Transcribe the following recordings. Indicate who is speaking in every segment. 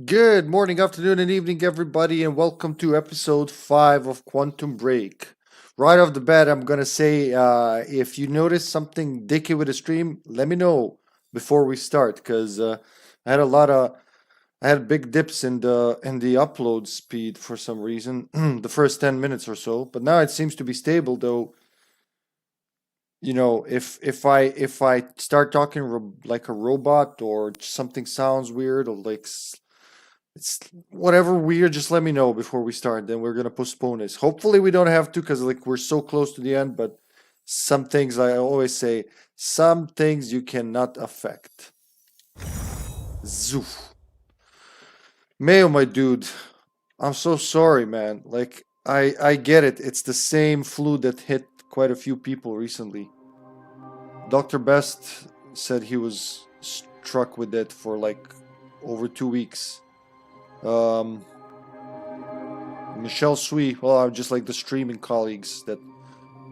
Speaker 1: Good morning, afternoon, and evening, everybody, and welcome to episode 5 of Quantum Break. Right off the bat, I'm gonna say if you notice something dicky with the stream, let me know before we start, because I had a lot of I had big dips in the upload speed for some reason the first 10 minutes or so, but now it seems to be stable though. If I start talking like a robot or something sounds weird or like it's whatever weird, just let me know before we start. Then we're gonna postpone this. Hopefully we don't have to because like we're so close to the end, but some things I always say, some things you cannot affect. Zoof. Mayo, my dude. I'm so sorry, man. Like I get it. It's the same flu that hit quite a few people recently. Dr. Best said he was struck with it for like over 2 weeks. Um, Michelle Sui, well, I'm just like the streaming colleagues that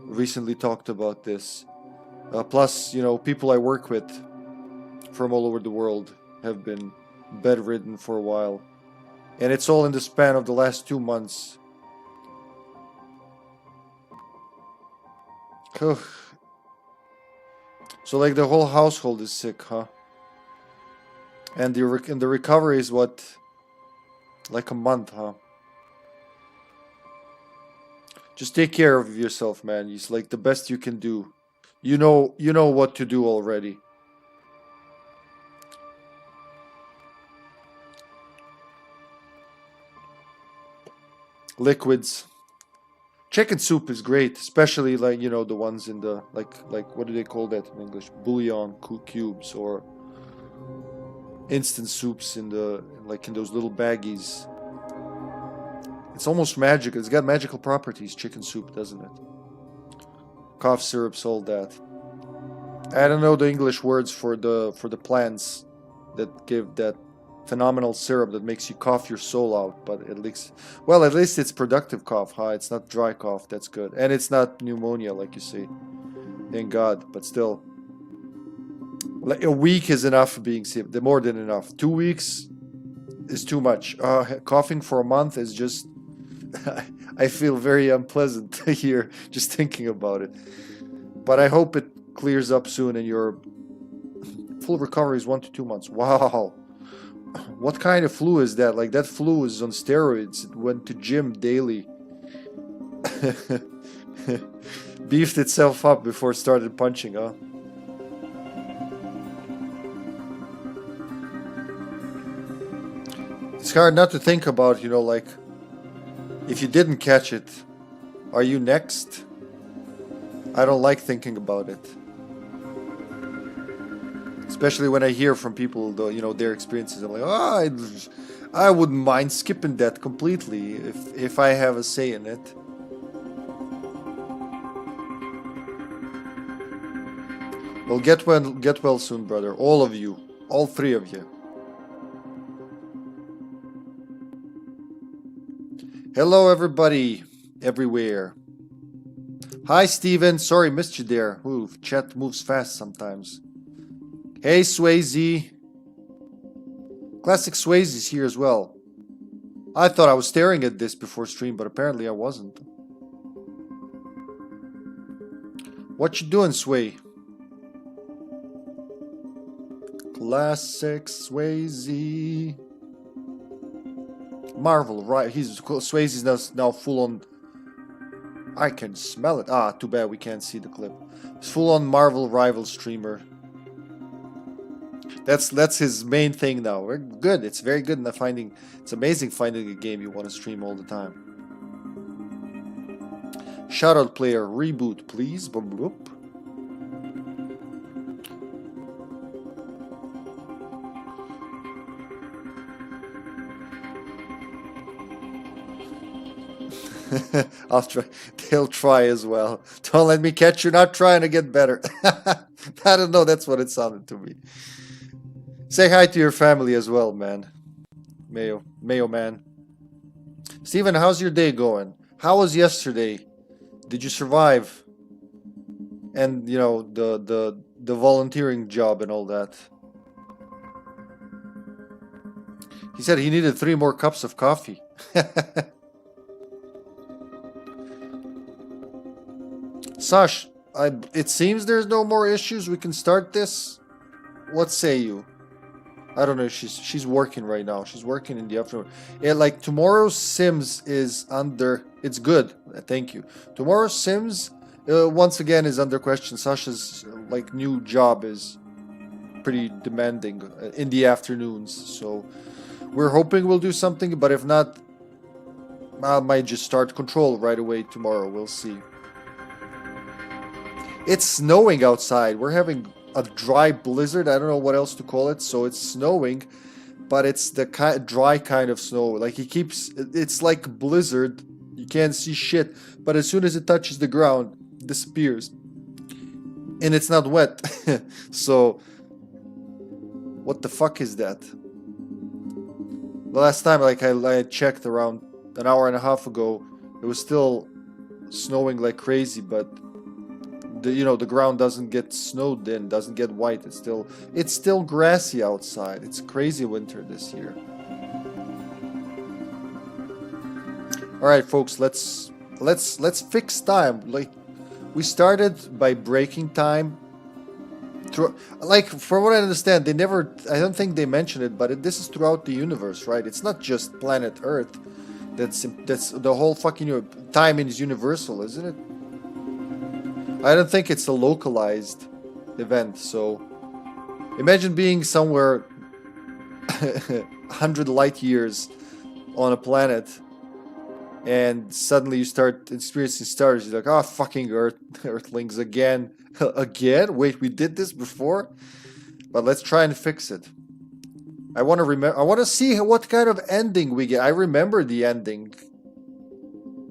Speaker 1: recently talked about this. Plus, people I work with from all over the world have been bedridden for a while. And it's all in the span of the last 2 months. So, like, the whole household is sick, huh? And the recovery is what? Like a month, huh? Just take care of yourself, man. It's like the best you can do. You know what to do already. Liquids. Chicken soup is great, especially like the ones in the like what do they call that in English? Bouillon cubes or instant soups in the like in those little baggies. It's almost magic. It's got magical properties. Chicken soup, doesn't it? Cough syrups, all that. I don't know the English words for the plants that give that phenomenal syrup that makes you cough your soul out, but at least it's productive cough, huh? It's not dry cough, that's good. And it's not pneumonia like you say. Thank God, but still. Like a week is enough for being sick. More than enough. 2 weeks is too much. Coughing for a month is just I feel very unpleasant here just thinking about it. But I hope it clears up soon and your full recovery is 1 to 2 months. Wow. What kind of flu is that? Like that flu is on steroids. It went to gym daily. Beefed itself up before it started punching, huh? It's hard not to think about, like if you didn't catch it, are you next? I don't like thinking about it. Especially when I hear from people, their experiences. I'm like, I wouldn't mind skipping that completely if I have a say in it. Well, get well soon, brother. All of you, all three of you. Hello, everybody, everywhere. Hi, Steven. Sorry, missed you there. Ooh, chat moves fast sometimes. Hey, Swayze. Classic Swayze's here as well. I thought I was staring at this before stream, but apparently I wasn't. What you doing, Sway? Classic Swayze. Marvel, right? Swayze's now full on. I can smell it. Ah, too bad we can't see the clip. He's full on Marvel rival streamer. That's his main thing now. We're good. It's very good in finding. It's amazing finding a game you want to stream all the time. Shoutout player reboot, please. Boop, boop. I'll try. They'll try as well. Don't let me catch you not trying to get better. I don't know. That's what it sounded to me. Say hi to your family as well, man. Mayo man. Steven, how's your day going? How was yesterday? Did you survive? And the volunteering job and all that. He said he needed 3 more cups of coffee. Sash, it seems there's no more issues. We can start this. What say you? I don't know. She's working right now. She's working in the afternoon. Yeah, like tomorrow's Sims is under. It's good. Thank you. Tomorrow's Sims once again is under question. Sasha's like new job is pretty demanding in the afternoons. So we're hoping we'll do something. But if not, I might just start Control right away tomorrow. We'll see. It's snowing outside. We're having a dry blizzard. I don't know what else to call it. So it's snowing, but it's the dry kind of snow. Like it's like blizzard. You can't see shit, but as soon as it touches the ground, it disappears. And it's not wet. So what the fuck is that? The last time like I checked around an hour and a half ago, it was still snowing like crazy, but the ground doesn't get snowed in, doesn't get white. It's still grassy outside. It's crazy winter this year. All right, folks, let's fix time. Like we started by breaking time. Like from what I understand, I don't think they mentioned it, but this is throughout the universe, right? It's not just planet Earth. That's the whole fucking time is universal, isn't it? I don't think it's a localized event, so imagine being somewhere 100 light years on a planet and suddenly you start experiencing stars. You're like, oh, fucking Earthlings again. Again? Wait, we did this before? But let's try and fix it. I want to see what kind of ending we get. I remember the ending.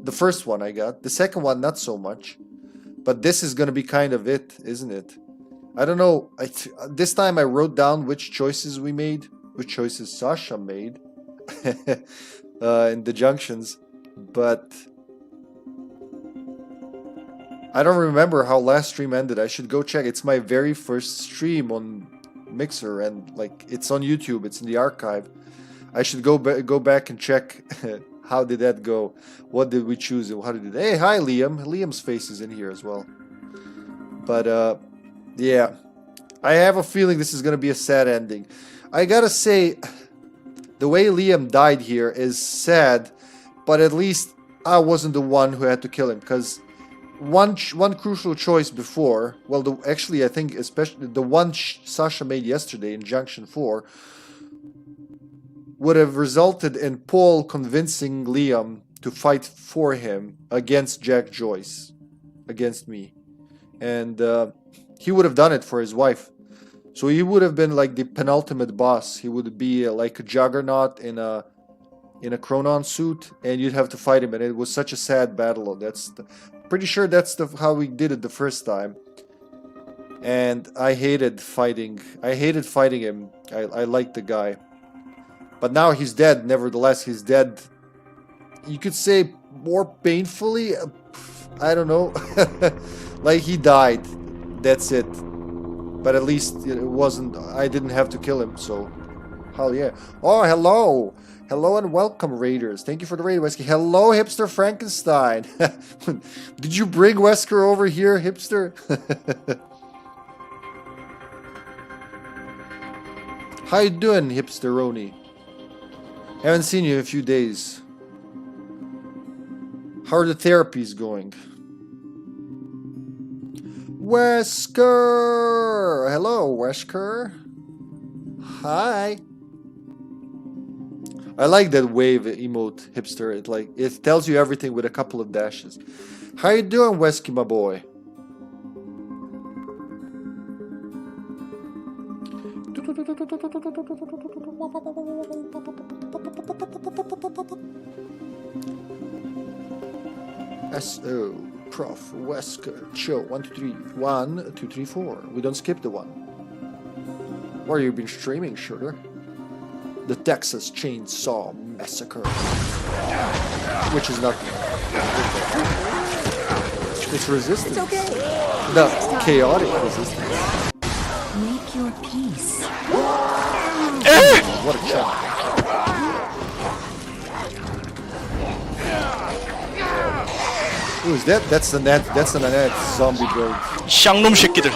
Speaker 1: The first one I got. The second one, not so much. But this is going to be kind of it, isn't it? I don't know. This time I wrote down which choices we made. Which choices Sasha made. In the junctions. But I don't remember how last stream ended. I should go check. It's my very first stream on Mixer. And like it's on YouTube. It's in the archive. I should go back and check. How did that go? What did we choose? How did it? Hey, hi, Liam. Liam's face is in here as well. But, yeah. I have a feeling this is going to be a sad ending. I gotta say, the way Liam died here is sad, but at least I wasn't the one who had to kill him. Because one crucial choice before, well, actually, I think especially the one Sasha made yesterday in Junction 4, would have resulted in Paul convincing Liam to fight for him against Jack Joyce, against me. And he would have done it for his wife. So he would have been like the penultimate boss. He would be like a juggernaut in a Chronon suit, and you'd have to fight him. And it was such a sad battle. Pretty sure that's how we did it the first time. And I hated fighting. I hated fighting him. I liked the guy. But now he's dead. Nevertheless, he's dead. You could say more painfully. I don't know. Like he died. That's it. But at least it wasn't. I didn't have to kill him. So, hell yeah. Oh, hello. Hello and welcome, Raiders. Thank you for the raid, Wesker. Hello, Hipster Frankenstein. Did you bring Wesker over here, Hipster? How you doing, Hipsteroni? Haven't seen you in a few days. How are the therapies going? Wesker! Hello, Wesker. Hi. I like that wave emote, Hipster. It tells you everything with a couple of dashes. How you doing, Wesky, my boy? S.O. Prof. Wesker. Show. 1, 2, 3. 1, 2, 3, 4. We don't skip the one. Where you been streaming, shooter? The Texas Chainsaw Massacre. Which is not... It's resistance. It's okay. The chaotic resistance.
Speaker 2: Make your peace.
Speaker 1: What a challenge. Who is that? That's the net. That's an net zombie build.
Speaker 2: 쌍놈 새끼들.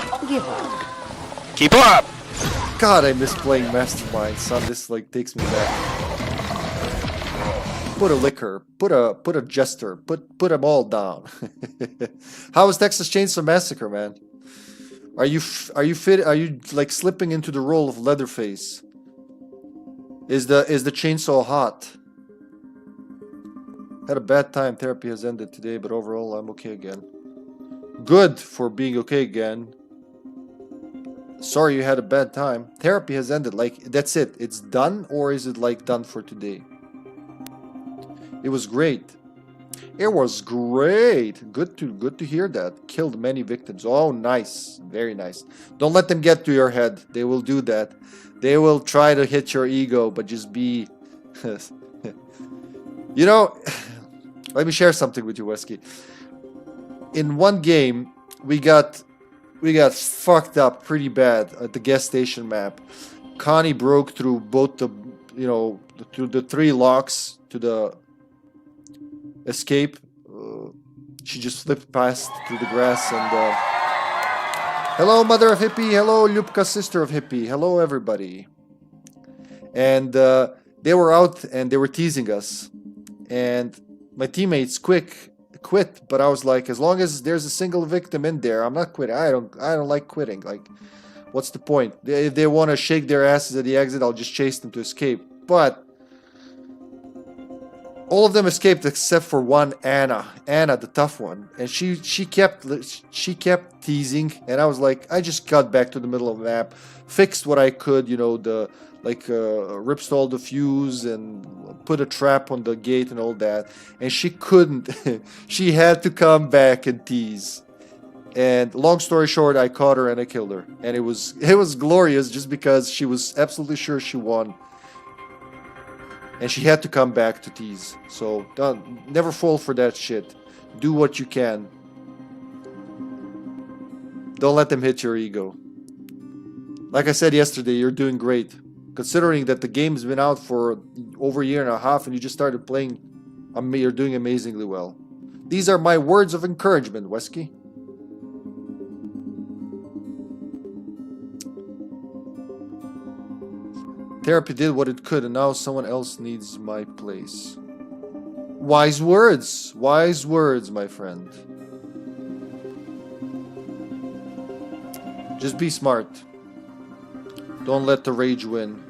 Speaker 2: Keep up.
Speaker 1: God, I miss playing Mastermind, son. This like takes me back. Put a liquor, put a jester, put them all down. How was Texas Chainsaw Massacre, man? Are you fit? Are you like slipping into the role of Leatherface? Is the chainsaw hot? Had a bad time. Therapy has ended today, but overall I'm okay again. Good for being okay again. Sorry you had a bad time. Therapy has ended. Like, that's it. It's done, or is it like done for today? It was great. It was great. Good to hear that. Killed many victims. Oh, nice. Very nice. Don't let them get to your head. They will do that. They will try to hit your ego, but just be... You know, let me share something with you, Wesky. In one game, we got fucked up pretty bad at the gas station map. Connie broke through both the, you know, through the 3 locks to the escape. She just flipped past through the grass and hello, mother of Hippie. Hello, Lyubka, sister of Hippie. Hello, everybody. And they were out and they were teasing us. And my teammates quit, but I was like, as long as there's a single victim in there, I'm not quitting. I don't like quitting. Like, what's the point? If they want to shake their asses at the exit, I'll just chase them to escape. But all of them escaped except for one, Anna, the tough one, and she kept teasing, and I was like, I just got back to the middle of the map, fixed what I could, you know, the ripstalled the fuse and put a trap on the gate and all that, and she couldn't. She had to come back and tease. And long story short, I caught her and I killed her, and it was glorious just because she was absolutely sure she won. And she had to come back to tease. So never fall for that shit. Do what you can. Don't let them hit your ego. Like I said yesterday, you're doing great. Considering that the game's been out for over a year and a half and you just started playing, you're doing amazingly well. These are my words of encouragement, Wesky. Therapy did what it could, and now someone else needs my place. Wise words, my friend. Just be smart. Don't let the rage win.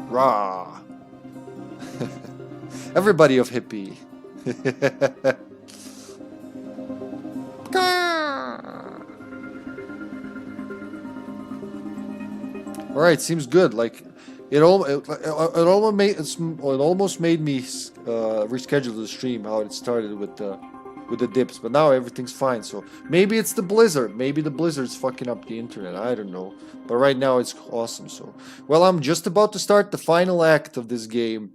Speaker 1: Rah. Everybody of Hippie. All right, seems good. Like it almost made me reschedule the stream how it started with the dips, but now everything's fine. So maybe it's the blizzard. Maybe the blizzard's fucking up the internet. I don't know. But right now it's awesome. So well, I'm just about to start the final act of this game.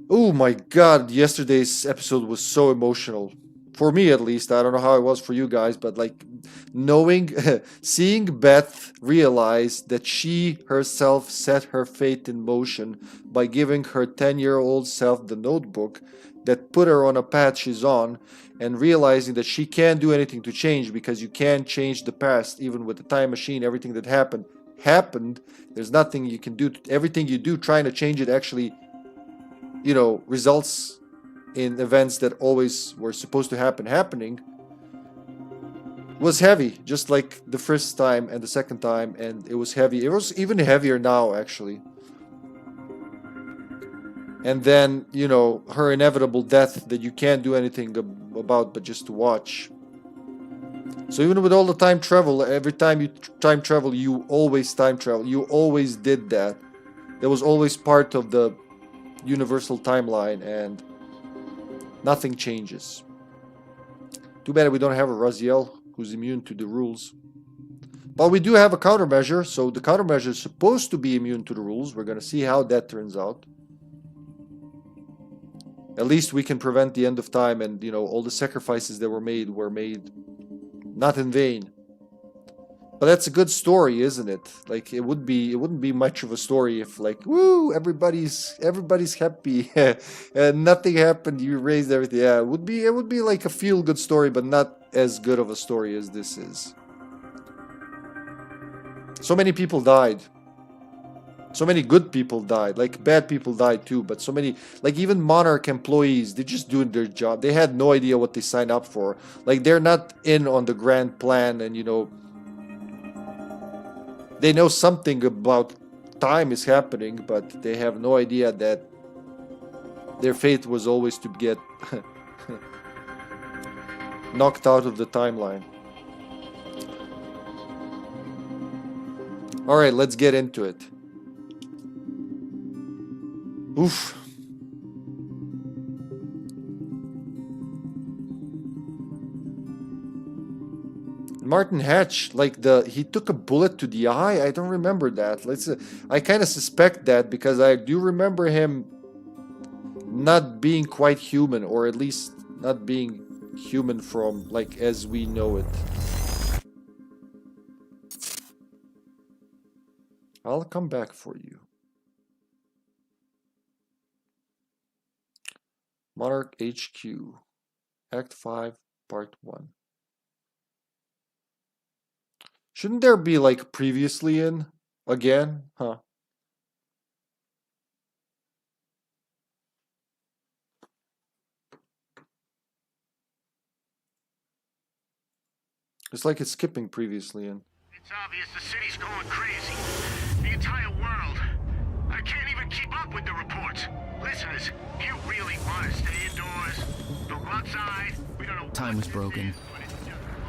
Speaker 1: Oh my god! Yesterday's episode was so emotional. For me, at least. I don't know how it was for you guys, but like seeing Beth realize that she herself set her fate in motion by giving her 10-year-old self the notebook that put her on a path she's on, and realizing that she can't do anything to change because you can't change the past. Even with the time machine, everything that happened. There's nothing you can do. Everything you do trying to change it actually, you know, results in events that always were supposed to happening, was heavy, just like the first time and the second time, and it was heavy. It was even heavier now, actually. And then, you know, her inevitable death that you can't do anything about but just to watch. So even with all the time travel, every time you time travel, you always time travel. You always did that. That was always part of the universal timeline, and nothing changes. Too bad we don't have a Raziel who's immune to the rules. But we do have a countermeasure, so the countermeasure is supposed to be immune to the rules. We're going to see how that turns out. At least we can prevent the end of time, and, you know, all the sacrifices that were made not in vain. But that's a good story, isn't it? Like it wouldn't be much of a story if like, woo, everybody's happy and nothing happened, you raised everything. Yeah, it would be like a feel good story, but not as good of a story as this is. So many people died. So many good people died. Like bad people died too, but so many, like even Monarch employees, they're just doing their job. They had no idea what they signed up for. Like they're not in on the grand plan, and you know, they know something about time is happening, but they have no idea that their fate was always to get knocked out of the timeline. Alright, let's get into it. Oof. Martin Hatch, like he took a bullet to the eye. I don't remember that. I kind of suspect that because I do remember him not being quite human, or at least not being human from like as we know it. I'll come back for you. Monarch HQ, Act 5, Part 1. Shouldn't there be like previously in again? Huh. It's like it's skipping previously in.
Speaker 3: It's obvious the city's going crazy. The entire world. I can't even keep up with the reports. Listeners, you really want to stay indoors? Don't go outside. We don't know.
Speaker 4: Time was broken.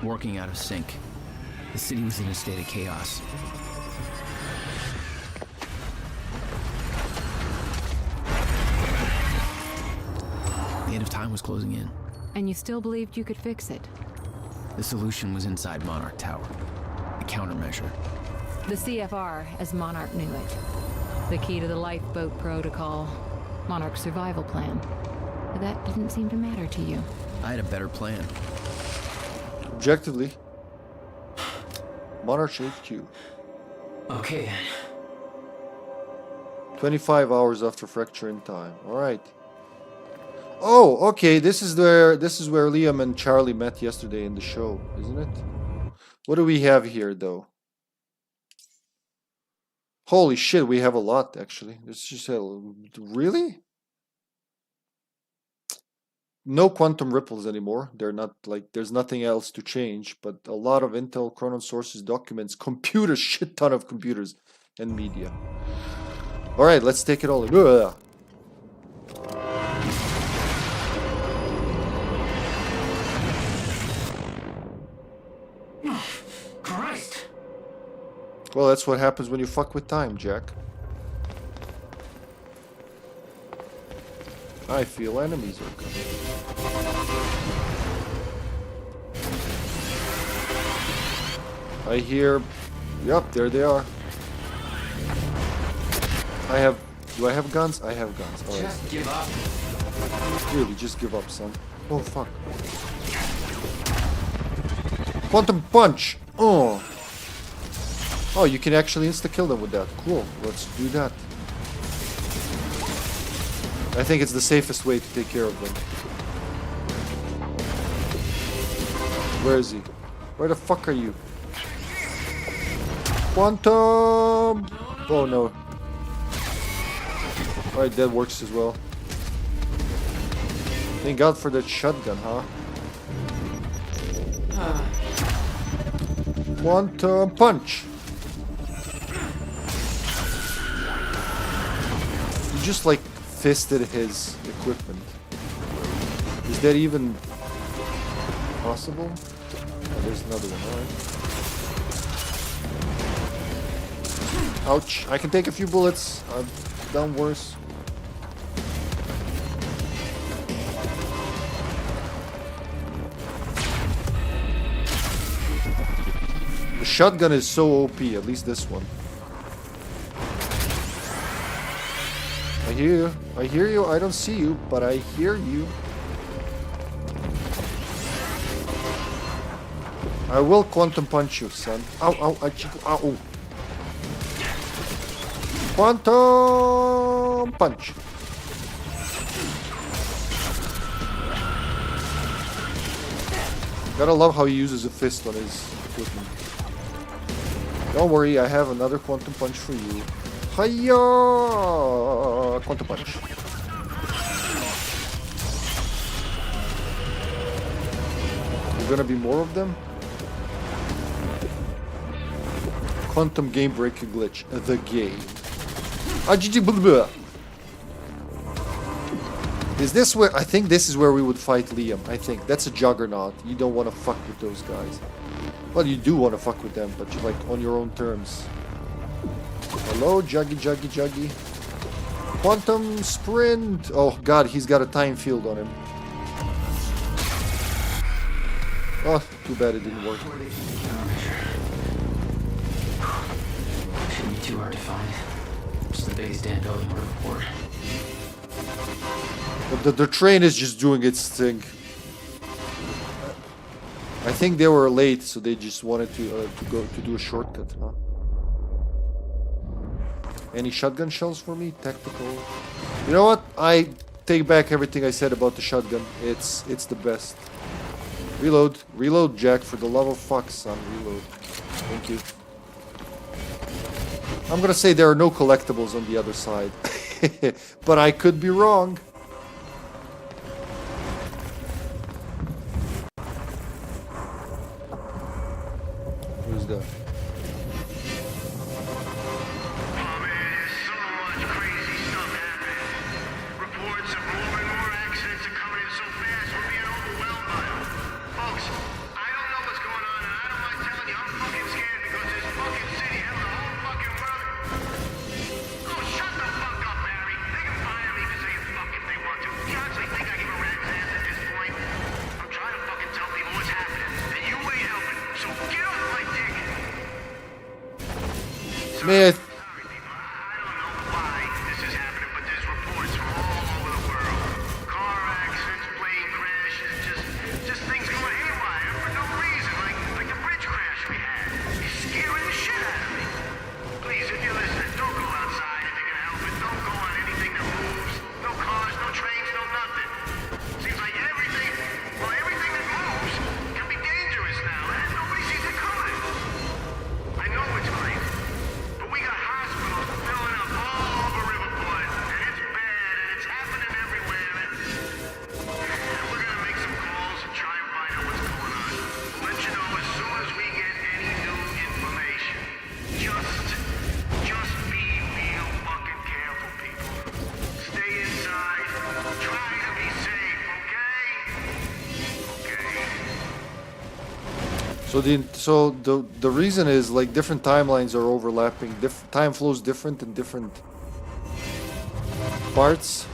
Speaker 4: Working out of sync. The city was in a state of chaos. The end of time was closing in.
Speaker 5: And you still believed you could fix it?
Speaker 4: The solution was inside Monarch Tower. A countermeasure.
Speaker 5: The CFR, as Monarch knew it. The key to the lifeboat protocol. Monarch's survival plan. But that didn't seem to matter to you.
Speaker 4: I had a better plan.
Speaker 1: Objectively, Monarch HQ.
Speaker 4: Okay.
Speaker 1: 25 hours after fracture in time. All right. Oh, okay. This is where Liam and Charlie met yesterday in the show, isn't it? What do we have here, though? Holy shit, we have a lot actually. This just really? No quantum ripples anymore. They're not like there's nothing else to change, but a lot of Intel Chronon sources, documents, computers, shit ton of computers and media. All right, let's take it all in. Ugh.
Speaker 3: Christ!
Speaker 1: Well, that's what happens when you fuck with time, Jack. I feel enemies are coming. I hear... Yep, there they are. Do I have guns? I have guns. All right.
Speaker 4: Just give up.
Speaker 1: Really, just give up, son. Oh, fuck. Quantum punch! Oh! Oh, you can actually insta-kill them with that. Cool, let's do that. I think it's the safest way to take care of them. Where is he? Where the fuck are you? Quantum! Oh no. Alright, that works as well. Thank God for that shotgun, huh? Quantum punch! He just like fisted his equipment. Is that even possible? Oh, there's another one, alright. Ouch, I can take a few bullets. I've done worse. The shotgun is so OP, at least this one. I hear you, I don't see you, but I hear you. I will quantum punch you, son. Ow, ow, ow. Quantum punch. Gotta love how he uses a fist on his equipment. Don't worry, I have another quantum punch for you. Hiya! Quantum punch. There's gonna be more of them? Quantum game breaking glitch. The game. Is this where... I think this is where we would fight Liam. I think. That's a juggernaut. You don't want to fuck with those guys. Well, you do want to fuck with them, but you're like on your own terms. Hello, Juggy. Quantum sprint. Oh god, he's got a time field on him. Oh, too bad it didn't work.
Speaker 4: Shouldn't be too hard to find. It's the biggest damn building we're report.
Speaker 1: But the train is just doing its thing. I think they were late, so they just wanted to do a shortcut, huh? Any shotgun shells for me? Tactical. You know what? I take back everything I said about the shotgun. It's the best. Reload, Jack, for the love of fuck, son. Reload. Thank you. I'm gonna say there are no collectibles on the other side. But I could be wrong. Who's that? May I So the reason is like different timelines are overlapping. Time flows different in different parts.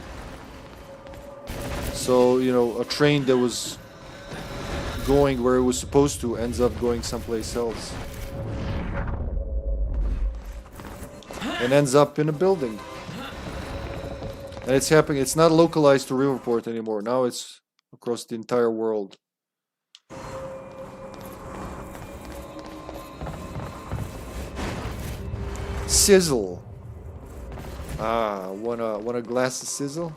Speaker 1: So you know, a train that was going where it was supposed to ends up going someplace else, and ends up in a building. And it's happening. It's not localized to Riverport anymore. Now it's across the entire world. Sizzle. Ah, want a glass of sizzle?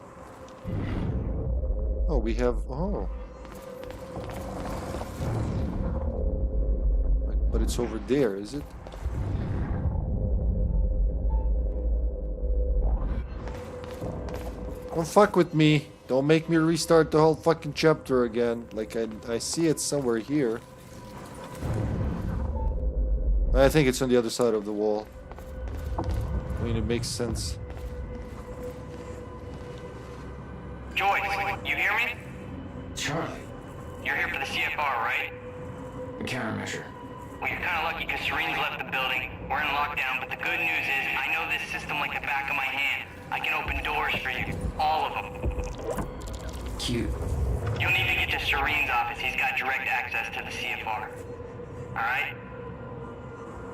Speaker 1: Oh, we have. Oh, but it's over there, is it? Don't fuck with me. Don't make me restart the whole fucking chapter again. Like I see it somewhere here. I think it's on the other side of the wall. I mean, it makes sense.
Speaker 6: Joyce, you hear me?
Speaker 4: Charlie,
Speaker 6: You're here for the CFR, right?
Speaker 4: countermeasure.
Speaker 6: Well, you're kind of lucky because Serene's left the building. We're in lockdown, but the good news is I know this system like the back of my hand. I can open doors for you. All of them.
Speaker 4: Cute.
Speaker 6: You'll need to get to Serene's office. He's got direct access to the CFR. Alright?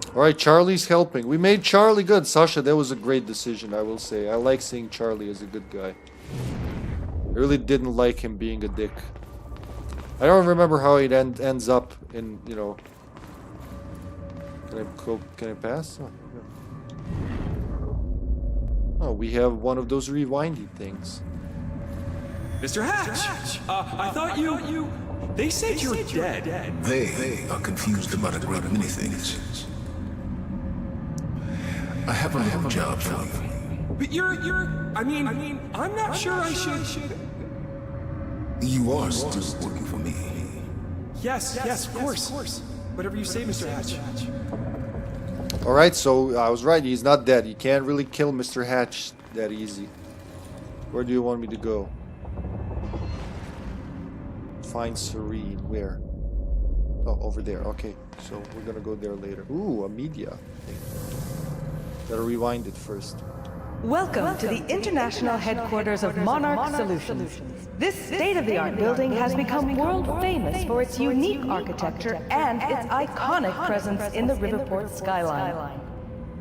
Speaker 1: Alright, Charlie's helping. We made Charlie good. Sasha, that was a great decision, I will say. I like seeing Charlie as a good guy. I really didn't like him being a dick. I don't remember how it ends up in, you know, Can I pass? Oh, yeah. Oh, we have one of those rewindy things.
Speaker 7: Mr. Hatch! I thought you... They said you're dead.
Speaker 8: They are confused about a great many things. I have a little job for you.
Speaker 7: But I mean, I'm not sure I should...
Speaker 8: You are still working for me.
Speaker 7: Yes, of course. Whatever you say, Mr. Hatch.
Speaker 1: Alright, so I was right, he's not dead. You can't really kill Mr. Hatch that easy. Where do you want me to go? Find Serene, where? Oh, over there, okay. So we're gonna go there later. Ooh, a media thing. Gotta rewind it first.
Speaker 9: Welcome to the international headquarters of Monarch Solutions. This state-of-the-art building has become world famous for its unique architecture and its iconic presence in the Riverport skyline.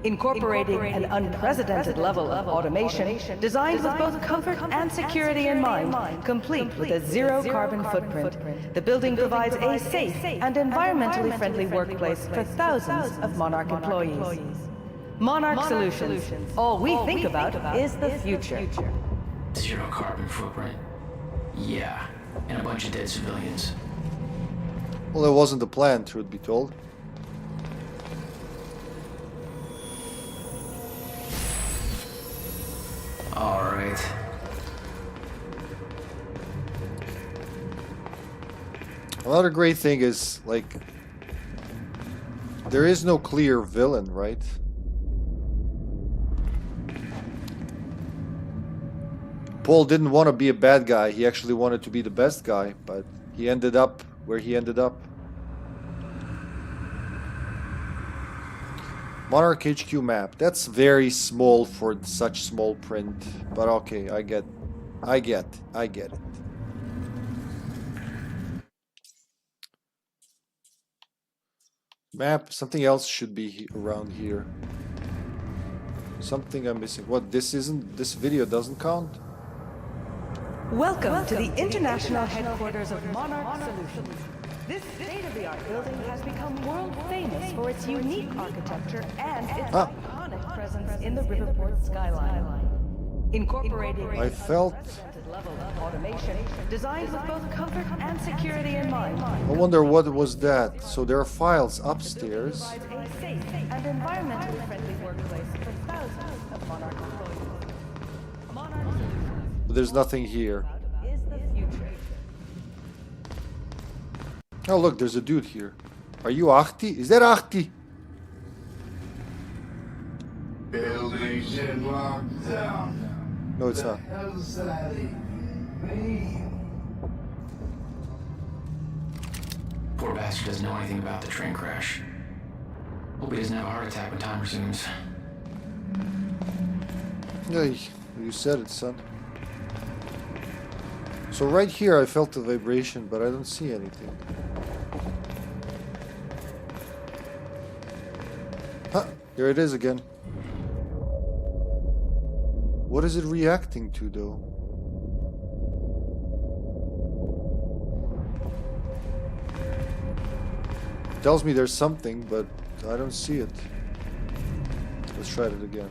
Speaker 9: Incorporating an unprecedented level of automation designed with both comfort and security in mind, complete with a zero-carbon footprint, the building provides a safe and environmentally friendly workplace for thousands of Monarch employees. Monarch Solutions. All we think about is the future.
Speaker 4: Zero carbon footprint. Yeah, and a bunch of dead civilians.
Speaker 1: Well, that wasn't the plan, truth be told.
Speaker 4: Alright.
Speaker 1: Another great thing is, like, there is no clear villain, right? Paul didn't want to be a bad guy, he actually wanted to be the best guy, but he ended up where he ended up. Monarch HQ map. That's very small for such small print, but okay, I get it. Map, something else should be around here. Something I'm missing. What, this video doesn't count?
Speaker 9: Welcome to the international headquarters of Monarch Solutions. This state-of-the-art building has become world famous for its unique architecture and its iconic presence in the Riverport skyline. Incorporating
Speaker 1: I felt...
Speaker 9: a level of automation designed with both comfort and security in mind.
Speaker 1: I wonder what was that. So there are files upstairs.
Speaker 9: A safe and environmentally friendly workplace for thousands of Monarch employees. Monarch Solutions
Speaker 1: But there's nothing here.
Speaker 9: is the future.
Speaker 1: Oh look, there's a dude here. Are you Ahti? Is that Ahti?
Speaker 8: Building's in lockdown.
Speaker 1: No, it's not.
Speaker 4: Poor bastard doesn't know anything about the train crash. Hope he doesn't have a heart attack when time resumes.
Speaker 1: Yeah, you said it, son. So right here I felt the vibration, but I don't see anything. Huh, here it is again. What is it reacting to, though? It tells me there's something, but I don't see it. Let's try it again.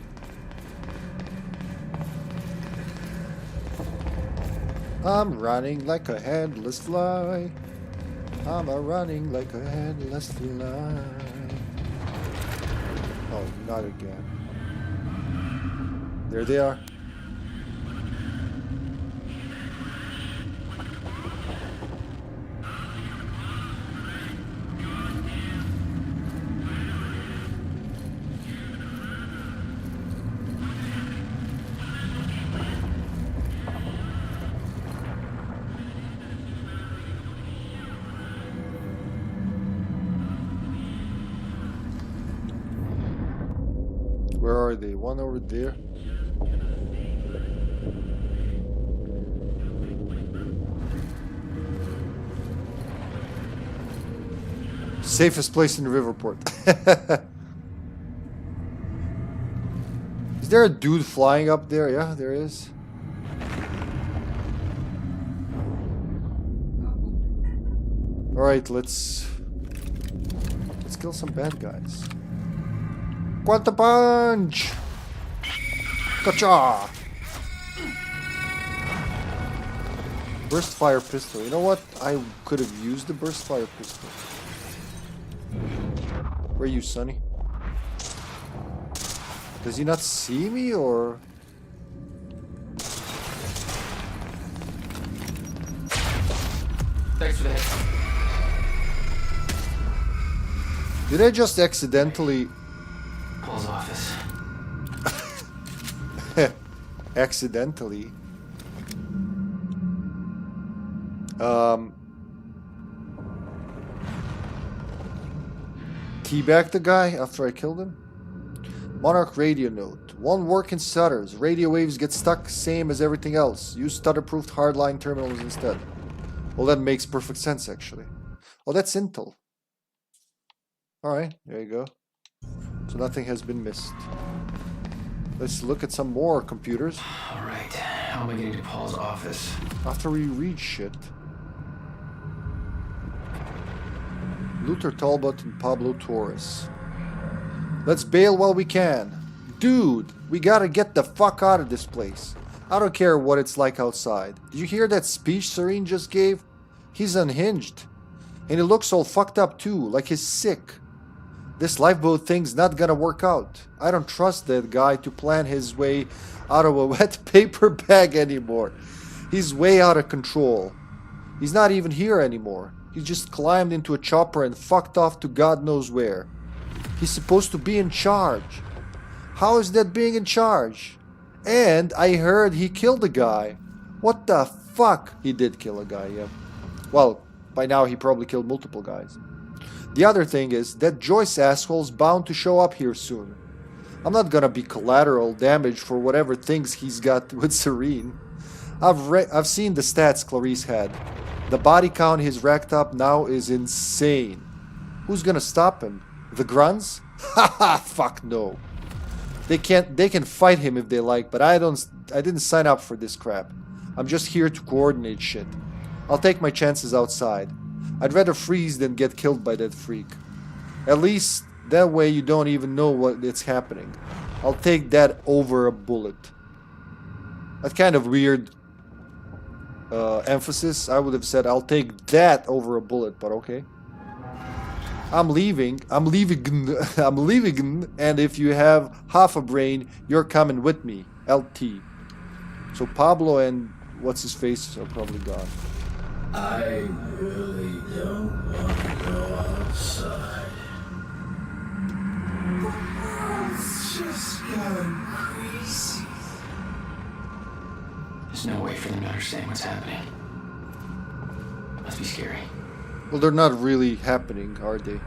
Speaker 1: I'm running like a headless fly. I'm running like a headless fly. Oh, not again. There they are. Where are they? One over there. Safest place in the Riverport. Is there a dude flying up there? Yeah, there is. Alright, let's kill some bad guys. Quanta punch! Kacha! Burst fire pistol. You know what? I could have used the burst fire pistol. Where are you, Sonny? Does he not see me, or...?
Speaker 4: Thanks for the heads up.
Speaker 1: Did I just accidentally...
Speaker 4: Paul's office.
Speaker 1: accidentally... teabag the guy after I killed him? Monarch radio note. One working stutters. Radio waves get stuck, same as everything else. Use stutter-proofed hardline terminals instead. Well, that makes perfect sense, actually. Oh, that's Intel. Alright, there you go. So nothing has been missed. Let's look at some more computers.
Speaker 4: Alright, how am I getting to Paul's office?
Speaker 1: After we read shit. Luther Talbot and Pablo Torres. Let's bail while we can. Dude, we gotta get the fuck out of this place. I don't care what it's like outside. Did you hear that speech Serene just gave? He's unhinged. And he looks all fucked up too, like he's sick. This lifeboat thing's not gonna work out. I don't trust that guy to plan his way out of a wet paper bag anymore. He's way out of control. He's not even here anymore. He just climbed into a chopper and fucked off to God knows where. He's supposed to be in charge. How is that being in charge? And I heard he killed a guy. What the fuck? He did kill a guy, yeah. Well, by now he probably killed multiple guys. The other thing is that Joyce asshole's bound to show up here soon. I'm not gonna be collateral damage for whatever things he's got with Serene. I've seen the stats Clarice had. The body count he's racked up now is insane. Who's gonna stop him? The grunts? Haha, fuck no. They can fight him if they like, but I didn't sign up for this crap. I'm just here to coordinate shit. I'll take my chances outside. I'd rather freeze than get killed by that freak. At least that way you don't even know what it's happening. I'll take that over a bullet. That's kind of weird emphasis. I would have said I'll take that over a bullet, but okay. I'm leaving, and if you have half a brain, you're coming with me. LT. So Pablo and what's-his-face are probably gone.
Speaker 8: I really don't want to go outside. The world's just gone crazy.
Speaker 4: There's no way for them to understand what's happening. Must be scary.
Speaker 1: Well, they're not really happening, are they?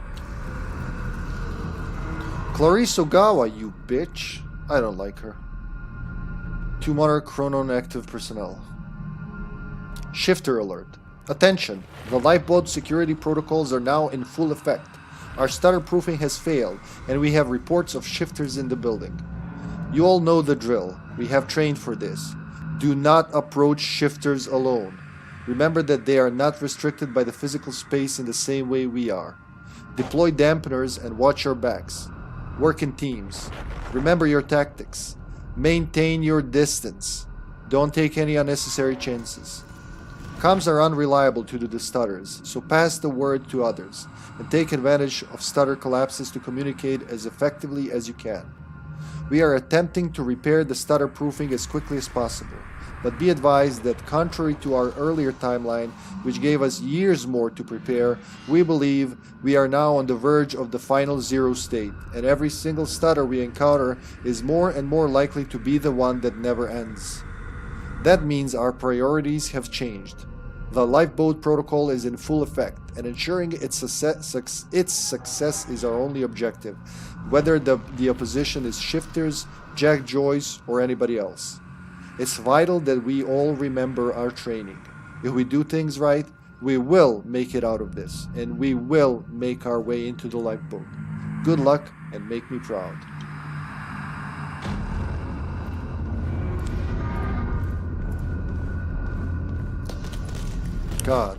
Speaker 1: Clarice Ogawa, you bitch. I don't like her. 2 Monarch Chronon active personnel. Shifter alert. Attention, the lifeboat security protocols are now in full effect. Our stutter proofing has failed, and we have reports of shifters in the building. You all know the drill. We have trained for this. Do not approach shifters alone. Remember that they are not restricted by the physical space in the same way we are. Deploy dampeners and watch your backs. Work in teams. Remember your tactics. Maintain your distance. Don't take any unnecessary chances. Comms are unreliable due to the stutters, so pass the word to others, and take advantage of stutter collapses to communicate as effectively as you can. We are attempting to repair the stutter proofing as quickly as possible, but be advised that contrary to our earlier timeline, which gave us years more to prepare, we believe we are now on the verge of the final zero state, and every single stutter we encounter is more and more likely to be the one that never ends. That means our priorities have changed. The lifeboat protocol is in full effect, and ensuring its success is our only objective, whether the opposition is shifters, Jack Joyce, or anybody else. It's vital that we all remember our training. If we do things right, we will make it out of this, and we will make our way into the lifeboat. Good luck, and make me proud. God.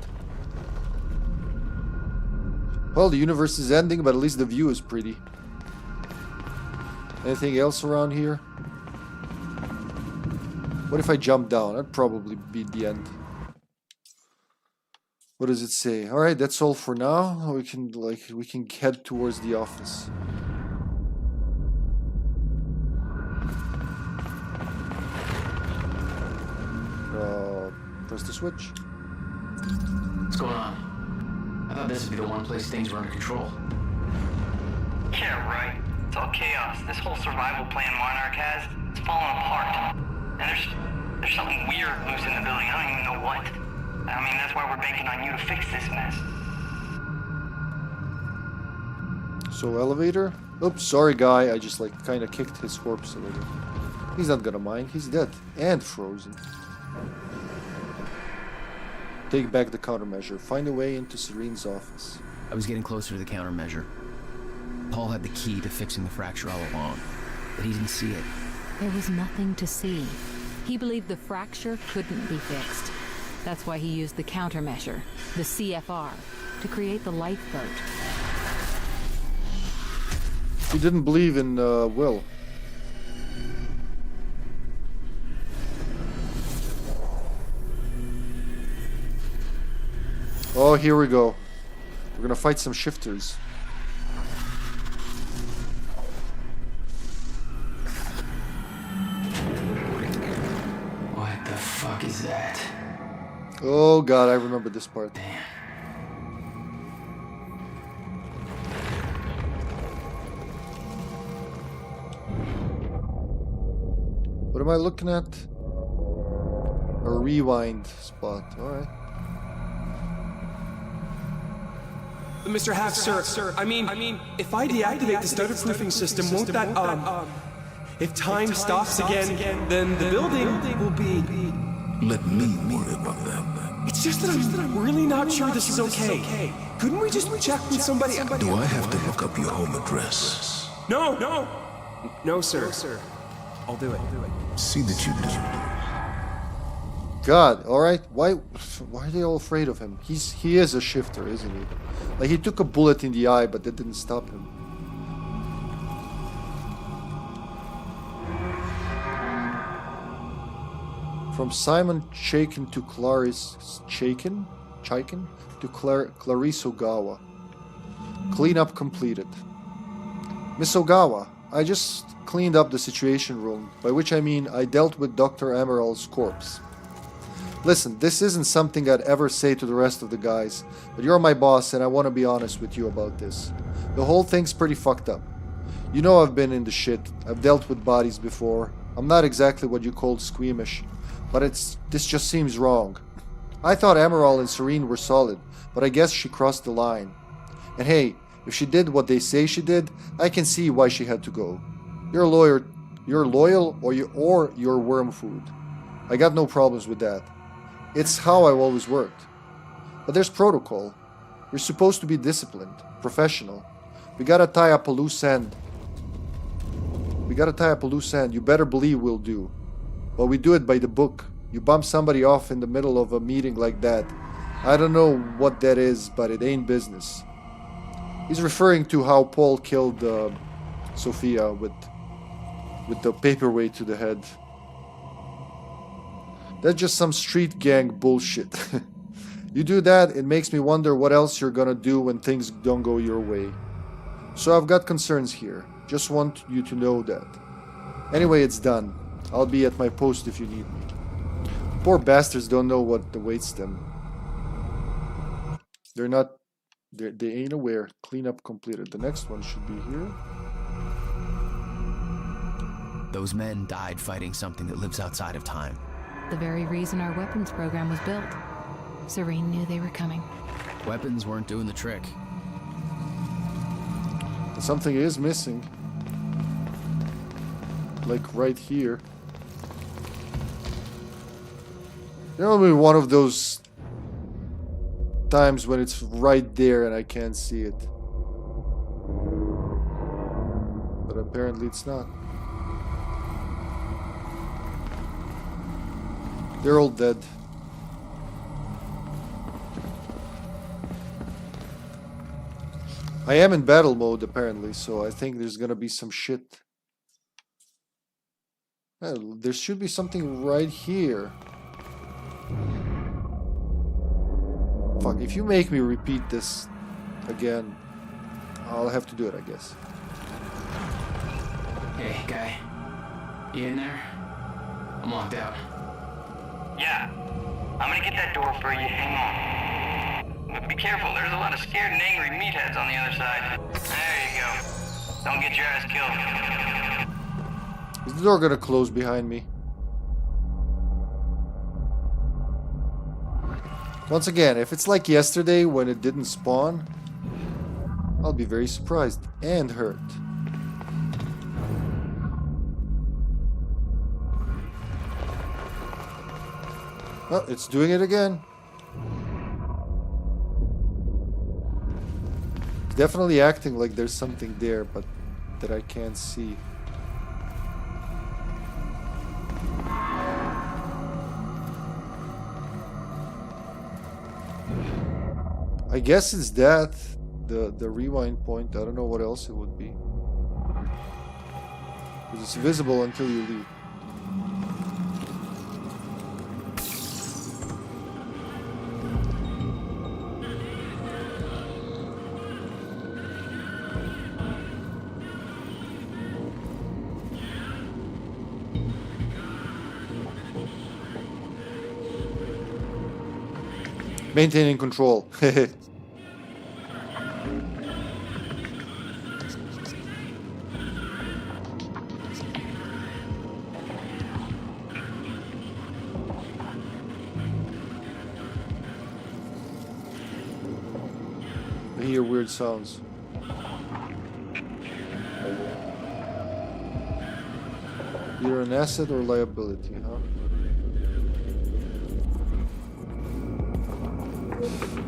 Speaker 1: Well, the universe is ending, but at least the view is pretty. Anything else around here? What if I jump down? That'd probably be the end. What does it say? All right, that's all for now. We can head towards the office. Press the switch.
Speaker 4: What's going on? I thought this would be the one place things were under control.
Speaker 6: Yeah, right. It's all chaos. This whole survival plan Monarch has, it's falling apart. And there's something weird loose in the building. I don't even know what. I mean, that's why we're banking on you to fix this mess.
Speaker 1: So elevator? Oops, sorry guy. I just like kind of kicked his corpse a little. He's not gonna mind. He's dead and frozen. Take back the countermeasure. Find a way into Serene's office.
Speaker 4: I was getting closer to the countermeasure. Paul had the key to fixing the fracture all along, but he didn't see it.
Speaker 5: There was nothing to see. He believed the fracture couldn't be fixed. That's why he used the countermeasure, the CFR, to create the lifeboat.
Speaker 1: He didn't believe in Will. Oh, here we go. We're gonna fight some shifters.
Speaker 4: What the fuck is that?
Speaker 1: Oh god, I remember this part.
Speaker 4: Damn.
Speaker 1: What am I looking at? A rewind spot. Alright.
Speaker 7: Mr. Hatch, sir, I mean, if I deactivate the stutter-proofing system, won't that, if time stops again, then the building will be...
Speaker 8: Let me worry about that.
Speaker 7: It's just that I'm really not sure this is okay. Couldn't we just check with somebody?
Speaker 8: Do I have to look up your home address?
Speaker 7: No, sir. I'll do it.
Speaker 8: See that you do.
Speaker 1: God, alright. Why are they all afraid of him? He is a shifter, isn't he? Like, he took a bullet in the eye, but that didn't stop him. From Simon Chaikin to Clarice Chaikin to Clarice Ogawa. Cleanup completed. Miss Ogawa, I just cleaned up the situation room, by which I mean I dealt with Dr. Emerald's corpse. Listen, this isn't something I'd ever say to the rest of the guys, but you're my boss and I want to be honest with you about this. The whole thing's pretty fucked up. You know I've been in the shit. I've dealt with bodies before. I'm not exactly what you called squeamish, but this just seems wrong. I thought Emerald and Serene were solid, but I guess she crossed the line. And hey, if she did what they say she did, I can see why she had to go. You're loyal or you're worm food. I got no problems with that. It's how I've always worked. But there's protocol. We're supposed to be disciplined, professional. We gotta tie up a loose end. You better believe we'll do. But we do it by the book. You bump somebody off in the middle of a meeting like that. I don't know what that is, but it ain't business. He's referring to how Paul killed Sophia with the paperweight to the head. That's just some street gang bullshit. You do that, it makes me wonder what else you're gonna do when things don't go your way. So I've got concerns here. Just want you to know that. Anyway, it's done. I'll be at my post if you need me. Poor bastards don't know what awaits them. They ain't aware. Cleanup completed. The next one should be here.
Speaker 4: Those men died fighting something that lives outside of time.
Speaker 5: The very reason our weapons program was built. Serene knew they were coming.
Speaker 4: Weapons weren't doing the trick.
Speaker 1: Something is missing. Like right here. You know, maybe one of those times when it's right there and I can't see it. But apparently it's not. They're all dead. I am in battle mode apparently, so I think there's gonna be some shit. Well, there should be something right here. Fuck, if you make me repeat this again, I'll have to do it, I guess.
Speaker 4: Hey, guy. You in there? I'm locked out.
Speaker 6: Yeah. I'm gonna get that door for you. Hang on. But be careful, there's a lot of scared and angry meatheads on the other side. There you go. Don't get your ass killed.
Speaker 1: Is the door gonna close behind me? Once again, if it's like yesterday when it didn't spawn, I'll be very surprised and hurt. Oh, it's doing it again. It's definitely acting like there's something there, but that I can't see. I guess it's that, the rewind point. I don't know what else it would be. Because it's visible until you leave. Maintaining control. I hear weird sounds. You're an asset or liability, huh?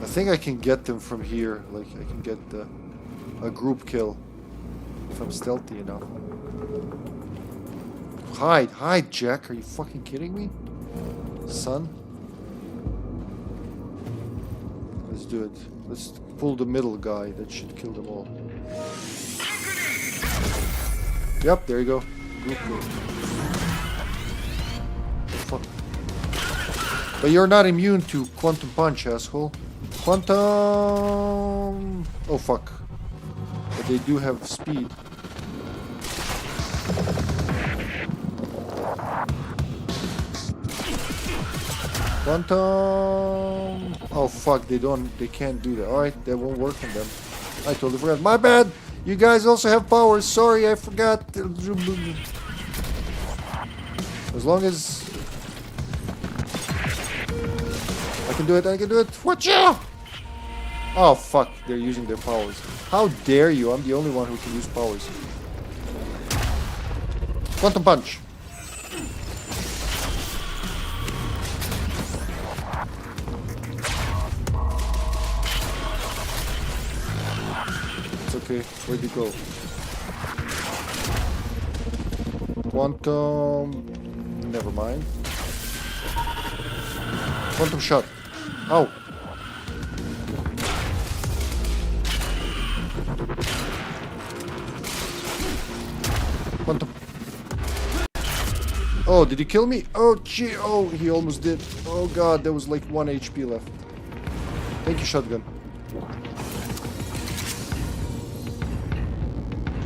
Speaker 1: I think I can get them from here. Like, I can get a group kill if I'm stealthy enough. Hide, hide, Jack. Are you fucking kidding me? Son? Let's do it. Let's pull the middle guy. That should kill them all. Yep, there you go. Group kill. Fuck. But you're not immune to quantum punch, asshole. Quantum... Oh, fuck. But they do have speed. Quantum... Oh, fuck. They can't do that. Alright, that won't work on them. I totally forgot. My bad! You guys also have powers. Sorry, I forgot. As long as... I can do it, I can do it. Watch out! Oh, fuck. They're using their powers. How dare you? I'm the only one who can use powers. Quantum punch. It's okay. Where'd you go? Quantum... Never mind. Quantum shot. Ow. Quantum. Oh, did he kill me? Oh, gee. Oh, he almost did. Oh, God. There was like 1 HP left. Thank you, shotgun.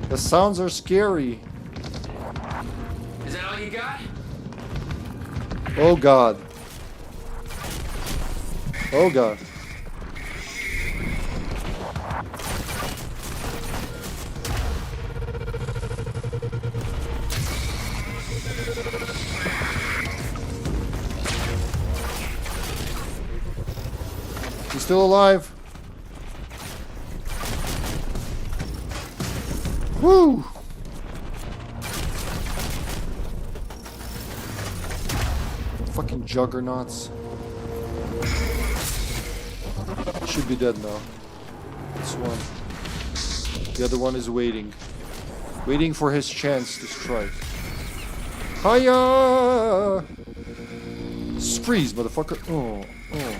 Speaker 1: The sounds are scary.
Speaker 4: Is that all you got?
Speaker 1: Oh, God. Oh, God. He's still alive. Woo! Fucking juggernauts. Should be dead now. This one. The other one is waiting. Waiting for his chance to strike. Hiya! Freeze, motherfucker. Oh, oh.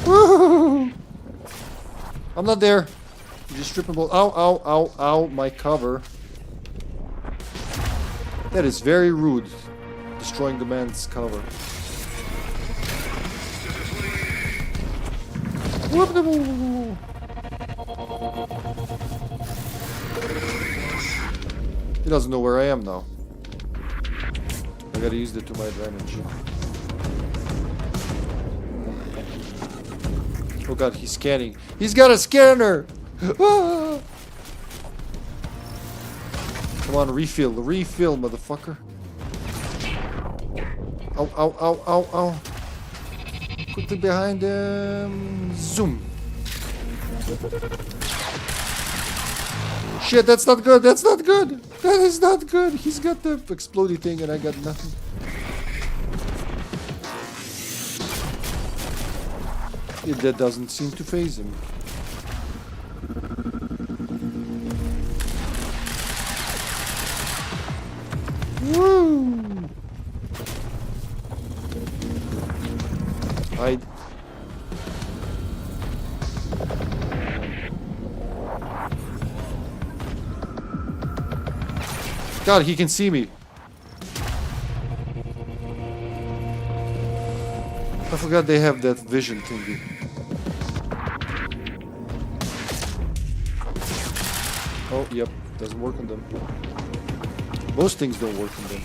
Speaker 1: Woo! I'm not there. I'm just stripping ball. Ow, ow, ow, ow, my cover. That is very rude. Destroying the man's cover. He doesn't know where I am now. I gotta use that to my advantage. Oh god, he's scanning. He's got a scanner! Ah! Come on, refill, motherfucker. Ow, ow, ow, ow, ow. Quickly behind him. Zoom. Shit, that's not good, that's not good. That is not good. He's got the explodey thing and I got nothing. That doesn't seem to faze him. Woo! God, he can see me. I forgot they have that vision thingy. Oh, yep. Doesn't work on them. Most things don't work on them.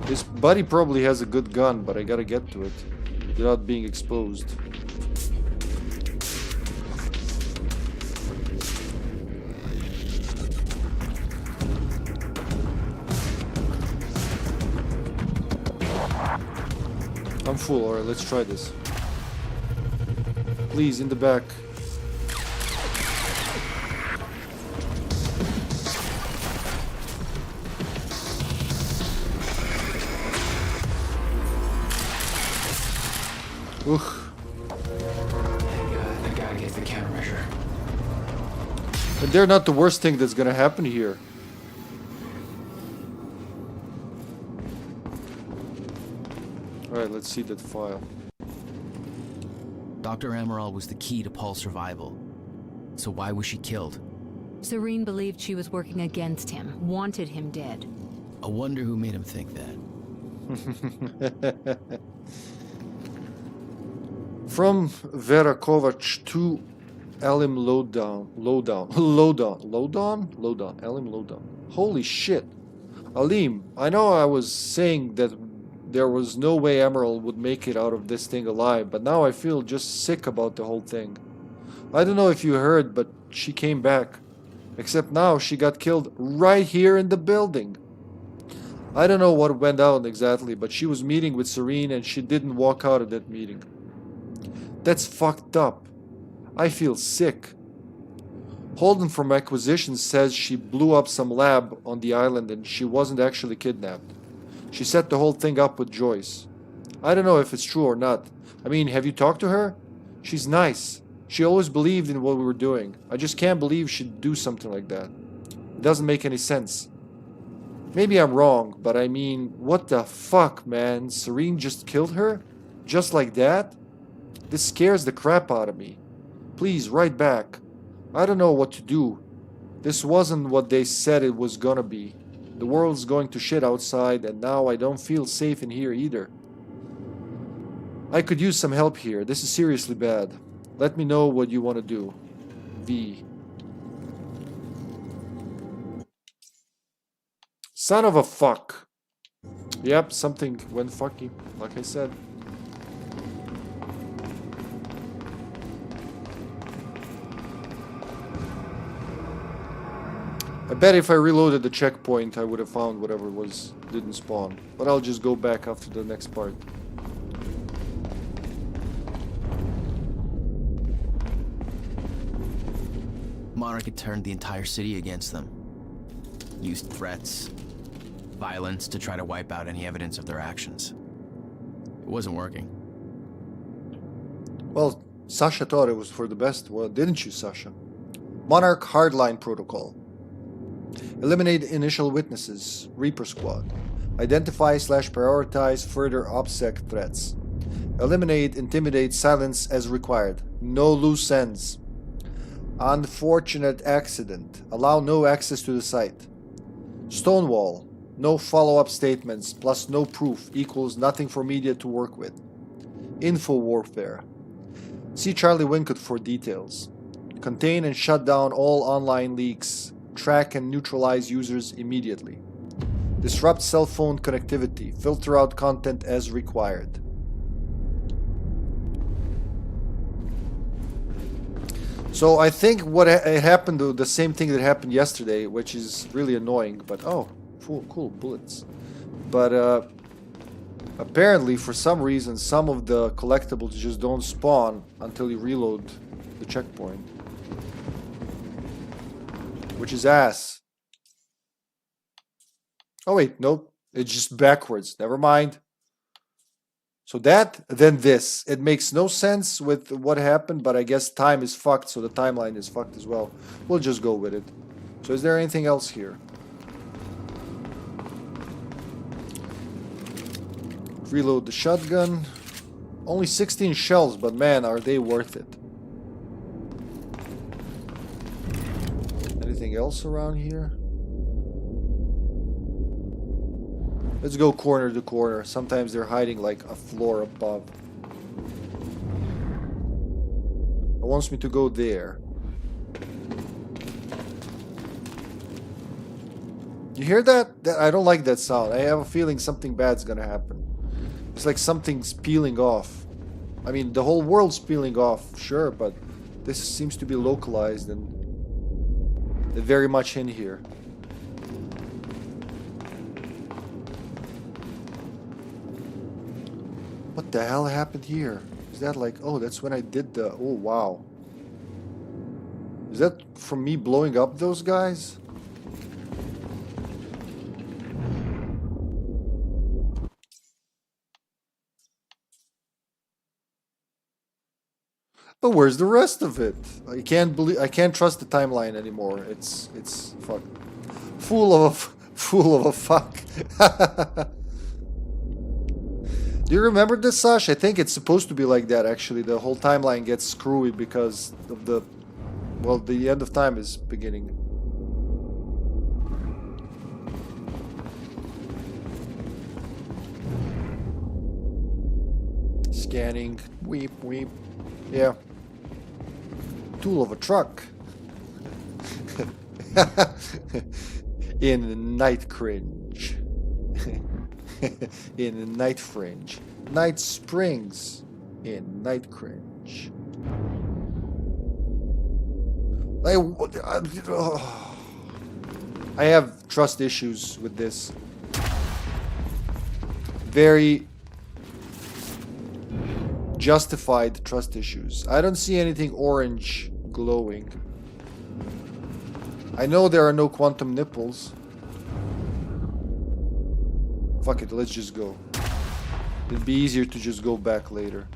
Speaker 1: This buddy probably has a good gun, but I gotta get to it without being exposed. I'm full, alright, let's try this. Please, in the back. Ugh.
Speaker 4: I gotta get the countermeasure.
Speaker 1: And they're not the worst thing that's gonna happen here. Alright, let's see that file.
Speaker 4: Dr. Amaral was the key to Paul's survival. So why was she killed?
Speaker 5: Serene believed she was working against him, wanted him dead.
Speaker 4: I wonder who made him think that.
Speaker 1: From Vera Kovac to Alim Lowdown. Alim Lowdown. Holy shit. Alim, I know I was saying that there was no way Emerald would make it out of this thing alive, but now I feel just sick about the whole thing. I don't know if you heard, but she came back. Except now she got killed right here in the building. I don't know what went down exactly, but she was meeting with Serene and she didn't walk out of that meeting. That's fucked up. I feel sick. Holden from Acquisition says she blew up some lab on the island and she wasn't actually kidnapped. She set the whole thing up with Joyce. I don't know if it's true or not. I mean, have you talked to her? She's nice. She always believed in what we were doing. I just can't believe she'd do something like that. It doesn't make any sense. Maybe I'm wrong, but I mean, what the fuck, man? Serene just killed her? Just like that? This scares the crap out of me. Please, write back. I don't know what to do. This wasn't what they said it was gonna be. The world's going to shit outside, and now I don't feel safe in here either. I could use some help here. This is seriously bad. Let me know what you want to do. V. Son of a fuck. Yep, something went fucky, like I said. I bet if I reloaded the checkpoint, I would have found whatever didn't spawn. But I'll just go back after the next part.
Speaker 4: Monarch had turned the entire city against them. Used threats, violence to try to wipe out any evidence of their actions. It wasn't working.
Speaker 1: Well, Sasha thought it was for the best. Well, didn't you, Sasha? Monarch Hardline Protocol. Eliminate initial witnesses. Reaper Squad. Identify/prioritize further OPSEC threats. Eliminate, intimidate, silence as required. No loose ends. Unfortunate accident. Allow no access to the site. Stonewall. No follow-up statements plus no proof equals nothing for media to work with. Info warfare. See Charlie Wincott for details. Contain and shut down all online leaks. Track and neutralize users immediately. Disrupt cell phone connectivity. Filter out content as required. So I think what happened, the same thing that happened yesterday, which is really annoying, but oh, cool bullets. But apparently, for some reason, some of the collectibles just don't spawn until you reload the checkpoint. Which is ass. Oh wait, nope. It's just backwards. Never mind. So that, then this. It makes no sense with what happened, but I guess time is fucked, so the timeline is fucked as well. We'll just go with it. So is there anything else here? Reload the shotgun. Only 16 shells, but man, are they worth it. Anything else around here? Let's go corner to corner. Sometimes they're hiding like a floor above. It wants me to go there. You hear that? I don't like that sound. I have a feeling something bad's gonna happen. It's like something's peeling off. I mean, the whole world's peeling off, sure, but this seems to be localized and very much in here. What the hell happened here? Is that like, oh, that's when I did the, oh wow. Is that from me blowing up those guys? But where's the rest of it? I can't trust the timeline anymore. It's fuck. Fool of a fuck. Do you remember this, Sash? I think it's supposed to be like that, actually. The whole timeline gets screwy because of the... Well, the end of time is beginning. Scanning. Weep, weep. Yeah. Tool of a truck. In night cringe. In night fringe. Night springs. In night cringe. I have trust issues with this. Very justified trust issues. I don't see anything orange glowing. I know there are no quantum nipples. Fuck it, let's just go. It'd be easier to just go back later.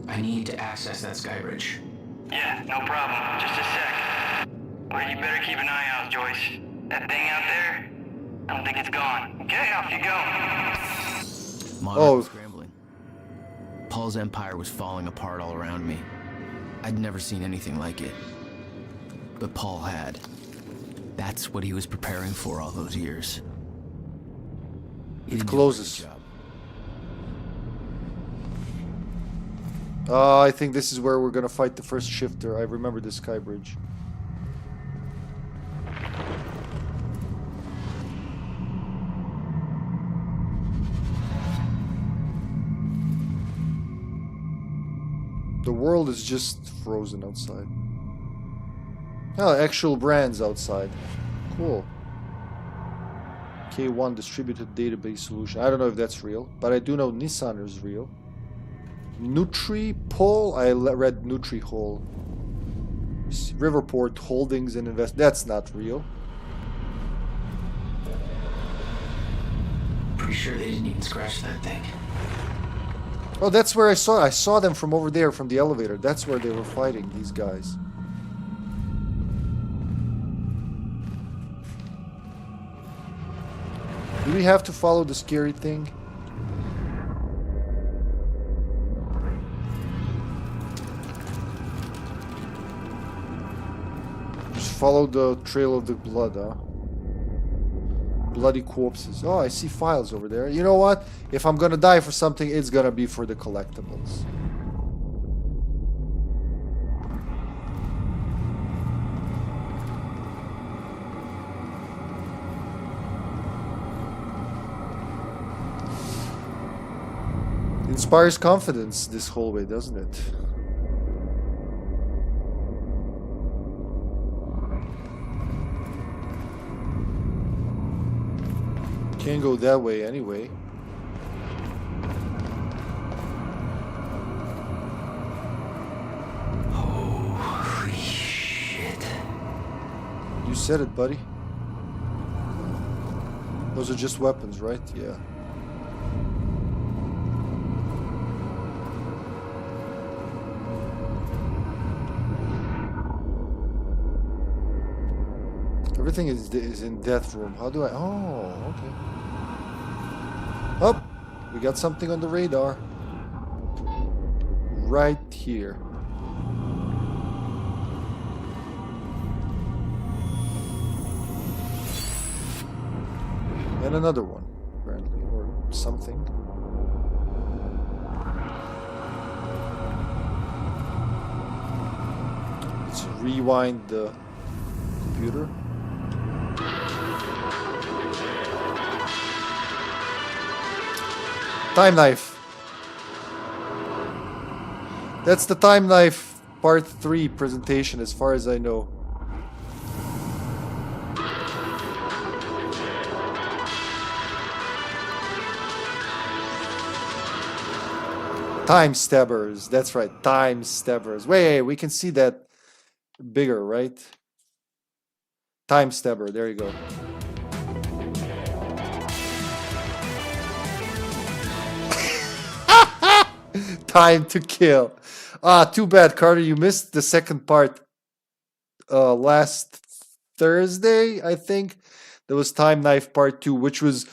Speaker 4: I need to access that sky bridge.
Speaker 6: Yeah, no problem. Just a sec. But you better keep an eye out, Joyce. That thing out there, I don't think it's gone. Okay, off you go.
Speaker 4: Monarch was scrambling. Paul's empire was falling apart all around me. I'd never seen anything like it. But Paul had. That's what he was preparing for all those years.
Speaker 1: It closes. I think this is where we're gonna fight the first shifter. I remember this sky bridge. The world is just frozen outside. Oh, actual brands outside. Cool. K1 distributed database solution. I don't know if that's real, but I do know Nissan is real. Nutri-Pol? I read Nutri-Hole. Riverport Holdings and Invest. That's not real.
Speaker 4: Pretty sure they didn't even scratch that thing.
Speaker 1: Oh, that's where I saw them from over there, from the elevator. That's where they were fighting, these guys. we have to follow the scary thing? Just follow the trail of the blood, huh? Bloody corpses. Oh, I see files over there. You know what? If I'm gonna die for something, it's gonna be for the collectibles. Inspires confidence, this hallway, doesn't it? Can't go that way anyway.
Speaker 4: Holy shit.
Speaker 1: You said it, buddy. Those are just weapons, right? Yeah. Everything is in death room. How do I... Oh, okay. Oh, we got something on the radar. Right here. And another one, apparently, or something. Let's rewind the computer. Time knife. That's the time knife part 3 presentation as far as I know. Time stabbers. That's right. Time stabbers. Wait, we can see that bigger, right? Time stabber. There you go. Time to kill. Ah, too bad, Carter. You missed the second part last Thursday, I think. There was Time Knife Part 2, which was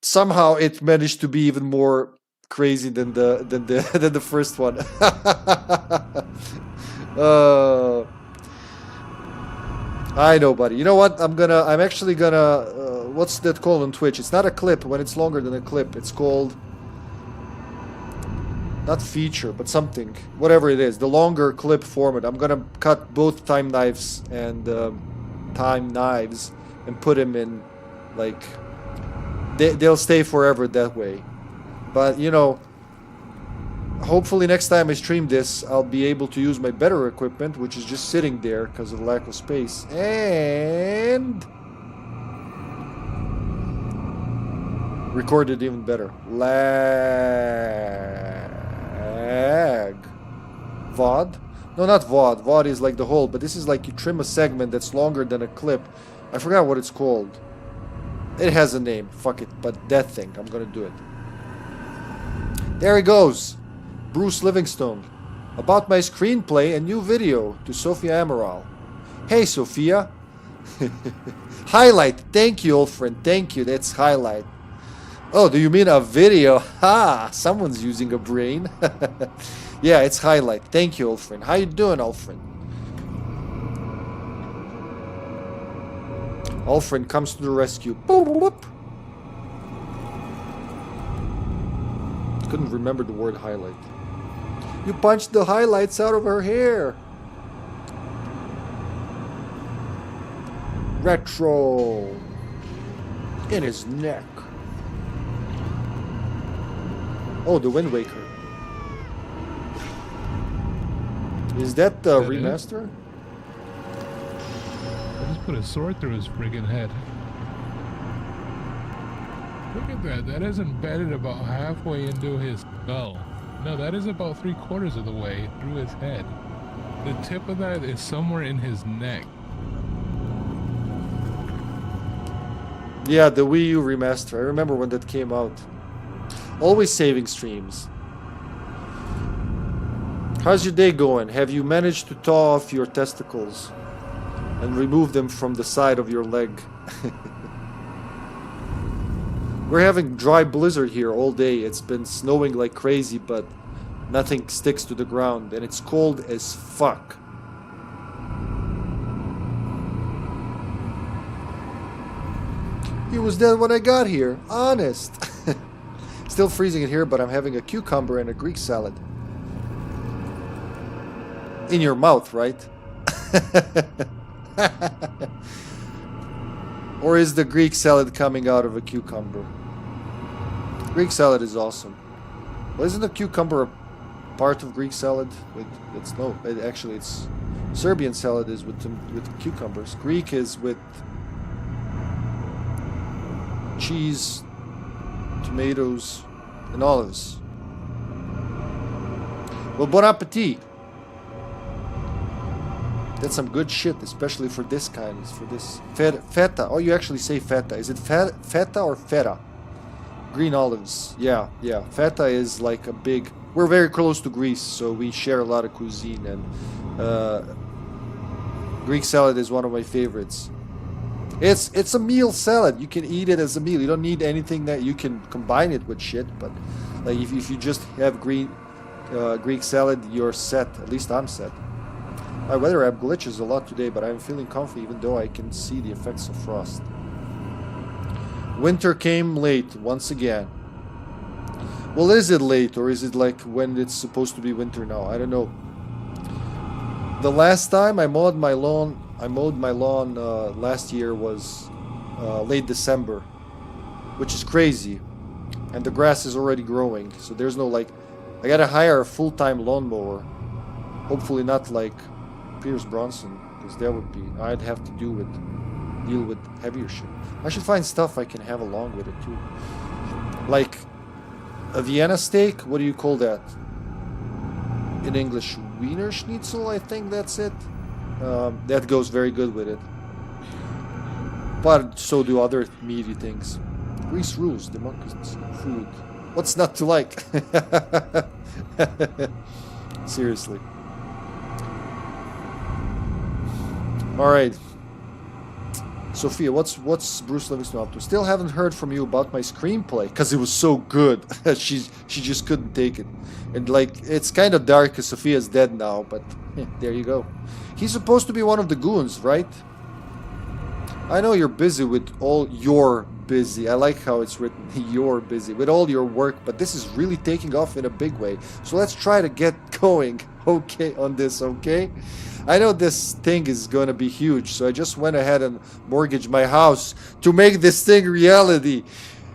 Speaker 1: somehow it managed to be even more crazy than the first one. I know, buddy. You know what? I'm actually gonna what's that called on Twitch? It's not a clip when it's longer than a clip. It's called not feature, but something. Whatever it is. The longer clip format. I'm gonna cut both time knives and time knives and put them in, like, they'll stay forever that way. But, you know, hopefully next time I stream this, I'll be able to use my better equipment, which is just sitting there because of lack of space. And record it even better. Lag. VOD? No, not VOD. VOD is like the whole, but this is like you trim a segment that's longer than a clip. I forgot what it's called. It has a name. Fuck it. But that thing, I'm gonna do it. There he goes. Bruce Livingstone. About my screenplay and new video to Sophia Amaral. Hey, Sophia. Highlight. Thank you, old friend. Thank you. That's highlight. Oh, do you mean a video? Ha! Someone's using a brain. Yeah, it's highlight. Thank you, old friend. How you doing, old friend? Old friend comes to the rescue. Boop, boop. Couldn't remember the word highlight. You punched the highlights out of her hair. Retro. In his neck. Oh, the Wind Waker. Is that the remaster?
Speaker 10: I just put a sword through his friggin' head. Look at that. That is embedded about halfway into his skull. No, that is about 3/4 of the way through his head. The tip of that is somewhere in his neck.
Speaker 1: Yeah, the Wii U remaster. I remember when that came out. Always saving streams. How's your day going? Have you managed to thaw off your testicles and remove them from the side of your leg? We're having dry blizzard here all day. It's been snowing like crazy, but nothing sticks to the ground, and it's cold as fuck. He was dead when I got here. Honest. Still freezing in here, but I'm having a cucumber and a Greek salad. In your mouth, right? Or is the Greek salad coming out of a cucumber? Greek salad is awesome. Well, isn't a cucumber a part of Greek salad? Actually, it's Serbian salad is with cucumbers. Greek is with cheese, tomatoes, and olives. Well, bon appetit. That's some good shit, especially for this kind. For this feta. Oh, you actually say feta. Is it feta or feta? Green olives. Yeah. Feta is like a big... We're very close to Greece, so we share a lot of cuisine. And Greek salad is one of my favorites. It's a meal salad. You can eat it as a meal. You don't need anything that you can combine it with shit. But like if you just have Greek salad, you're set. At least I'm set. My weather app glitches a lot today, but I'm feeling comfy even though I can see the effects of frost. Winter came late once again. Well, is it late or is it like when it's supposed to be winter now? I don't know. The last time I mowed my lawn last year was late December, which is crazy, and the grass is already growing. So there's no like, I gotta hire a full-time lawnmower. Hopefully not like Pierce Bronson, because that would be, I'd have to deal with heavier shit. I should find stuff I can have along with it too, like a Vienna steak. What do you call that in English? Wiener Schnitzel, I think that's it. That goes very good with it, but so do other meaty things. Greece rules, democracy, food. What's not to like? Seriously. All right, Sophia, what's Bruce Livingston up to? Still haven't heard from you about my screenplay because it was so good. she just couldn't take it, and like it's kind of dark because Sophia's dead now. But there you go. He's supposed to be one of the goons, right? I know you're busy with all your busy. I like how it's written. You're busy with all your work, but this is really taking off in a big way. So let's try to get going, okay, on this, okay? I know this thing is going to be huge, so I just went ahead and mortgaged my house to make this thing reality.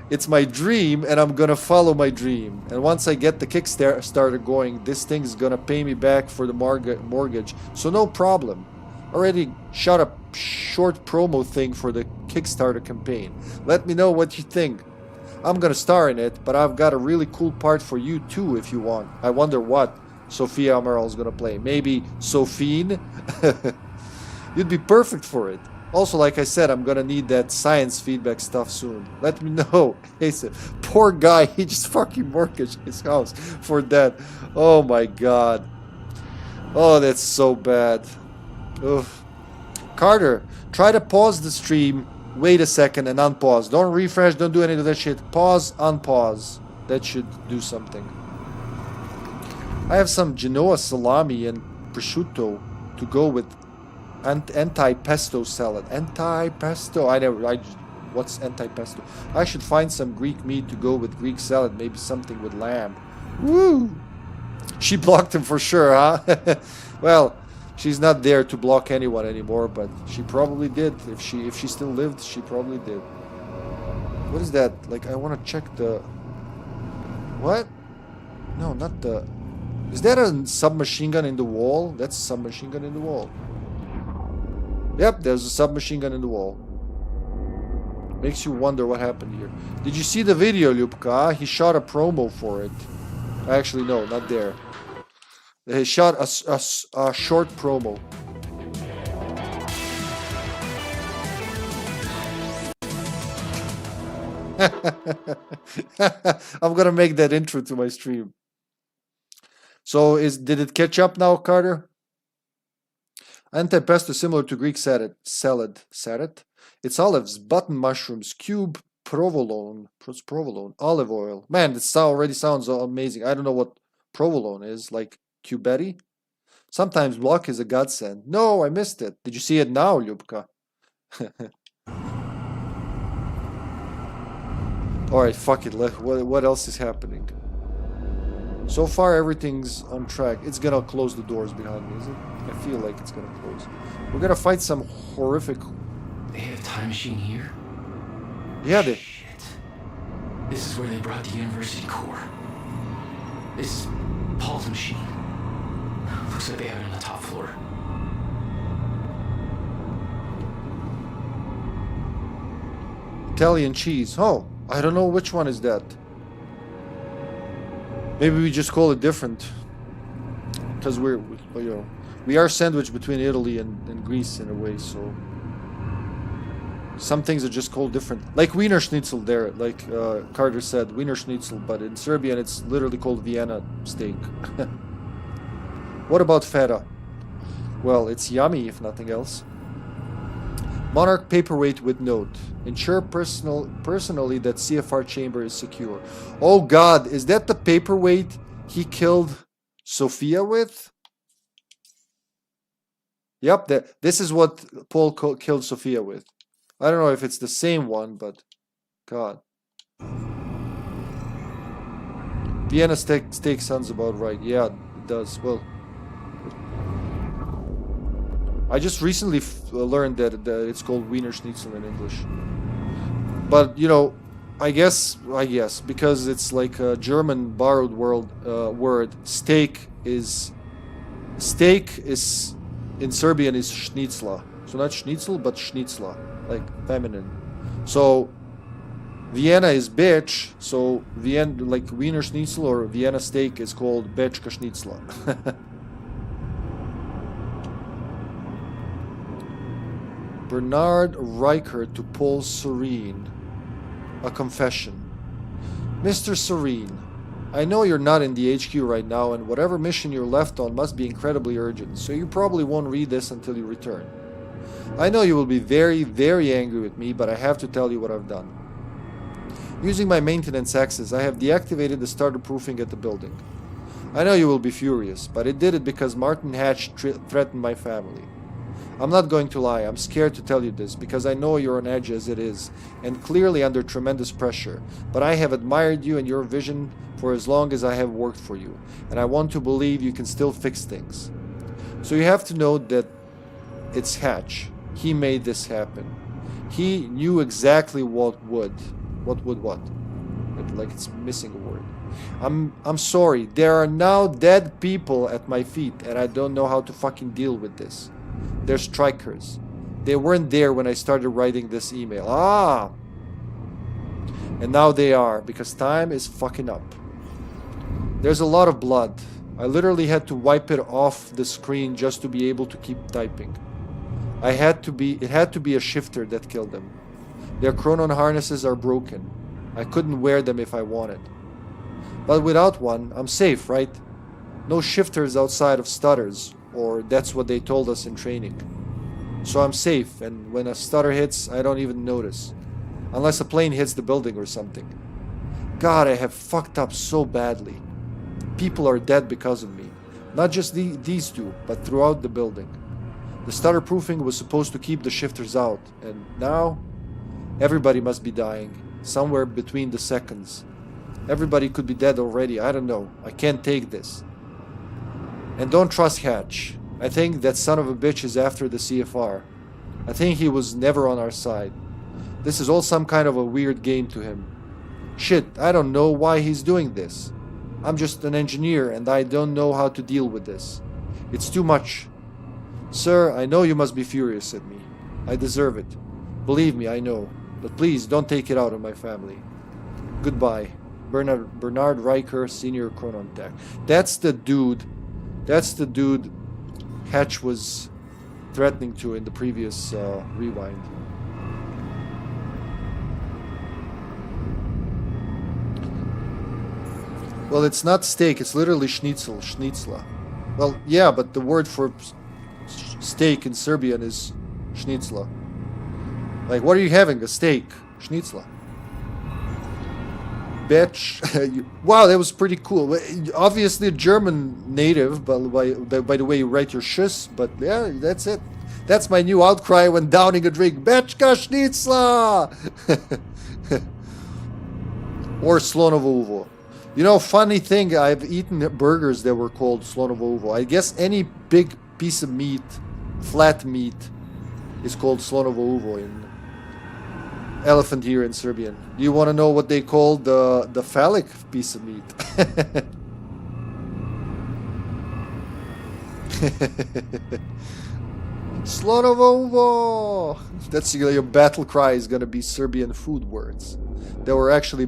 Speaker 1: It's my dream, and I'm going to follow my dream. And once I get the Kickstarter going, this thing is going to pay me back for the mortgage. So no problem. Already shot a short promo thing for the Kickstarter campaign. Let me know what you think. I'm going to star in it, but I've got a really cool part for you too if you want. I wonder what Sophia Amaral is going to play. Maybe Sophine? You'd be perfect for it. Also, like I said, I'm going to need that science feedback stuff soon. Let me know. Poor guy, he just fucking mortgaged his house for that. Oh my god. Oh, that's so bad. Ugh. Carter, try to pause the stream, wait a second, and unpause. Don't refresh, don't do any of that shit. Pause, unpause. That should do something. I have some Genoa salami and prosciutto to go with anti-pesto salad. Anti-pesto. What's anti-pesto? I should find some Greek meat to go with Greek salad. Maybe something with lamb. Woo! She blocked him for sure, huh? Well, she's not there to block anyone anymore, but she probably did. If she still lived, she probably did. What is that? Like, I want to check the... What? No, not the... Is that a submachine gun in the wall? That's a submachine gun in the wall. Yep, there's a submachine gun in the wall. Makes you wonder what happened here. Did you see the video, Lyubka? He shot a promo for it. Actually, no, not there. He shot a short promo. I'm gonna make that intro to my stream. So did it catch up now, Carter? Antipesto similar to Greek salad. Salad? It's olives, button mushrooms, cube provolone. What's provolone? Olive oil. Man, this already sounds amazing. I don't know what provolone is. Like Cubetti? Sometimes luck is a godsend. No, I missed it. Did you see it now, Lyubka? Alright, fuck it. What else is happening? So far, everything's on track. It's gonna close the doors behind me, is it? I feel like it's gonna close. We're gonna fight some horrific...
Speaker 4: They have a time machine here?
Speaker 1: Yeah, they...
Speaker 4: Shit. This is where they brought the university core. This is Paul's machine. Looks like they have it on the top floor.
Speaker 1: Italian cheese. Oh, I don't know which one is that. Maybe we just call it different. Because we are sandwiched between Italy and Greece in a way, so... Some things are just called different. Like Wiener Schnitzel there, like Carter said, Wiener Schnitzel, but in Serbian it's literally called Vienna steak. What about feta? Well, it's yummy if nothing else. Monarch paperweight with note. Ensure personally that CFR chamber is secure. Oh god, is that the paperweight he killed Sophia with? Yep, this is what Paul killed Sophia with. I don't know if it's the same one, but god. Vienna steak sounds about right. Yeah, it does. Well, I just recently learned that it's called Wiener Schnitzel in English. But, you know, I guess, because it's like a German borrowed word, steak is in Serbian is schnitzla. So not schnitzel, but schnitzla, like feminine. So Vienna is bitch, so Vienna, like Wiener Schnitzel or Vienna steak is called Bečka Schnitzla. Bernard Riker to Paul Serene. A confession. Mr. Serene, I know you're not in the HQ right now, and whatever mission you're left on must be incredibly urgent, so you probably won't read this until you return. I know you will be very, very angry with me, but I have to tell you what I've done. Using my maintenance access, I have deactivated the starter proofing at the building. I know you will be furious, but I did it because Martin Hatch threatened my family. I'm not going to lie, I'm scared to tell you this, because I know you're on edge as it is, and clearly under tremendous pressure, but I have admired you and your vision for as long as I have worked for you, and I want to believe you can still fix things. So you have to know that it's Hatch. He made this happen. He knew exactly what. Like it's missing a word. I'm sorry, there are now dead people at my feet, and I don't know how to fucking deal with this. They're strikers. They weren't there when I started writing this email. Ah! And now they are, because time is fucking up. There's a lot of blood. I literally had to wipe it off the screen just to be able to keep typing. It had to be a shifter that killed them. Their chronon harnesses are broken. I couldn't wear them if I wanted. But without one, I'm safe, right? No shifters outside of stutters, or that's what they told us in training. So I'm safe, and when a stutter hits, I don't even notice. Unless a plane hits the building or something. God, I have fucked up so badly. People are dead because of me. Not just these two, but throughout the building. The stutter proofing was supposed to keep the shifters out, and now everybody must be dying, somewhere between the seconds. Everybody could be dead already, I don't know. I can't take this. And don't trust Hatch. I think that son of a bitch is after the CFR. I think he was never on our side. This is all some kind of a weird game to him. Shit, I don't know why he's doing this. I'm just an engineer and I don't know how to deal with this. It's too much. Sir, I know you must be furious at me. I deserve it. Believe me, I know. But please, don't take it out on my family. Goodbye. Bernard Riker, Senior Chronon Tech. That's the dude Hatch was threatening to in the previous rewind. Well, it's not steak, it's literally schnitzel, schnitzla. Well, yeah, but the word for steak in Serbian is schnitzla. Like, what are you having? A steak? Schnitzla. bitch. Wow, that was pretty cool. Obviously a German native, by the way you write your schuss, but yeah, that's it. That's my new outcry when downing a drink. Beczka Schnitzla! Or Slonovo Uvo. You know, funny thing, I've eaten burgers that were called Slonovo Uvo. I guess any big piece of meat, flat meat, is called Slonovo Uvo in elephant ear in Serbian. Do you want to know what they call the phallic piece of meat? Slonovo Uvo! That's your battle cry is gonna be Serbian food words that were actually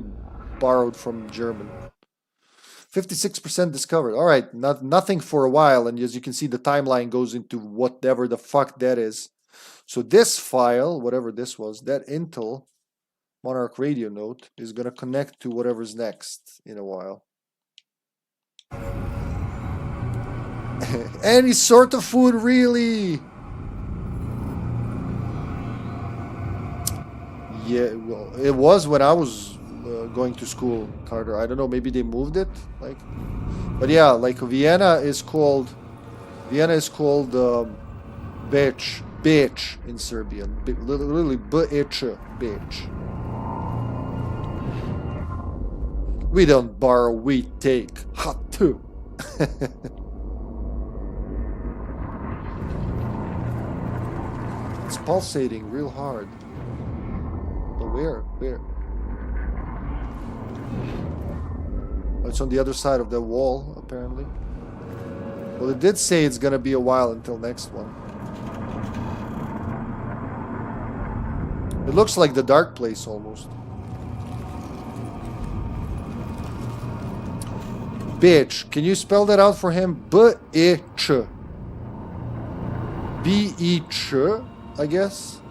Speaker 1: borrowed from German. 56% discovered. All right, nothing for a while, and as you can see, the timeline goes into whatever the fuck that is. So this file, whatever this was, that Intel Monarch radio node is gonna connect to whatever's next in a while. Any sort of food, really? Yeah, well, it was when I was going to school, Carter. I don't know, maybe they moved it, like, but yeah, like Vienna is called bitch in Serbian, literally bitch. We don't borrow, we take. Hot too. It's pulsating real hard. But where? It's on the other side of the wall, apparently. Well, it did say it's gonna be a while until next one. It looks like the dark place almost. Bitch, can you spell that out for him? B-E-Ch. B-E-Ch, I guess?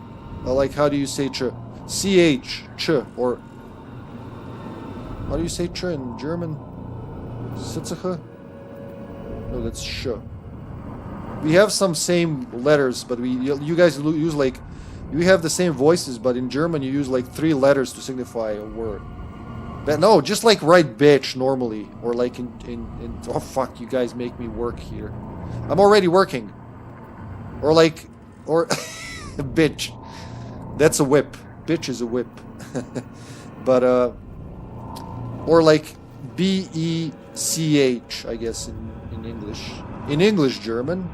Speaker 1: Like, how do you say ch? C-H, ch, or... How do you say ch in German? Sitzache? No, that's sh. We have some same letters, but you guys use like... You have the same voices, but in German you use like 3 letters to signify a word. But no, just like write bitch normally. Or like in oh fuck, you guys make me work here. I'm already working. Or like... Or... bitch. That's a whip. Bitch is a whip. But or like B-E-C-H, I guess in English. In English German.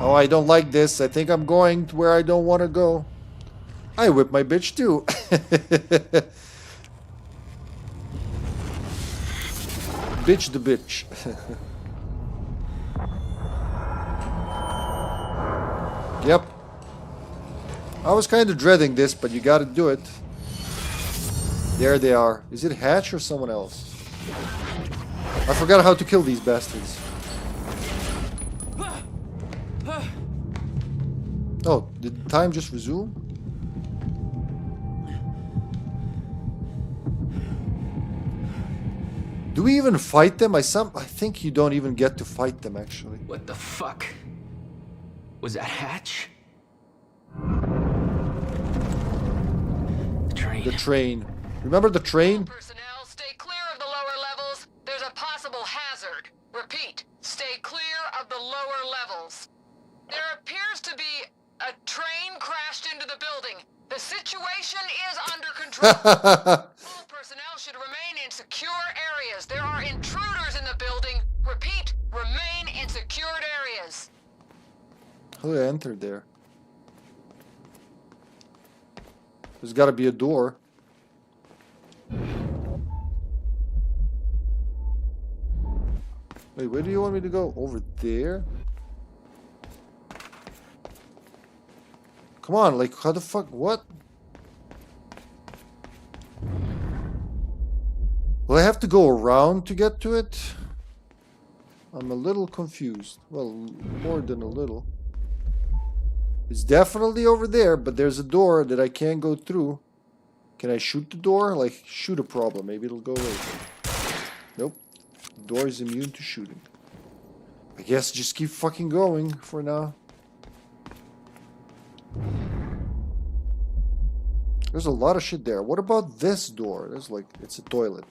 Speaker 1: Oh, I don't like this. I think I'm going to where I don't want to go. I whip my bitch too. Bitch the bitch. Yep. I was kind of dreading this, but you gotta do it. There they are. Is it Hatch or someone else? I forgot how to kill these bastards. Oh, did time just resume? Do we even fight them? I think you don't even get to fight them, actually.
Speaker 4: What the fuck? Was that Hatch?
Speaker 1: The train. Remember the train?
Speaker 5: Personnel, stay clear of the lower levels. There's a possible hazard. Repeat, stay clear of the lower levels. There appears to be a train crashed into the building. The situation is under control. All personnel should remain in secure areas. There are intruders in the building. Repeat, remain in secured areas.
Speaker 1: How did I enter there? There's got to be a door. Wait, where do you want me to go? Over there? Come on, like, how the fuck? What? Will I have to go around to get to it? I'm a little confused. Well, more than a little. It's definitely over there, but there's a door that I can't go through. Can I shoot the door? Like, shoot a problem. Maybe it'll go away. Nope. The door is immune to shooting. I guess just keep fucking going for now. There's a lot of shit there. What about this door? There's like, it's a toilet.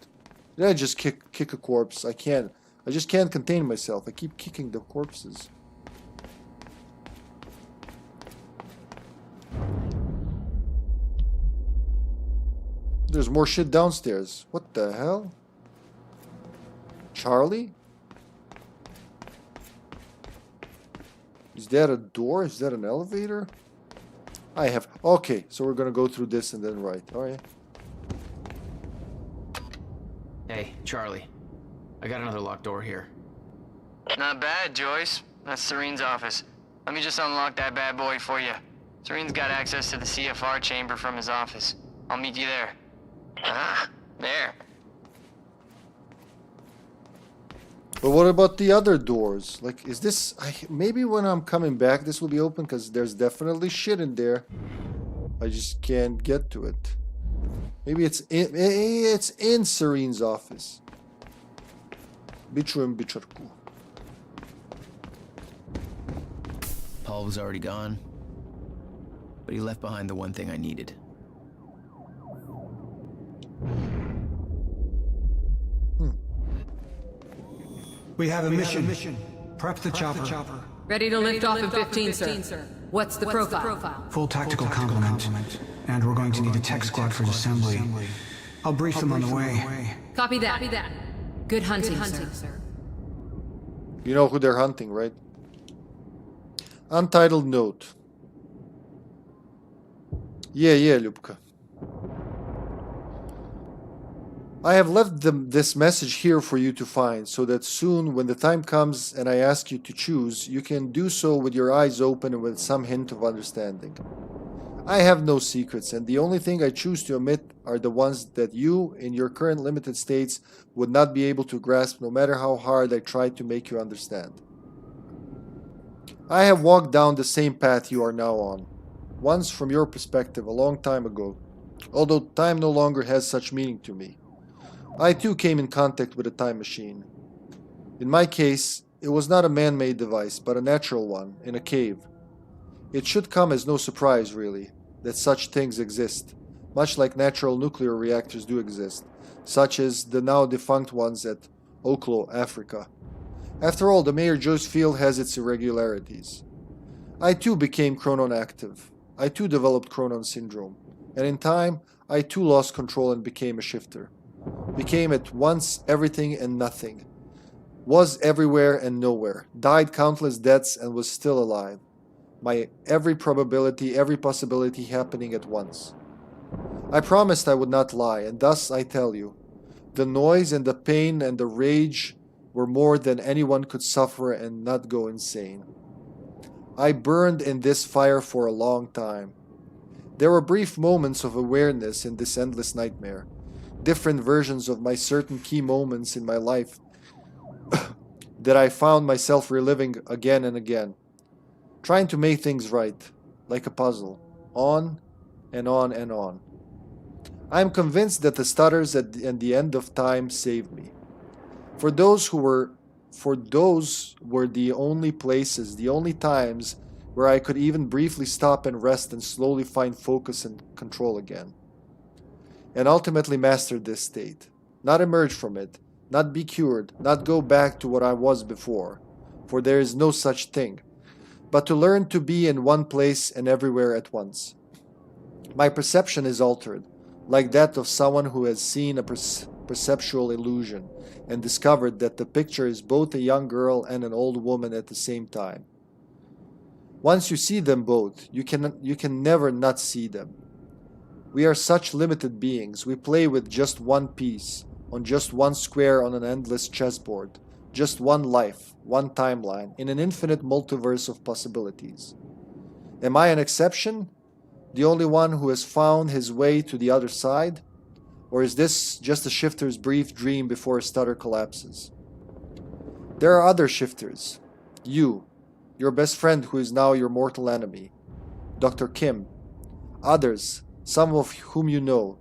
Speaker 1: Did I just kick a corpse? I can't. I just can't contain myself. I keep kicking the corpses. There's more shit downstairs. What the hell? Charlie? Is that a door? Is that an elevator? I have... Okay, so we're gonna go through this and then right. Alright.
Speaker 4: Hey, Charlie. I got another locked door here.
Speaker 6: Not bad, Joyce. That's Serene's office. Let me just unlock that bad boy for you. Serene's got access to the CFR chamber from his office. I'll meet you there. Ah, there.
Speaker 1: But what about the other doors? Like, is this... maybe when I'm coming back this will be open, because there's definitely shit in there. I just can't get to it. Maybe it's in Serene's office. Biçujem biçarku.
Speaker 4: Paul was already gone, but he left behind the one thing I needed.
Speaker 11: We have a mission. Prep the chopper.
Speaker 5: Ready to lift off in 15, sir. What's the profile?
Speaker 11: Full tactical complement. And we're going to need a tech squad for assembly. I'll brief them on the way.
Speaker 5: Copy that. Good hunting, sir.
Speaker 1: You know who they're hunting, right? Untitled note. Yeah, Любка. I have left this message here for you to find, so that soon, when the time comes and I ask you to choose, you can do so with your eyes open and with some hint of understanding. I have no secrets, and the only thing I choose to omit are the ones that you, in your current limited states, would not be able to grasp no matter how hard I try to make you understand. I have walked down the same path you are now on, once from your perspective a long time ago, although time no longer has such meaning to me. I too came in contact with a time machine. In my case, it was not a man-made device, but a natural one, in a cave. It should come as no surprise, really, that such things exist, much like natural nuclear reactors do exist, such as the now defunct ones at Oklo, Africa. After all, the Mayor Joyce field has its irregularities. I too became chronon active. I too developed chronon syndrome. And in time, I too lost control and became a shifter. Became at once everything and nothing. Was everywhere and nowhere. Died countless deaths and was still alive. My every probability, every possibility happening at once. I promised I would not lie, and thus I tell you. The noise and the pain and the rage were more than anyone could suffer and not go insane. I burned in this fire for a long time. There were brief moments of awareness in this endless nightmare. Different versions of my certain key moments in my life that I found myself reliving again and again. Trying to make things right, like a puzzle. On and on and on. I am convinced that the stutters at the end of time saved me. For those were the only places, the only times where I could even briefly stop and rest and slowly find focus and control again. And ultimately master this state. Not emerge from it, not be cured, not go back to what I was before, for there is no such thing, but to learn to be in one place and everywhere at once. My perception is altered, like that of someone who has seen a perceptual illusion and discovered that the picture is both a young girl and an old woman at the same time. Once you see them both, you can never not see them. We are such limited beings. We play with just one piece, on just one square on an endless chessboard, just one life, one timeline, in an infinite multiverse of possibilities. Am I an exception? The only one who has found his way to the other side? Or is this just a shifter's brief dream before a stutter collapses? There are other shifters. You, your best friend who is now your mortal enemy. Dr. Kim. Others, some of whom you know.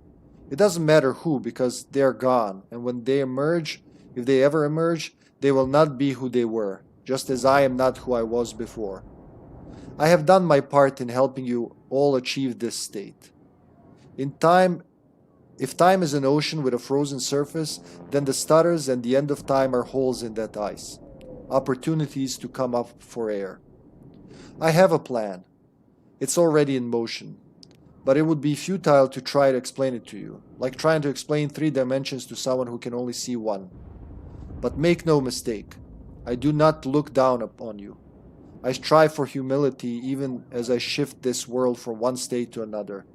Speaker 1: It doesn't matter who, because they are gone, and when they emerge, if they ever emerge, they will not be who they were, just as I am not who I was before. I have done my part in helping you all achieve this state. In time, if time is an ocean with a frozen surface, then the stutters and the end of time are holes in that ice. Opportunities to come up for air. I have a plan. It's already in motion. But it would be futile to try to explain it to you, like trying to explain 3 dimensions to someone who can only see 1. But make no mistake, I do not look down upon you. I strive for humility even as I shift this world from one state to another.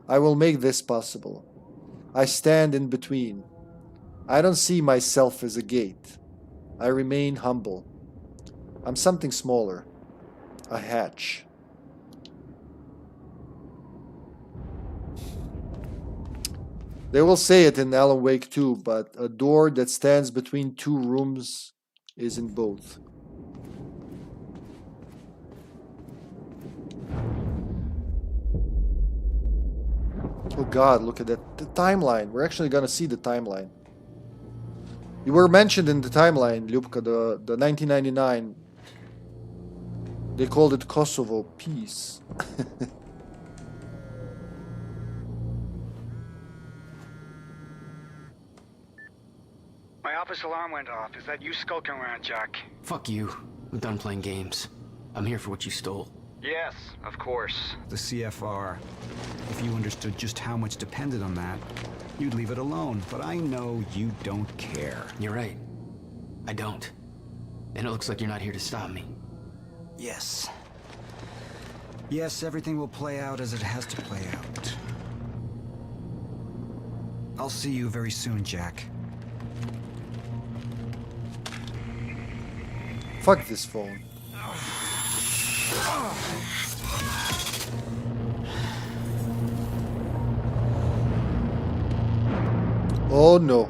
Speaker 1: I will make this possible. I stand in between. I don't see myself as a gate. I remain humble. I'm something smaller. A hatch. They will say it in Alan Wake 2, but a door that stands between 2 rooms is in both. Oh god, look at that. The timeline. We're actually gonna see the timeline. You were mentioned in the timeline, Ljubka, the 1999. They called it Kosovo Peace.
Speaker 12: My office alarm went off. Is that you skulking around, Jack?
Speaker 4: Fuck you. I'm done playing games. I'm here for what you stole.
Speaker 12: Yes, of course.
Speaker 11: The CFR. If you understood just how much depended on that, you'd leave it alone. But I know you don't care.
Speaker 4: You're right. I don't. And it looks like you're not here to stop me.
Speaker 11: Yes. Yes, everything will play out as it has to play out. I'll see you very soon, Jack.
Speaker 1: Fuck this phone. Oh no.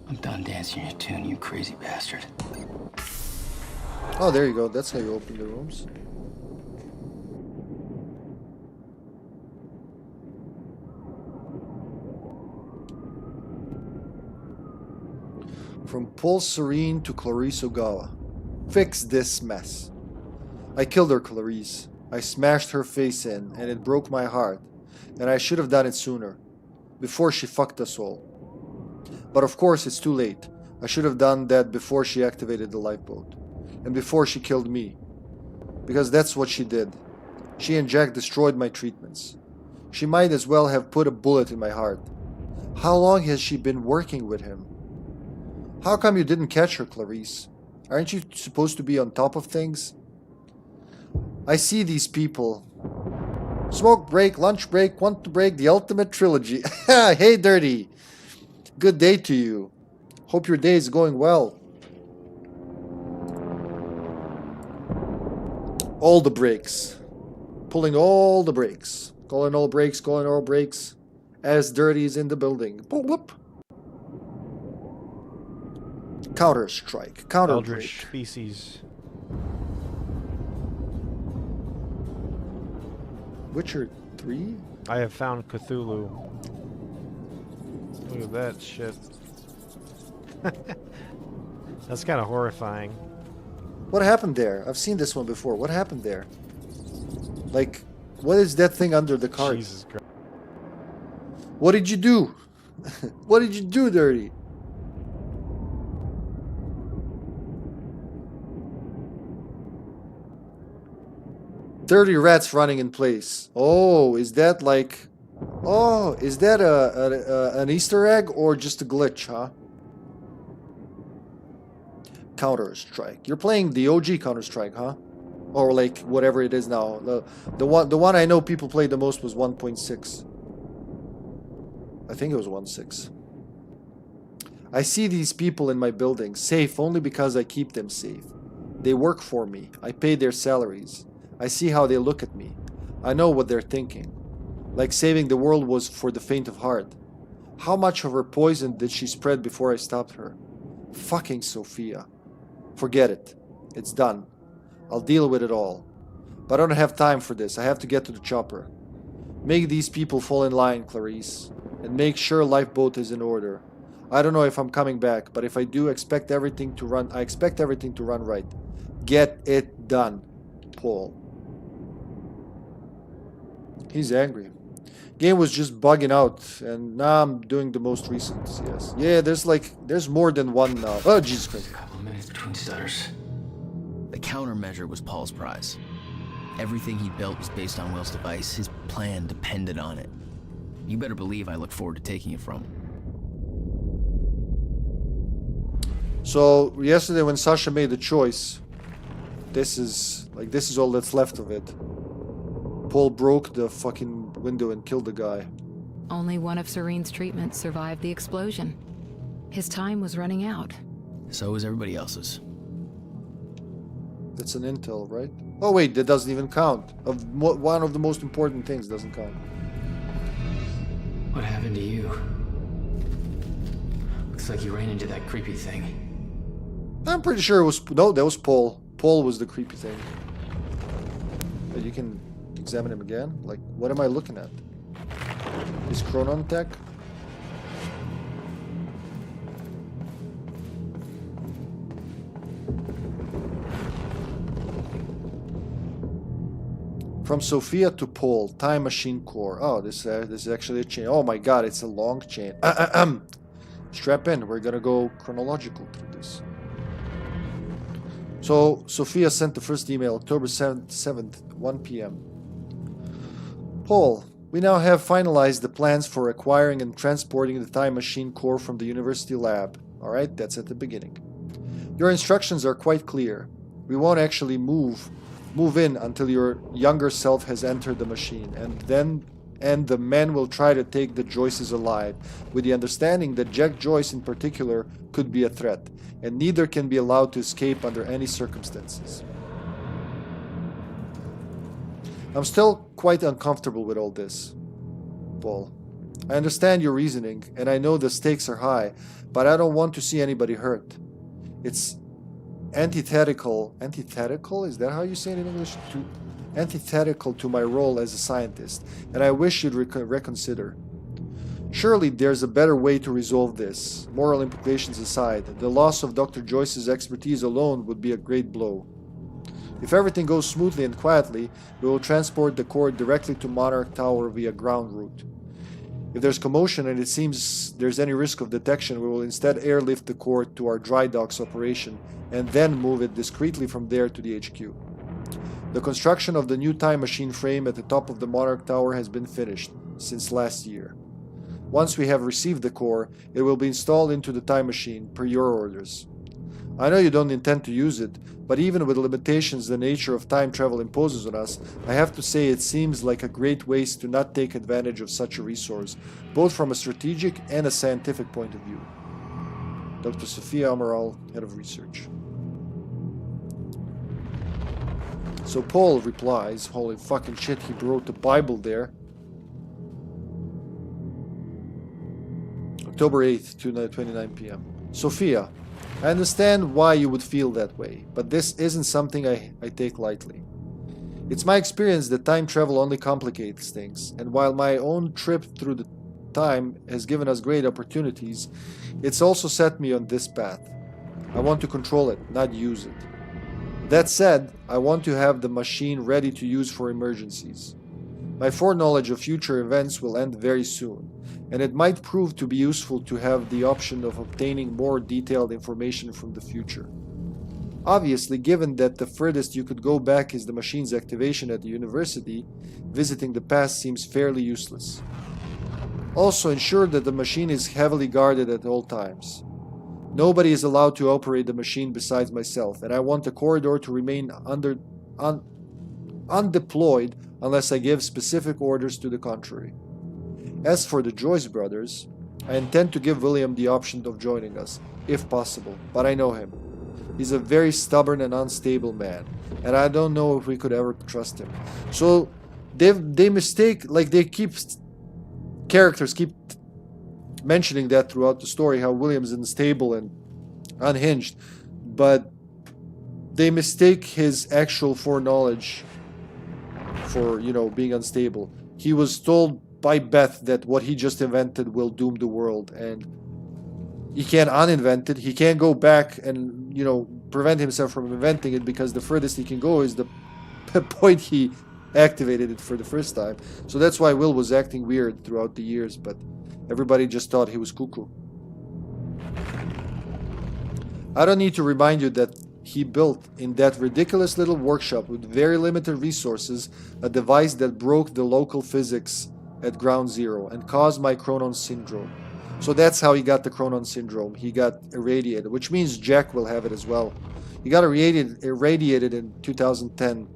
Speaker 4: I'm done dancing your tune, you crazy bastard.
Speaker 1: Oh, there you go. That's how you open the rooms. From Paul Serene to Clarice Ogawa. Fix this mess. I killed her, Clarice. I smashed her face in, and it broke my heart. And I should have done it sooner. Before she fucked us all. But of course, it's too late. I should have done that before she activated the lifeboat. And before she killed me. Because that's what she did. She and Jack destroyed my treatments. She might as well have put a bullet in my heart. How long has she been working with him? How come you didn't catch her, Clarice? Aren't you supposed to be on top of things? I see these people. Smoke break, lunch break, want to break, the ultimate trilogy. Hey, Dirty. Good day to you. Hope your day is going well. All the brakes. Pulling all the brakes. Calling all brakes, calling all brakes. As Dirty is in the building. Boop, boop. Counter-strike. Counter-break.
Speaker 13: Eldritch species.
Speaker 1: Witcher 3?
Speaker 13: I have found Cthulhu. Look at that shit. That's kind of horrifying.
Speaker 1: What happened there? I've seen this one before. What happened there? Like, what is that thing under the cart?
Speaker 13: Jesus Christ.
Speaker 1: What did you do? What did you do, Dirty? Dirty rats running in place. Oh, is that like... Oh, is that an Easter egg or just a glitch, huh? Counter-Strike. You're playing the OG Counter-Strike, huh? Or like whatever it is now. The one I know people played the most was 1.6. I think it was 1.6. I see these people in my building, safe only because I keep them safe. They work for me. I pay their salaries. I see how they look at me. I know what they're thinking. Like saving the world was for the faint of heart. How much of her poison did she spread before I stopped her? Fucking Sophia. Forget it. It's done. I'll deal with it all. But I don't have time for this. I have to get to the chopper. Make these people fall in line, Clarice. And make sure lifeboat is in order. I don't know if I'm coming back, but if I do, I expect everything to run right. Get it done, Paul. He's angry. Game was just bugging out, and now I'm doing the most recent, yes. Yeah, there's more than one now. Oh, Jesus Christ.
Speaker 4: A couple of minutes between stutters. The countermeasure was Paul's prize. Everything he built was based on Will's device. His plan depended on it. You better believe I look forward to taking it from him.
Speaker 1: So, yesterday when Sasha made the choice, this is all that's left of it. Paul broke the fucking window and killed the guy.
Speaker 14: Only one of Serene's treatments survived the explosion. His time was running out.
Speaker 4: So was everybody else's.
Speaker 1: That's an intel, right? Oh wait, that doesn't even count. One of the most important things doesn't count.
Speaker 4: What happened to you? Looks like you ran into that creepy thing.
Speaker 1: I'm pretty sure it was... No, that was Paul. Paul was the creepy thing. But you can examine him again? Like, what am I looking at? Is Chronon Tech? From Sophia to Paul, Time Machine Core. Oh, this is actually a chain. Oh my god, it's a long chain. Strap in, we're gonna go chronological through this. So, Sophia sent the first email, October 7th, 1 p.m. Paul, we now have finalized the plans for acquiring and transporting the Time Machine Core from the university lab. Alright, that's at the beginning. Your instructions are quite clear. We won't actually move in until your younger self has entered the machine, and the men will try to take the Joyces alive, with the understanding that Jack Joyce in particular could be a threat, and neither can be allowed to escape under any circumstances. I'm still quite uncomfortable with all this, Paul. I understand your reasoning, and I know the stakes are high, but I don't want to see anybody hurt. It's antithetical, is that how you say it in English? Antithetical to my role as a scientist, and I wish you'd reconsider. Surely there's a better way to resolve this. Moral implications aside, the loss of Dr. Joyce's expertise alone would be a great blow. If everything goes smoothly and quietly, we will transport the core directly to Monarch Tower via ground route. If there's commotion and it seems there's any risk of detection, we will instead airlift the core to our dry docks operation and then move it discreetly from there to the HQ. The construction of the new time machine frame at the top of the Monarch Tower has been finished since last year. Once we have received the core, it will be installed into the time machine per your orders. I know you don't intend to use it, but even with the limitations the nature of time travel imposes on us, I have to say it seems like a great waste to not take advantage of such a resource, both from a strategic and a scientific point of view. Dr. Sophia Amaral, Head of Research. So Paul replies, holy fucking shit, he wrote the Bible there. October 8th, 2:29 p.m. Sophia, I understand why you would feel that way, but this isn't something I take lightly. It's my experience that time travel only complicates things, and while my own trip through the time has given us great opportunities, it's also set me on this path. I want to control it, not use it. That said, I want to have the machine ready to use for emergencies. My foreknowledge of future events will end very soon, and it might prove to be useful to have the option of obtaining more detailed information from the future. Obviously, given that the furthest you could go back is the machine's activation at the university, visiting the past seems fairly useless. Also, ensure that the machine is heavily guarded at all times. Nobody is allowed to operate the machine besides myself, and I want the corridor to remain undeployed unless I give specific orders to the contrary. As for the Joyce brothers, I intend to give William the option of joining us, if possible, but I know him. He's a very stubborn and unstable man, and I don't know if we could ever trust him. So they mistake, like characters keep mentioning that throughout the story, how William's unstable and unhinged, but they mistake his actual foreknowledge for, being unstable. He was told by Beth that what he just invented will doom the world, and He can't uninvent it. He can't go back and, you know, prevent himself from inventing it, because the furthest he can go is the point he activated it for the first time. So that's why Will was acting weird throughout the years, but everybody just thought he was cuckoo. I don't need to remind you that he built in that ridiculous little workshop with very limited resources a device that broke the local physics at Ground Zero and caused my Chronon syndrome. So that's how he got the Chronon syndrome. He got irradiated, which means Jack will have it as well. He got irradiated in 2010.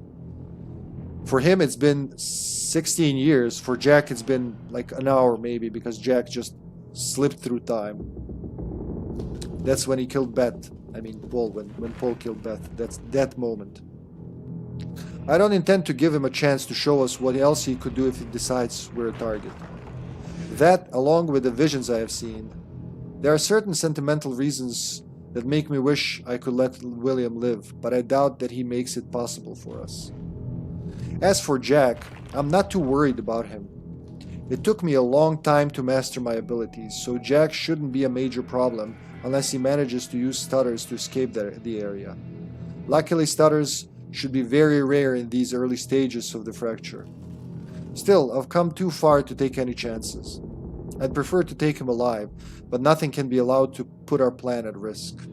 Speaker 1: For him, it's been 16 years. For Jack, it's been like an hour maybe, because Jack just slipped through time. That's when he killed Beth. I mean, Paul, when Paul killed Beth. That's that moment. I don't intend to give him a chance to show us what else he could do if he decides we're a target. That, along with the visions I have seen, there are certain sentimental reasons that make me wish I could let William live, but I doubt that he makes it possible for us. As for Jack, I'm not too worried about him. It took me a long time to master my abilities, so Jack shouldn't be a major problem unless he manages to use stutters to escape the area. Luckily, stutters should be very rare in these early stages of the fracture. Still, I've come too far to take any chances. I'd prefer to take him alive, but nothing can be allowed to put our plan at risk.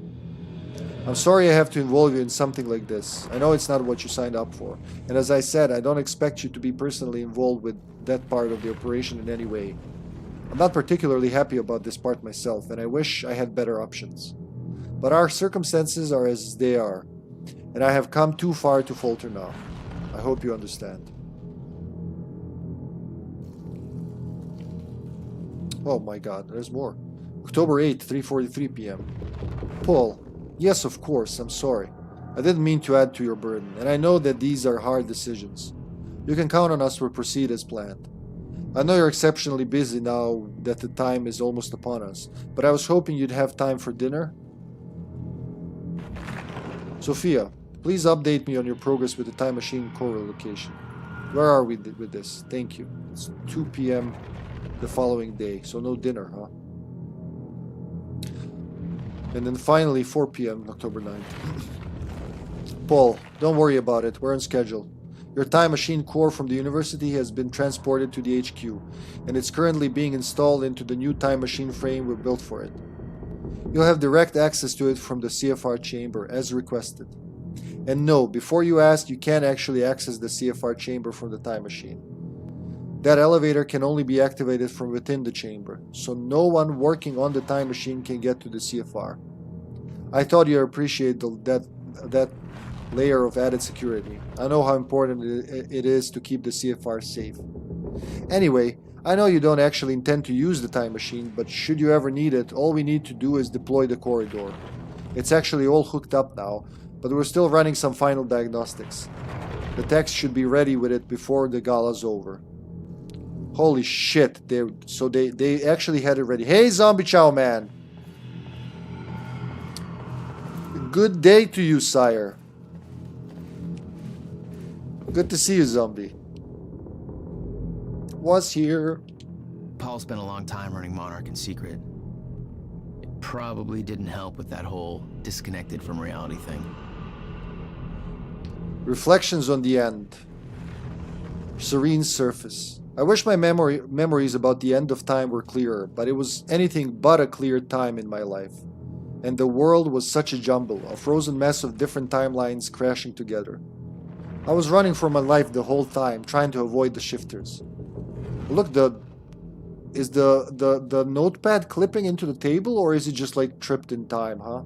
Speaker 1: I'm sorry I have to involve you in something like this. I know it's not what you signed up for, and as I said, I don't expect you to be personally involved with that part of the operation in any way. I'm not particularly happy about this part myself, and I wish I had better options. But our circumstances are as they are, and I have come too far to falter now. I hope you understand. Oh my god, there's more. October 8th, 3:43 p.m. Paul, yes, of course, I'm sorry. I didn't mean to add to your burden, and I know that these are hard decisions. You can count on us to proceed as planned. I know you're exceptionally busy now that the time is almost upon us, but I was hoping you'd have time for dinner. Sophia, please update me on your progress with the time machine core location. Where are we with this? Thank you. It's 2 p.m. the following day, so no dinner, huh? And then finally 4 p.m. October 9th. Paul, don't worry about it, we're on schedule. Your time machine core from the university has been transported to the HQ, and it's currently being installed into the new time machine frame we built for it. You'll have direct access to it from the CFR chamber, as requested. And no, before you ask, you can't actually access the CFR chamber from the time machine. That elevator can only be activated from within the chamber, so no one working on the time machine can get to the CFR. I thought you'd appreciate that layer of added security. I know how important it is to keep the CFR safe. Anyway, I know you don't actually intend to use the time machine, but should you ever need it, all we need to do is deploy the corridor. It's actually all hooked up now, but we're still running some final diagnostics. The techs should be ready with it before the gala's over. Holy shit, they actually had it ready. Hey, Zombie Chow Man! Good day to you, sire. Good to see you, Zombie. Was here.
Speaker 4: Paul spent a long time running Monarch in secret. It probably didn't help with that whole disconnected from reality thing.
Speaker 1: Reflections on the end. Serene surface. I wish my memories about the end of time were clearer, but it was anything but a clear time in my life. And the world was such a jumble, a frozen mess of different timelines crashing together. I was running for my life the whole time, trying to avoid the shifters. Look, is the notepad clipping into the table, or is it just like tripped in time, huh?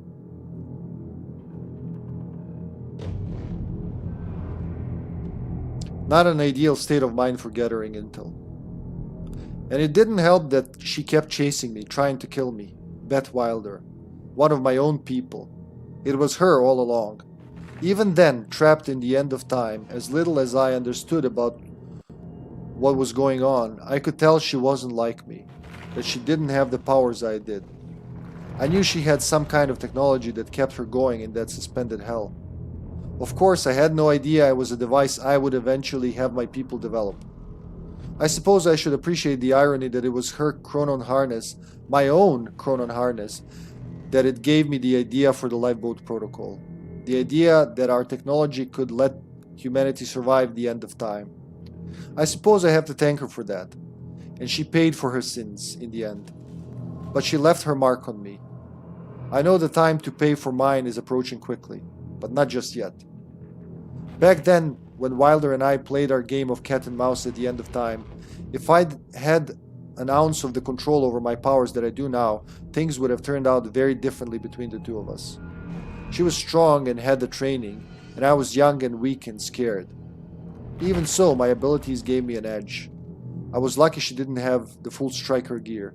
Speaker 1: Not an ideal state of mind for gathering intel. And it didn't help that she kept chasing me, trying to kill me. Beth Wilder. One of my own people. It was her all along. Even then, trapped in the end of time, as little as I understood about what was going on, I could tell she wasn't like me. That she didn't have the powers I did. I knew she had some kind of technology that kept her going in that suspended hell. Of course, I had no idea I was a device I would eventually have my people develop. I suppose I should appreciate the irony that it was her chronon harness, my own chronon harness, that it gave me the idea for the lifeboat protocol. The idea that our technology could let humanity survive the end of time. I suppose I have to thank her for that. And she paid for her sins in the end. But she left her mark on me. I know the time to pay for mine is approaching quickly, but not just yet. Back then, when Wilder and I played our game of cat and mouse at the end of time, if I'd had an ounce of the control over my powers that I do now, things would have turned out very differently between the two of us. She was strong and had the training, and I was young and weak and scared. Even so, my abilities gave me an edge. I was lucky she didn't have the full striker gear.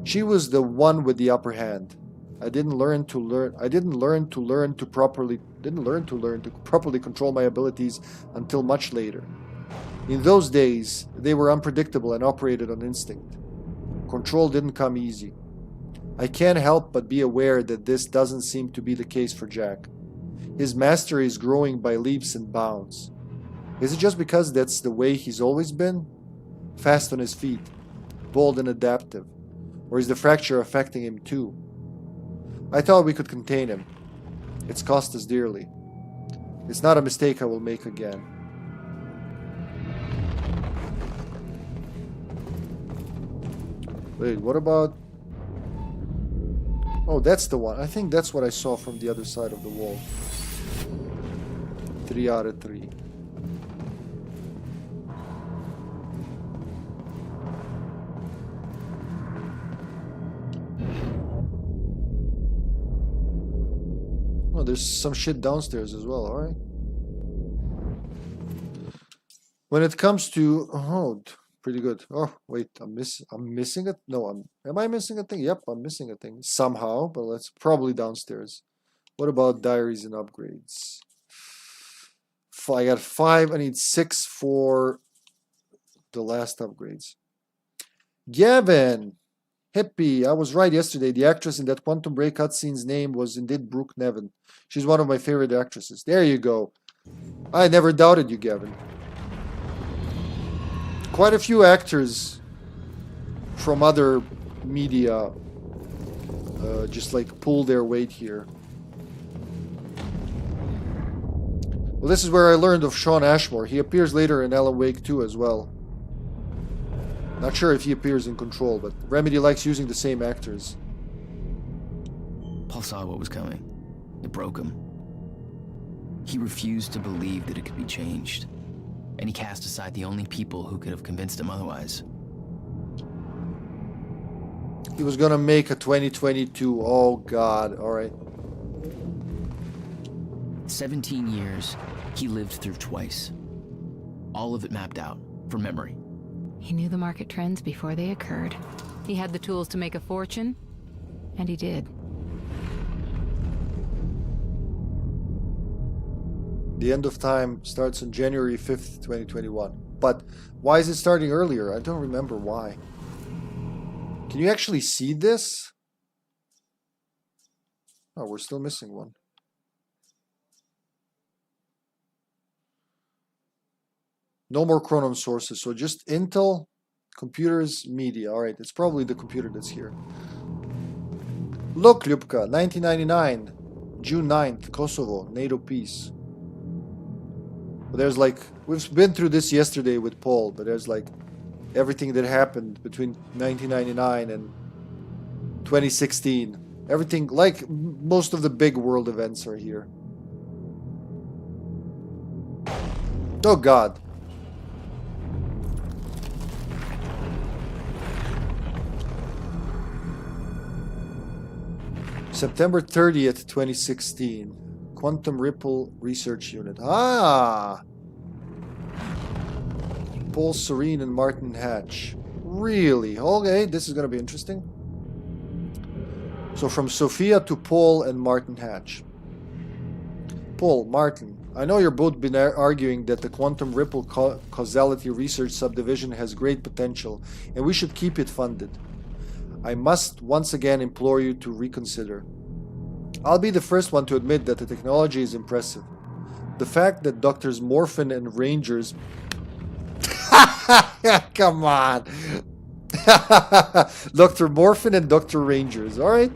Speaker 1: She was the one with the upper hand. I didn't learn to properly control my abilities until much later. In those days, they were unpredictable and operated on instinct. Control didn't come easy. I can't help but be aware that this doesn't seem to be the case for Jack. His mastery is growing by leaps and bounds. Is it just because that's the way he's always been? Fast on his feet, bold and adaptive. Or is the fracture affecting him too? I thought we could contain him. It's cost us dearly. It's not a mistake I will make again. Wait, what about... Oh, that's the one. I think that's what I saw from the other side of the wall. 3 out of 3. Oh, there's some shit downstairs as well, alright. When it comes to... Oh, pretty good. Oh, wait, I'm missing it? No, am I missing a thing? Yep, I'm missing a thing. Somehow, but it's probably downstairs. What about diaries and upgrades? I got 5, I need 6 for the last upgrades. Gavin! Hippie, I was right yesterday. The actress in that Quantum Break cutscene's name was indeed Brooke Nevin. She's one of my favorite actresses. There you go. I never doubted you, Gavin. Quite a few actors from other media just like pull their weight here. Well, this is where I learned of Sean Ashmore. He appears later in Alan Wake 2 as well. Not sure if he appears in Control, but Remedy likes using the same actors.
Speaker 4: Paul saw what was coming. It broke him. He refused to believe that it could be changed. And he cast aside the only people who could have convinced him otherwise.
Speaker 1: He was gonna make a 2022. Oh god, alright.
Speaker 4: 17 years, he lived through twice. All of it mapped out, from memory.
Speaker 14: He knew the market trends before they occurred. He had the tools to make a fortune, and he did.
Speaker 1: The end of time starts on January 5th, 2021. But why is it starting earlier? I don't remember why. Can you actually see this? Oh, we're still missing one. No more Chronon sources, so just Intel, computers, media. Alright, it's probably the computer that's here. Look, Ljubka, 1999, June 9th, Kosovo, NATO peace. But there's like, we've been through this yesterday with Paul, but there's like everything that happened between 1999 and 2016. Everything, like most of the big world events are here. Oh god. September 30th, 2016. Quantum Ripple Research Unit. Ah! Paul Serene and Martin Hatch. Really? Okay, this is going to be interesting. So from Sophia to Paul and Martin Hatch. Paul, Martin, I know you've both been arguing that the Quantum Ripple Causality Research Subdivision has great potential, and we should keep it funded. I must once again implore you to reconsider. I'll be the first one to admit that the technology is impressive. The fact that Drs. Morphin and Rangers Come on. Dr. Morphin and Dr. Rangers, alright?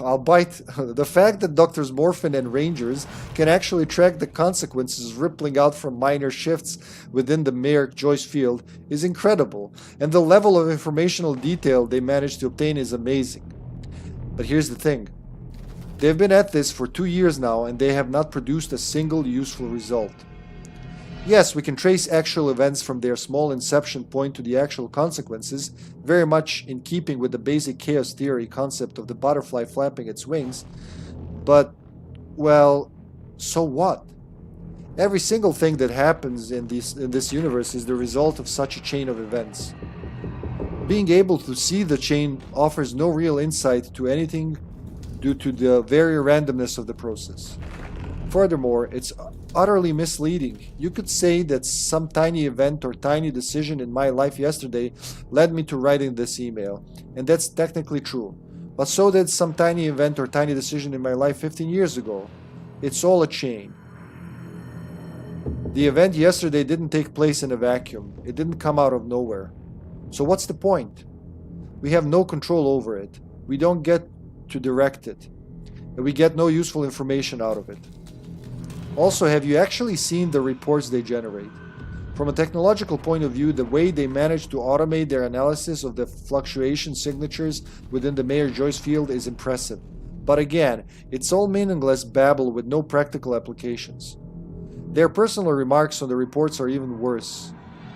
Speaker 1: I'll bite. The fact that Drs. Morphin and Rangers can actually track the consequences rippling out from minor shifts within the Mayor Joyce field is incredible, and the level of informational detail they managed to obtain is amazing. But here's the thing. They've been at this for 2 years now, and they have not produced a single useful result. Yes, we can trace actual events from their small inception point to the actual consequences, very much in keeping with the basic chaos theory concept of the butterfly flapping its wings. But, well, so what? Every single thing that happens in this universe is the result of such a chain of events. Being able to see the chain offers no real insight to anything due to the very randomness of the process. Furthermore, it's utterly misleading. You could say that some tiny event or tiny decision in my life yesterday led me to writing this email, and that's technically true. But so did some tiny event or tiny decision in my life 15 years ago. It's all a chain. The event yesterday didn't take place in a vacuum. It didn't come out of nowhere. So what's the point? We have no control over it. We don't get to direct it, and we get no useful information out of it. Also, have you actually seen the reports they generate? From a technological point of view, the way they manage to automate their analysis of the fluctuation signatures within the Mayor Joyce field is impressive. But again, it's all meaningless babble with no practical applications. Their personal remarks on the reports are even worse.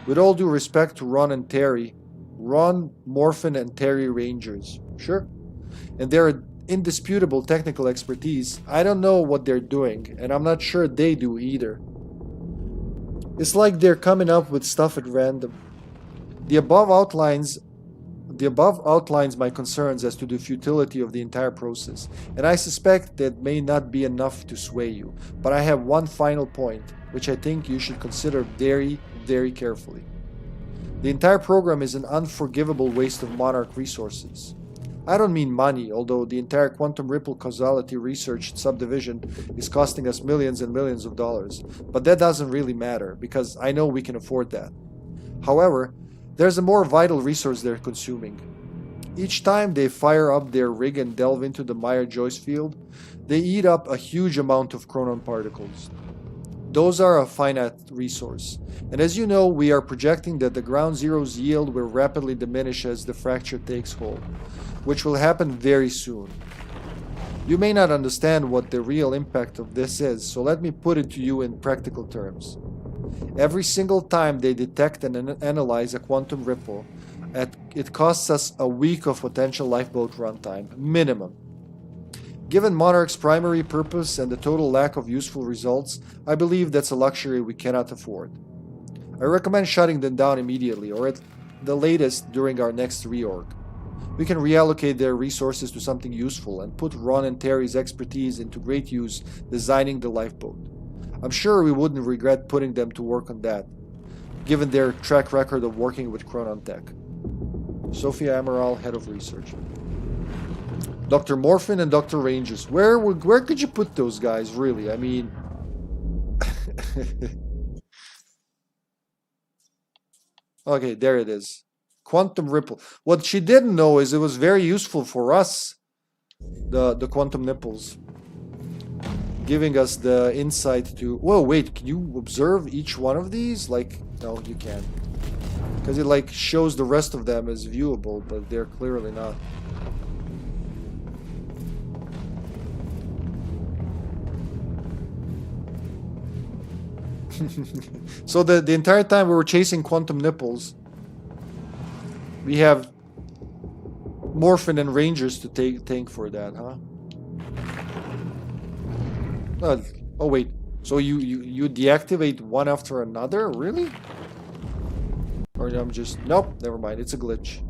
Speaker 1: With all due respect to Ron and Terry, Ron, Morphin, and Terry Rangers, sure? And their indisputable technical expertise, I don't know what they're doing, and I'm not sure they do either. It's like they're coming up with stuff at random. The above outlines my concerns as to the futility of the entire process, and I suspect that may not be enough to sway you, but I have one final point, which I think you should consider very, very carefully. The entire program is an unforgivable waste of Monarch resources. I don't mean money, although the entire quantum ripple causality research subdivision is costing us millions and millions of dollars, but that doesn't really matter, because I know we can afford that. However, there's a more vital resource they're consuming. Each time they fire up their rig and delve into the Mayor Joyce field, they eat up a huge amount of chronon particles. Those are a finite resource, and as you know, we are projecting that the ground zero's yield will rapidly diminish as the fracture takes hold, which will happen very soon. You may not understand what the real impact of this is, so let me put it to you in practical terms. Every single time they detect and analyze a quantum ripple, it costs us a week of potential lifeboat runtime, minimum. Given Monarch's primary purpose and the total lack of useful results, I believe that's a luxury we cannot afford. I recommend shutting them down immediately, or at the latest during our next reorg. We can reallocate their resources to something useful and put Ron and Terry's expertise into great use designing the lifeboat. I'm sure we wouldn't regret putting them to work on that, given their track record of working with Chronon Tech. Sophia Amaral, Head of Research. Dr. Morphin and Dr. Rangers. Where could you put those guys, really? I mean... Okay, there it is. Quantum ripple. What she didn't know is it was very useful for us, the quantum nipples. Giving us the insight to... Whoa, wait, can you observe each one of these? Like, no, you can't. Because it, like, shows the rest of them as viewable, but they're clearly not. So the entire time we were chasing quantum nipples, we have Morphin and Rangers to thank for that, huh? Oh wait, so you deactivate one after another? Really? Or I'm just... Nope, never mind, it's a glitch.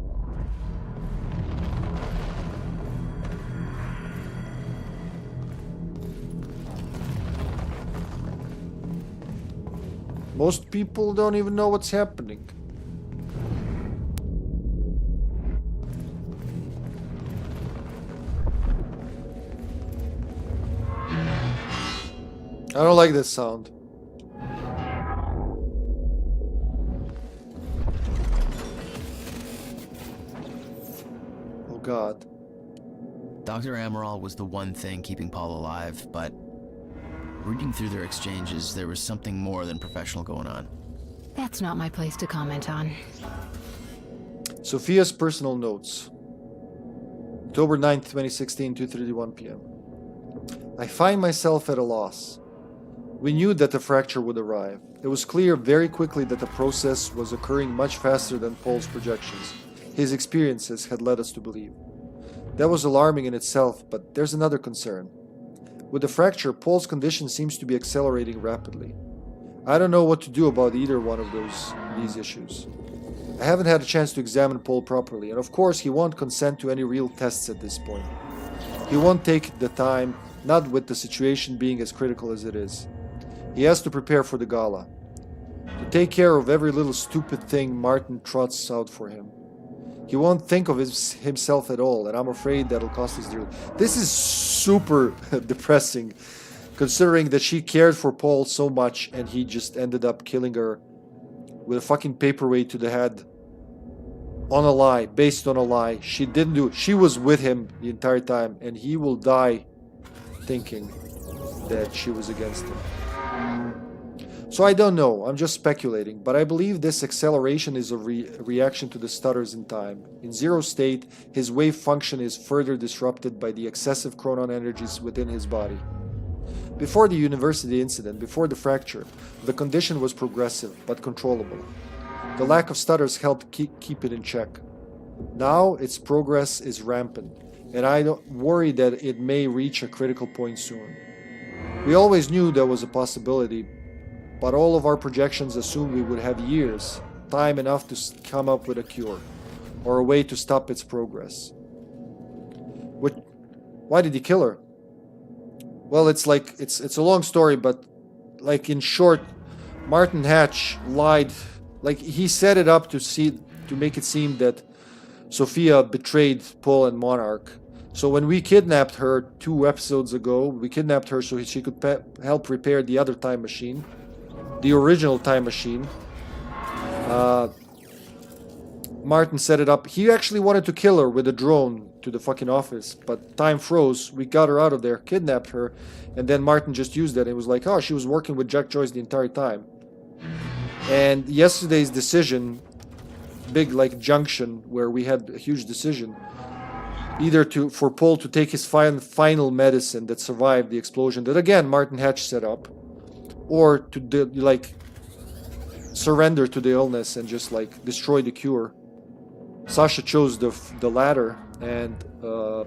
Speaker 1: Most people don't even know what's happening. I don't like this sound. God.
Speaker 4: Dr. Amaral was the one thing keeping Paul alive, but reading through their exchanges, there was something more than professional going on.
Speaker 14: That's not my place to comment on.
Speaker 1: Sophia's personal notes. October 9th, 2016, 2:31 p.m. I find myself at a loss. We knew that the fracture would arrive. It was clear very quickly that the process was occurring much faster than Paul's projections. His experiences had led us to believe. That was alarming in itself, but there's another concern. With the fracture, Paul's condition seems to be accelerating rapidly. I don't know what to do about either one of these issues. I haven't had a chance to examine Paul properly, and of course he won't consent to any real tests at this point. He won't take the time, not with the situation being as critical as it is. He has to prepare for the gala, to take care of every little stupid thing Martin trots out for him. He won't think of himself at all, and I'm afraid that'll cost us dearly. This is super depressing, considering that she cared for Paul so much and he just ended up killing her with a fucking paperweight to the head on a lie, based on a lie. She didn't do it. She was with him the entire time, and he will die thinking that she was against him. So I don't know, I'm just speculating, but I believe this acceleration is a reaction to the stutters in time. In zero state, his wave function is further disrupted by the excessive chronon energies within his body. Before the university incident, before the fracture, the condition was progressive but controllable. The lack of stutters helped keep it in check. Now its progress is rampant, and I worry that it may reach a critical point soon. We always knew there was a possibility, but all of our projections assumed we would have years, time enough to come up with a cure, or a way to stop its progress. Why did he kill her? Well, it's a long story, but like in short, Martin Hatch lied. Like he set it up to make it seem that Sophia betrayed Paul and Monarch. So when we kidnapped her 2 episodes ago, we kidnapped her so she could help repair the other time machine, the original time machine. Martin set it up. He actually wanted to kill her with a drone to the fucking office, but time froze. We got her out of there, kidnapped her, and then Martin just used that. It was like, oh, she was working with Jack Joyce the entire time. And yesterday's decision, big like junction where we had a huge decision, either for Paul to take his final medicine that survived the explosion that again Martin Hatch set up, or to surrender to the illness and just like destroy the cure. Sasha chose the latter, and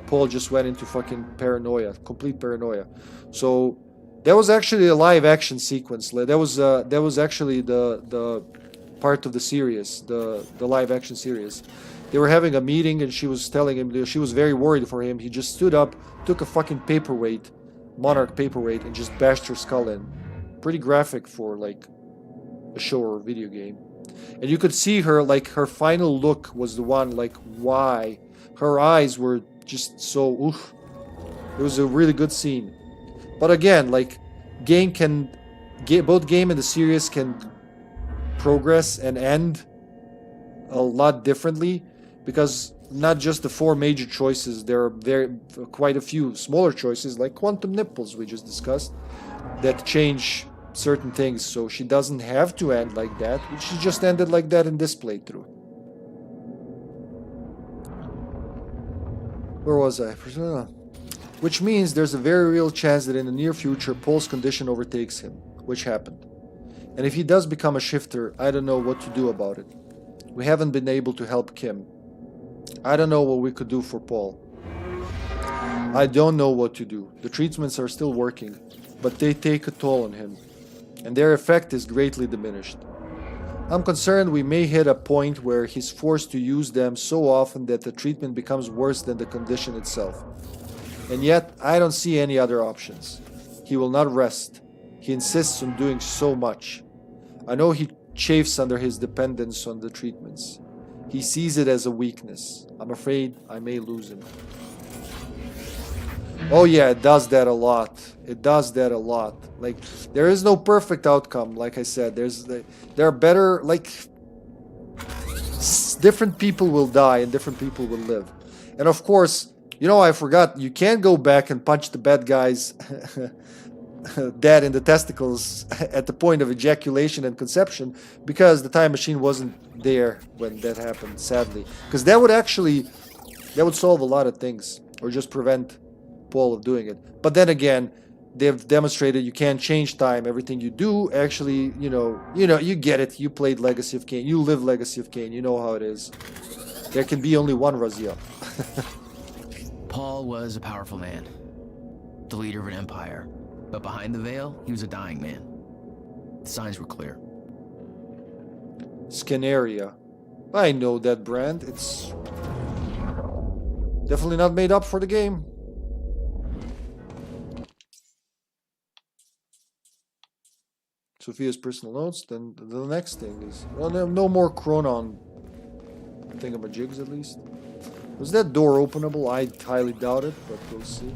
Speaker 1: Paul just went into fucking paranoia, complete paranoia. So that was actually a live action sequence. That was actually the part of the series, the live action series. They were having a meeting, and she was telling him she was very worried for him. He just stood up, took a fucking paperweight, Monarch paperweight, and just bashed her skull in. Pretty graphic for like a show or a video game. And you could see her, like her final look was the one, like why her eyes were just so oof. It was a really good scene. But again, like both game and the series can progress and end a lot differently, because not just the 4 major choices, there are quite a few smaller choices like quantum nipples we just discussed that change certain things, so she doesn't have to end like that. She just ended like that in this playthrough. Where was I? Which means there's a very real chance that in the near future Paul's condition overtakes him, which happened. And if he does become a shifter, I don't know what to do about it. We haven't been able to help Kim. I don't know what we could do for Paul. I don't know what to do. The treatments are still working, but they take a toll on him, and their effect is greatly diminished. I'm concerned we may hit a point where he's forced to use them so often that the treatment becomes worse than the condition itself. And yet, I don't see any other options. He will not rest. He insists on doing so much. I know he chafes under his dependence on the treatments. He sees it as a weakness. I'm afraid I may lose him. Oh yeah, it does that a lot. It does that a lot. Like, there is no perfect outcome, like I said. There are better, like, different people will die and different people will live. And of course, you know, I forgot, you can't go back and punch the bad guys dead in the testicles at the point of ejaculation and conception, because the time machine wasn't there when that happened, sadly. Because that would solve a lot of things, or just prevent Paul of doing it. But then again, they've demonstrated you can't change time. Everything you do, actually, you get it. You played Legacy of Kain. You live Legacy of Kain. You know how it is. There can be only one Raziel.
Speaker 4: Paul was a powerful man, the leader of an empire. But behind the veil, he was a dying man. The signs were clear.
Speaker 1: Scannaria. I know that brand. It's definitely not made up for the game. Sophia's personal notes. Then the next thing is... Well, no more Chronon thingamajigs, at least. Was that door openable? I highly doubt it, but we'll see.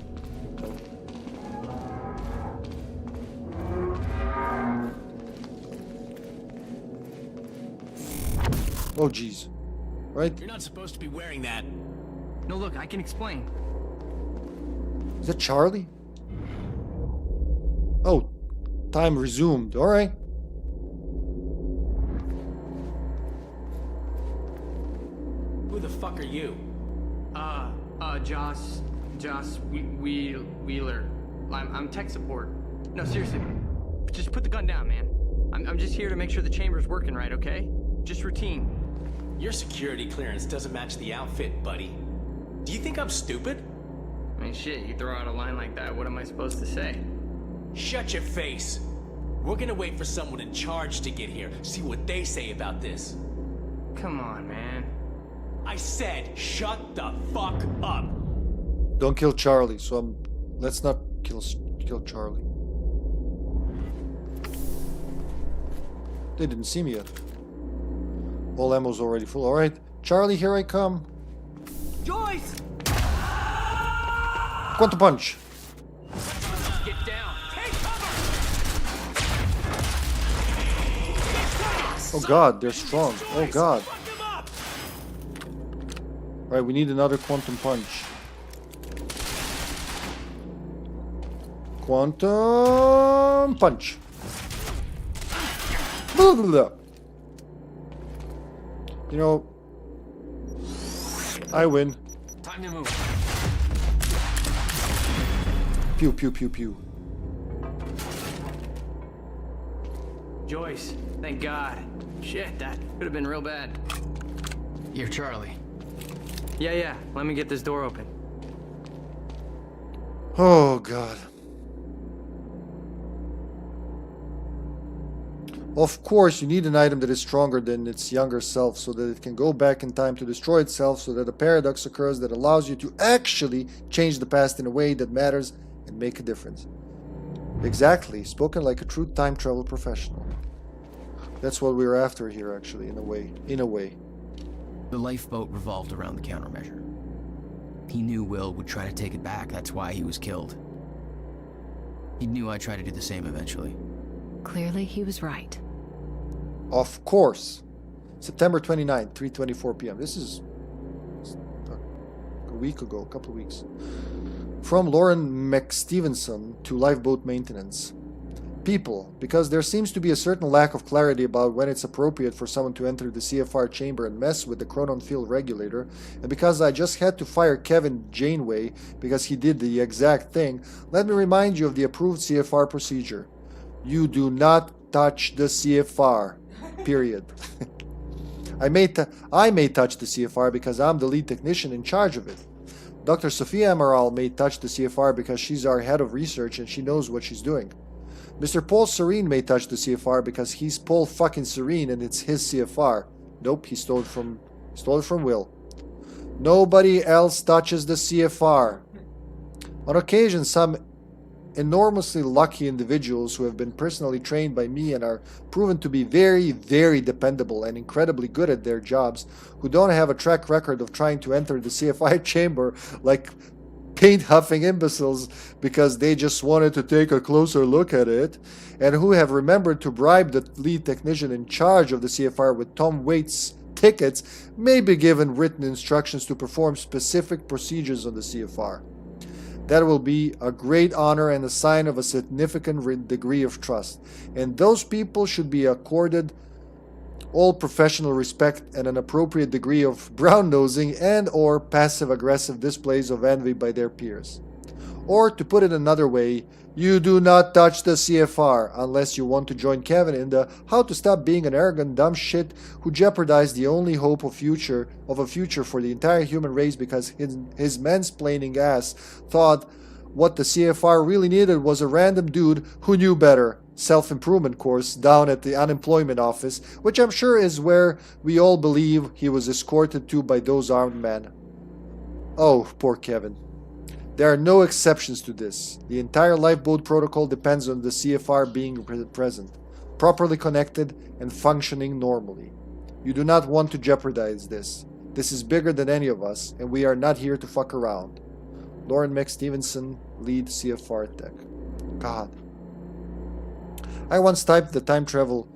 Speaker 1: Oh, jeez. Right?
Speaker 15: You're not supposed to be wearing that.
Speaker 6: No, look, I can explain.
Speaker 1: Is that Charlie? Oh, time resumed. Alright.
Speaker 15: Who the fuck are you?
Speaker 6: Joss Wheeler. I'm tech support. No, seriously. Just put the gun down, man. I'm just here to make sure the chamber's working right, okay? Just routine.
Speaker 15: Your security clearance doesn't match the outfit, buddy. Do you think I'm stupid?
Speaker 6: I mean, shit, you throw out a line like that, what am I supposed to say?
Speaker 15: Shut your face. We're gonna wait for someone in charge to get here, see what they say about this.
Speaker 6: Come on, man.
Speaker 15: I said, shut the fuck up.
Speaker 1: Don't kill Charlie, so let's not kill Charlie. They didn't see me yet. All ammo's already full. Alright, Charlie, here I come.
Speaker 6: Joyce!
Speaker 1: Quantum punch.
Speaker 6: Get down. Take cover!
Speaker 1: Oh god, they're strong. Oh god. Alright, we need another quantum punch. Quantum punch. Blah, blah, blah. You know, I win.
Speaker 15: Time to move.
Speaker 1: Pew, pew, pew, pew.
Speaker 6: Joyce, thank God. Shit, that could have been real bad.
Speaker 4: You're Charlie.
Speaker 6: Yeah, let me get this door open.
Speaker 1: Oh god. Of course, you need an item that is stronger than its younger self, so that it can go back in time to destroy itself, so that a paradox occurs that allows you to actually change the past in a way that matters and make a difference. Exactly, spoken like a true time travel professional. That's what we were after here, actually, in a way.
Speaker 4: The lifeboat revolved around the countermeasure. He knew Will would try to take it back, that's why he was killed. He knew I'd try to do the same eventually.
Speaker 14: Clearly, he was right.
Speaker 1: Of course. September 29th, 3:24 p.m. This is a week ago, a couple of weeks. From Lauren McStevenson to Lifeboat Maintenance. People, because there seems to be a certain lack of clarity about when it's appropriate for someone to enter the CFR chamber and mess with the Chronon field regulator, and because I just had to fire Kevin Janeway because he did the exact thing, let me remind you of the approved CFR procedure. You do not touch the CFR. Period. I may touch the CFR because I'm the lead technician in charge of it. Dr. Sophia Amaral may touch the CFR because she's our head of research and she knows what she's doing. Mr. Paul Serene may touch the CFR because he's Paul fucking Serene and it's his CFR. Nope, he stole it from Will. Nobody else touches the CFR. On occasion, some enormously lucky individuals who have been personally trained by me and are proven to be very, very dependable and incredibly good at their jobs, who don't have a track record of trying to enter the CFI chamber like paint-huffing imbeciles because they just wanted to take a closer look at it, and who have remembered to bribe the lead technician in charge of the CFR with Tom Waits' tickets may be given written instructions to perform specific procedures on the CFR. That will be a great honor and a sign of a significant degree of trust, and those people should be accorded all professional respect and an appropriate degree of brown-nosing and or passive-aggressive displays of envy by their peers. Or, to put it another way, you do not touch the CFR unless you want to join Kevin in the how to stop being an arrogant dumb shit who jeopardized the only hope of a future for the entire human race because his mansplaining ass thought what the CFR really needed was a random dude who knew better. Self-improvement course down at the unemployment office, which I'm sure is where we all believe he was escorted to by those armed men. Oh, poor Kevin. There are no exceptions to this. The entire lifeboat protocol depends on the CFR being present, properly connected, and functioning normally. You do not want to jeopardize this. This is bigger than any of us, and we are not here to fuck around. Lauren McStevenson, lead CFR tech. God. I once typed the time travel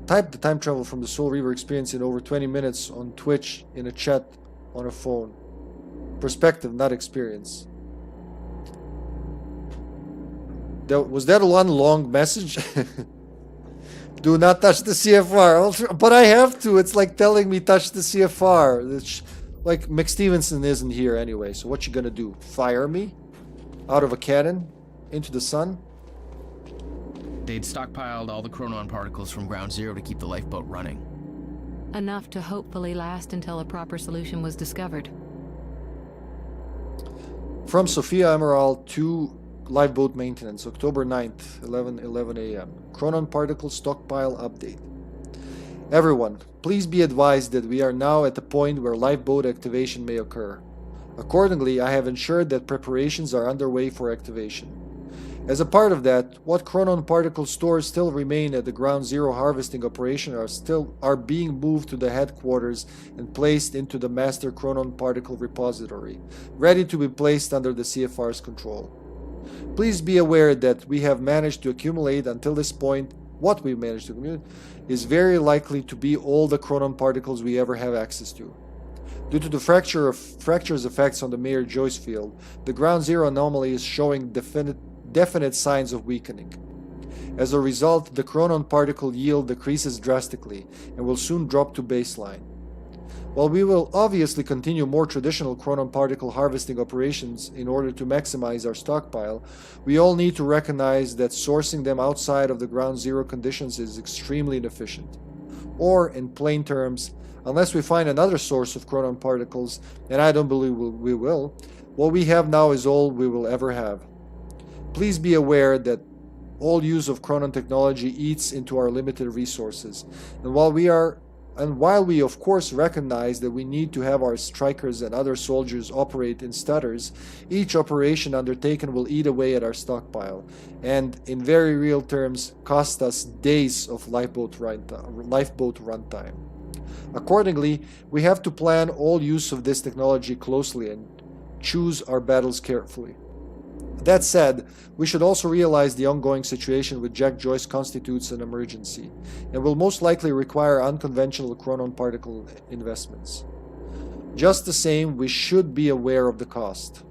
Speaker 1: from the Soul Reaver experience in over 20 minutes on Twitch in a chat on a phone. Perspective, not experience. Was that one long message? Do not touch the CFR. But I have to. It's like telling me touch the CFR. It's like McStevenson isn't here anyway. So what you gonna do? Fire me? Out of a cannon? Into the sun?
Speaker 4: They'd stockpiled all the chronon particles from ground zero to keep the lifeboat running.
Speaker 14: Enough to hopefully last until a proper solution was discovered.
Speaker 1: From Sophia Emerald to lifeboat maintenance, October 9th, 11:11 a.m. Chronon particle stockpile update. Everyone, please be advised that we are now at the point where lifeboat activation may occur. Accordingly, I have ensured that preparations are underway for activation. As a part of that, what chronon particle stores still remain at the ground zero harvesting operation are being moved to the headquarters and placed into the master chronon particle repository, ready to be placed under the CFR's control. Please be aware that we have managed to accumulate until this point. What we've managed to accumulate is very likely to be all the chronon particles we ever have access to. Due to the fracture's effects on the Mayer Joyce field, the ground zero anomaly is showing definite signs of weakening. As a result, the chronon particle yield decreases drastically and will soon drop to baseline. While we will obviously continue more traditional chronon particle harvesting operations in order to maximize our stockpile, we all need to recognize that sourcing them outside of the ground zero conditions is extremely inefficient. Or, in plain terms, unless we find another source of chronon particles, and I don't believe we will, what we have now is all we will ever have. Please be aware that all use of chronon technology eats into our limited resources, and while we of course recognize that we need to have our strikers and other soldiers operate in stutters, each operation undertaken will eat away at our stockpile, and in very real terms cost us days of lifeboat runtime. Accordingly, we have to plan all use of this technology closely and choose our battles carefully. That said, we should also realize the ongoing situation with Jack Joyce constitutes an emergency, and will most likely require unconventional chronon particle investments. Just the same, we should be aware of the cost.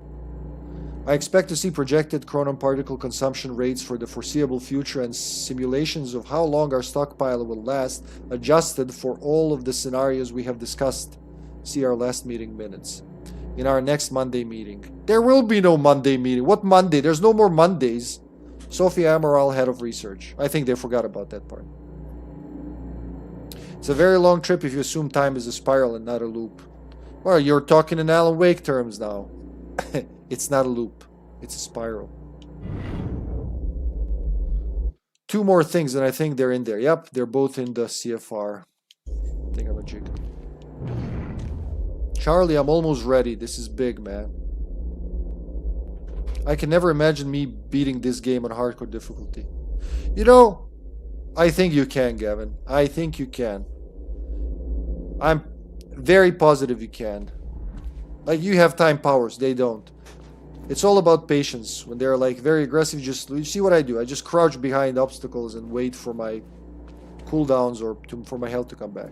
Speaker 1: I expect to see projected chronon particle consumption rates for the foreseeable future and simulations of how long our stockpile will last, adjusted for all of the scenarios we have discussed. See our last meeting minutes. In our next Monday meeting. There will be no Monday meeting. What Monday? There's no more Mondays. Sophia Amaral, head of research. I think they forgot about that part. It's a very long trip if you assume time is a spiral and not a loop. Well, you're talking in Alan Wake terms now. It's not a loop. It's a spiral. Two more things, and I think they're in there. Yep, they're both in the CFR thingamajig. Charlie, I'm almost ready. This is big, man. I can never imagine me beating this game on hardcore difficulty. You know, I think you can, Gavin. I think you can. I'm very positive you can. Like, you have time powers. They don't. It's all about patience. When they're like very aggressive, you see what I do. I just crouch behind obstacles and wait for my cooldowns or for my health to come back.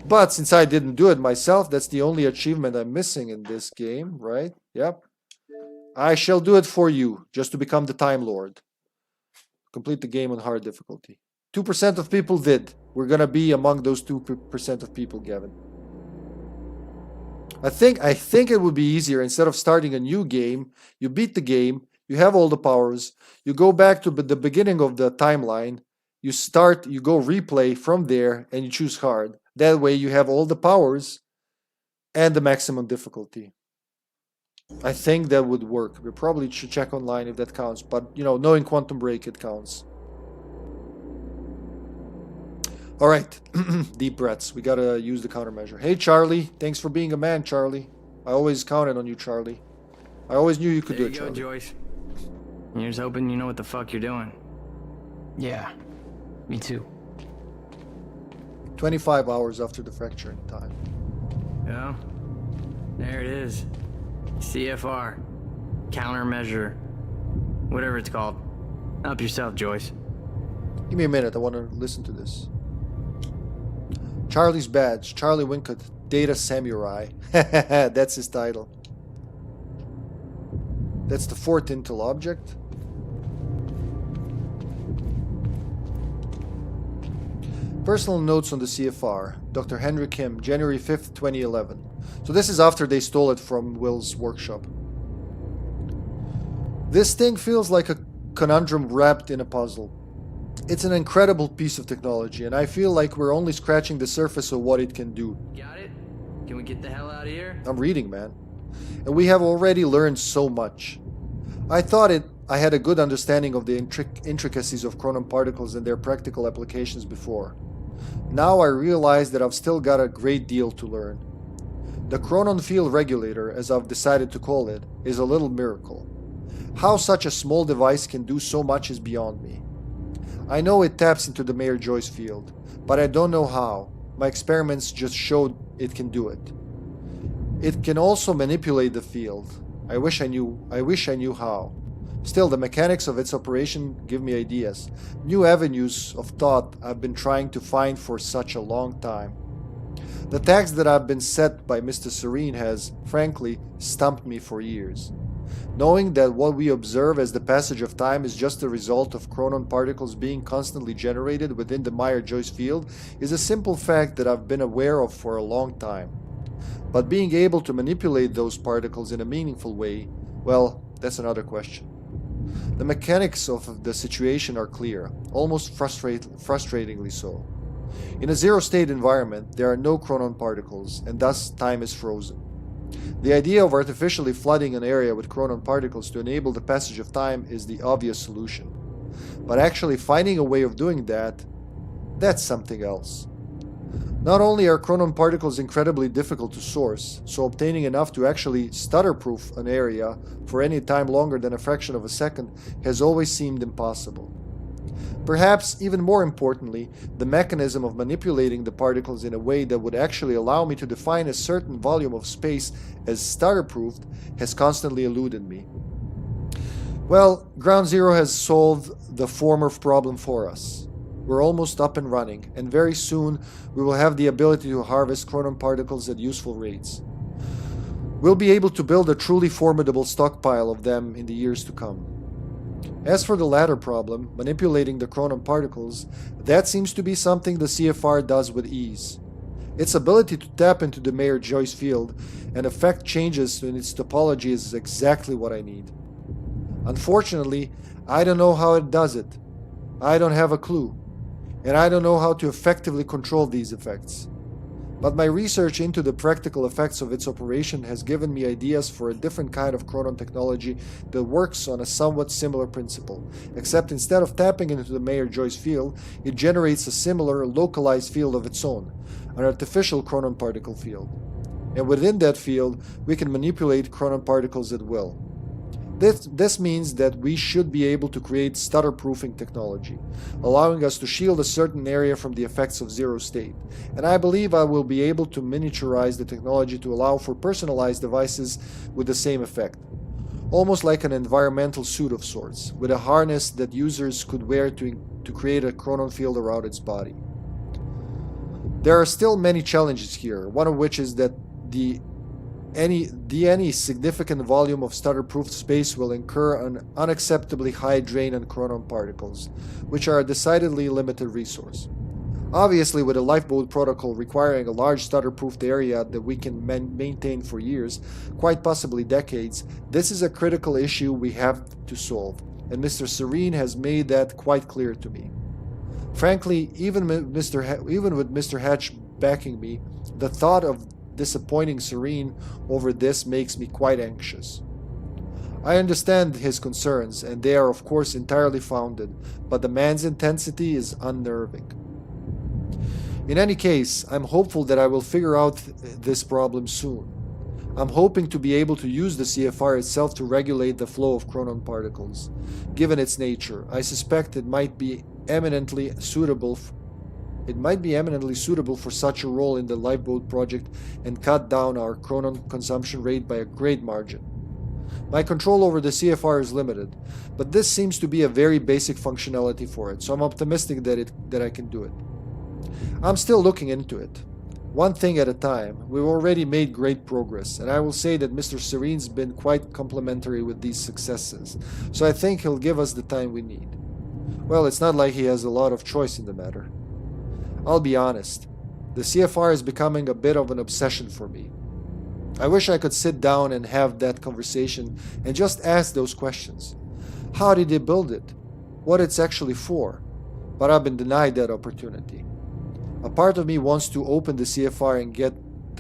Speaker 1: But since I didn't do it myself, that's the only achievement I'm missing in this game, right? Yep. I shall do it for you, just to become the Time Lord. Complete the game on hard difficulty. 2% of people did. We're gonna be among those 2% of people, Gavin. I think it would be easier, instead of starting a new game, you beat the game, you have all the powers, you go back to the beginning of the timeline, you go replay from there, and you choose hard. That way you have all the powers and the maximum difficulty. I think that would work. We probably should check online if that counts, but you know, knowing Quantum Break, it counts. Alright, deep breaths. We gotta use the countermeasure. Hey Charlie, thanks for being a man, Charlie. I always counted on you, Charlie. I always knew you could do it, Charlie.
Speaker 6: There you go, Joyce. You're just hoping you know what the fuck you're doing.
Speaker 4: Yeah, me too.
Speaker 1: 25 hours after the fracturing time.
Speaker 6: Yeah, there it is. CFR. Countermeasure. Whatever it's called. Help yourself, Joyce.
Speaker 1: Give me a minute, I want to listen to this. Charlie's badge, Charlie Wincott, Data Samurai. That's his title. That's the 4th Intel object. Personal notes on the CFR. Dr. Henry Kim, January 5th, 2011. So this is after they stole it from Will's workshop. This thing feels like a conundrum wrapped in a puzzle. It's an incredible piece of technology, and I feel like we're only scratching the surface of what it can do.
Speaker 6: Got it? Can we get the hell out of here?
Speaker 1: I'm reading, man. And we have already learned so much. I thought I had a good understanding of the intricacies of chronon particles and their practical applications before. Now I realize that I've still got a great deal to learn. The chronon field regulator, as I've decided to call it, is a little miracle. How such a small device can do so much is beyond me. I know it taps into the Mayer Joyce field, but I don't know how. My experiments just showed it can do it. It can also manipulate the field. I wish I knew how. Still, the mechanics of its operation give me ideas, new avenues of thought I've been trying to find for such a long time. The tax that I've been set by Mr. Serene has, frankly, stumped me for years. Knowing that what we observe as the passage of time is just the result of chronon particles being constantly generated within the Mayer-Joyce field is a simple fact that I've been aware of for a long time. But being able to manipulate those particles in a meaningful way, well, that's another question. The mechanics of the situation are clear, almost frustratingly so. In a zero-state environment, there are no chronon particles, and thus time is frozen. The idea of artificially flooding an area with chronon particles to enable the passage of time is the obvious solution. But actually finding a way of doing that, that's something else. Not only are chronon particles incredibly difficult to source, so obtaining enough to actually stutter-proof an area for any time longer than a fraction of a second has always seemed impossible. Perhaps, even more importantly, the mechanism of manipulating the particles in a way that would actually allow me to define a certain volume of space as stutter-proofed has constantly eluded me. Well, Ground Zero has solved the former problem for us. We're almost up and running, and very soon we will have the ability to harvest chronon particles at useful rates. We'll be able to build a truly formidable stockpile of them in the years to come. As for the latter problem, manipulating the chronon particles, that seems to be something the CFR does with ease. Its ability to tap into the Mayer-Joyce field and effect changes in its topology is exactly what I need. Unfortunately, I don't know how it does it. I don't have a clue. And I don't know how to effectively control these effects. But my research into the practical effects of its operation has given me ideas for a different kind of chronon technology that works on a somewhat similar principle, except instead of tapping into the Mayer-Joyce field, it generates a similar localized field of its own, an artificial chronon particle field. And within that field, we can manipulate chronon particles at will. This means that we should be able to create stutter-proofing technology, allowing us to shield a certain area from the effects of zero state, and I believe I will be able to miniaturize the technology to allow for personalized devices with the same effect, almost like an environmental suit of sorts, with a harness that users could wear to create a chronon field around its body. There are still many challenges here, one of which is that any significant volume of stutter-proofed space will incur an unacceptably high drain on chronon particles, which are a decidedly limited resource. Obviously, with a lifeboat protocol requiring a large stutter-proofed area that we can maintain for years, quite possibly decades, this is a critical issue we have to solve, and Mr. Serene has made that quite clear to me. Frankly, even with Mr. Hatch backing me, the thought of disappointing Serene over this makes me quite anxious. I understand his concerns, and they are of course entirely founded, but the man's intensity is unnerving. In any case, I'm hopeful that I will figure out this problem soon. I'm hoping to be able to use the CFR itself to regulate the flow of chronon particles. Given its nature, I suspect it might be eminently suitable for such a role in the lifeboat project and cut down our chronon consumption rate by a great margin. My control over the CFR is limited, but this seems to be a very basic functionality for it, so I'm optimistic that I can do it. I'm still looking into it. One thing at a time. We've already made great progress, and I will say that Mr. Serene's been quite complimentary with these successes, so I think he'll give us the time we need. Well, it's not like he has a lot of choice in the matter. I'll be honest, the CFR is becoming a bit of an obsession for me. I wish I could sit down and have that conversation and just ask those questions. How did they build it? What it's actually for? But I've been denied that opportunity. A part of me wants to open the CFR and get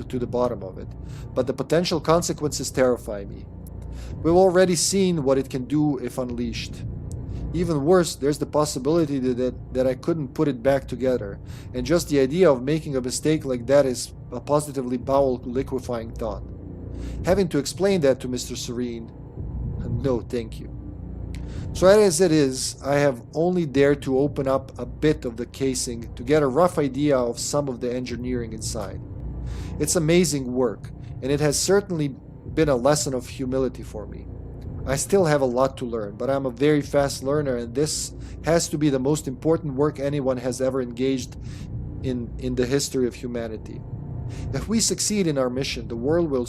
Speaker 1: to the bottom of it, but the potential consequences terrify me. We've already seen what it can do if unleashed. Even worse, there's the possibility that I couldn't put it back together, and just the idea of making a mistake like that is a positively bowel-liquefying thought. Having to explain that to Mr. Serene, no thank you. So as it is, I have only dared to open up a bit of the casing to get a rough idea of some of the engineering inside. It's amazing work, and it has certainly been a lesson of humility for me. I still have a lot to learn, but I'm a very fast learner, and this has to be the most important work anyone has ever engaged in the history of humanity. If we succeed in our mission, the world will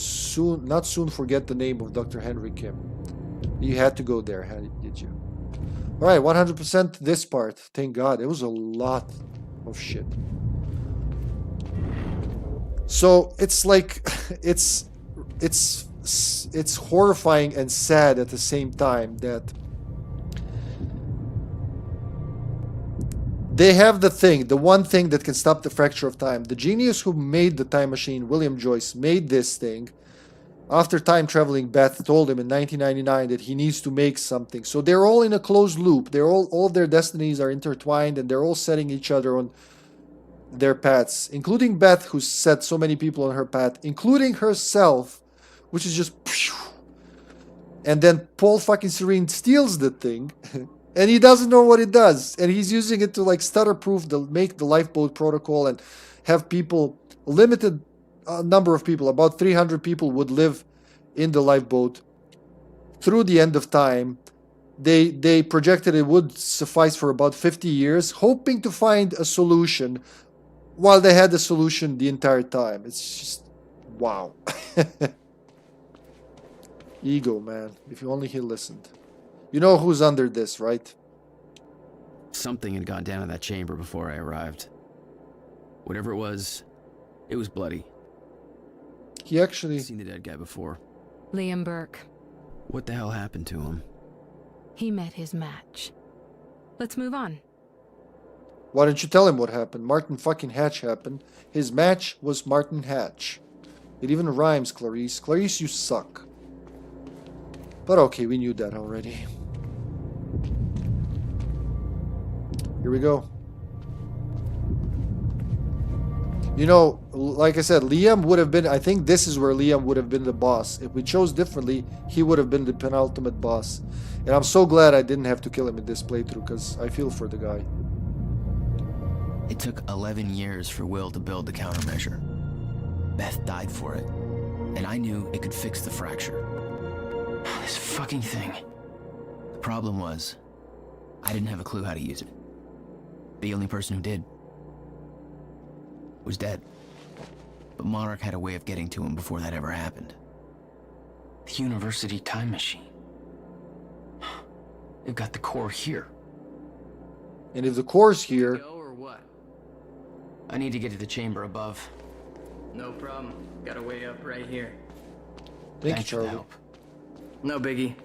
Speaker 1: not soon forget the name of Dr. Henry Kim. You had to go there, did you? Alright, 100% this part. Thank God. It was a lot of shit. So, it's like... It's horrifying and sad at the same time that they have the one thing that can stop the fracture of time. The genius who made the time machine, William Joyce, made this thing after time-traveling Beth told him in 1999 that he needs to make something. So they're all in a closed loop. They're all of their destinies are intertwined, and they're all setting each other on their paths, including Beth, who set so many people on her path, including herself, which is just... And then Paul fucking Serene steals the thing, and he doesn't know what it does, and he's using it to like stutter-proof, make the lifeboat protocol, and have people, limited number of people, about 300 people would live in the lifeboat through the end of time. They projected it would suffice for about 50 years, hoping to find a solution, while they had the solution the entire time. It's just... wow. Ego, man. If you only he listened. You know who's under this, right?
Speaker 4: Something had gone down in that chamber before I arrived. Whatever it was bloody.
Speaker 1: He actually...
Speaker 4: I've seen the dead guy before.
Speaker 14: Liam Burke.
Speaker 4: What the hell happened to him?
Speaker 14: He met his match. Let's move on.
Speaker 1: Why don't you tell him what happened? Martin fucking Hatch happened. His match was Martin Hatch. It even rhymes, Clarice. Clarice, you suck. But okay, we knew that already. Here we go. You know, like I said, Liam would have been... I think this is where Liam would have been the boss. If we chose differently, he would have been the penultimate boss. And I'm so glad I didn't have to kill him in this playthrough, because I feel for the guy.
Speaker 4: It took 11 years for Will to build the countermeasure. Beth died for it, and I knew it could fix the fracture. This fucking thing. The problem was, I didn't have a clue how to use it. The only person who did. was dead. But Monarch had a way of getting to him before that ever happened. The university time machine. They've got the core here.
Speaker 1: And if the core's here...
Speaker 4: Go or what? I need to get to the chamber above.
Speaker 6: No problem. Got a way up right here.
Speaker 1: Thank you,
Speaker 4: Thanks for the
Speaker 1: Charlie.
Speaker 4: help.
Speaker 6: No biggie.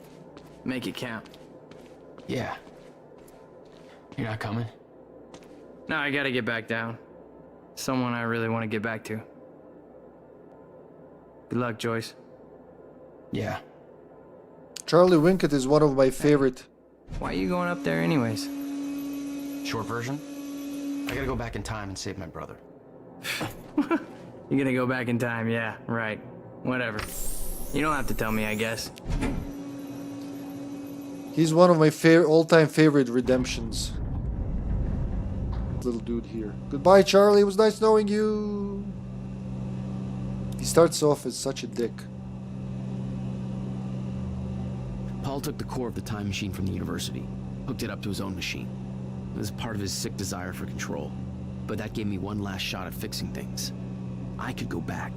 Speaker 6: Make it count.
Speaker 4: Yeah. You're not coming?
Speaker 6: No, I gotta get back down. Someone I really want to get back to. Good luck, Joyce.
Speaker 4: Yeah.
Speaker 1: Charlie Winkett is one of my favorite.
Speaker 6: Why are you going up there anyways?
Speaker 4: Short version? I gotta go back in time and save my brother.
Speaker 6: You're gonna go back in time, yeah, right. Whatever. You don't have to tell me, I guess.
Speaker 1: He's one of my all-time favorite redemptions. Little dude here. Goodbye, Charlie. It was nice knowing you. He starts off as such a dick.
Speaker 4: Paul took the core of the time machine from the university, hooked it up to his own machine. It was part of his sick desire for control, but that gave me one last shot at fixing things. I could go back,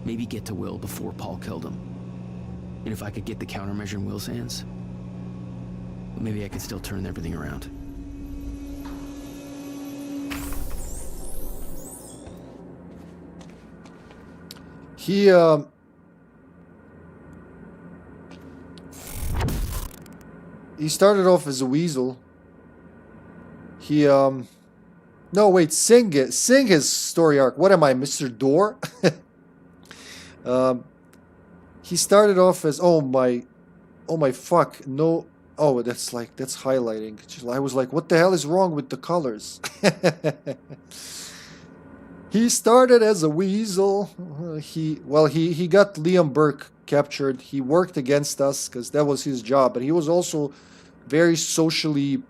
Speaker 4: maybe get to Will before Paul killed him. And if I could get the countermeasure in Will's hands, maybe I could still turn everything around.
Speaker 1: He started off as a weasel. No, wait, sing his story arc. What am I, Mr. Door? He started off as, oh my fuck, no, oh, that's highlighting. I was like, what the hell is wrong with the colors? He started as a weasel. He got Liam Burke captured. He worked against us because that was his job, but he was also very socially,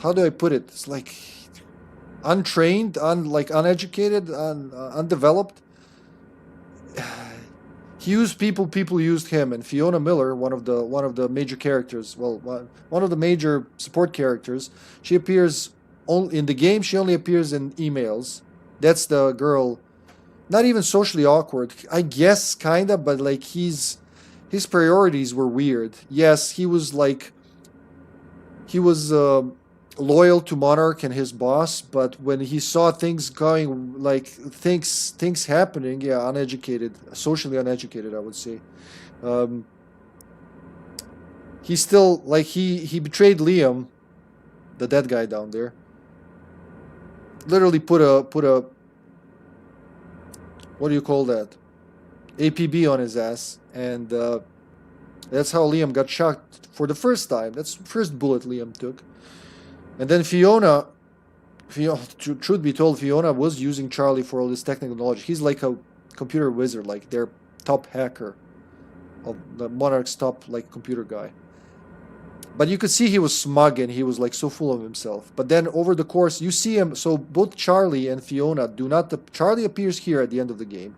Speaker 1: how do I put it? It's like untrained, uneducated, undeveloped. He used people used him, and Fiona Miller, one of the major characters, one of the major support characters, she appears only in the game. She only appears in emails. That's the girl, not even socially awkward, I guess, kinda, but like his priorities were weird. Yes, he was loyal to Monarch and his boss, but when he saw things going, like things happening, yeah, uneducated, socially uneducated, I would say. He still, like, he betrayed Liam, the dead guy down there. Literally put a what do you call that? APB on his ass, and that's how Liam got shot for the first time. That's the first bullet Liam took. And then Fiona, truth be told, Fiona was using Charlie for all this technical knowledge. He's like a computer wizard, like their top hacker, of the Monarch's top computer guy. But you could see he was smug and he was like so full of himself. But then over the course, you see him. So both Charlie and Fiona do not. Charlie appears here at the end of the game,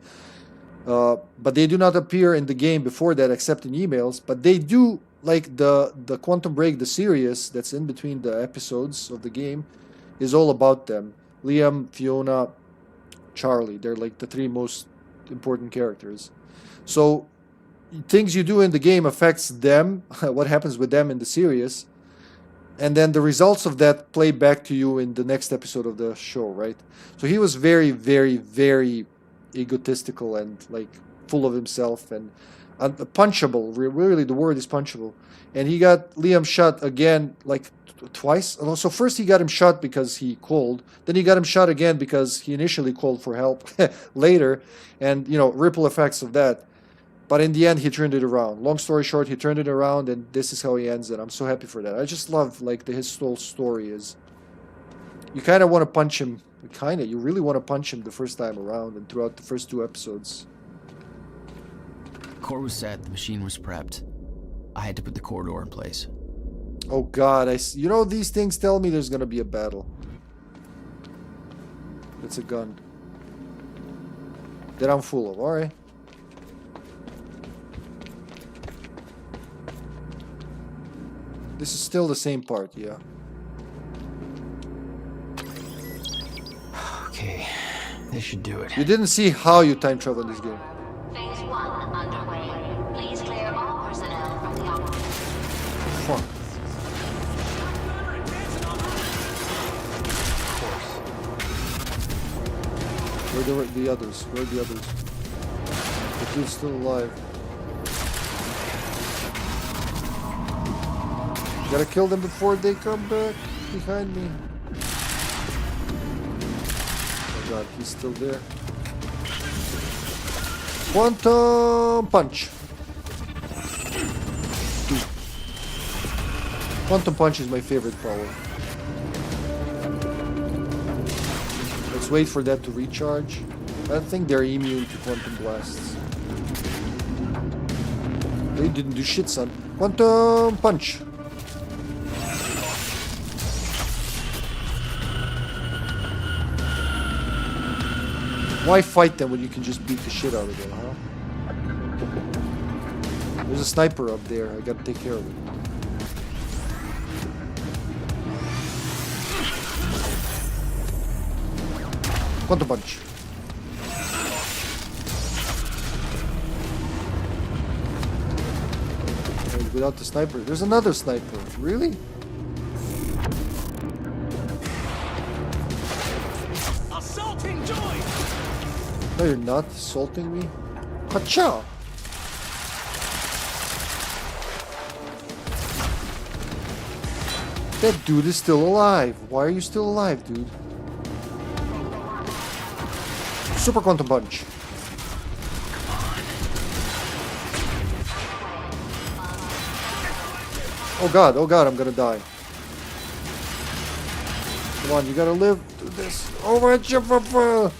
Speaker 1: but they do not appear in the game before that, except in emails. But they do, like the Quantum Break, the series that's in between the episodes of the game, is all about them. Liam, Fiona, Charlie. They're like the three most important characters. So things you do in the game affects them, what happens with them in the series, and then the results of that play back to you in the next episode of the show, right? So he was very, very, very egotistical and like full of himself and punchable. Really, the word is punchable. And he got Liam shot again, like twice. So first he got him shot because he called. Then he got him shot again because he initially called for help later, and ripple effects of that. But in the end, he turned it around. Long story short, he turned it around, and this is how he ends it. I'm so happy for that. I just love, his whole story is... You kind of want to punch him. You really want to punch him the first time around and throughout the first 2 episodes.
Speaker 4: Core was set. The machine was prepped. I had to put the corridor in place.
Speaker 1: Oh, God. These things tell me there's going to be a battle. It's a gun. That I'm full of. All right. This is still the same part, yeah.
Speaker 4: This should do it.
Speaker 1: You didn't see how you time travel in this game.
Speaker 16: Phase 1 underway. Please clear all personnel from the operation.
Speaker 1: Fuck. Where are the others? Where are the others? The dude's still alive. Gotta kill them before they come back behind me. Oh god, he's still there. Quantum punch. Dude. Quantum punch is my favorite power. Let's wait for that to recharge. I think they're immune to quantum blasts. They didn't do shit, son. Quantum punch. Why fight them when you can just beat the shit out of them, huh? There's a sniper up there. I gotta take care of it. Quantum punch. And without the sniper, there's another sniper. Really?
Speaker 15: Assaulting joy!
Speaker 1: No, you're not assaulting me. Hacha! That dude is still alive. Why are you still alive, dude? Super quantum punch. Oh god, I'm gonna die. Come on, you gotta live through this. Oh my god.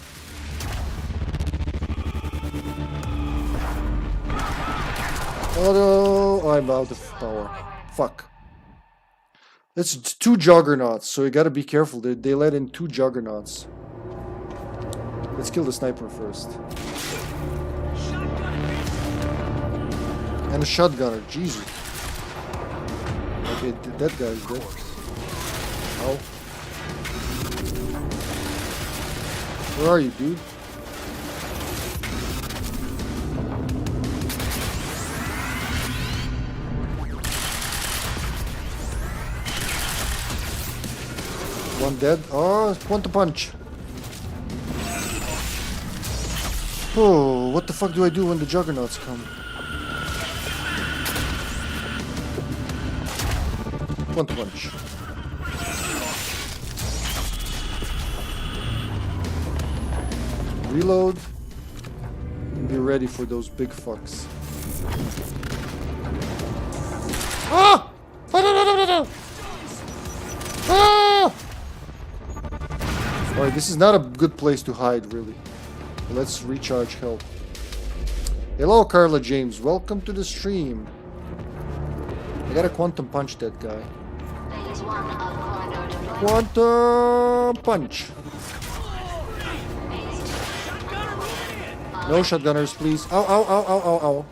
Speaker 1: Oh no, I'm out of power. Fuck. It's 2 juggernauts, so you gotta be careful. They let in 2 juggernauts. Let's kill the sniper first. And a shotgunner, Jesus. Okay, that guy's dead. Oh. Where are you, dude? One dead. Oh, quantum punch. Oh, what the fuck do I do when the juggernauts come? Quantum punch. Reload. And be ready for those big fucks. Ah! Ah! Alright, this is not a good place to hide, really. Let's recharge health. Hello, Carla James. Welcome to the stream. I gotta quantum punch that guy. Quantum punch. No shotgunners, please. Ow, ow, ow, ow, ow, ow.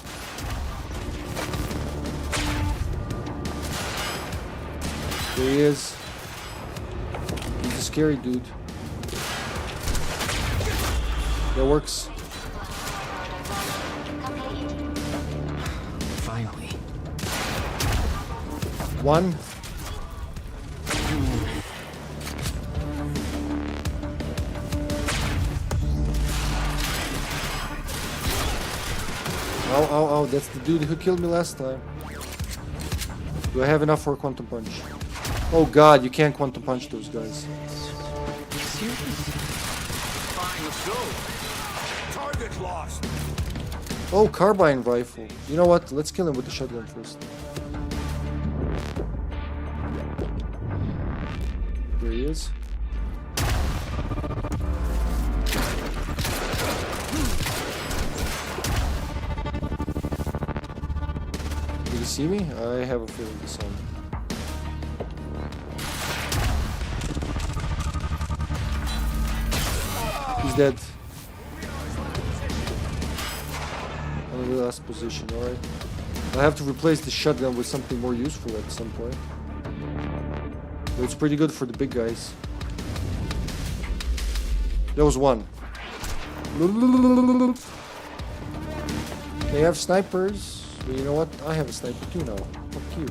Speaker 1: There he is. He's a scary dude. That works.
Speaker 4: Finally.
Speaker 1: 1. Ow, ow, ow. That's the dude who killed me last time. Do I have enough for a quantum punch? Oh god, you can't quantum punch those guys.
Speaker 15: Fine, let's go. Target lost.
Speaker 1: Oh, carbine rifle. You know what? Let's kill him with the shotgun first. There he is. Did he see me? I have a feeling he saw me. He's dead. I'm in the last position, alright. I have to replace the shotgun with something more useful at some point. But it's pretty good for the big guys. There was one. They have snipers. But you know what? I have a sniper too now. Fuck you.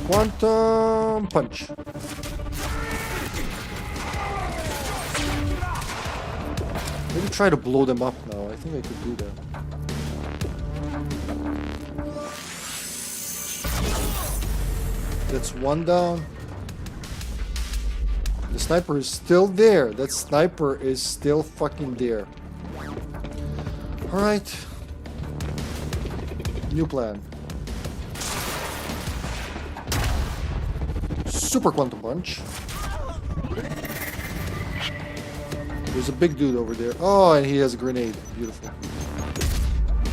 Speaker 1: Quantum punch. Maybe try to blow them up now. I think I could do that. That's one down. The sniper is still there. That sniper is still fucking there. Alright. New plan. Super quantum punch. There's a big dude over there. Oh, and he has a grenade. Beautiful.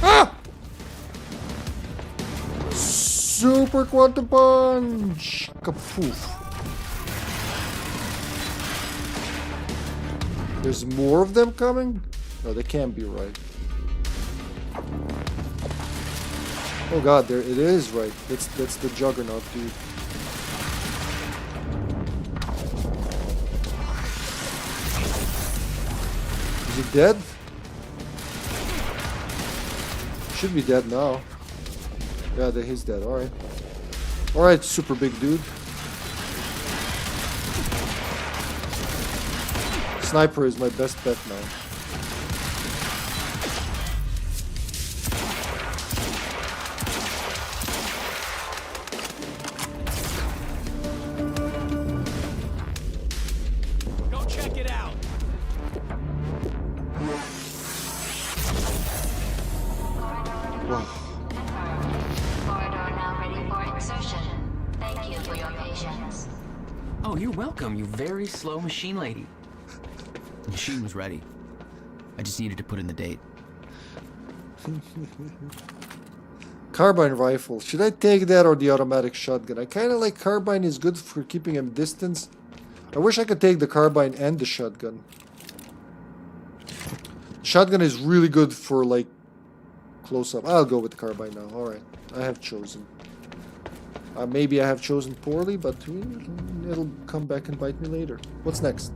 Speaker 1: Ah! Super quantum punch. Kapoof. There's more of them coming? No, they can't be right. Oh god, there it is right. That's the juggernaut, dude. Is he dead? Should be dead now. Yeah, he's dead. Alright. Alright, super big dude. Sniper is my best bet now.
Speaker 15: Go check it out.
Speaker 1: Wow.
Speaker 16: Corridor now ready for insertion. Thank you for your patience.
Speaker 4: Oh, you're welcome, you very slow machine lady. The machine was ready. I just needed to put in the date.
Speaker 1: Carbine rifle. Should I take that or the automatic shotgun? I kind of like carbine is good for keeping him distance. I wish I could take the carbine and the shotgun. Shotgun is really good for like close up. I'll go with the carbine now. Alright. I have chosen. Maybe I have chosen poorly, but it'll come back and bite me later. What's next?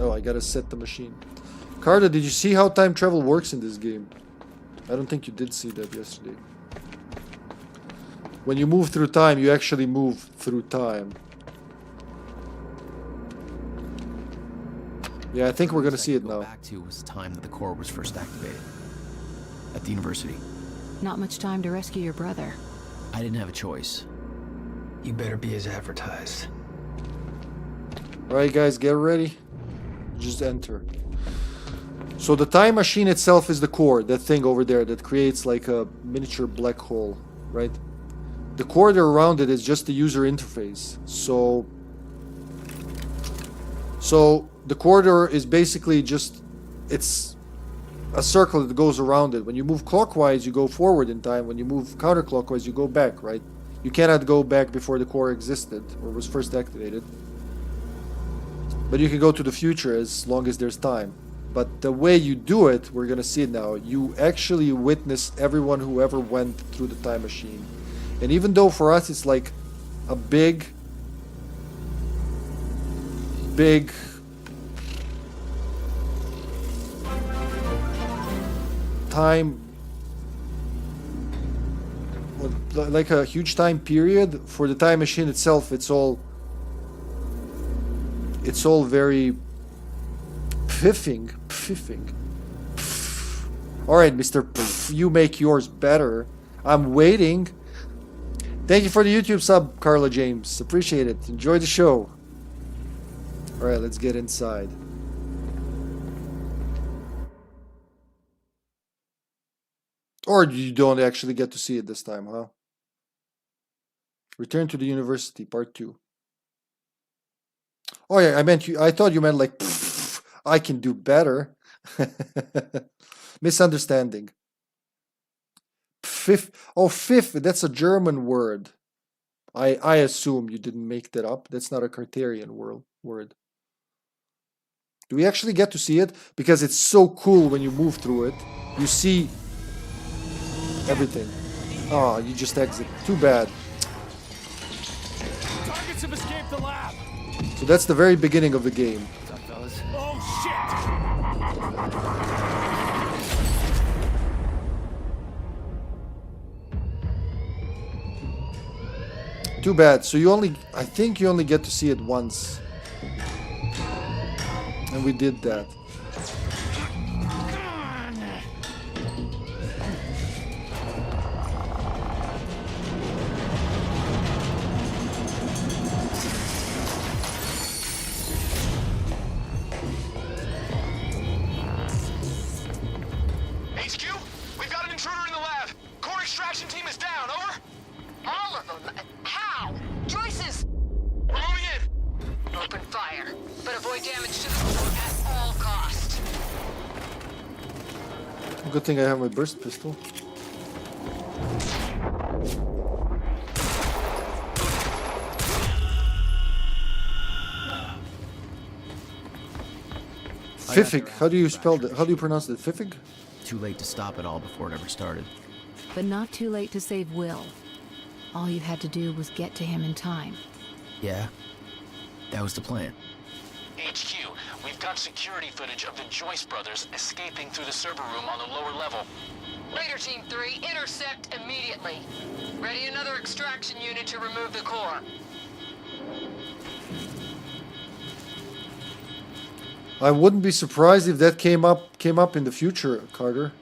Speaker 1: Oh, I gotta set the machine. Carter, did you see how time travel works in this game? I don't think you did see that yesterday. When you move through time, you actually move through time. Yeah, I think we're gonna see it now.
Speaker 4: Back to was the time that the core was first activated. At the university.
Speaker 14: Not much time to rescue your brother.
Speaker 4: I didn't have a choice.
Speaker 11: You better be as advertised.
Speaker 1: Alright guys, get ready. Just enter. So the time machine itself is the core, that thing over there that creates like a miniature black hole, right? The corridor around it is just the user interface. So the corridor is basically just, it's a circle that goes around it. When you move clockwise, you go forward in time. When you move counterclockwise, you go back, right? You cannot go back before the core existed or was first activated. But you can go to the future as long as there's time. But the way you do it, we're gonna see it now. You actually witness everyone who ever went through the time machine. And even though for us it's like a big time, like a huge time period, for the time machine itself, it's all very piffing. Alright, Mr. Pff, you make yours better. I'm waiting. Thank you for the YouTube sub, Carla James. Appreciate it. Enjoy the show. Alright, let's get inside. Or you don't actually get to see it this time, huh? Return to the University, Part 2. Oh yeah, I thought you meant like, pff, I can do better. Misunderstanding. Fifth, that's a German word. I assume you didn't make that up. That's not a Cartesian word. Do we actually get to see it? Because it's so cool when you move through it. You see everything. Oh, you just exit. Too bad.
Speaker 15: the lab.
Speaker 1: So that's the very beginning of the game.
Speaker 15: What's up, fellas? Oh shit!
Speaker 1: Too bad. So I think you only get to see it once. And we did that. Good thing I have my burst pistol. Fifig. How do you spell that? How do you pronounce it? Fifig?
Speaker 4: Too late to stop it all before it ever started.
Speaker 14: But not too late to save Will. All you had to do was get to him in time.
Speaker 4: Yeah, that was the plan.
Speaker 15: HQ, we've got security footage of the Joyce brothers escaping through the server room on the lower level.
Speaker 5: Raider Team 3, intercept immediately. Ready another extraction unit to remove the core.
Speaker 1: I wouldn't be surprised if that came up in the future, Carter.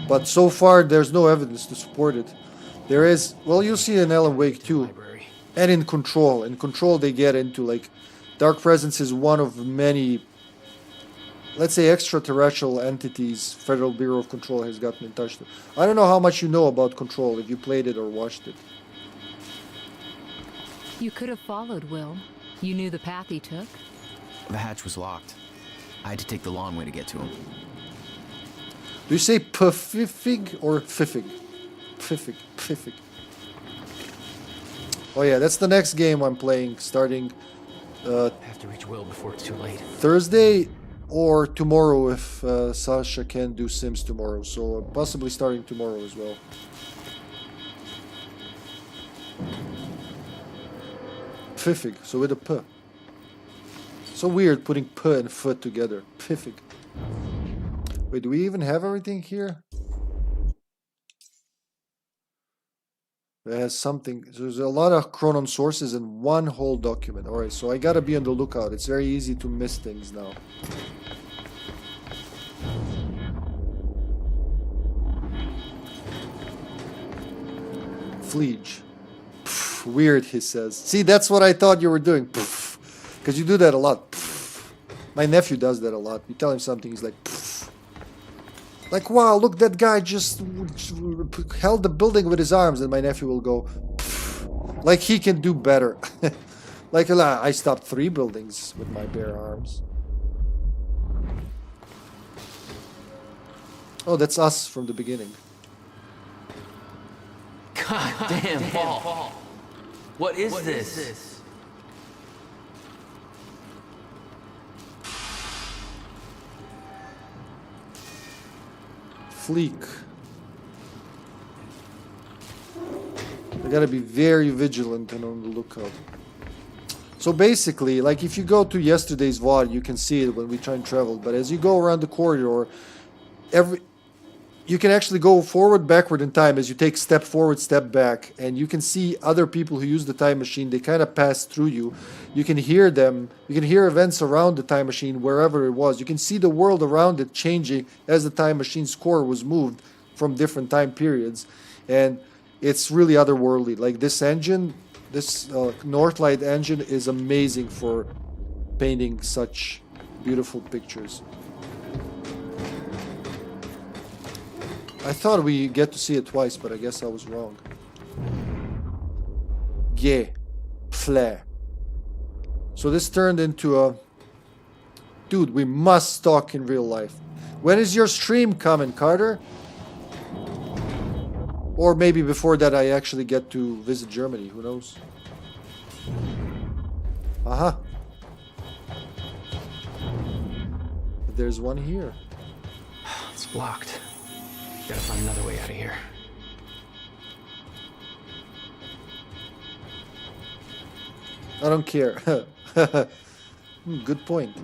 Speaker 1: But so far there's no evidence to support it. There is, well, you'll see in Alan Wake 2. And in Control. In Control they get into like Dark Presence is one of many, let's say, extraterrestrial entities Federal Bureau of Control has gotten in touch with. I don't know how much you know about Control, if you played it or watched it.
Speaker 14: You could have followed Will. You knew the path he took.
Speaker 4: The hatch was locked. I had to take the long way to get to him.
Speaker 1: Do you say Pfifig or Pfiffig? Pfiffig. Pfiffig. Oh yeah, that's the next game I'm playing, starting
Speaker 15: Have to reach Will before it's too late.
Speaker 1: Thursday or tomorrow if Sasha can do Sims tomorrow. So possibly starting tomorrow as well. Pfiffig, so with a P. So weird putting P and F together. Pfiffig. Wait, do we even have everything here? It has something. There's a lot of Chronon sources in one whole document. Alright, so I gotta be on the lookout. It's very easy to miss things now. Fleege. Pff, weird, he says. See, that's what I thought you were doing. Because you do that a lot. Pff. My nephew does that a lot. You tell him something, he's like, pff. Like, wow, look, that guy just held the building with his arms, and my nephew will go, pff. Like he can do better. Like, I stopped 3 buildings with my bare arms. Oh, that's us from the beginning.
Speaker 17: God damn, Paul. What is this?
Speaker 1: Fleek. I gotta be very vigilant and on the lookout. So basically, like if you go to yesterday's VOD, you can see it when we try and travel. But as you go around the corridor, you can actually go forward, backward in time as you take step forward, step back, and you can see other people who use the time machine. They kind of pass through you. You can hear them. You can hear events around the time machine wherever it was. You can see the world around it changing as the time machine's core was moved from different time periods, and it's really otherworldly. Like this engine, this Northlight engine is amazing for painting such beautiful pictures. I thought we get to see it twice, but I guess I was wrong. Yeah. Flare. So this turned into a... Dude, we must talk in real life. When is your stream coming, Carter? Or maybe before that I actually get to visit Germany, who knows? Aha. There's one here.
Speaker 15: It's blocked. Gotta find another way out of here.
Speaker 1: I don't care. Good point.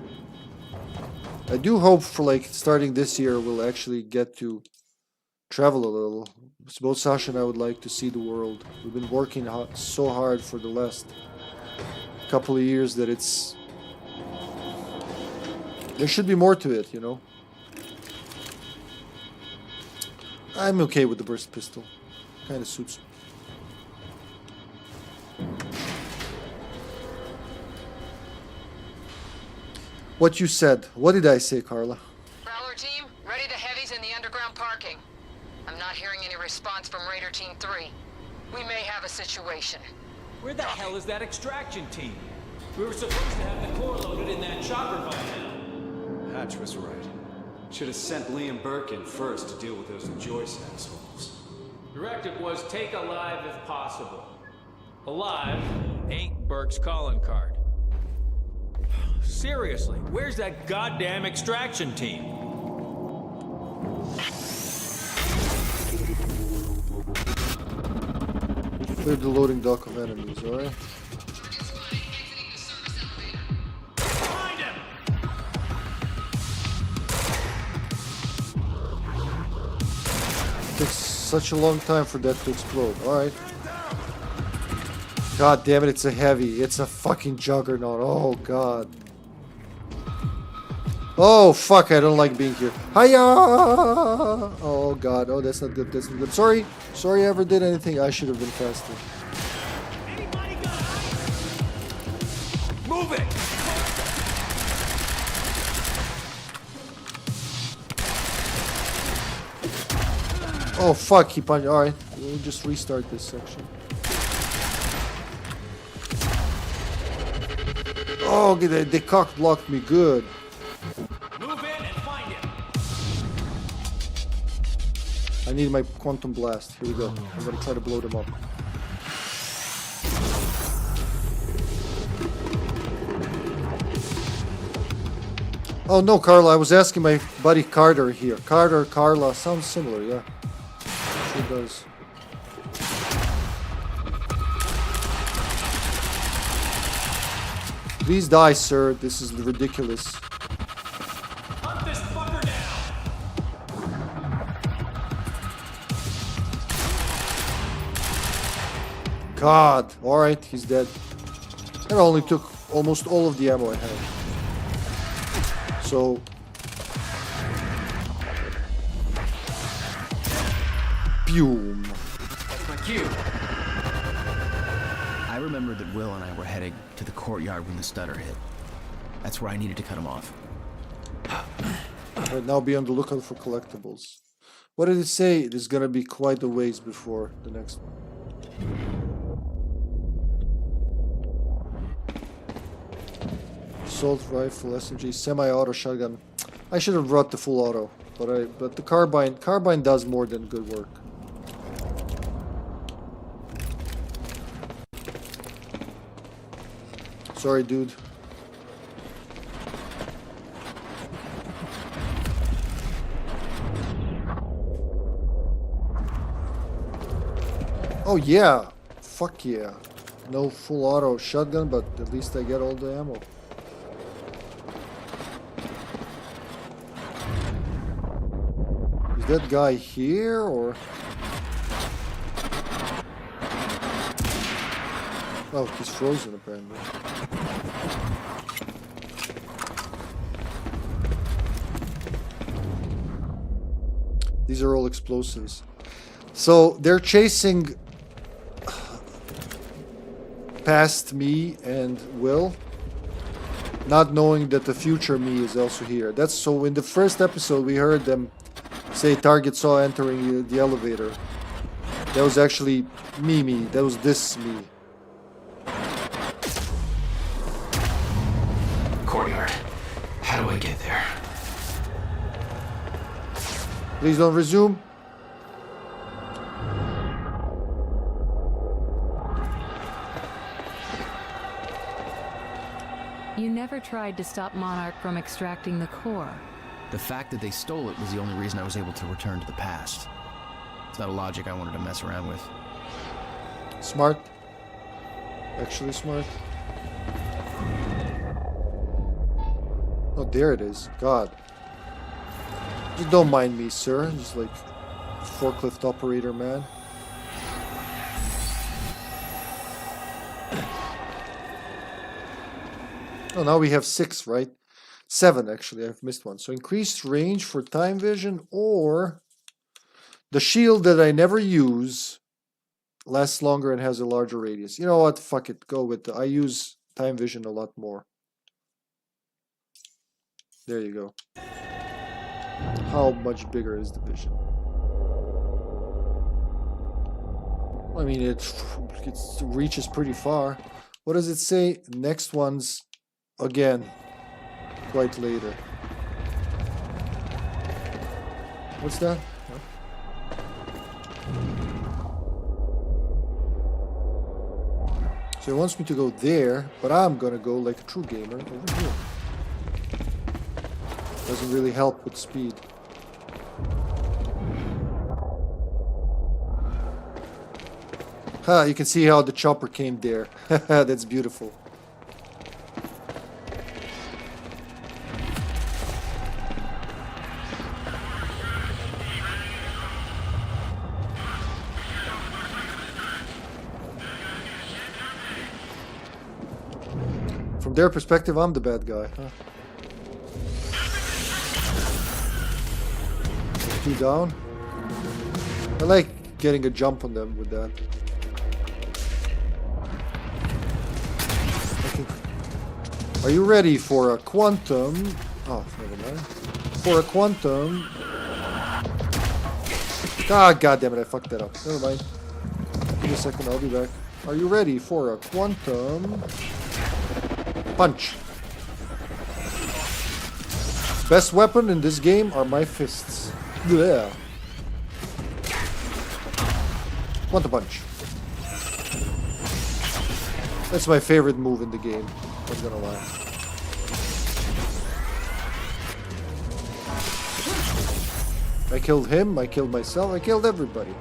Speaker 1: I do hope for like starting this year we'll actually get to travel a little. Both Sasha and I would like to see the world. We've been working so hard for the last couple of years that it's... There should be more to it, you know? I'm okay with the burst pistol. Kinda suits me. What you said. What did I say, Carla?
Speaker 5: Prowler team, ready to heavies in the underground parking. I'm not hearing any response from Raider Team 3. We may have a situation.
Speaker 15: Where the hell is that extraction team? We were supposed to have the core loaded in that chopper by now.
Speaker 18: Hatch was right. Should have sent Liam Burke in first to deal with those Joyce assholes.
Speaker 15: Directive was take alive if possible. Alive ain't Burke's calling card. Seriously, where's that goddamn extraction team?
Speaker 1: Clear the loading dock of enemies, alright? Takes such a long time for that to explode, alright. God damn it, it's a heavy. It's a fucking juggernaut. Oh god. Oh fuck, I don't like being here. Hiya! Oh god, oh that's not good, that's not good. Sorry I ever did anything. I should have been faster.
Speaker 15: Move it!
Speaker 1: Oh fuck, he punched. Alright, we'll just restart this section. Oh, they cock blocked me good.
Speaker 15: Move in and find him.
Speaker 1: I need my quantum blast. Here we go. I'm gonna try to blow them up. Oh no, Carla, I was asking my buddy Carter here. Carter, Carla, sounds similar, yeah. Sure does. Please die, sir. This is ridiculous.
Speaker 15: Hunt this fucker down.
Speaker 1: God. Alright, he's dead. That only took almost all of the ammo I had. So... Boom.
Speaker 4: That's my cue. I remembered that Will and I were heading to the courtyard when the stutter hit. That's where I needed to cut him off.
Speaker 1: Right now be on the lookout for collectibles. What did it say? It is gonna be quite a ways before the next one. Assault rifle, SMG, semi-auto shotgun. I should have brought the full auto, but the carbine does more than good work. Sorry, dude. Oh yeah, fuck yeah. No full auto shotgun, but at least I get all the ammo. Is that guy here or? Oh, he's frozen apparently. These are all explosives. So they're chasing past me and Will, not knowing that the future me is also here. That's so in the first episode we heard them say target saw entering the elevator. That was actually me. That was this me.
Speaker 4: Courtyard. How do I get there?
Speaker 1: Please don't resume.
Speaker 14: You never tried to stop Monarch from extracting the core.
Speaker 4: The fact that they stole it was the only reason I was able to return to the past. It's not a logic I wanted to mess around with.
Speaker 1: Smart. Actually smart. Oh, there it is. God. Just don't mind me, sir. I'm just like forklift operator, man. Oh, now we have 6, right? 7, actually. I've missed one. So increased range for time vision, or the shield that I never use lasts longer and has a larger radius. You know what? Fuck it. Go with I use time vision a lot more. There you go. How much bigger is the vision? I mean, it reaches pretty far. What does it say? Next one's again quite later. What's that? Huh? So it wants me to go there, but I'm gonna go like a true gamer over here. Doesn't really help with speed. You can see how the chopper came there. That's beautiful. From their perspective, I'm the bad guy. Two down. I like getting a jump on them with that. Are you ready for a quantum? Oh, never mind. For a quantum. Ah, God damn it! I fucked that up. Never mind. Give me a second. I'll be back. Are you ready for a quantum punch? Best weapon in this game are my fists. Yeah. Quantum punch. That's my favorite move in the game. I'm gonna lie. I killed him, I killed myself, I killed everybody.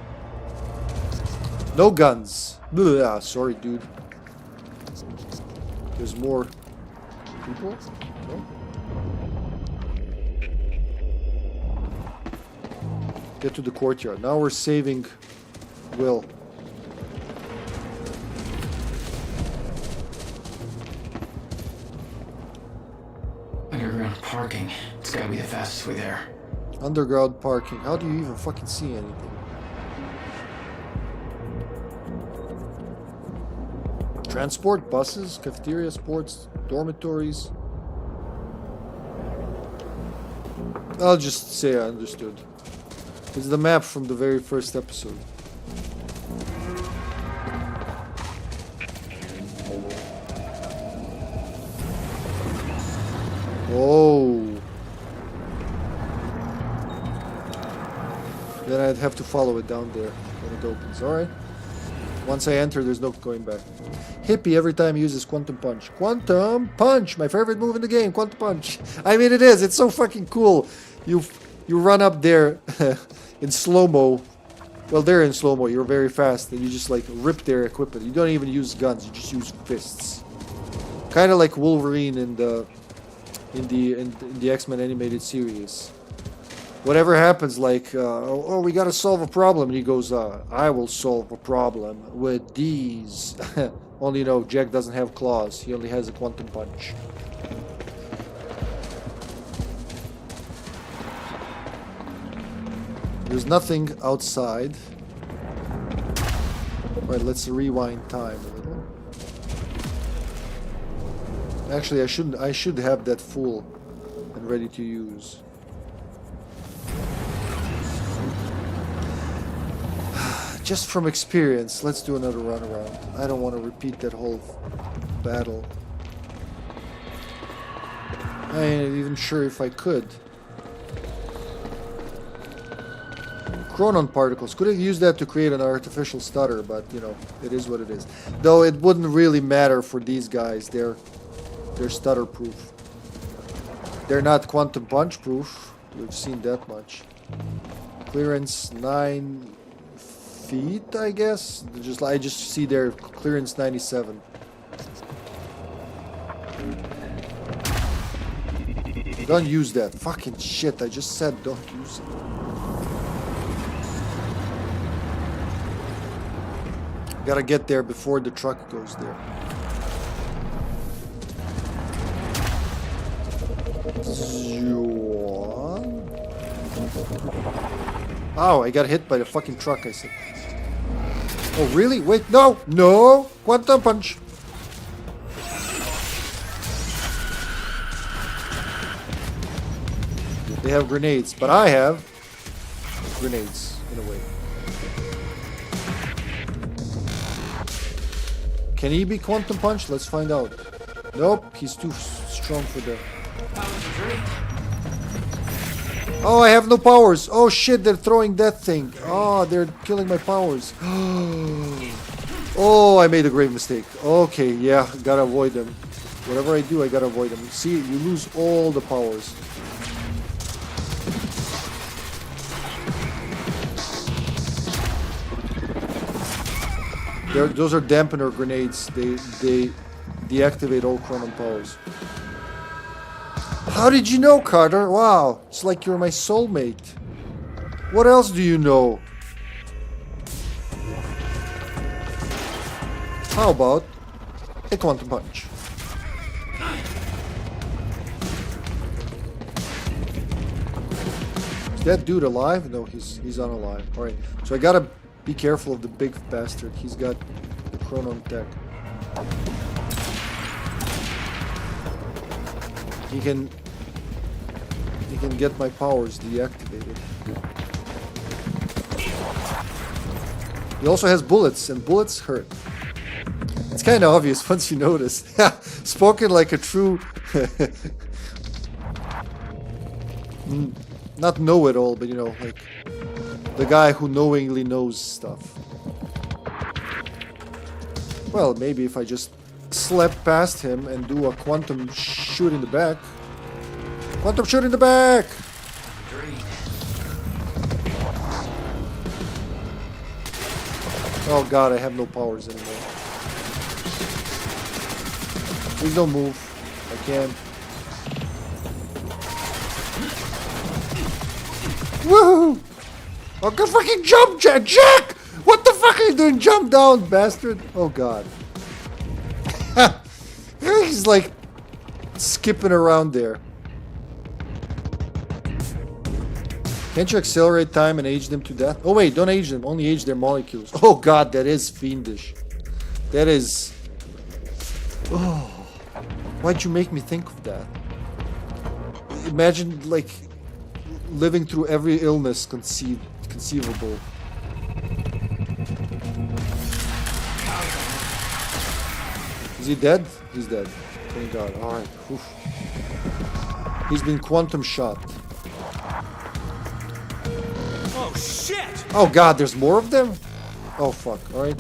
Speaker 1: No guns. Blah, sorry, dude. There's more people? No? Get to the courtyard. Now we're saving Will.
Speaker 4: Underground parking. It's gotta be the fastest way there.
Speaker 1: Underground parking. How do you even fucking see anything? Transport, buses, cafeteria, sports, dormitories. I'll just say I understood. It's the map from the very first episode. Oh. Then I'd have to follow it down there when it opens. Alright. Once I enter, there's no going back. Hippie every time he uses Quantum Punch. Quantum Punch! My favorite move in the game, Quantum Punch. I mean, it is. It's so fucking cool. You run up there in slow-mo. Well, they're in slow-mo. You're very fast. And you just, like, rip their equipment. You don't even use guns. You just use fists. Kind of like Wolverine in the X-Men animated series. Whatever happens, like, oh, we gotta solve a problem, and he goes, I will solve a problem with these. Only, you know, Jack doesn't have claws. He only has a Quantum Punch. There's nothing outside. Alright, let's rewind time a little. Actually, I should have that full and ready to use. Just from experience, let's do another run around. I don't want to repeat that whole battle. I ain't even sure if I could. Chronon particles. Could have used that to create an artificial stutter, but you know, it is what it is. Though it wouldn't really matter for these guys. They're stutter proof. They're not quantum punch proof. We've seen that much. Clearance 9 feet, I guess. I just see their clearance 97. Don't use that. Fucking shit, I just said don't use it. Gotta get there before the truck goes there. Oh, I got hit by the fucking truck, I said. Oh, really? Wait, no! No! Quantum punch! They have grenades, but I have grenades, in a way. Can he be quantum punched? Let's find out. Nope, he's too strong for that. Oh, I have no powers. Oh shit, they're throwing that thing. Oh, they're killing my powers. Oh, I made a grave mistake. Okay, yeah, gotta avoid them. Whatever I do, I gotta avoid them. See, you lose all the powers. Those are dampener grenades. They deactivate all Chronon powers. How did you know, Carter? Wow, it's like you're my soulmate. What else do you know? How about a quantum punch? Is that dude alive? No, he's unalive. Alright, so I gotta be careful of the big bastard. He's got the Chronon tech. He can get my powers deactivated. He also has bullets, and bullets hurt. It's kind of obvious once you notice. Spoken like a true not know-it-all, but you know, like the guy who knowingly knows stuff. Well, maybe if I just slap past him and do a quantum shoot in the back. Quantum shoot in the back! Oh god, I have no powers anymore. Please don't move. I can't. Woohoo! Oh, good fucking jump, Jack! What the fuck are you doing? Jump down, bastard! Oh god. He's like skipping around there. Can't you accelerate time and age them to death? Oh wait, don't age them, only age their molecules. Oh god, that is fiendish. That is... Oh, why'd you make me think of that? Imagine, like, living through every illness conceivable. Is he dead? He's dead. Thank god. Alright. He's been quantum shot.
Speaker 15: Oh shit!
Speaker 1: Oh god, there's more of them? Oh fuck, alright.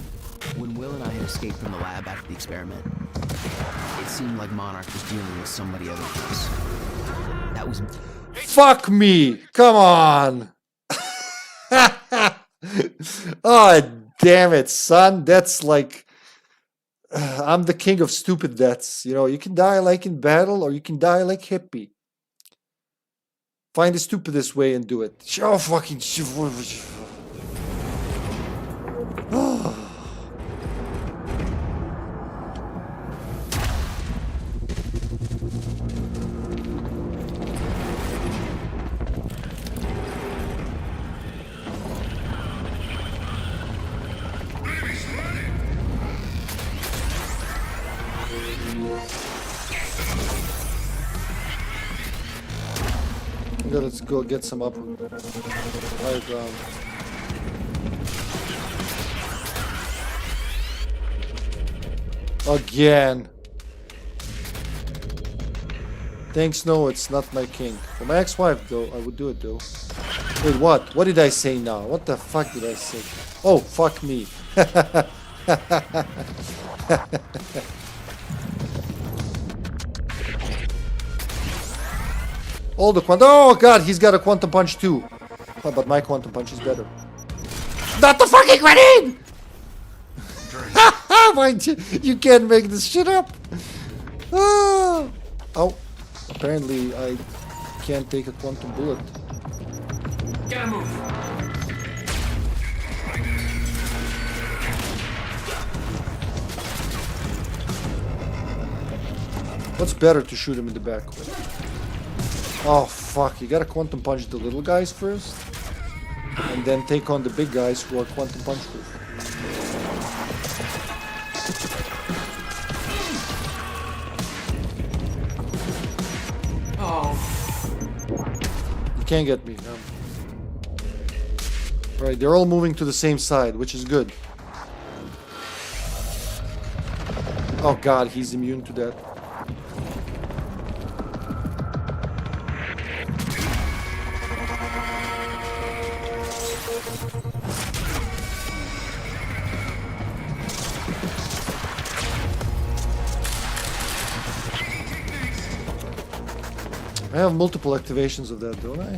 Speaker 4: When Will and I had escaped from the lab after the experiment, it seemed like Monarch was dealing with somebody other than us. That was...
Speaker 1: Fuck me! Come on! Oh, damn it, son. That's like... I'm the king of stupid deaths. You know, you can die like in battle, or you can die like Hippie. Find the stupidest way and do it. Oh, fucking... Yeah, let's go get some up higher ground. Again. Thanks, no, it's not my king. For my ex-wife, though, I would do it, though. Wait, what? What did I say now? What the fuck did I say? Oh, fuck me. All the quantum... Oh, God, he's got a quantum punch, too. Oh, but my quantum punch is better. Not the fucking grenade! You can't make this shit up. Oh, apparently I can't take a quantum bullet.
Speaker 15: Gotta move.
Speaker 1: What's better to shoot him in the back with? Oh fuck, you gotta quantum punch the little guys first, and then take on the big guys who are quantum punch proof.
Speaker 15: Oh.
Speaker 1: You can't get me. Alright, they're all moving to the same side, which is good. Oh god, he's immune to that. I have multiple activations of that, don't I?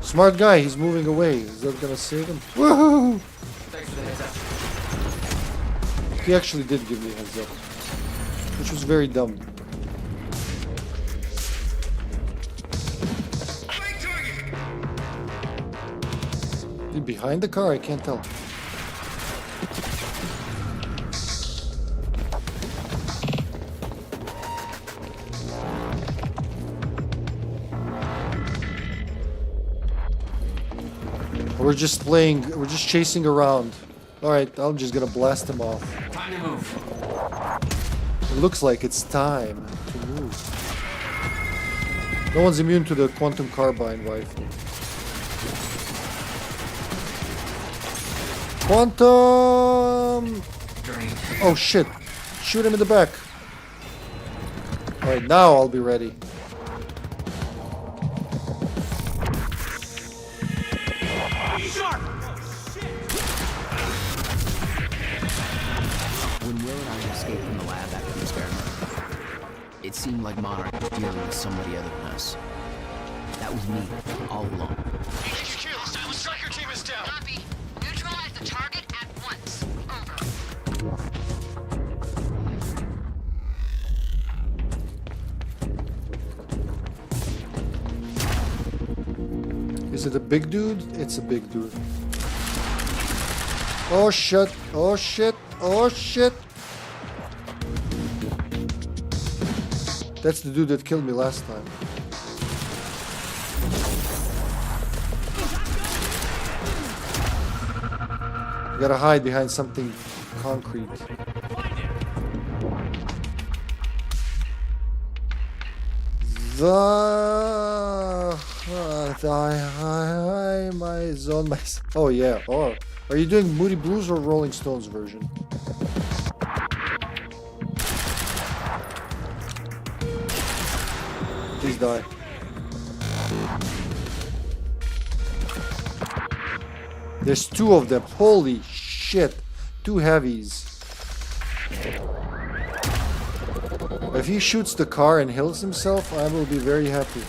Speaker 1: Smart guy, he's moving away. Is that gonna save him? Woohoo!
Speaker 15: Thanks for the heads up.
Speaker 1: He actually did give me a heads up, which was very dumb. Is he behind the car? I can't tell. We're just playing, we're just chasing around. Alright, I'm just gonna blast him off.
Speaker 15: Time to move.
Speaker 1: It looks like it's time to move. No one's immune to the quantum carbine rifle. Quantum! Oh shit. Shoot him in the back. Alright, now I'll be ready.
Speaker 4: When Will and I escaped from the lab after the experiment, it seemed like Monarch was dealing with somebody other than us. That was me, all along.
Speaker 3: HQ, the striker team is down.
Speaker 5: Copy. Neutralize the target at once. Over.
Speaker 1: Is it a big dude? It's a big dude. Oh shit, oh shit, oh shit. That's the dude that killed me last time. You gotta hide behind something concrete. My zone, my. Oh yeah. Oh, are you doing Moody Blues or Rolling Stones version? Please die. There's two of them. Holy shit. Two heavies. If he shoots the car and heals himself, I will be very happy.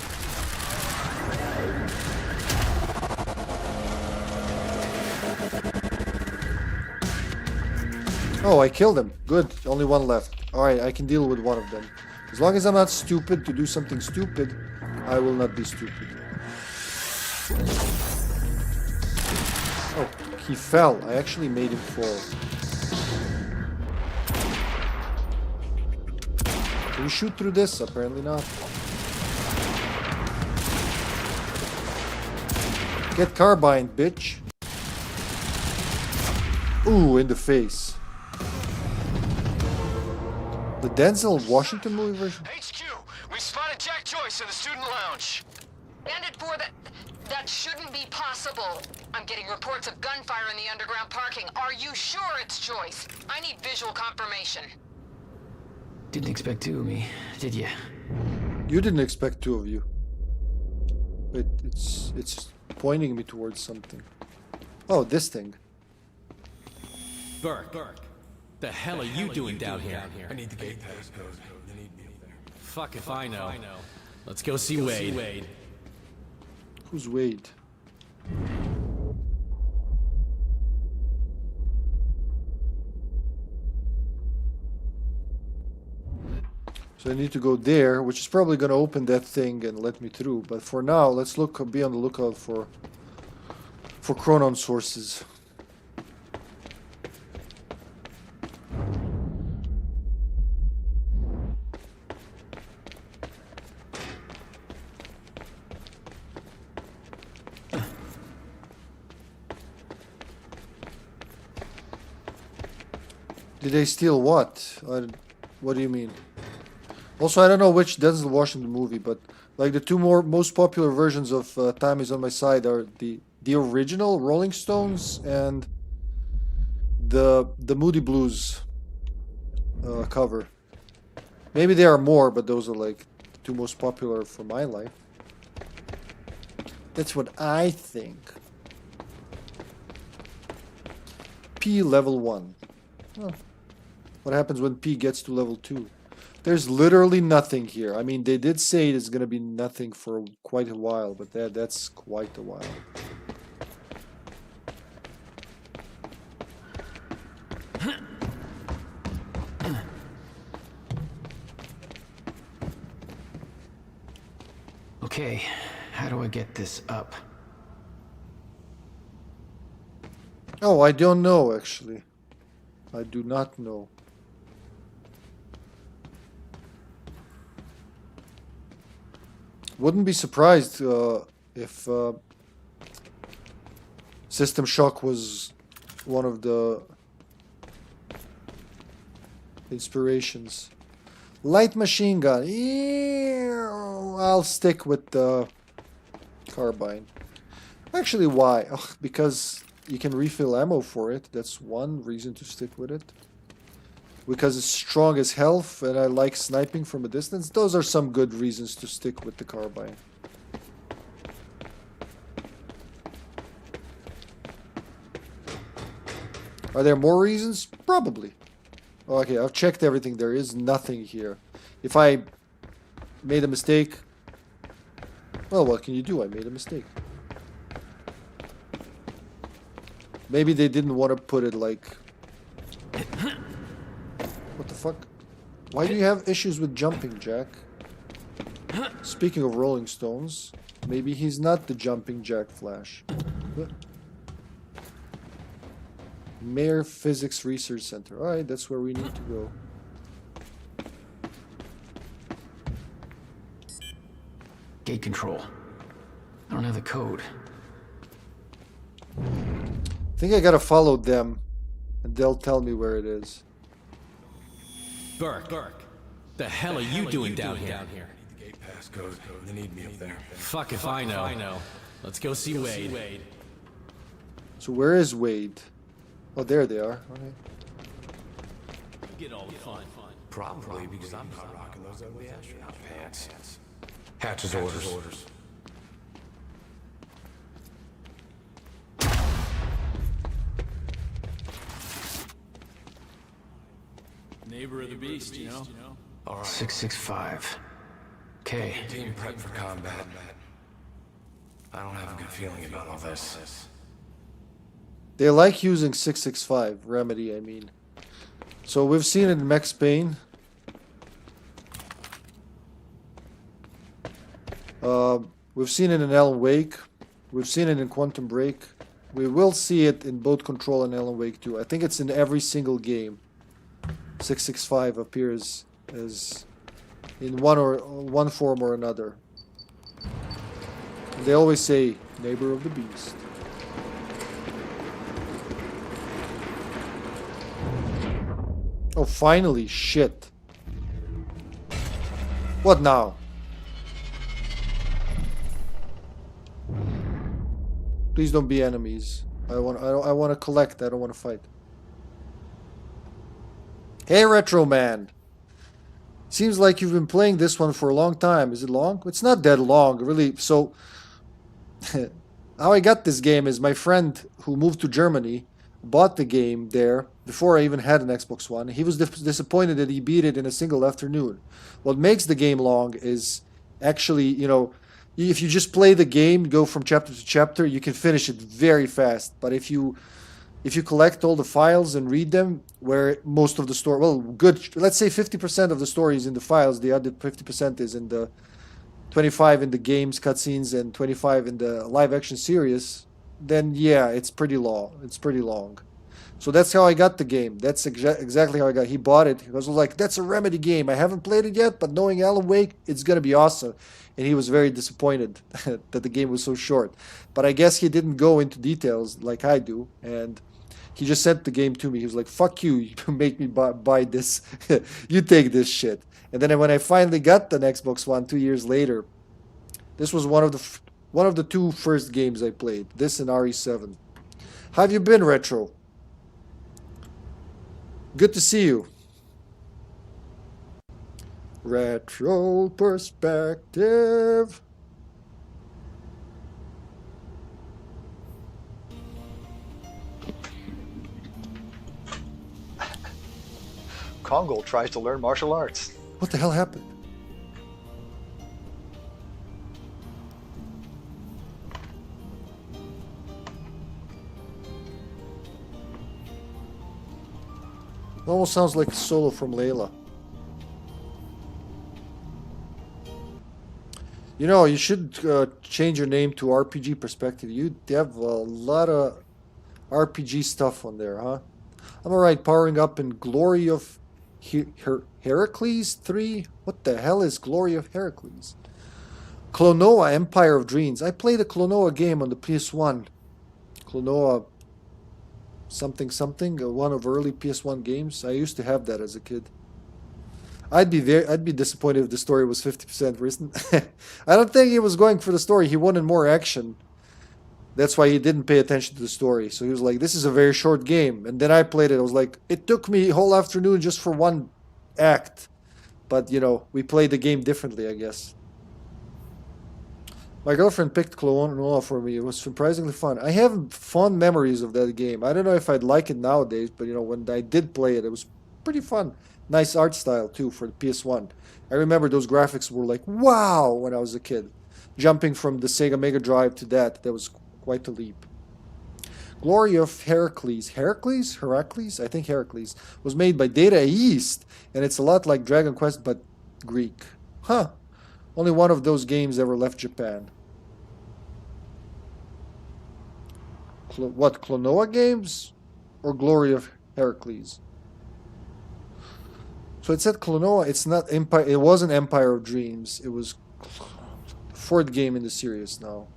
Speaker 1: Oh, I killed him. Good. Only one left. Alright, I can deal with one of them. As long as I'm not stupid to do something stupid, I will not be stupid. Oh, he fell. I actually made him fall. Can we shoot through this? Apparently not. Get carbine, bitch. Ooh, in the face. The Denzel Washington movie version?
Speaker 3: HQ, we spotted Jack Joyce in the student lounge.
Speaker 5: Bandit 4, that shouldn't be possible. I'm getting reports of gunfire in the underground parking. Are you sure it's Joyce? I need visual confirmation.
Speaker 4: Didn't expect two of me, did you?
Speaker 1: You didn't expect two of you. It's pointing me towards something. Oh, this thing.
Speaker 15: Burke. The hell are you doing down here?
Speaker 18: I need the gate pass.
Speaker 15: Fuck if I know. Let's go see Wade.
Speaker 1: Who's Wade? So I need to go there, which is probably going to open that thing and let me through. But for now, let's be on the lookout for chronon sources. Did they steal what? What do you mean? Also, I don't know which Denzel Washington movie, but like the two most popular versions of Time Is On My Side are the original Rolling Stones and the Moody Blues cover. Maybe there are more, but those are like the two most popular for my life. That's what I think. P level 1. Oh. What happens when P gets to level 2? There's literally nothing here. I mean, they did say there's going to be nothing for quite a while, but that's quite a while.
Speaker 4: Okay, how do I get this up?
Speaker 1: Oh, I don't know, actually. I do not know. Wouldn't be surprised if System Shock was one of the inspirations. Light machine gun. I'll stick with the carbine. Actually, why? Ugh, because you can refill ammo for it. That's one reason to stick with it. Because it's strong as health and I like sniping from a distance. Those are some good reasons to stick with the carbine. Are there more reasons? Probably. Okay, I've checked everything. There is nothing here. If I made a mistake, well, what can you do? I made a mistake. Maybe they didn't want to put it like... What the fuck? Why do you have issues with jumping, Jack? Speaking of Rolling Stones, maybe he's not the jumping Jack Flash. Mayor Physics Research Center. Alright, that's where we need to go.
Speaker 4: Gate control. I don't have the code.
Speaker 1: I think I gotta follow them, and they'll tell me where it is.
Speaker 15: Burke, the hell are you doing down here?
Speaker 8: The gate pass code. They need me up there.
Speaker 15: Fuck if I know. Let's go see Wade.
Speaker 1: So where is Wade? Oh, there they are. Okay.
Speaker 15: Get all the fun.
Speaker 8: Probably because I'm not rocking those ugly astronaut pants. Hatch's orders.
Speaker 15: Neighbor of the beast, you know?
Speaker 8: All right.
Speaker 4: 665. Okay.
Speaker 8: Team prep for combat. I don't have a good feeling about all this.
Speaker 1: They like using 665, Remedy, I mean. So we've seen it in Max Payne. We've seen it in Alan Wake. We've seen it in Quantum Break. We will see it in both Control and Alan Wake 2. I think it's in every single game. 665 appears as in one form or another. They always say, neighbor of the beast. Oh, finally, shit. What now? Please don't be enemies. I want to collect. I don't want to fight. Hey, Retro Man. Seems like you've been playing this one for a long time. Is it long? It's not that long, really. So, how I got this game is my friend who moved to Germany bought the game there before I even had an Xbox One. He was disappointed that he beat it in a single afternoon. What makes the game long is actually, you know, if you just play the game, go from chapter to chapter, you can finish it very fast. But if you if you collect all the files and read them, where most of the story, well, good, let's say 50% of the story is in the files, the other 50% is in the 25 in the games, cutscenes, and 25 in the live action series, then yeah, it's pretty long. It's pretty long. So that's how I got the game. That's exactly how I got. He bought it. He was like, "That's a Remedy game. I haven't played it yet, but knowing Alan Wake, it's gonna be awesome." And he was very disappointed that the game was so short. But I guess he didn't go into details like I do, and he just sent the game to me. He was like, "Fuck you! You make me buy this. You take this shit." And then when I finally got the Xbox One 2 years later, this was one of the two first games I played. This and RE7. How have you been, Retro? Good to see you. Retro perspective.
Speaker 19: Congo tries to learn martial arts.
Speaker 1: What the hell happened? It almost sounds like a solo from Layla. You know, you should change your name to RPG Perspective. You have a lot of RPG stuff on there, huh? I'm alright, powering up in Glory of Heracles 3? What the hell is Glory of Heracles? Klonoa, Empire of Dreams. I played a Klonoa game on the PS1. Klonoa something, one of early PS1 games. I used to have that as a kid. I'd be disappointed if the story was 50% written. I don't think he was going for the story. He wanted more action. That's why he didn't pay attention to the story. So he was like, this is a very short game. And then I played it. I was like, it took me a whole afternoon just for one act. But, you know, we played the game differently, I guess. My girlfriend picked Klonoa for me. It was surprisingly fun. I have fond memories of that game. I don't know if I'd like it nowadays, but, you know, when I did play it, it was pretty fun. Nice art style, too, for the PS1. I remember those graphics were like, wow, when I was a kid. Jumping from the Sega Mega Drive to that was quite a leap. Glory of Heracles. Heracles? I think Heracles. Was made by Data East, and it's a lot like Dragon Quest, but Greek. Huh. Only one of those games ever left Japan. What, Klonoa games? Or Glory of Heracles? So it said Klonoa. It's not Empire. It wasn't Empire of Dreams. It was the fourth game in the series now.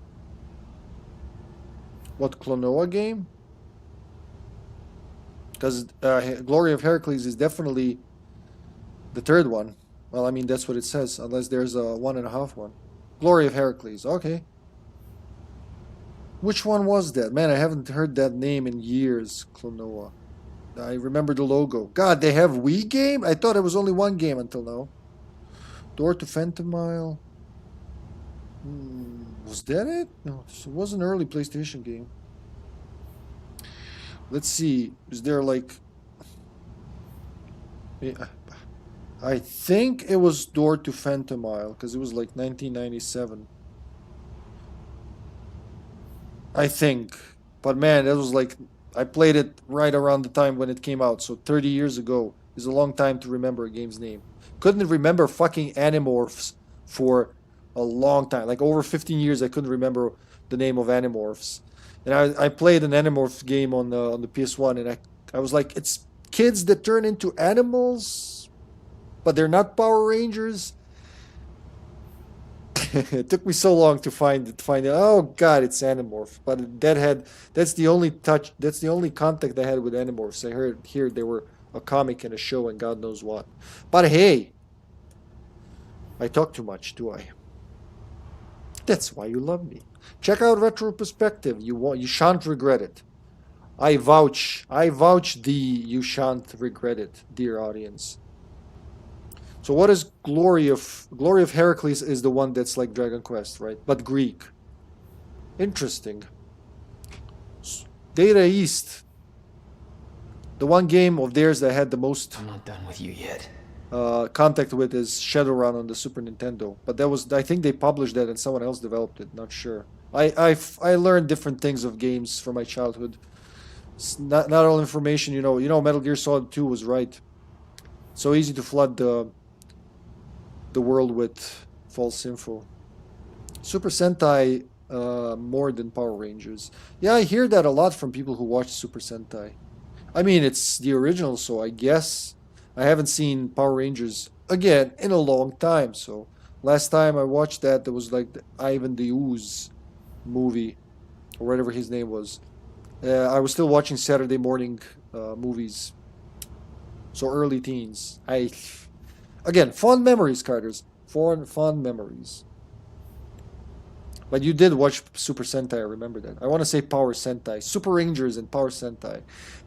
Speaker 1: What, Klonoa game? Because Glory of Heracles is definitely the third one. Well, I mean, that's what it says, unless there's a 1.5 one. Glory of Heracles, okay. Which one was that? Man, I haven't heard that name in years, Klonoa. I remember the logo. God, they have Wii game? I thought it was only one game until now. Door to Phantom Mile. Was that it? No, it was an early PlayStation game. Let's see. Is there like... I think it was Door to Phantom Mile, because it was like 1997. I think. But man, that was like... I played it right around the time when it came out, so 30 years ago. Is a long time to remember a game's name. Couldn't remember fucking Animorphs for a long time. Like over 15 years I couldn't remember the name of Animorphs. And I played an Animorphs game on the PS1, and I was like, it's kids that turn into animals, but they're not Power Rangers. It took me so long to find it. Oh god, it's Animorph. But that's the only contact I had with Animorphs. I heard here they were a comic and a show and God knows what. But hey, I talk too much, do I? That's why you love me. Check out Retro Perspective. You shan't regret it. I vouch thee, you shan't regret it, dear audience. So what is Glory of Heracles is the one that's like Dragon Quest, right? But Greek. Interesting. Data East. The one game of theirs that I had the most
Speaker 4: I'm not done with you yet.
Speaker 1: Contact with is Shadowrun on the Super Nintendo. But that was, I think they published that and someone else developed it, not sure. I learned different things of games from my childhood. Not all information, you know, Metal Gear Solid 2 was right. So easy to flood the world with false info. Super Sentai more than Power Rangers. Yeah, I hear that a lot from people who watch Super Sentai. I mean, it's the original, so I guess I haven't seen Power Rangers again in a long time. So last time I watched that, there was like the Ivan the Ooze movie, or whatever his name was. I was still watching Saturday morning movies. So early teens. Again, fond memories, Carters. Fond memories. But you did watch Super Sentai, I remember that. I want to say Power Sentai. Super Rangers and Power Sentai.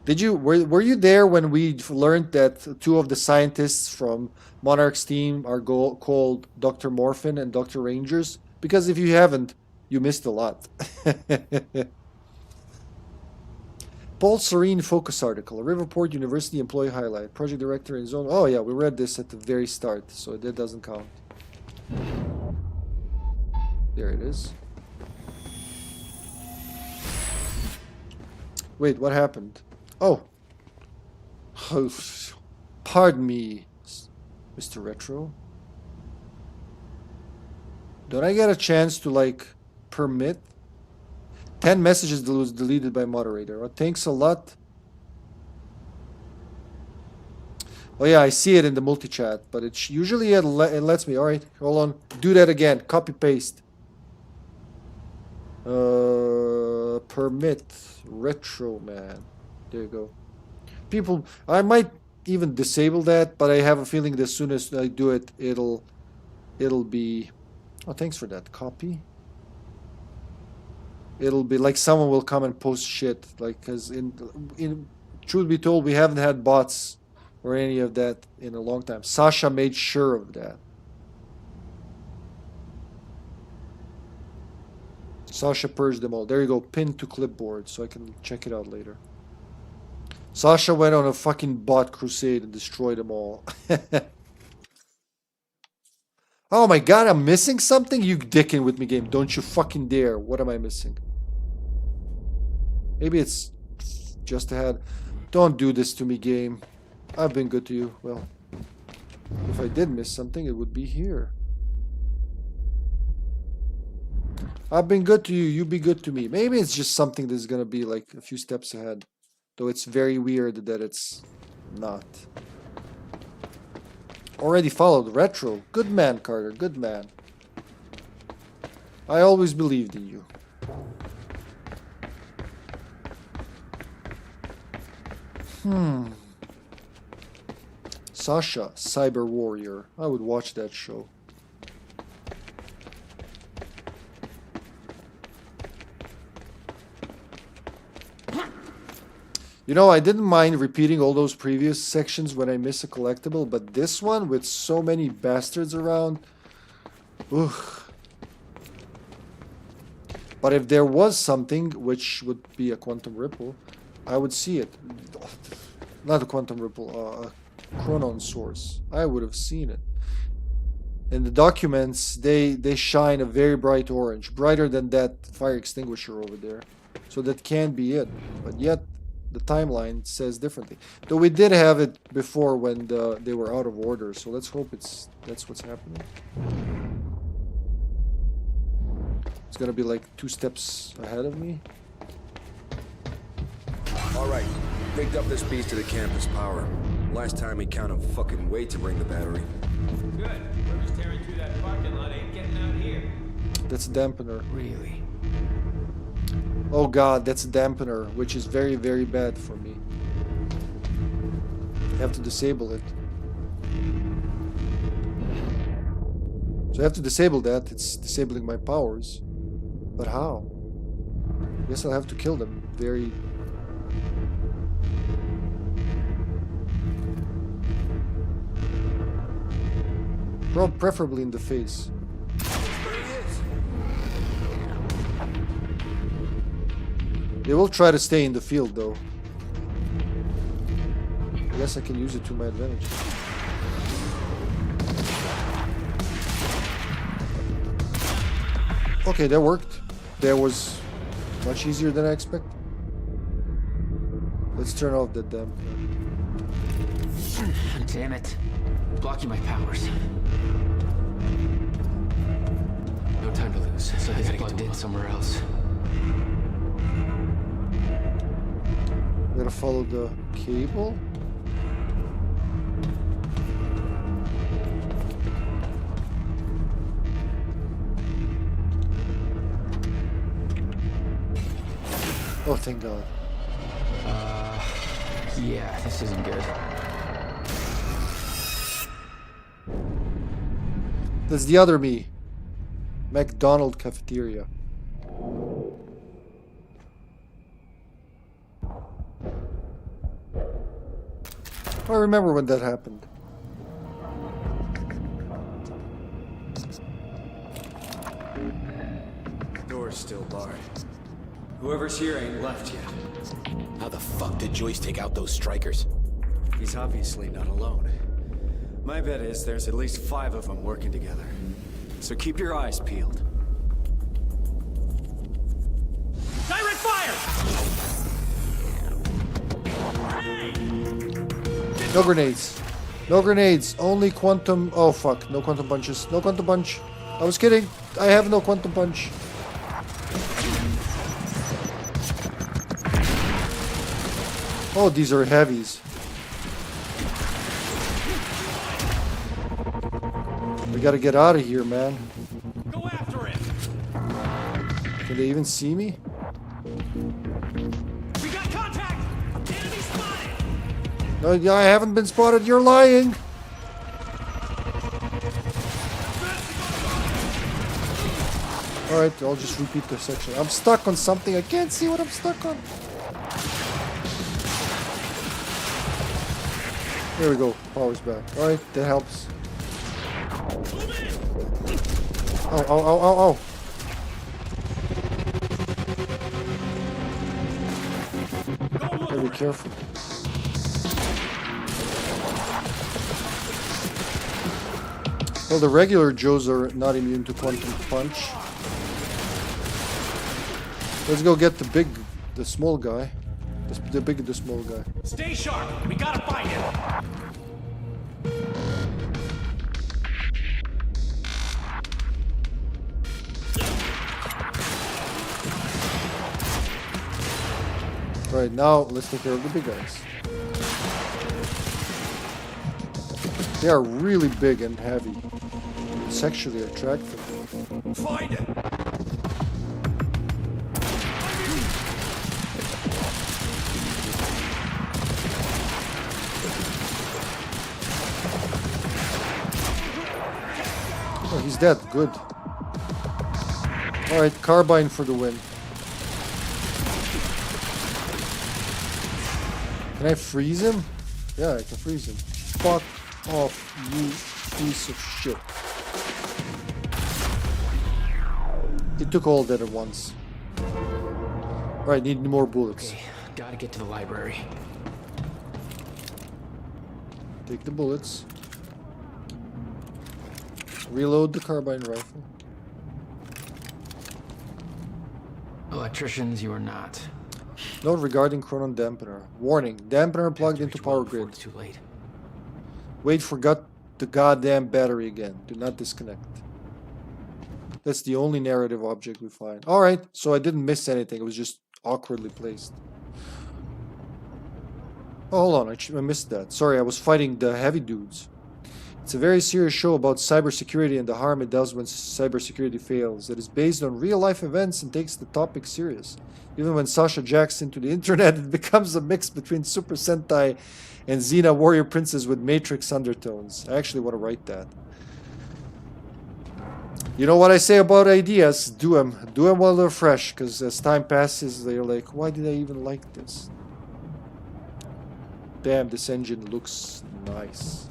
Speaker 1: Were you there when we learned that two of the scientists from Monarch's team are called Dr. Morphin and Dr. Rangers? Because if you haven't, you missed a lot. Paul Serene focus article. A Riverport University employee highlight. Project director in zone. Oh yeah, we read this at the very start, so that doesn't count. There it is. Wait, what happened? Oh. Pardon me, Mr. Retro. Don't I get a chance to, like, permit? 10 messages was deleted by moderator. Oh, thanks a lot. Oh yeah, I see it in the multi-chat, but it usually it lets me. Alright, hold on. Do that again. Copy-paste. Permit retro man. There you go. People, I might even disable that, but I have a feeling that as soon as I do it, it'll be. Oh, thanks for that. Copy. It'll be like someone will come and post shit. Like, cause in truth be told, we haven't had bots or any of that in a long time. Sasha made sure of that. Sasha purged them all. There you go. Pinned to clipboard so I can check it out later. Sasha went on a fucking bot crusade and destroyed them all. Oh my god, I'm missing something? You dicking with me, game. Don't you fucking dare. What am I missing? Maybe it's just ahead. Don't do this to me, game. I've been good to you. Well, if I did miss something, it would be here. I've been good to you, you be good to me. Maybe it's just something that's gonna be like a few steps ahead. Though it's very weird that it's not. Already followed retro. Good man, Carter, good man. I always believed in you. Sasha, Cyber Warrior. I would watch that show. You know, I didn't mind repeating all those previous sections when I miss a collectible, but this one, with so many bastards around... Ugh. But if there was something, which would be a Quantum Ripple, I would see it. Not a Quantum Ripple, a Chronon Source. I would have seen it. In the documents, they shine a very bright orange. Brighter than that fire extinguisher over there. So that can be it. But yet... the timeline says differently. Though we did have it before when they were out of order, so let's hope that's what's happening. It's gonna be like 2 steps ahead of me.
Speaker 8: Alright, picked up this piece to the campus power. Last time he counted fucking weight to bring the battery.
Speaker 15: Good. Whoever's tearing through that parking lot ain't getting out here.
Speaker 1: That's a dampener.
Speaker 4: Really?
Speaker 1: Oh god, that's a dampener, which is very, very bad for me. I have to disable it. So I have to disable that. It's disabling my powers. But how? I guess I'll have to kill them. Very... preferably in the face. They will try to stay in the field, though. I guess I can use it to my advantage. Okay, that worked. That was much easier than I expected. Let's turn off the dampener.
Speaker 4: Damn it. Blocking my powers. No time to lose, so I gotta get in somewhere else.
Speaker 1: We gotta follow the cable. Oh, thank God.
Speaker 4: Yeah, this isn't good.
Speaker 1: That's the other me. McDonald's cafeteria. I remember when that happened.
Speaker 18: Door's still barred. Whoever's here ain't left yet.
Speaker 8: How the fuck did Joyce take out those strikers?
Speaker 18: He's obviously not alone. My bet is there's at least 5 of them working together. So keep your eyes peeled.
Speaker 15: Direct fire!
Speaker 1: No grenades. No grenades. Only quantum. Oh fuck. No quantum punches. No quantum punch. I was kidding. I have no quantum punch. Oh, these are heavies. We gotta get out of here, man.
Speaker 15: Go after him!
Speaker 1: Can they even see me?
Speaker 15: We got contact! Enemy spotted!
Speaker 1: No, I haven't been spotted. You're lying. Alright, I'll just repeat the section. I'm stuck on something. I can't see what I'm stuck on. There we go. Power's back. Alright, that helps. Oh, oh, oh, oh, oh. Gotta be careful. Well, the regular Joes are not immune to quantum punch. Let's go get the small guy. The small guy.
Speaker 15: Stay sharp! We gotta find him!
Speaker 1: Alright, now let's take care of the big guys. They are really big and heavy. Sexually attractive.
Speaker 15: Find him!
Speaker 1: Oh, he's dead. Good. Alright, carbine for the win. Can I freeze him? Yeah, I can freeze him. Fuck off, you piece of shit. He took all that at once. Alright, need more bullets.
Speaker 4: Okay, gotta get to the library.
Speaker 1: Take the bullets. Reload the carbine rifle.
Speaker 4: Electricians, you are not.
Speaker 1: Note regarding chronon dampener. Warning, dampener plugged into power grid.
Speaker 4: It's too late.
Speaker 1: Wait for the goddamn battery again. Do not disconnect. That's the only narrative object we find. Alright, so I didn't miss anything. It was just awkwardly placed. Oh, hold on. I missed that. Sorry, I was fighting the heavy dudes. It's a very serious show about cybersecurity and the harm it does when cybersecurity fails. It is based on real-life events and takes the topic serious. Even when Sasha jacks into the internet, it becomes a mix between Super Sentai and Xena Warrior Princess with Matrix undertones. I actually want to write that. You know what I say about ideas? Do them. Do them while they're fresh, because as time passes, they're like, why did I even like this? Damn, this engine looks nice.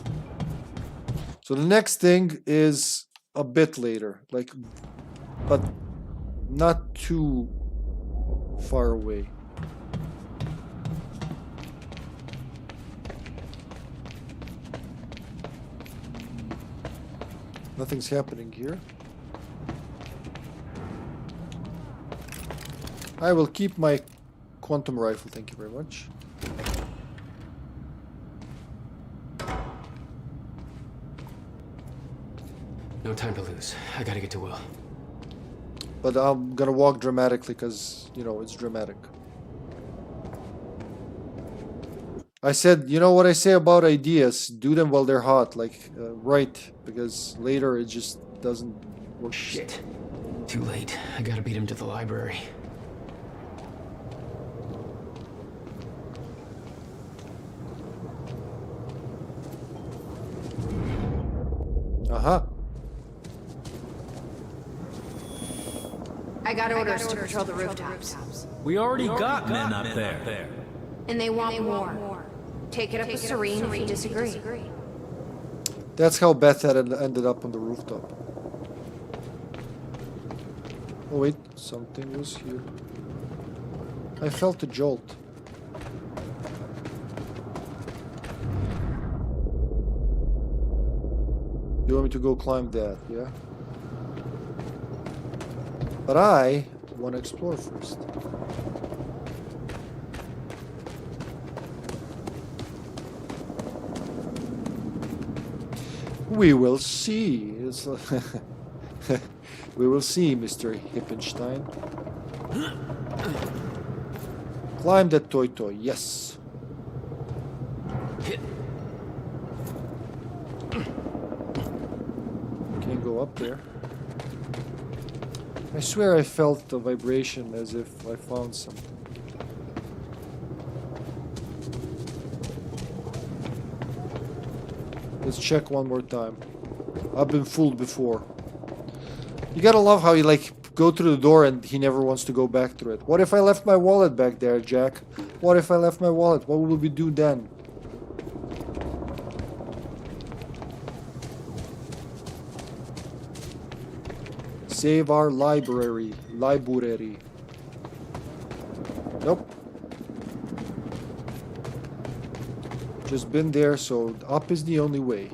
Speaker 1: So the next thing is a bit later, but not too far away. Nothing's happening here. I will keep my quantum rifle, thank you very much.
Speaker 17: No time to lose. I gotta get to Will.
Speaker 1: But I'm gonna walk dramatically because, you know, it's dramatic. I said, you know what I say about ideas? Do them while they're hot, like, right, because later it just doesn't work.
Speaker 4: Shit. Too late. I gotta beat him to the library.
Speaker 1: Uh-huh.
Speaker 20: I got orders to patrol the rooftops.
Speaker 15: We already got men up there.
Speaker 20: And they want more. Take it up with Serene if you disagree.
Speaker 1: That's how Beth had ended up on the rooftop. Oh wait, something was here. I felt a jolt. You want me to go climb that, yeah? But I want to explore first. We will see. We will see, Mr. Hippenstein. Climb that toy, yes. Can't go up there. I swear I felt the vibration as if I found something. Let's check one more time. I've been fooled before. You gotta love how you like go through the door and he never wants to go back through it. What if I left my wallet back there, Jack? What if I left my wallet? What will we do then? Save our library. Library. Nope. Just been there, so up is the only way.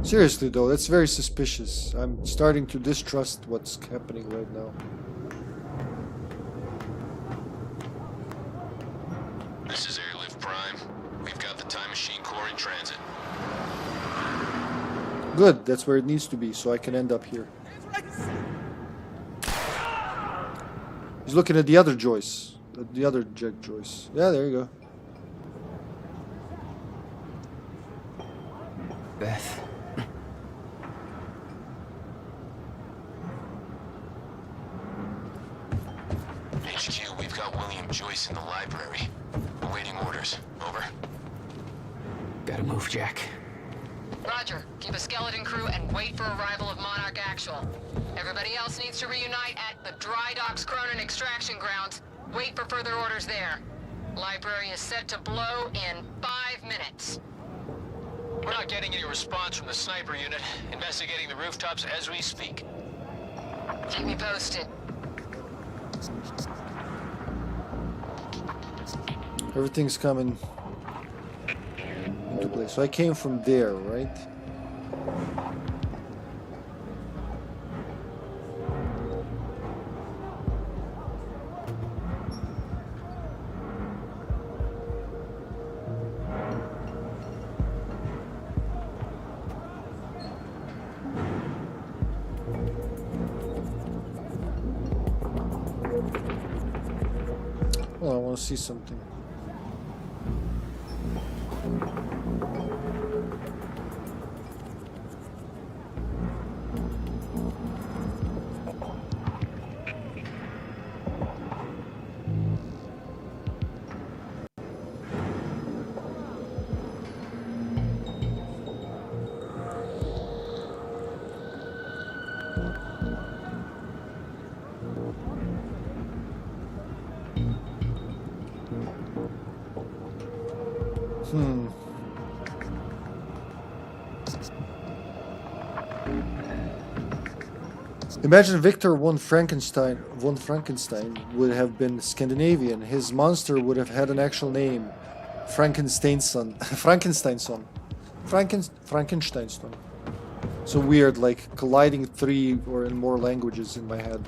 Speaker 1: Seriously though, that's very suspicious. I'm starting to distrust what's happening right now.
Speaker 21: This is Airlift Prime. We've got the Time Machine Core in transit.
Speaker 1: Good, that's where it needs to be, so I can end up here. He's looking at the other Joyce. The other Jack Joyce. Yeah, there you go.
Speaker 4: Beth.
Speaker 21: HQ, we've got William Joyce in the library. Awaiting orders. Over.
Speaker 4: Gotta move, Jack.
Speaker 5: Roger. Keep a skeleton crew and wait for arrival of Monarch Actual. Everybody else needs to reunite at the Dry Docks Cronin extraction grounds. Wait for further orders there. Library is set to blow in 5 minutes.
Speaker 21: We're not getting any response from the sniper unit. Investigating the rooftops as we speak.
Speaker 5: Keep me posted.
Speaker 1: Everything's coming into place. So I came from there, right? Well, I want to see something. Imagine Victor von Frankenstein would have been Scandinavian. His monster would have had an actual name. Frankensteinson. Frankensteinson. So weird, like colliding 3 or more languages in my head.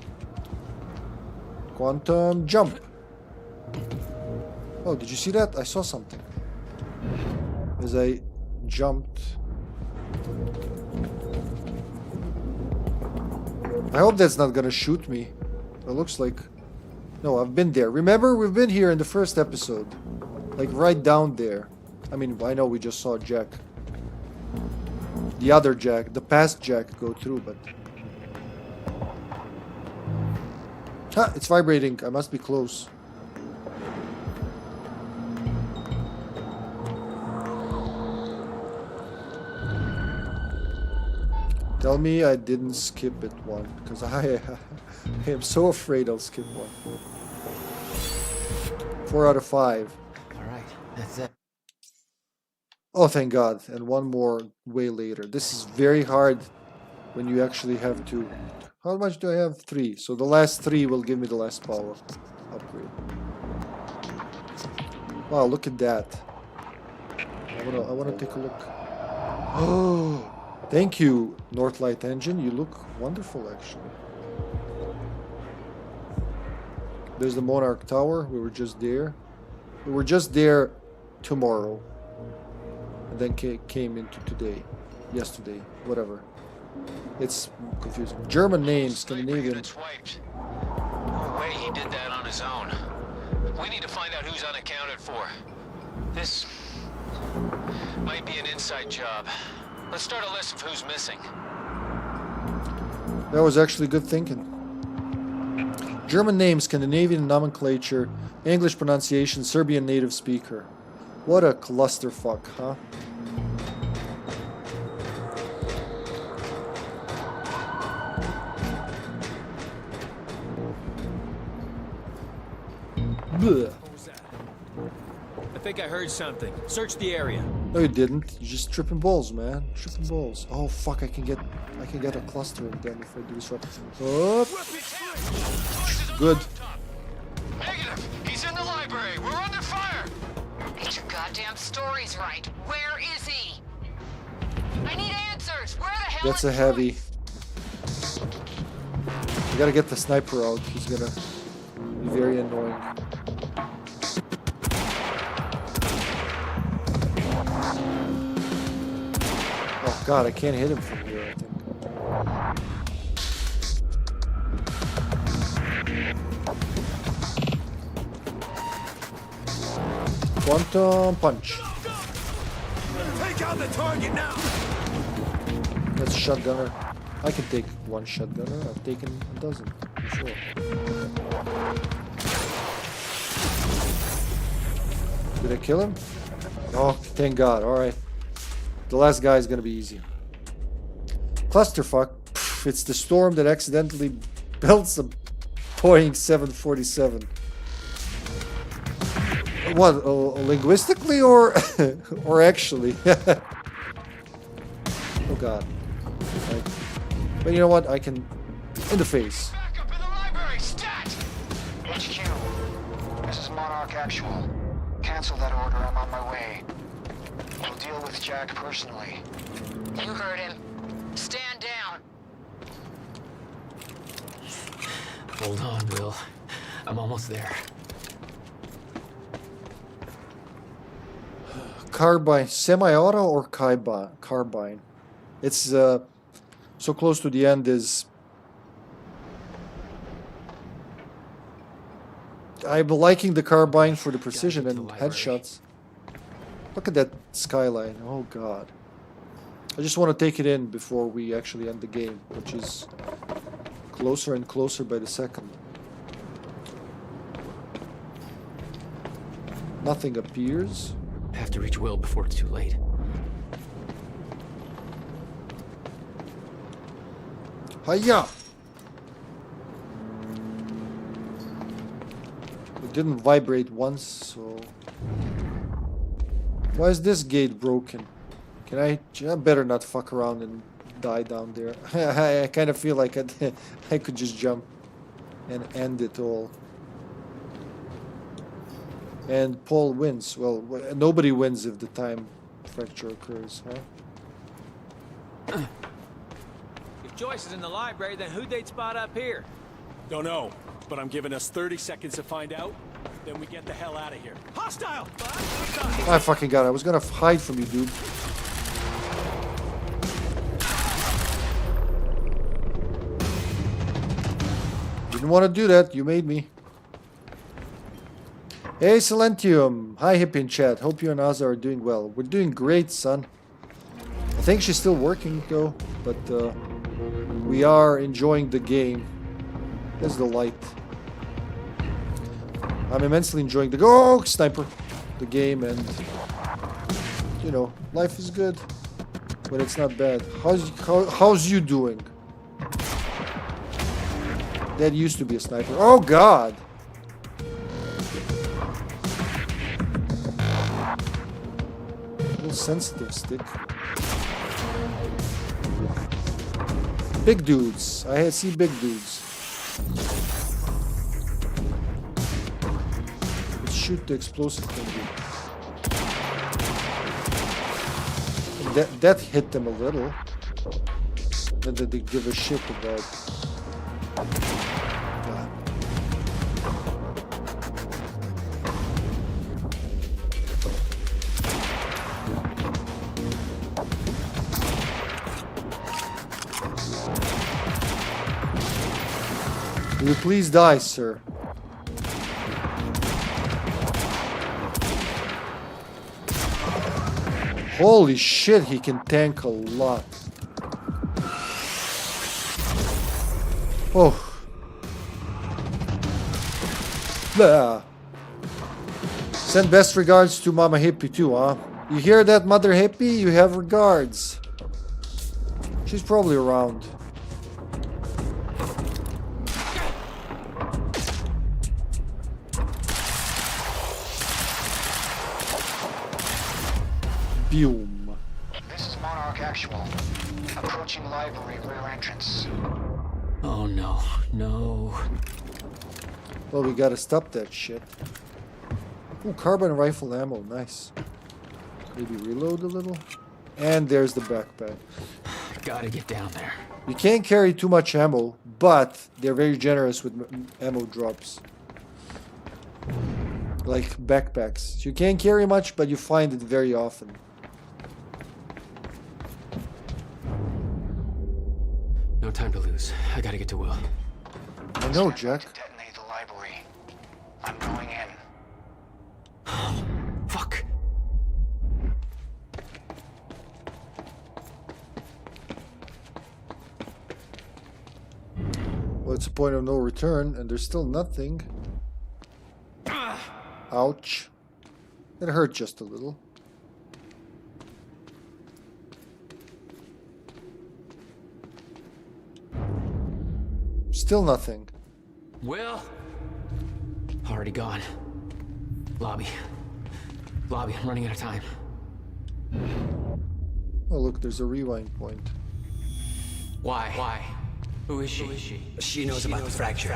Speaker 1: Quantum jump. Oh, did you see that? I saw something. As I jumped. I hope that's not gonna shoot me. It looks like... No, I've been there. Remember, we've been here in the first episode. Like, right down there. I mean, I know we just saw Jack. The other Jack, the past Jack go through, but... Ah, it's vibrating. I must be close. Tell me I didn't skip it one, because I am so afraid I'll skip one. 4 out of 5.
Speaker 4: Alright, that's it.
Speaker 1: Oh, thank God. And one more way later. This is very hard when you actually have to... How much do I have? 3. So the last 3 will give me the last power upgrade. Wow, look at that. I wanna take a look. Oh, thank you, Northlight Engine. You look wonderful, actually. There's the Monarch Tower. We were just there. We were just there tomorrow. And then came into today. Yesterday. Whatever. It's confusing. German names, Scandinavian.
Speaker 21: No way he did that on his own. We need to find out who's unaccounted for. This might be an inside job. Let's start a list of who's missing.
Speaker 1: That was actually good thinking. German name, Scandinavian nomenclature, English pronunciation, Serbian native speaker. What a clusterfuck, huh? Blech.
Speaker 15: I think I heard something. Search the area.
Speaker 1: No, you didn't. You're just tripping balls, man. Tripping balls. Oh fuck! I can get a cluster then if I do this right. Oh. Good.
Speaker 5: Negative. He's in the library. We're under fire. Get your goddamn stories right. Where is he? I need answers. Where the hell
Speaker 1: That's
Speaker 5: is
Speaker 1: a heavy. We gotta get the sniper out. He's gonna be very annoying. Oh god, I can't hit him from here, I think. Quantum punch.
Speaker 8: Take out the target now.
Speaker 1: That's a shotgunner. I can take one shotgunner. I've taken a dozen, for sure. Did I kill him? Oh, thank God. Alright. The last guy is gonna be easy. Clusterfuck. Pff, it's the storm that accidentally builds a Boeing 747. What? Linguistically or or actually? Oh God. Right. But you know what? I can in the face.
Speaker 12: Back up in the library, stat! HQ. This is Monarch Actual. Cancel that order. I'm on my way. We'll deal with Jack personally.
Speaker 5: You heard him. Stand down.
Speaker 4: Hold on, Bill. I'm almost there.
Speaker 1: Carbine, semi-auto or carbine? It's so close to the end. Is I'm liking the carbine for the precision and headshots. Look at that skyline. Oh God! I just want to take it in before we actually end the game, which is closer and closer by the second. Nothing appears.
Speaker 4: I have to reach Will before it's too late.
Speaker 1: Hiya! It didn't vibrate once, so... Why is this gate broken? Can I better not fuck around and die down there. I kind of feel like I could just jump and end it all. And Paul wins. Well, nobody wins if the time fracture occurs, huh?
Speaker 15: If Joyce is in the library, then who'd they spot up here? Don't know, but I'm giving us 30 seconds to find out. Then we get the hell out of here. Hostile!
Speaker 1: I fucking got it. I was gonna hide from you, dude. Didn't want to do that. You made me. Hey, Silentium. Hi, Hippie in chat. Hope you and Ozzy are doing well. We're doing great, son. I think she's still working, though. But we are enjoying the game. There's the light. I'm immensely enjoying the sniper, the game, and you know, life is good, but it's not bad. How's you doing? That used to be a sniper. Oh God! A little sensitive stick. Big dudes. I see big dudes. Shoot the explosive thing. That hit them a little. And then they give a shit about. Will you please die, sir? Holy shit, he can tank a lot. Oh. Blah. Send best regards to Mama Hippie too, huh? You hear that, Mother Hippie? You have regards. She's probably around. Boom.
Speaker 12: This is Monarch Actual. Approaching library rear entrance.
Speaker 17: Oh no, no.
Speaker 1: Well, we gotta stop that shit. Ooh, carbine rifle ammo, nice. Maybe reload a little. And there's the backpack.
Speaker 17: Gotta get down there.
Speaker 1: You can't carry too much ammo, but they're very generous with ammo drops. Like backpacks. So you can't carry much, but you find it very often.
Speaker 17: No time to lose. I gotta get to Will.
Speaker 1: I know, Jack.
Speaker 12: Detonate the library. I'm going in.
Speaker 17: Fuck.
Speaker 1: Well, it's a point of no return, and there's still nothing. Ouch. It hurt just a little. Still nothing.
Speaker 17: Will? Already gone. Lobby. Lobby, I'm running out of time.
Speaker 1: Oh, look, there's a rewind point.
Speaker 17: Why? Who is she?
Speaker 2: She knows about the fracture.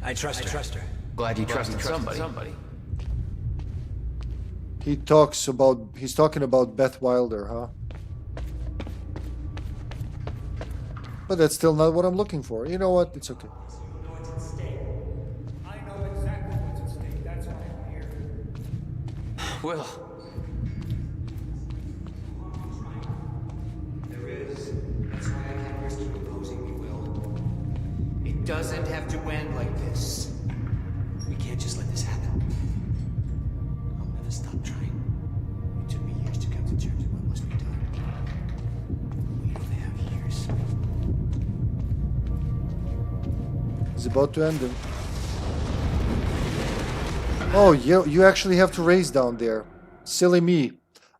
Speaker 2: I trust her.
Speaker 17: Glad you trusted somebody.
Speaker 1: He's talking about Beth Wilder, huh? But that's still not what I'm looking for. You know what? It's okay.
Speaker 2: I know exactly what's at stake. That's why I'm here.
Speaker 17: Will.
Speaker 2: There is. That's why I can't risk you opposing me, Will. It doesn't have to end like this. We can't just let this happen. I'll never stop trying. It took me years to come to terms with what must be done. We only have years.
Speaker 1: He's about to end him. Oh, you actually have to race down there. Silly me.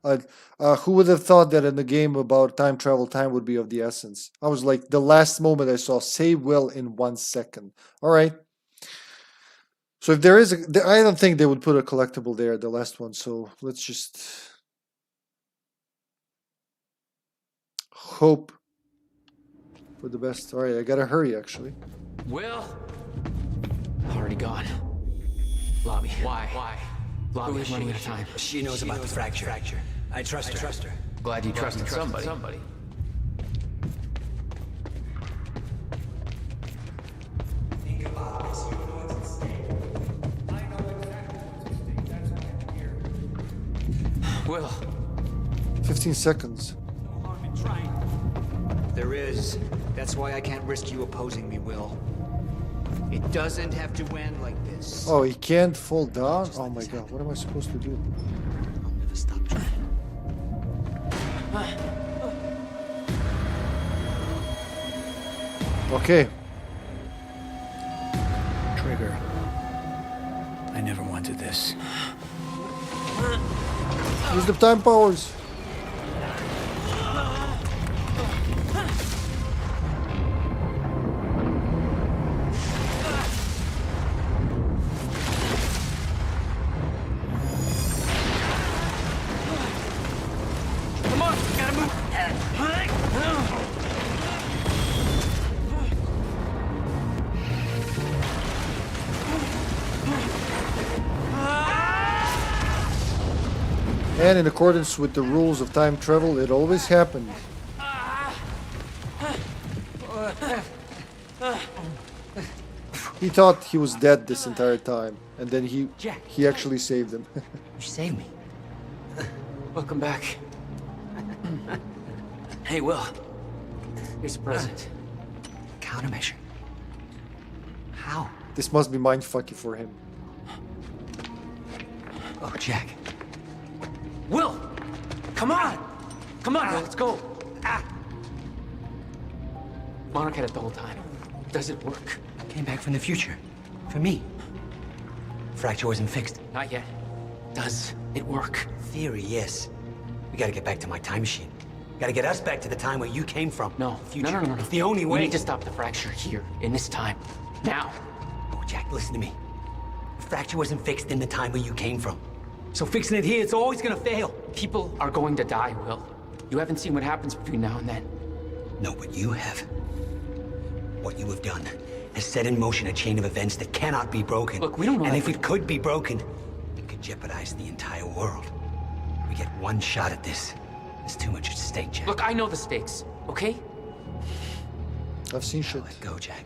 Speaker 1: Who would have thought that in a game about time travel, time would be of the essence? I was like, the last moment I saw, save Will in 1 second. All right. So if there is I don't think they would put a collectible there, the last one. So let's just hope for the best. All right, I gotta hurry actually.
Speaker 17: Will? Already gone. Lobby. Why? Lobby, I'm running out of time.
Speaker 2: She knows about the fracture. I trust her.
Speaker 17: Glad you trusted somebody.
Speaker 2: Think about
Speaker 17: Will.
Speaker 1: 15 seconds.
Speaker 2: There is. That's why I can't risk you opposing me, Will. It doesn't have to end like this.
Speaker 1: Oh, he can't fall down? Oh my god, what am I supposed to do?
Speaker 2: I'll never stop trying.
Speaker 1: Okay.
Speaker 2: Trigger. I never wanted this.
Speaker 1: Use the time powers.
Speaker 2: Come on, gotta move.
Speaker 1: And in accordance with the rules of time travel, it always happened. He thought he was dead this entire time, and then he actually saved him.
Speaker 17: You saved me. Welcome back. Hey, Will. Here's a present. Countermeasure. How?
Speaker 1: This must be mindfucky for him.
Speaker 17: Oh, Jack. Will! Come on! Come on, Will, let's go. Monarch had it the whole time. Does it work?
Speaker 9: Came back from the future. For me. Fracture wasn't fixed.
Speaker 17: Not yet. Does it work?
Speaker 9: Theory, yes. We gotta get back to my time machine. Gotta get us back to the time where you came from.
Speaker 17: No.
Speaker 9: Future.
Speaker 17: No.
Speaker 9: It's the only way.
Speaker 17: We need to stop the fracture here, in this time. Now.
Speaker 9: Oh, Jack, listen to me. The fracture wasn't fixed in the time where you came from. So fixing it here, it's always gonna fail.
Speaker 17: People are going to die, Will. You haven't seen what happens between now and then.
Speaker 9: No, but you have. What you have done has set in motion a chain of events that cannot be broken.
Speaker 17: Look, we don't know.
Speaker 9: And if it could be broken, it could jeopardize the entire world. We get one shot at this. There's too much at stake, Jack.
Speaker 17: Look, I know the stakes, okay?
Speaker 1: I've seen shit.
Speaker 9: Let go, Jack.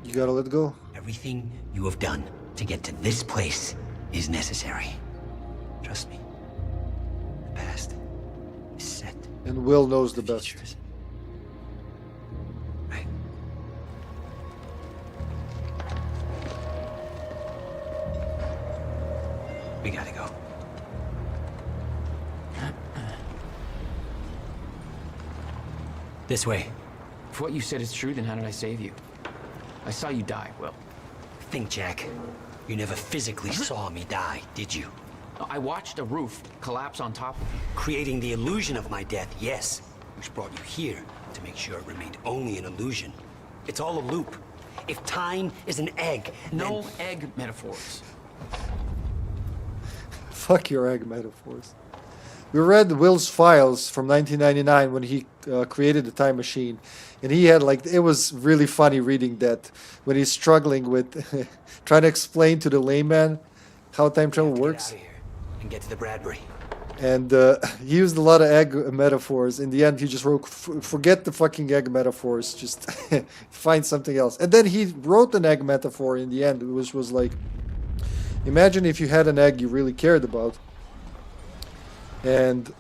Speaker 1: You gotta let go.
Speaker 9: Everything you have done to get to this place is necessary. Trust me. The past is set.
Speaker 1: And Will knows the best.
Speaker 9: Right. We gotta go. This way.
Speaker 17: If what you said is true, then how did I save you? I saw you die, Will.
Speaker 9: Think, Jack. You never physically saw me die, did you?
Speaker 17: I watched a roof collapse on top of you.
Speaker 9: Creating the illusion of my death, yes. Which brought you here to make sure it remained only an illusion. It's all a loop. If time is an egg,
Speaker 17: No egg metaphors.
Speaker 1: Fuck your egg metaphors. We read Will's files from 1999 when he created the time machine. And he had like, it was really funny reading that when he's struggling with trying to explain to the layman how time travel works.
Speaker 9: Get out of here and get to the Bradbury.
Speaker 1: And he used a lot of egg metaphors. In the end, he just wrote, forget the fucking egg metaphors, just find something else. And then he wrote an egg metaphor in the end, which was like, imagine if you had an egg you really cared about. And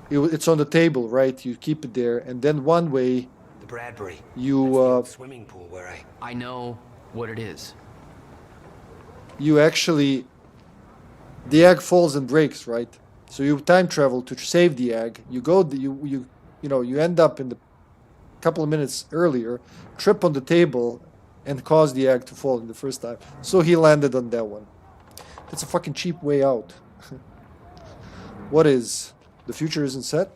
Speaker 1: it's on the table, right? You keep it there. And then one way,
Speaker 9: The Bradbury.
Speaker 1: you
Speaker 9: Swimming pool where
Speaker 17: I know what it is.
Speaker 1: you actually, the egg falls and breaks, right? So you time travel to save the egg. You go, you end up in the couple of minutes earlier, trip on the table, and cause the egg to fall in the first time. So he landed on that one. That's a fucking cheap way out. What is? The future isn't set?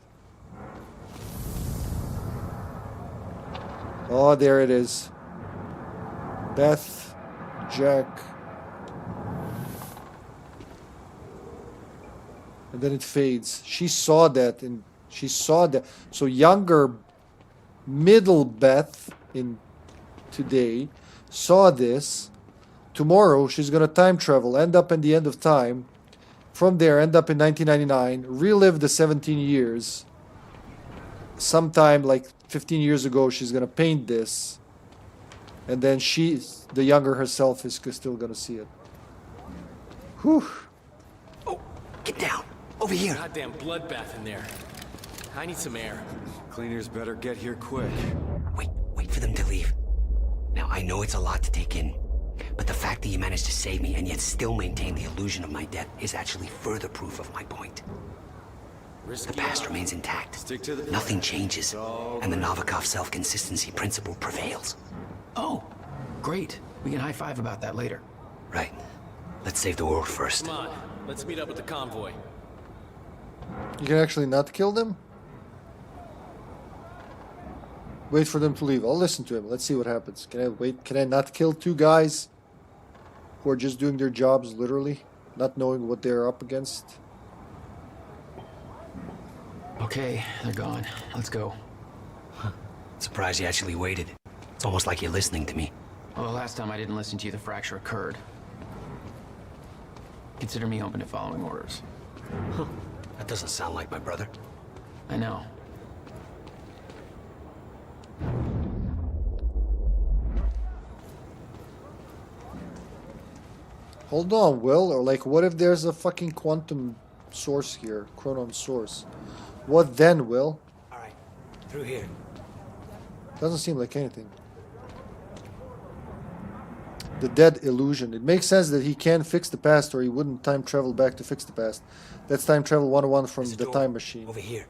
Speaker 1: Oh, there it is. Beth, Jack. And then it fades. She saw that, and she saw that. So younger, middle Beth in today saw this. Tomorrow she's gonna time travel, end up in the end of time. From there, end up in 1999, relive the 17 years. Sometime like 15 years ago, she's gonna paint this. And then the younger herself, is still gonna see it. Whew.
Speaker 9: Get down. Over here.
Speaker 15: Goddamn bloodbath in there. I need some air.
Speaker 18: Cleaners better get here quick.
Speaker 9: Wait for them to leave. Now, I know it's a lot to take in, but the fact that you managed to save me and yet still maintain the illusion of my death is actually further proof of my point. The past remains intact.
Speaker 18: Stick to the
Speaker 9: Nothing changes, and the Novikov self-consistency principle prevails.
Speaker 17: Oh, great. We can high-five about that later.
Speaker 9: Right. Let's save the world first.
Speaker 15: Come on, let's meet up with the convoy.
Speaker 1: You can actually not kill them? Wait for them to leave. I'll listen to him. Let's see what happens. Can I wait? Can I not kill two guys who are just doing their jobs, literally? Not knowing what they're up against?
Speaker 17: Okay, they're gone. Let's go.
Speaker 9: Surprised you actually waited. It's almost like you're listening to me.
Speaker 17: Well, the last time I didn't listen to you, the fracture occurred. Consider me open to following orders.
Speaker 9: That doesn't sound like my brother.
Speaker 17: I know.
Speaker 1: Hold on, Will. Or like, what if there's a fucking quantum source here? Chronon source. What then, Will?
Speaker 9: Alright, through here.
Speaker 1: Doesn't seem like anything. The dead illusion. It makes sense that he can fix the past or he wouldn't time travel back to fix the past. That's time travel 101 from the time machine.
Speaker 9: Over here.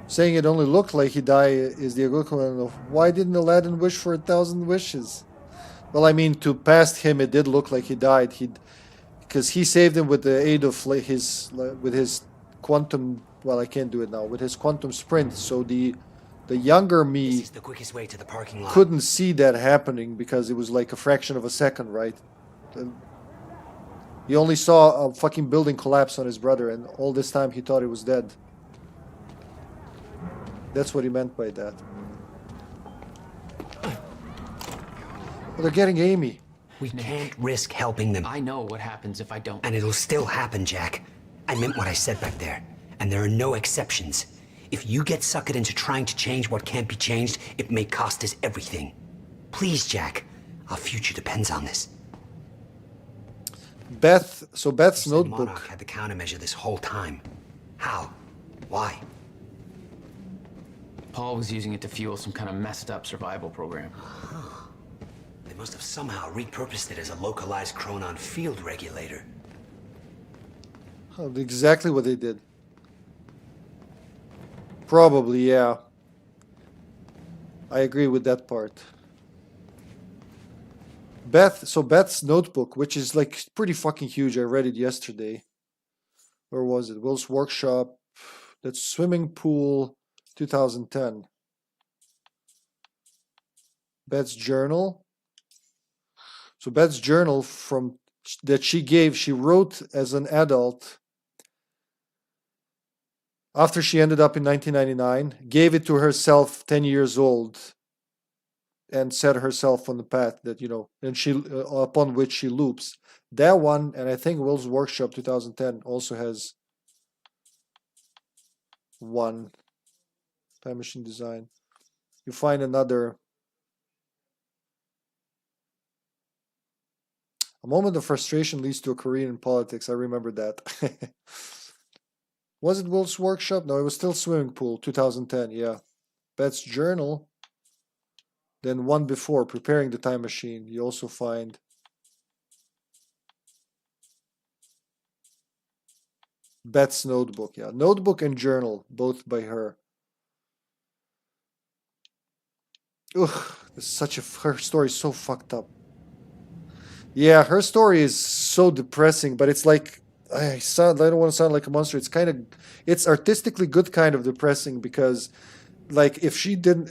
Speaker 1: Saying it only looked like he died is the equivalent of why didn't Aladdin wish for 1,000 wishes? Well, I mean, to past him, it did look like he died. Because he saved him with the aid of his quantum. Well, I can't do it now. With his quantum sprint, so the younger me
Speaker 9: This is the quickest way to the parking lot.
Speaker 1: couldn't see that happening because it was like a fraction of a second, right? He only saw a fucking building collapse on his brother, and all this time he thought he was dead. That's what he meant by that. Well, they're getting Amy.
Speaker 9: We can't risk helping them.
Speaker 17: I know what happens if I don't.
Speaker 9: And it'll still happen, Jack. I meant what I said back there. And there are no exceptions. If you get suckered into trying to change what can't be changed, it may cost us everything. Please, Jack. Our future depends on this.
Speaker 1: Beth's notebook.
Speaker 9: Monarch had the countermeasure this whole time. How? Why?
Speaker 17: Paul was using it to fuel some kind of messed up survival program.
Speaker 9: They must have somehow repurposed it as a localized chronon field regulator.
Speaker 1: Oh, exactly what they did. Probably, yeah. I agree with that part. Beth's notebook, which is like pretty fucking huge. I read it yesterday. Where was it? Will's workshop. That's swimming pool, 2010. Beth's journal. So Beth's journal that she wrote as an adult after she ended up in 1999, gave it to herself 10 years old, and set herself on the path that, and she upon which she loops. That one, and I think Will's Workshop 2010 also has one. Time machine design. You find another. A moment of frustration leads to a career in politics. I remember that. Was it Will's Workshop? No, it was still Swimming Pool, 2010, yeah. Beth's Journal. Then one before, Preparing the Time Machine. You also find Beth's Notebook, yeah. Notebook and Journal, both by her. Ugh, her story is so fucked up. Yeah, her story is so depressing, but it's like, I don't want to sound like a monster. It's artistically good kind of depressing because, like, if she didn't,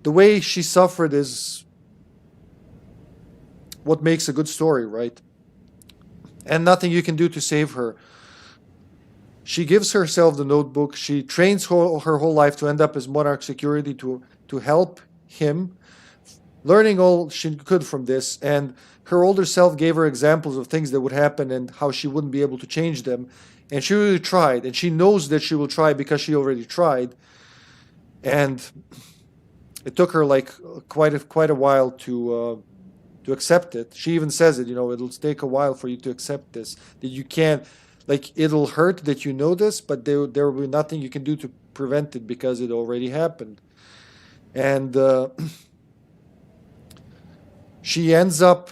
Speaker 1: the way she suffered is what makes a good story, right? And nothing you can do to save her. She gives herself the notebook. She trains her whole life to end up as Monarch security to help him, learning all she could from this. And her older self gave her examples of things that would happen and how she wouldn't be able to change them. And she really tried. And she knows that she will try because she already tried. And it took her like quite a while to to accept it. She even says it, you know, it'll take a while for you to accept this. That you can't, like, it'll hurt that you know this, but there will be nothing you can do to prevent it because it already happened. And she ends up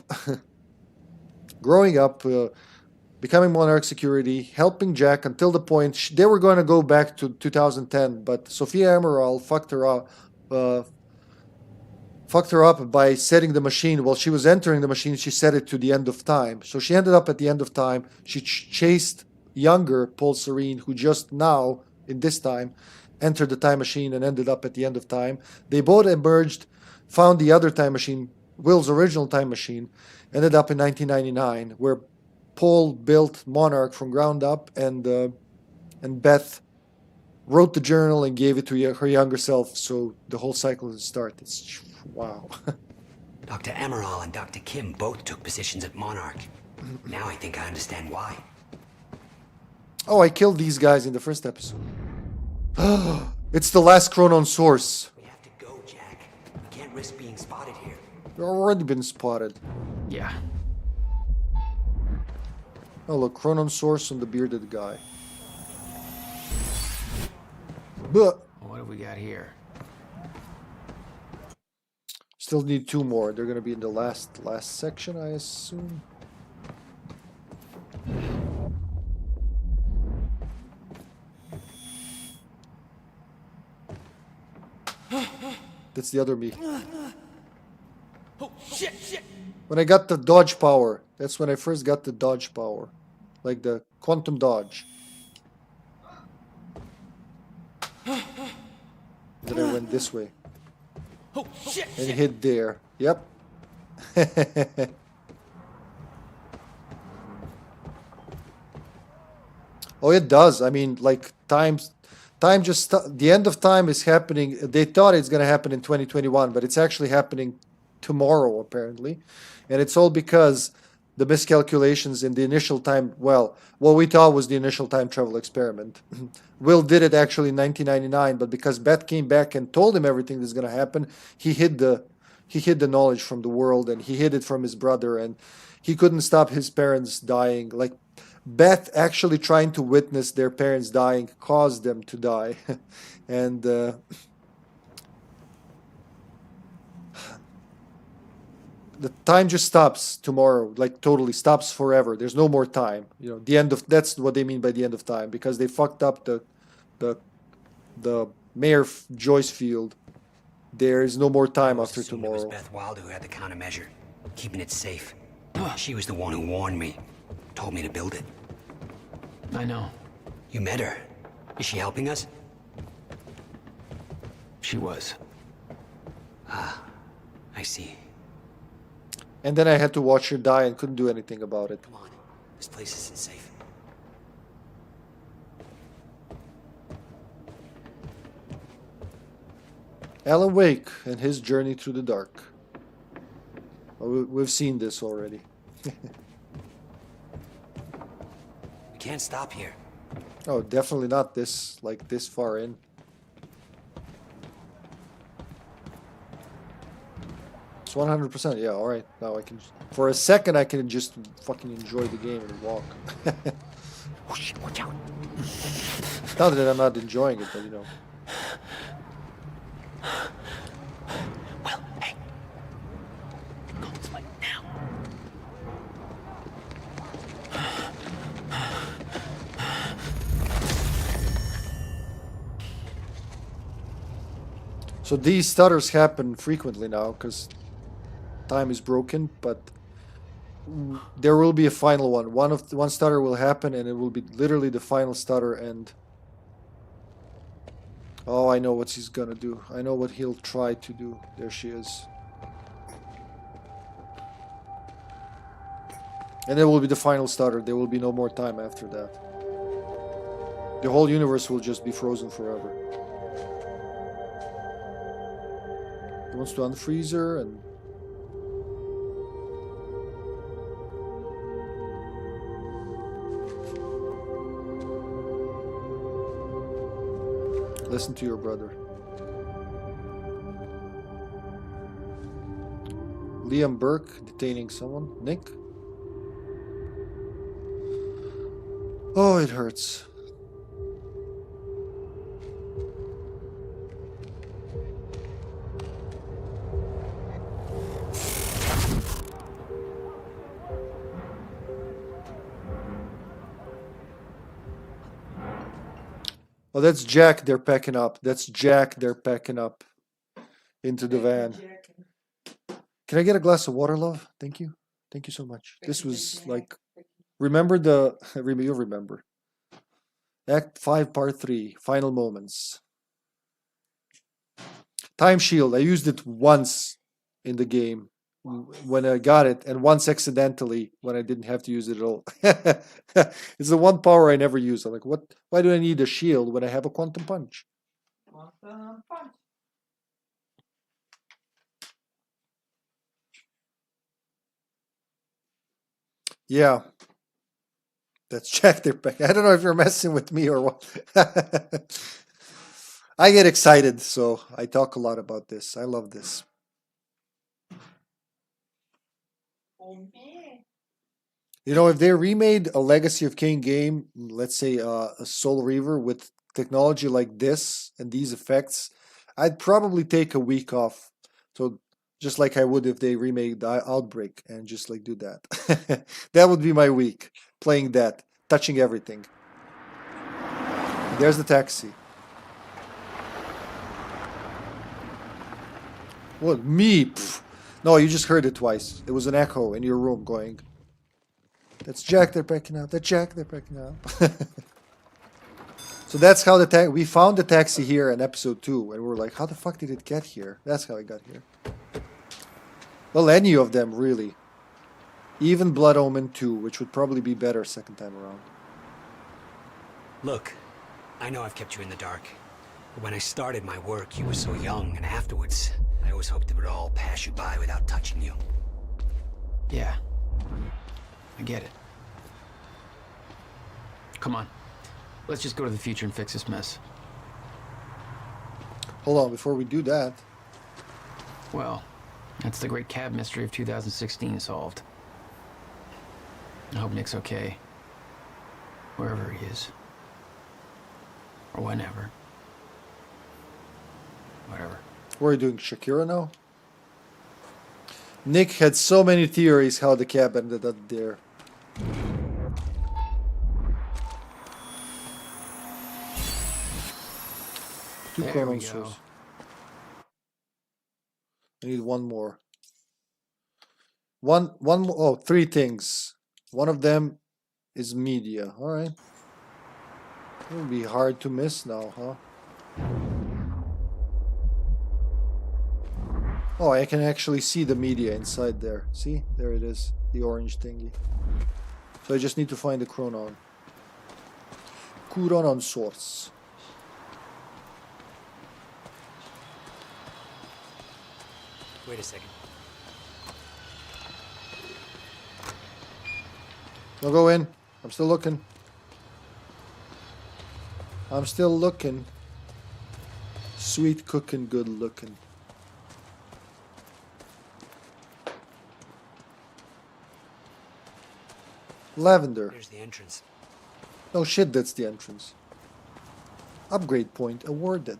Speaker 1: growing up, becoming Monarch Security, helping Jack until the point they were going to go back to 2010, but Sophia Amaral fucked her up by setting the machine. While she was entering the machine, she set it to the end of time. So she ended up at the end of time. She chased younger Paul Serene, who just now, in this time, entered the time machine and ended up at the end of time. They both emerged, found the other time machine, Will's original time machine, ended up in 1999, where Paul built Monarch from ground up, and Beth wrote the journal and gave it to her younger self, so the whole cycle would start. It's wow.
Speaker 9: Dr. Amaral and Dr. Kim both took positions at Monarch. Now I think I understand why.
Speaker 1: Oh, I killed these guys in the first episode. It's the last Chronon source.
Speaker 9: We have to go, Jack. We can't risk being spotted here.
Speaker 1: You've already been spotted.
Speaker 4: Yeah.
Speaker 1: Oh, look, Chronon source on the bearded guy. But
Speaker 4: What have we got here?
Speaker 1: still need 2 more. They're gonna be in the last section, I assume. That's the other me.
Speaker 15: Oh, shit!
Speaker 1: When I got the dodge power, that's when I first got the dodge power. Like the quantum dodge. Then I went this way.
Speaker 15: Oh, shit!
Speaker 1: And hit there. Yep. Oh, it does. I mean, like, time just... The end of time is happening. They thought it's going to happen in 2021, but it's actually happening tomorrow, apparently. And it's all because the miscalculations in the initial time... Well, what we thought was the initial time travel experiment. Will did it actually in 1999, but because Beth came back and told him everything that's going to happen, he hid the knowledge from the world, and he hid it from his brother, and he couldn't stop his parents dying. Like, Beth actually trying to witness their parents dying caused them to die. And the time just stops tomorrow, like totally stops forever. There's no more time. You know, the end of... That's what they mean by the end of time, because they fucked up the Mayor Joyce Field. There is no more time after tomorrow.
Speaker 9: It was Beth Wilder who had the countermeasure, keeping it safe. She was the one who warned me, told me to build it.
Speaker 4: I know.
Speaker 9: You met her. Is she helping us?
Speaker 4: She was.
Speaker 9: Ah, I see.
Speaker 1: And then I had to watch her die and couldn't do anything about it.
Speaker 9: Come on, this place isn't safe.
Speaker 1: Alan Wake and his journey through the dark. Well, we've seen this already.
Speaker 9: We can't stop here.
Speaker 1: Oh, definitely not this far in. It's 100%. Yeah, all right. Now I can, for a second, I can just fucking enjoy the game and walk.
Speaker 9: Oh shit! Watch out!
Speaker 1: Not that I'm not enjoying it, but you know.
Speaker 9: Well, hey. Go this way now.
Speaker 1: So these stutters happen frequently now because time is broken, but there will be a final one. One stutter will happen, and it will be literally the final stutter. And oh, I know what he's gonna do. I know what he'll try to do. There she is. And it will be the final stutter. There will be no more time after that. The whole universe will just be frozen forever. He wants to unfreeze her, and listen to your brother. Liam Burke detaining someone. Nick? Oh, it hurts. Oh, that's Jack they're packing up. That's Jack they're packing up into the van. Can I get a glass of water, love? Thank you. Thank you so much. This was like, remember the, you'll remember. Act 5, Part 3, Final Moments. Time Shield, I used it once in the game when I got it, and once accidentally when I didn't have to use it at all. It's the one power I never use. I'm like, what? Why do I need a shield when I have a Quantum Punch?
Speaker 7: Quantum Punch.
Speaker 1: Yeah. That's Jack their back. I don't know if you're messing with me or what. I get excited, so I talk a lot about this. I love this. You know, if they remade a Legacy of Kain game, let's say a Soul Reaver with technology like this and these effects, I'd probably take a week off. So just like I would if they remade the Outbreak and just like do that. That would be my week, playing that, touching everything. There's the taxi. What, me? Pfft. No, you just heard it twice. It was an echo in your room going, that's Jack they're packing up. That's Jack they're packing up. So that's how we found the taxi here in episode 2, and we were like, how the fuck did it get here? That's how it got here. Well, any of them, really. Even Blood Omen 2, which would probably be better second time around.
Speaker 9: Look, I know I've kept you in the dark. But when I started my work, you were so young, and afterwards, I always hoped it would all pass you by without touching you.
Speaker 17: Yeah. I get it. Come on. Let's just go to the future and fix this mess.
Speaker 1: Hold on, before we do that.
Speaker 17: Well, that's the great cab mystery of 2016 solved. I hope Nick's okay. Wherever he is. Or whenever. Whatever.
Speaker 1: What are you doing, Shakira now? Nick had so many theories how the cab ended up there. Two chronon source. I need one more. One more. Oh, 3 things. One of them is media. All right. It will be hard to miss now, huh? Oh, I can actually see the media inside there. See? There it is. The orange thingy. So I just need to find the chronon. Chronon source.
Speaker 9: Wait a second.
Speaker 1: I'll go in. I'm still looking. I'm still looking. Sweet cooking, good looking. Lavender.
Speaker 9: Here's the entrance.
Speaker 1: No shit, that's the entrance. Upgrade point awarded.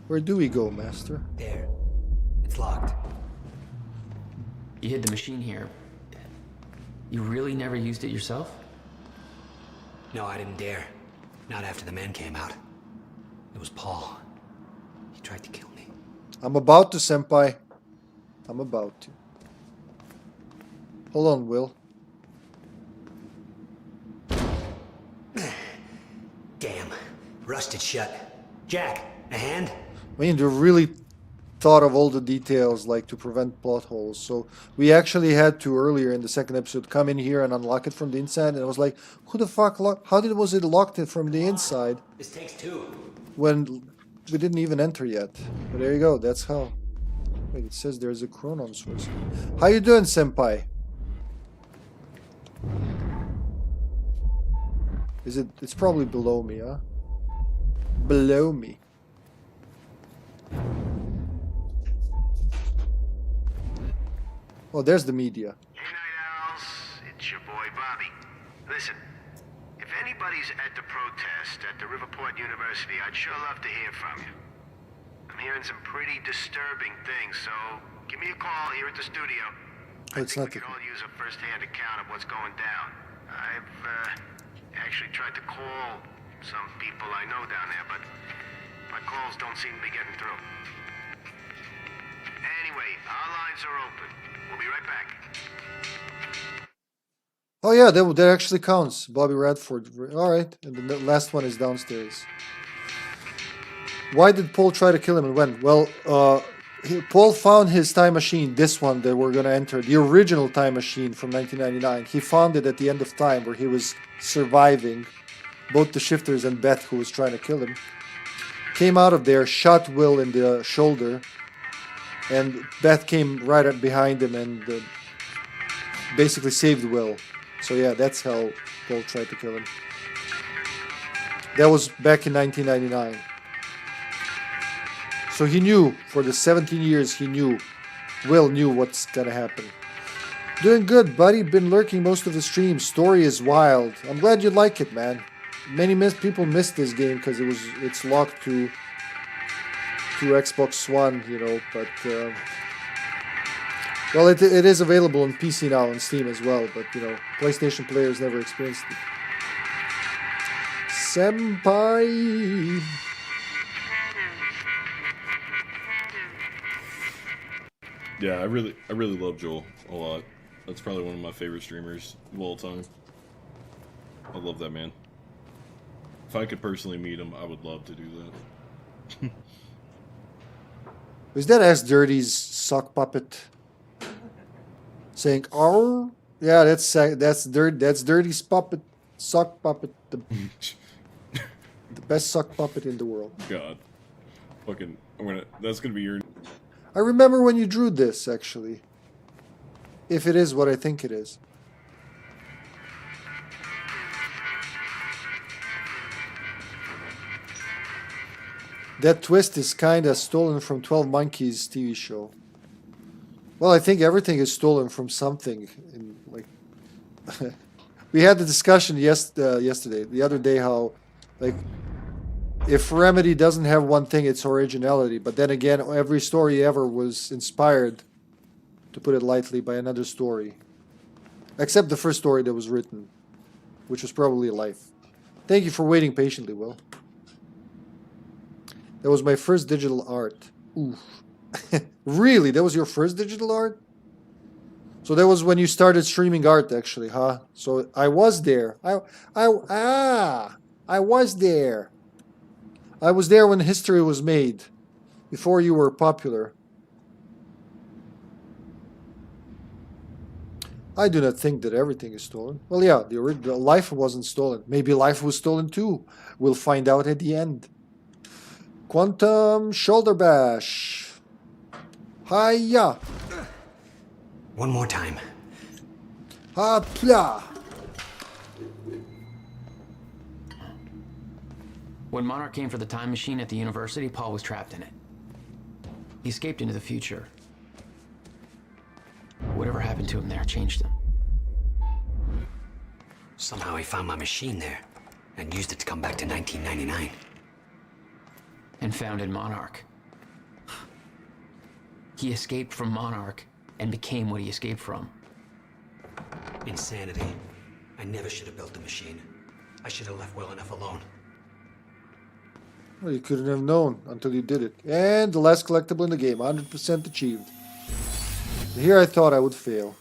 Speaker 1: Where do we go, Master?
Speaker 9: There. It's locked.
Speaker 17: You hid the machine here. You really never used it yourself?
Speaker 9: No, I didn't dare. Not after the men came out. It was Paul. He tried to kill me.
Speaker 1: I'm about to, Senpai. I'm about to. Hold on, Will.
Speaker 9: Damn. Rusted shut. Jack, a hand?
Speaker 1: I mean, they really thought of all the details, like to prevent plot holes. So we actually had to, earlier in the second episode, come in here and unlock it from the inside. And I was like, who the fuck was it locked in from the inside?
Speaker 9: This takes 2.
Speaker 1: When we didn't even enter yet. But there you go, that's how. Wait, it says there's a chronon source. How you doing, Senpai? It's probably below me, huh? below me. Oh, there's the media.
Speaker 3: Hey, Night Owls. It's your boy, Bobby. Listen, if anybody's at the protest at the Riverport University, I'd sure love to hear from you. I'm hearing some pretty disturbing things, so give me a call here at the studio. I think we could all use a first-hand account of what's going down. I've actually tried to call some people I know down there, but my calls don't seem to be getting through. Anyway, our lines are open. We'll be right back.
Speaker 1: Oh yeah, that actually counts. Bobby Radford. All right, and the last one is downstairs. Why did Paul try to kill him and when? Well, Paul found his time machine, this one that we're going to enter, the original time machine from 1999. He found it at the end of time where he was surviving both the shifters and Beth, who was trying to kill him. Came out of there, shot Will in the shoulder, and Beth came right up behind him and basically saved Will. So yeah, that's how Paul tried to kill him. That was back in 1999. So he knew, for the 17 years he knew, Will knew what's gonna happen. Doing good, buddy. Been lurking most of the stream. Story is wild. I'm glad you like it, man. Many people missed this game because it's locked to Xbox One, you know, but well, it is available on PC now on Steam as well, but you know, PlayStation players never experienced it. Senpai.
Speaker 10: Yeah, I really love Joel a lot. That's probably one of my favorite streamers of all time. I love that man. If I could personally meet him, I would love to do that.
Speaker 1: Was that Ass Dirty's sock puppet saying "oh"? Yeah, that's Dirty's puppet, sock puppet, the best sock puppet in the world.
Speaker 10: God, fucking, that's gonna be your.
Speaker 1: I remember when you drew this, actually. If it is what I think it is. That twist is kinda stolen from 12 Monkeys TV show. Well, I think everything is stolen from something. Like, we had the discussion the other day, how, like, if Remedy doesn't have one thing, it's originality. But then again, every story ever was inspired, to put it lightly, by another story. Except the first story that was written, which was probably life. Thank you for waiting patiently, Will. That was my first digital art. Ooh. Really? That was your first digital art? So that was when you started streaming art, actually, huh? So I was there. I was there. I was there when history was made, before you were popular. I do not think that everything is stolen. Well, yeah, the original life wasn't stolen. Maybe life was stolen too. We'll find out at the end. Quantum shoulder bash. Hiya.
Speaker 9: One more time.
Speaker 1: Ha-pla.
Speaker 17: When Monarch came for the time machine at the university, Paul was trapped in it. He escaped into the future. Whatever happened to him there changed him.
Speaker 9: Somehow he found my machine there and used it to come back to 1999.
Speaker 17: And founded Monarch. He escaped from Monarch and became what he escaped from.
Speaker 9: Insanity. I never should have built the machine. I should have left well enough alone.
Speaker 1: Well, you couldn't have known until you did it. And the last collectible in the game, 100% achieved. Here I thought I would fail.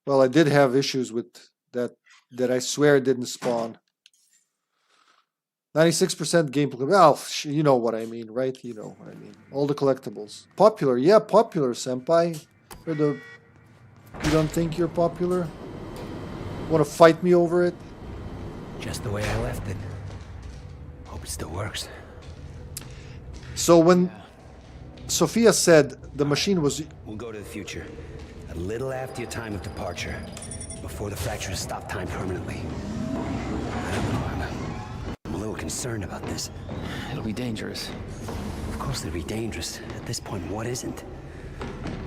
Speaker 1: Well, I did have issues with that I swear didn't spawn. 96% gameplay. Well, you know what I mean, right? You know what I mean. All the collectibles. Popular. Yeah, popular, senpai. You don't think you're popular? Want to fight me over it?
Speaker 9: Just the way I left it. Hope it still works.
Speaker 1: So when Sophia said the machine was...
Speaker 9: We'll go to the future. A little after your time of departure, before the fractures stop time permanently. I don't know, I'm a little concerned about this.
Speaker 17: It'll be dangerous.
Speaker 9: Of course it'll be dangerous. At this point, what isn't?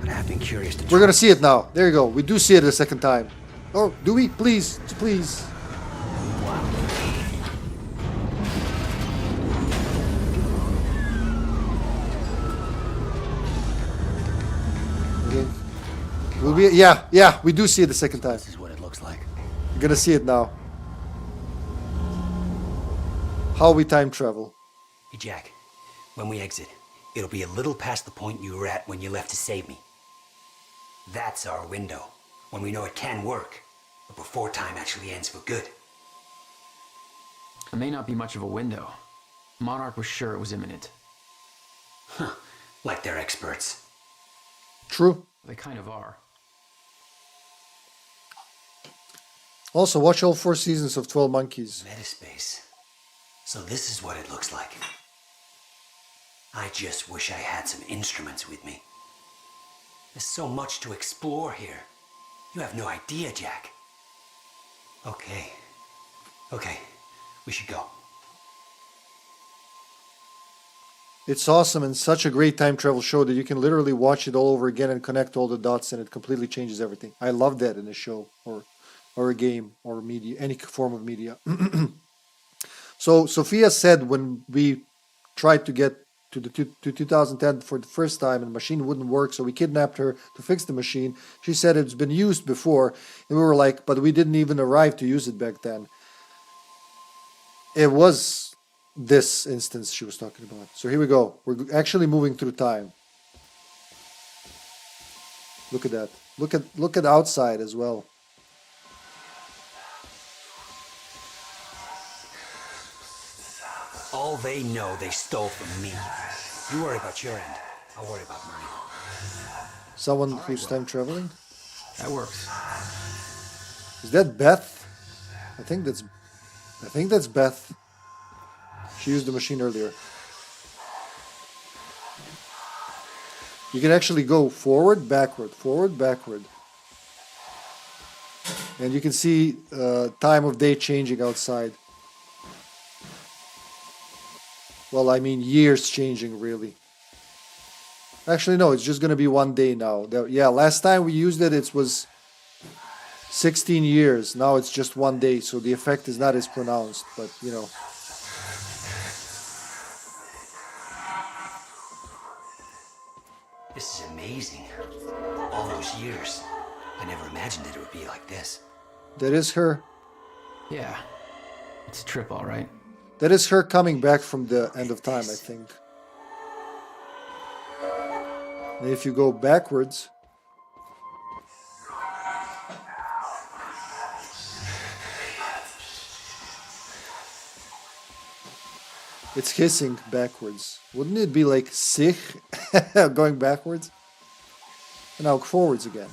Speaker 9: But I have been curious to
Speaker 1: We're gonna see it now. There you go. We do see it a second time. Oh, do we? Please, please. Okay. Will we? Yeah, we do see it the second time.
Speaker 9: This is what it looks like.
Speaker 1: We're gonna see it now. How we time travel.
Speaker 9: Hey, Jack. When we exit, it'll be a little past the point you were at when you left to save me. That's our window, when we know it can work, but before time actually ends for good.
Speaker 17: It may not be much of a window. Monarch was sure it was imminent.
Speaker 9: Huh. Like they're experts.
Speaker 1: True.
Speaker 17: They kind of are.
Speaker 1: Also, watch all 4 seasons of 12 Monkeys.
Speaker 9: Metaspace. So this is what it looks like. I just wish I had some instruments with me. There's so much to explore here. You have no idea, Jack. Okay. Okay. We should go.
Speaker 1: It's awesome and such a great time travel show that you can literally watch it all over again and connect all the dots, and it completely changes everything. I love that in a show or a game or media, any form of media. So Sophia said when we tried to get to 2010 for the first time and the machine wouldn't work, so we kidnapped her to fix the machine. She said it's been used before, and we were like, but we didn't even arrive to use it back then. It was this instance she was talking about. So here we go. We're actually moving through time. Look at that. Look at outside as well.
Speaker 9: All they know they stole from me. You worry about your end. I'll worry about mine.
Speaker 1: Someone who's time traveling?
Speaker 17: That works.
Speaker 1: Is that Beth? I think that's Beth. She used the machine earlier. You can actually go forward, backward, forward, backward. And you can see time of day changing outside. Well, I mean years changing, really. Actually, no, it's just going to be 1 day now. Yeah, last time we used it, it was 16 years. Now it's just 1 day, so the effect is not as pronounced, but, you know.
Speaker 9: This is amazing. All those years. I never imagined that it would be like this.
Speaker 1: That is her.
Speaker 17: Yeah. It's a trip, all right.
Speaker 1: That is her coming back from the end of time, I think. And if you go backwards... It's hissing backwards. Wouldn't it be like sich going backwards? And now forwards again.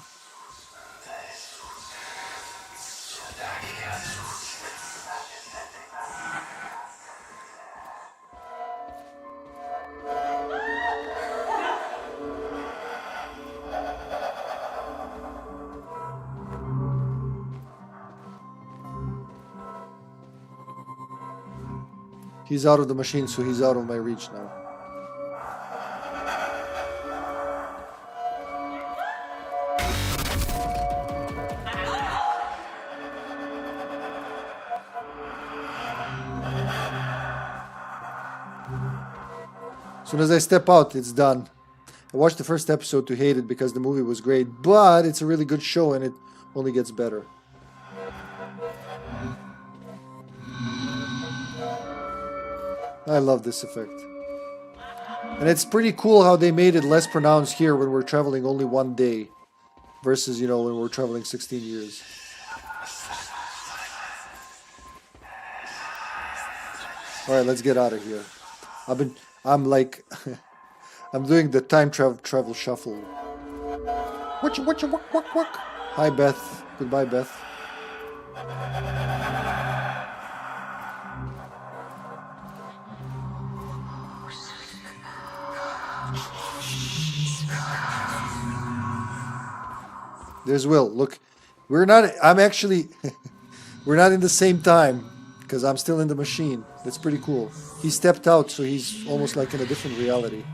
Speaker 1: He's out of the machine, so he's out of my reach now. As soon as I step out, it's done. I watched the first episode to hate it because the movie was great, but it's a really good show and it only gets better. I love this effect. And it's pretty cool how they made it less pronounced here when we're traveling only 1 day versus, you know, when we're traveling 16 years. Alright, let's get out of here. I'm like, I'm doing the time travel shuffle. What? Hi, Beth. Goodbye, Beth. There's Will. Look, we're not. I'm actually. We're not in the same time because I'm still in the machine. That's pretty cool. He stepped out, so he's almost like in a different reality.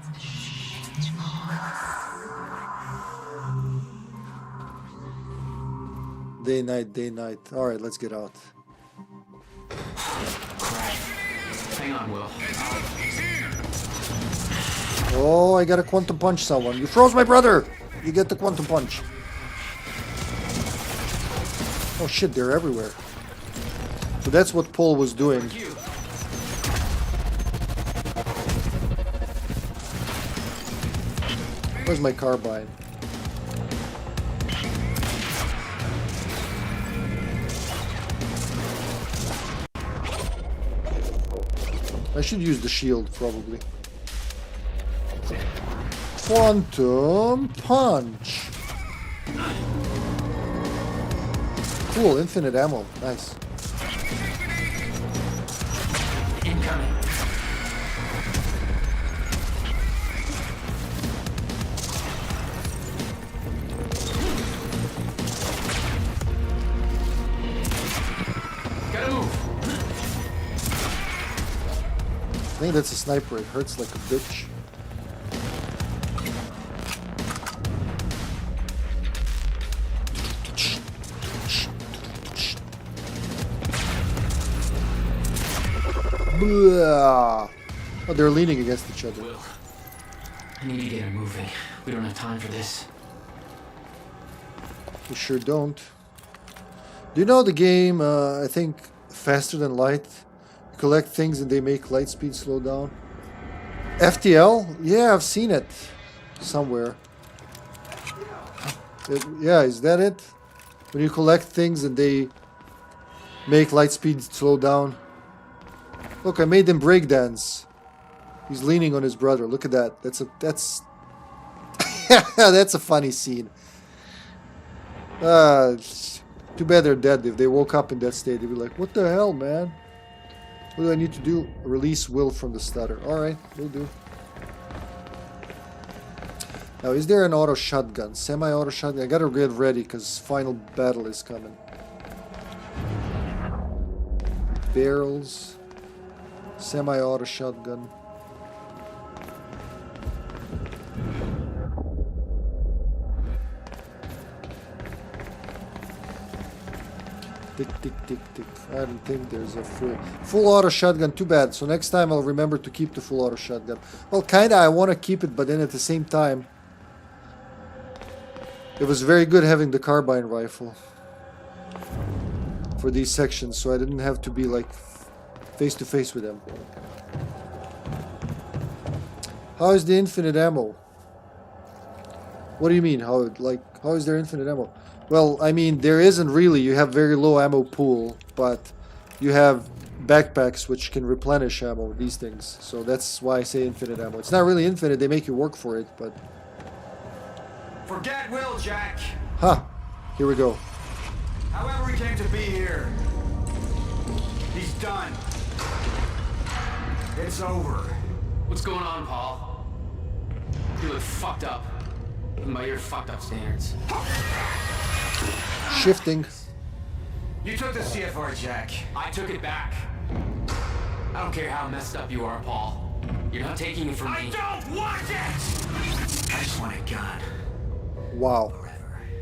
Speaker 1: Day, night, day, night. Alright, let's get out.
Speaker 17: Hang on, Will.
Speaker 1: Oh, I gotta quantum punch someone. You froze my brother! You get the quantum punch. Oh shit, they're everywhere. So that's what Paul was doing. Where's my carbine? I should use the shield, probably. Quantum punch. Cool, infinite ammo. Nice.
Speaker 17: Incoming. Gotta move.
Speaker 1: I think that's a sniper. It hurts like a bitch. Blah. Oh, they're leaning against each other.
Speaker 17: Will, I need to get her moving. We don't have time for this.
Speaker 1: We sure don't. Do you know the game, I think, Faster Than Light? You collect things and they make light speed slow down. FTL? Yeah, I've seen it. Somewhere. Yeah, is that it? When you collect things and they make light speed slow down. Look, I made him breakdance. He's leaning on his brother. Look at that. That's that's a funny scene. Too bad they're dead. If they woke up in that state, they'd be like, what the hell, man? What do I need to do? Release Will from the stutter. Alright, we'll do. Now, is there an auto shotgun? Semi-auto shotgun? I gotta get ready because final battle is coming. Barrels. Semi-auto shotgun. Tick, tick, tick, tick. I don't think there's a full auto shotgun. Too bad. So next time I'll remember to keep the full auto shotgun. Well, kinda I want to keep it, but then at the same time, it was very good having the carbine rifle for these sections, so I didn't have to be like face to face with them. How is the infinite ammo? What do you mean? How is there infinite ammo? Well, I mean, there isn't really. You have very low ammo pool, but you have backpacks which can replenish ammo, these things. So that's why I say infinite ammo. It's not really infinite, they make you work for it, but...
Speaker 18: Forget Will, Jack!
Speaker 1: Huh. Here we go.
Speaker 18: However he came to be here, he's done. It's over.
Speaker 17: What's going on, Paul? You look fucked up. Even by your fucked up standards.
Speaker 1: Shifting.
Speaker 18: You took the CFR, Jack.
Speaker 17: I took it back. I don't care how messed up you are, Paul. You're not taking it from me.
Speaker 18: I don't want it! I just want a gun.
Speaker 1: Wow.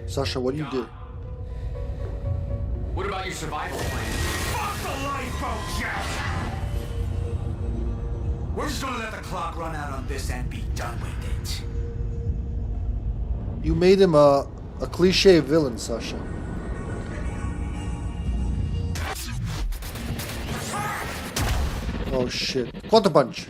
Speaker 1: Sasha, what do you do?
Speaker 17: What about your survival plan?
Speaker 18: Fuck the lifeboat, Jack! We're just gonna let the clock run out on this and be done with it.
Speaker 1: You made him a cliche villain, Sasha. Oh shit. Quantum punch.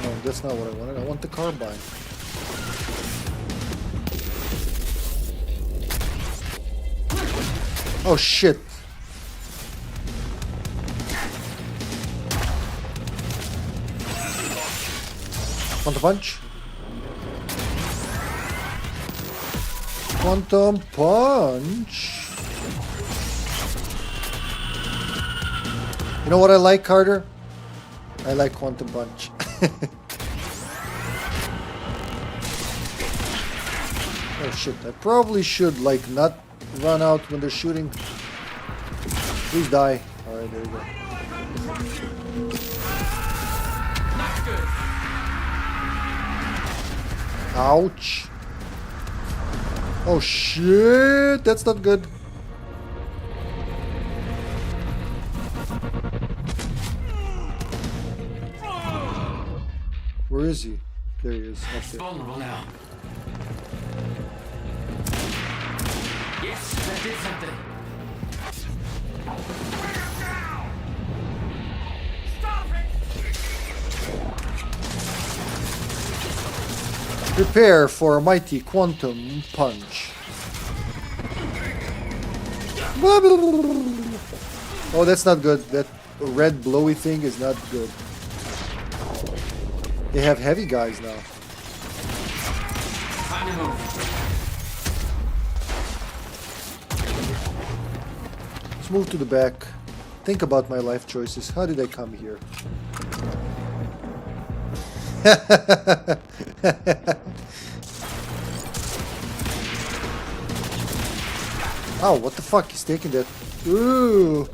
Speaker 1: No, that's not what I wanted. I want the carbine. Oh shit. Quantum punch. Quantum punch. You know what I like, Carter? I like Quantum Punch. Oh shit, I probably should like not run out when they're shooting. Please die. Alright, there you go. Ouch. Oh shit, that's not good. Where is he? There he is. Up there.
Speaker 15: Vulnerable now. Yes, that did something.
Speaker 1: Prepare for a mighty quantum punch. Oh, that's not good. That red blowy thing is not good. They have heavy guys now.
Speaker 15: Time to move.
Speaker 1: Let's move to the back. Think about my life choices. How did I come here? Oh, what the fuck? He's taking that. Ooh.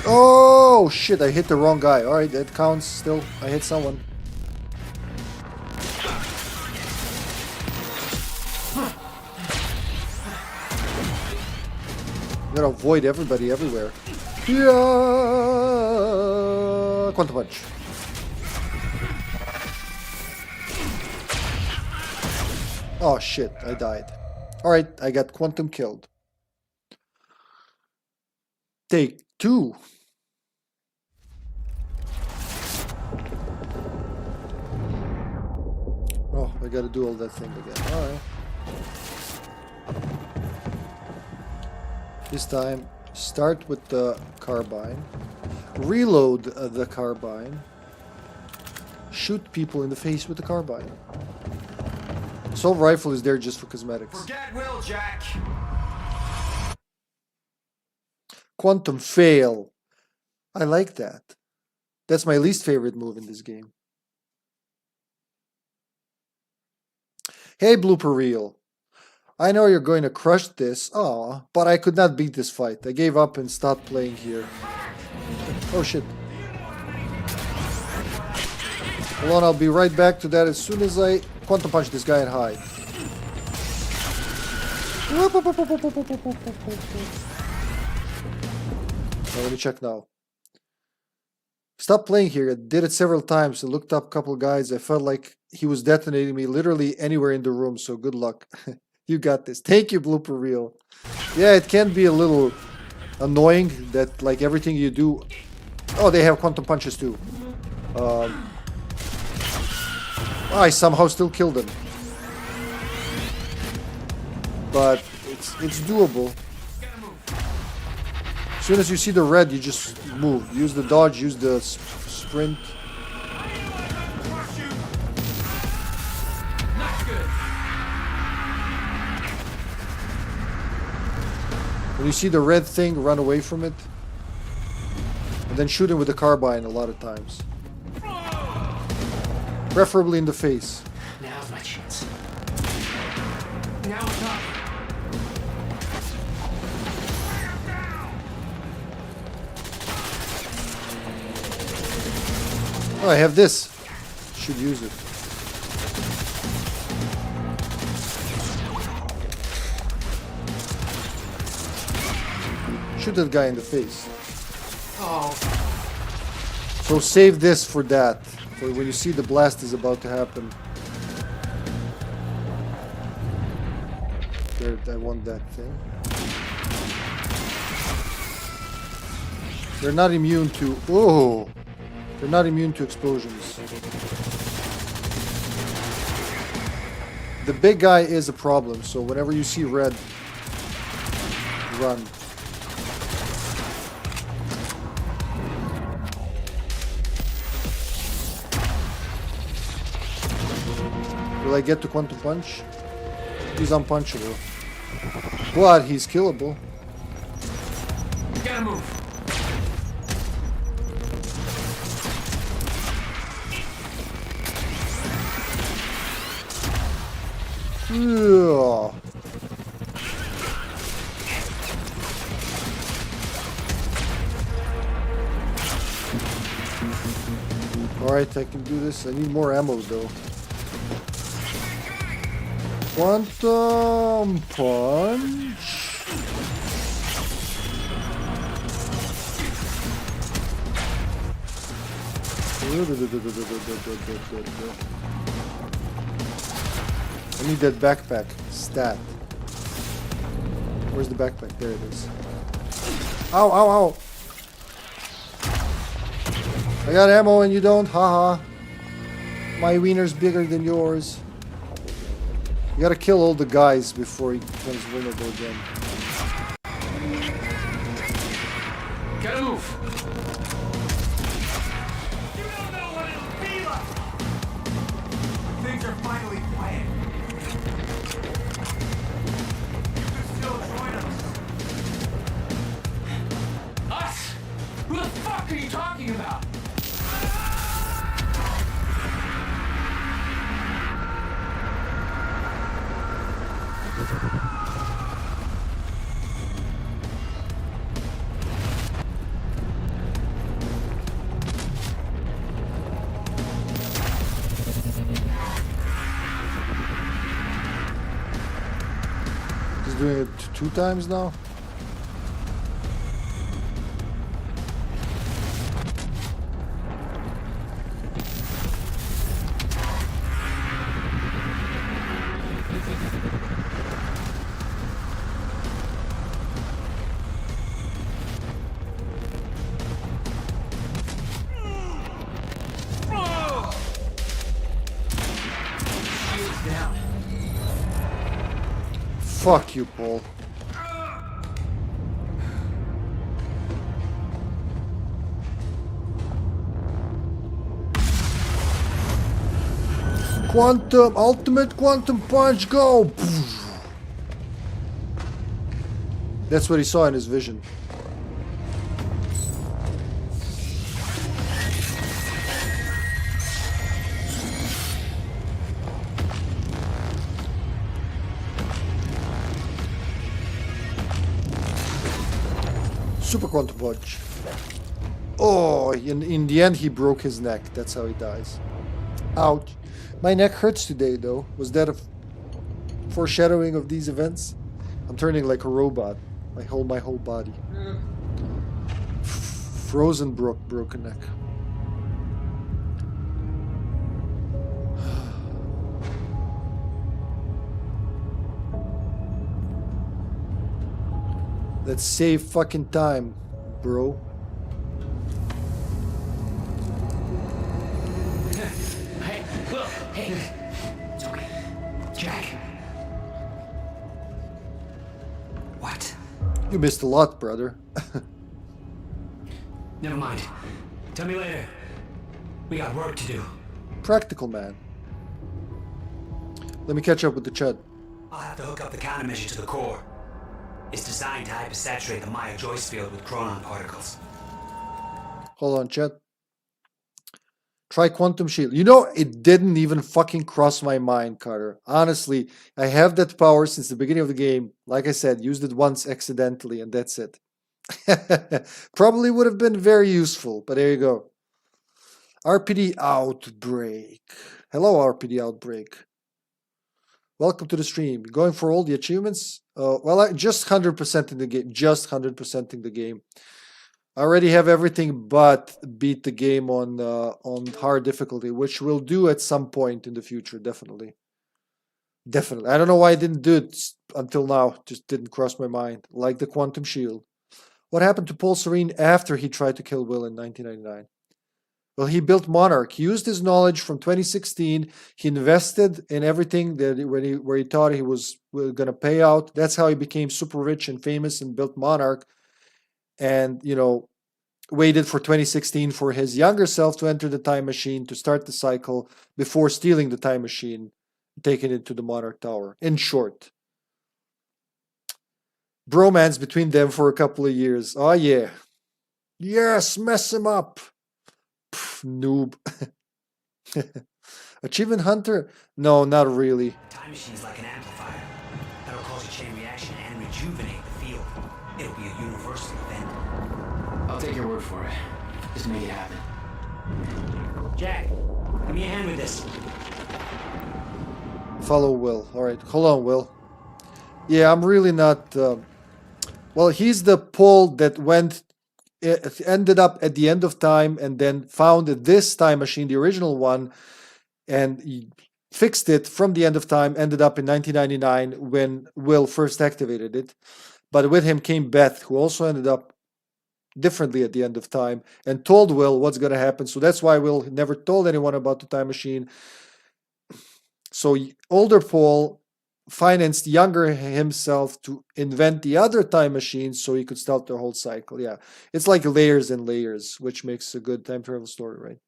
Speaker 1: Oh, shit. I hit the wrong guy. Alright, that counts still. I hit someone. You gotta avoid everybody everywhere. Yeah. Quantum punch. Oh shit, I died. Alright, I got quantum killed. Take 2. Oh, I gotta do all that thing again. Alright. This time, start with the carbine. Reload the carbine. Shoot people in the face with the carbine. Assault rifle is there just for cosmetics.
Speaker 15: Forget Will, Jack.
Speaker 1: Quantum fail. I like that. That's my least favorite move in this game. Hey, blooper reel. I know you're going to crush this. Aw, but I could not beat this fight. I gave up and stopped playing here. Oh shit. Hold on, I'll be right back to that as soon as I quantum punch this guy and hide. Now, let me check now. Stop playing here. I did it several times. I looked up a couple of guys. I felt like he was detonating me literally anywhere in the room, so good luck. You got this. Thank you, blooper reel. Yeah, it can be a little annoying that like everything you do... Oh, they have quantum punches too. I somehow still killed him. But it's doable. As soon as you see the red, you just move. Use the dodge, use the sprint. When you see the red thing, run away from it. And then shoot him with the carbine a lot of times. Preferably in the face.
Speaker 15: Now's my chance. Now it's up.
Speaker 1: Oh, I have this. Should use it. Shoot that guy in the face.
Speaker 15: Oh.
Speaker 1: So save this for that. For when you see the blast is about to happen. There, I want that thing. They're not immune to... Oh! They're not immune to explosions. The big guy is a problem, so whenever you see red, run. Will I get to quantum punch? He's unpunchable. But he's killable.
Speaker 15: Gotta move.
Speaker 1: Yeah. Alright, I can do this. I need more ammo though. Quantum punch. I need that backpack. Stat. Where's the backpack? There it is. Ow, ow, ow. I got ammo and you don't? Haha. My wiener's bigger than yours. You gotta kill all the guys before he becomes vulnerable again.
Speaker 15: Gotta move.
Speaker 2: You don't know what it'll be like. Things are finally quiet. You can still join us.
Speaker 15: Us? Who the fuck are you talking about?
Speaker 1: He's doing it 2 times now? Fuck you, Paul. Quantum, ultimate quantum punch, go! That's what he saw in his vision. Super quantum punch. Oh, in the end he broke his neck. That's how he dies. Ouch. My neck hurts today though. Was that a foreshadowing of these events? I'm turning like a robot. My whole body. Frozen broken neck. Let's save fucking time, bro.
Speaker 9: Hey, look, hey. It's okay. Jack. What?
Speaker 1: You missed a lot, brother.
Speaker 9: Never mind. Tell me later. We got work to do.
Speaker 1: Practical man. Let me catch up with the chat.
Speaker 9: I'll have to hook up the countermeasure to the core. It's designed to hypersaturate the Maya Joyce field with chronon particles.
Speaker 1: Hold on, chat. Try quantum shield. You know, it didn't even fucking cross my mind, Carter. Honestly, I have that power since the beginning of the game. Like I said, used it once accidentally, and that's it. Probably would have been very useful, but there you go. RPD Outbreak. Hello, RPD Outbreak. Welcome to the stream. Going for all the achievements? Well, I just 100% in the game. Just 100% in the game. I already have everything but beat the game on hard difficulty, which we'll do at some point in the future, definitely. Definitely. I don't know why I didn't do it until now. Just didn't cross my mind. Like the quantum shield. What happened to Paul Serene after he tried to kill Will in 1999? Well, he built Monarch. He used his knowledge from 2016. He invested in everything that where he thought he was going to pay out. That's how he became super rich and famous and built Monarch. And, you know, waited for 2016 for his younger self to enter the time machine to start the cycle before stealing the time machine, taking it to the Monarch Tower. In short, bromance between them for a couple of years. Oh, yeah. Yes, mess him up. Pff, noob. Achievement Hunter? No, not really.
Speaker 9: Time machine's like an amplifier. That'll cause a chain reaction and rejuvenate the field. It'll be a universal event.
Speaker 17: I'll take your word for it. Just make it happen.
Speaker 9: Jack, give me a hand with this.
Speaker 1: Follow Will. Alright, hold on, Will. Yeah, I'm really not... well, he's the Paul that ended up at the end of time and then found this time machine, the original one, and he fixed it from the end of time, ended up in 1999 when Will first activated it. But with him came Beth, who also ended up differently at the end of time, and told Will what's going to happen. So that's why Will never told anyone about the time machine. So older Paul financed younger himself to invent the other time machine so he could stop the whole cycle. Yeah, it's like layers and layers, which makes a good time travel story, right?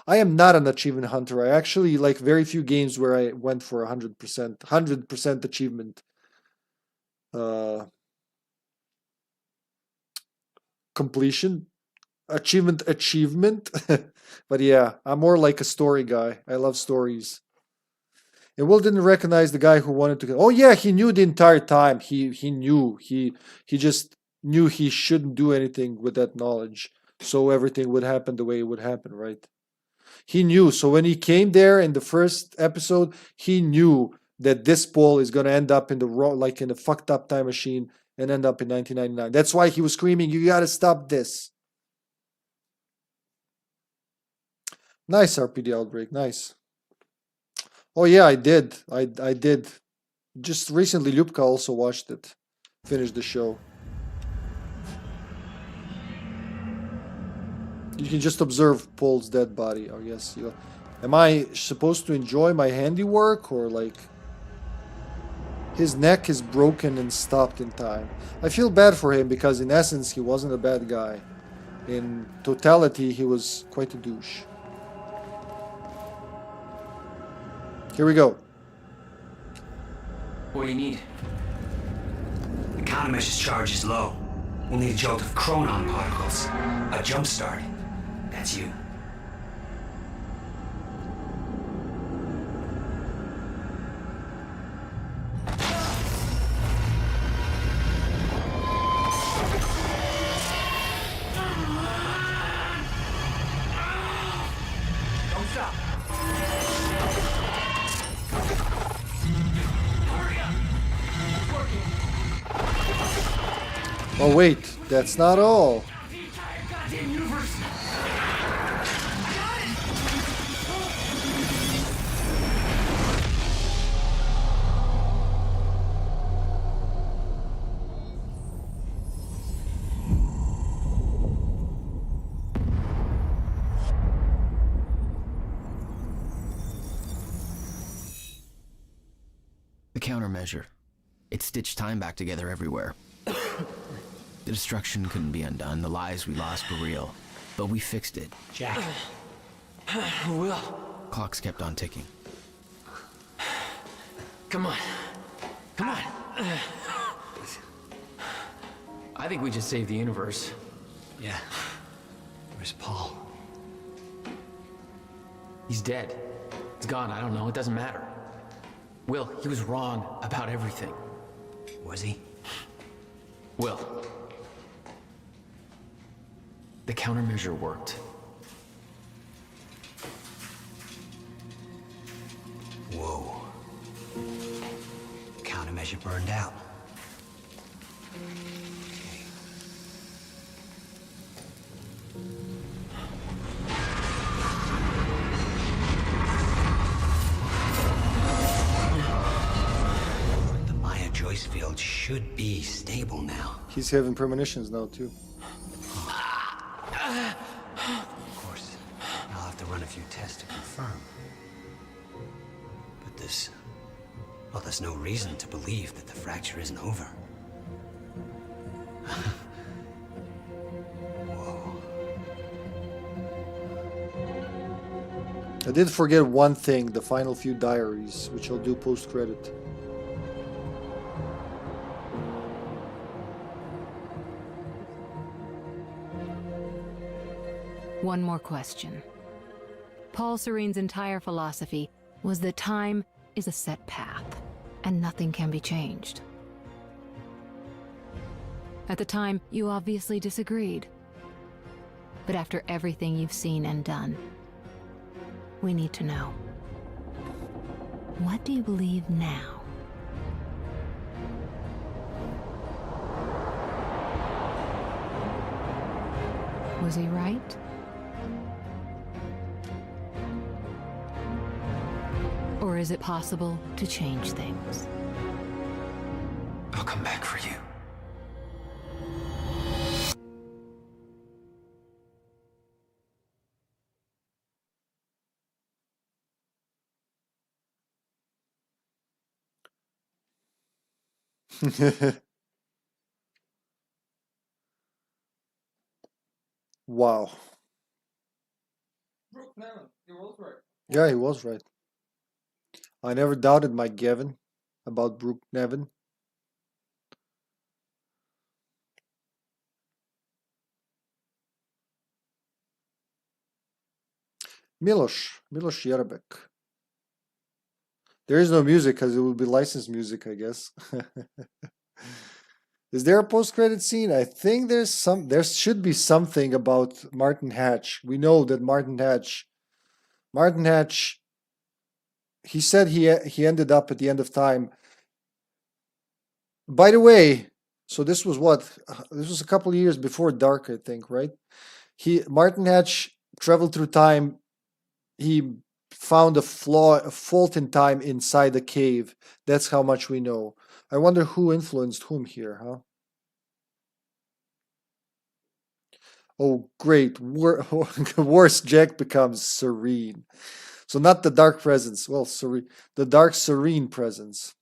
Speaker 1: I am not an achievement hunter. I actually like very few games where I went for 100% achievement completion. Achievement. But yeah, I'm more like a story guy. I love stories. And Will didn't recognize the guy who wanted to... Oh yeah, he knew the entire time. He knew. He just knew he shouldn't do anything with that knowledge. So everything would happen the way it would happen, right? He knew. So when he came there in the first episode, he knew that this Paul is going to end up in the like in a fucked up time machine and end up in 1999. That's why he was screaming, "You got to stop this." Nice RPD Outbreak. Nice. Oh yeah, I did. I did. Just recently, Ljubka also watched it. Finished the show. You can just observe Paul's dead body. Oh yes. Am I supposed to enjoy my handiwork, or like his neck is broken and stopped in time? I feel bad for him because in essence he wasn't a bad guy. In totality, he was quite a douche. Here we go.
Speaker 17: What do you need?
Speaker 9: The countermeasure's charge is low. We'll need a jolt of chronon particles. A jump start. That's you.
Speaker 2: Don't stop.
Speaker 1: Oh wait, that's not all.
Speaker 4: The countermeasure. It stitched time back together everywhere. The destruction couldn't be undone. The lives we lost were real. But we fixed it.
Speaker 9: Jack.
Speaker 17: Will.
Speaker 4: Clocks kept on ticking.
Speaker 17: Come on. Come on. I think we just saved the universe.
Speaker 9: Yeah. Where's Paul?
Speaker 17: He's dead. He's gone. I don't know. It doesn't matter. Will, he was wrong about everything.
Speaker 9: Was he?
Speaker 17: Will. The countermeasure worked.
Speaker 9: Whoa. Countermeasure burned out. The Maya Joyce field should be stable now.
Speaker 1: He's having premonitions now too.
Speaker 9: Of course, I'll have to run a few tests to confirm. But there's no reason to believe that the fracture isn't over. Whoa.
Speaker 1: I did forget one thing, the final few diaries, which I'll do post-credit.
Speaker 14: One more question. Paul Serene's entire philosophy was that time is a set path, and nothing can be changed. At the time, you obviously disagreed. But after everything you've seen and done, we need to know. What do you believe now? Was he right? Or is it possible to change things?
Speaker 9: I'll come back for you.
Speaker 1: Wow.
Speaker 7: Brooke Nevin, he was right.
Speaker 1: Yeah, he was right. I never doubted my Gavin about Brooke Nevin. Milos Yerbek. There is no music because it will be licensed music, I guess. Is there a post-credit scene? I think there should be something about Martin Hatch. We know that Martin Hatch, he said he ended up at the end of time. By the way, so this was what? This was a couple of years before Dark, I think, right? Martin Hatch traveled through time. He found a fault in time inside the cave. That's how much we know. I wonder who influenced whom here, huh? Oh, great. Worse, Jack becomes serene. So not the dark presence. Well, serene. The dark serene presence.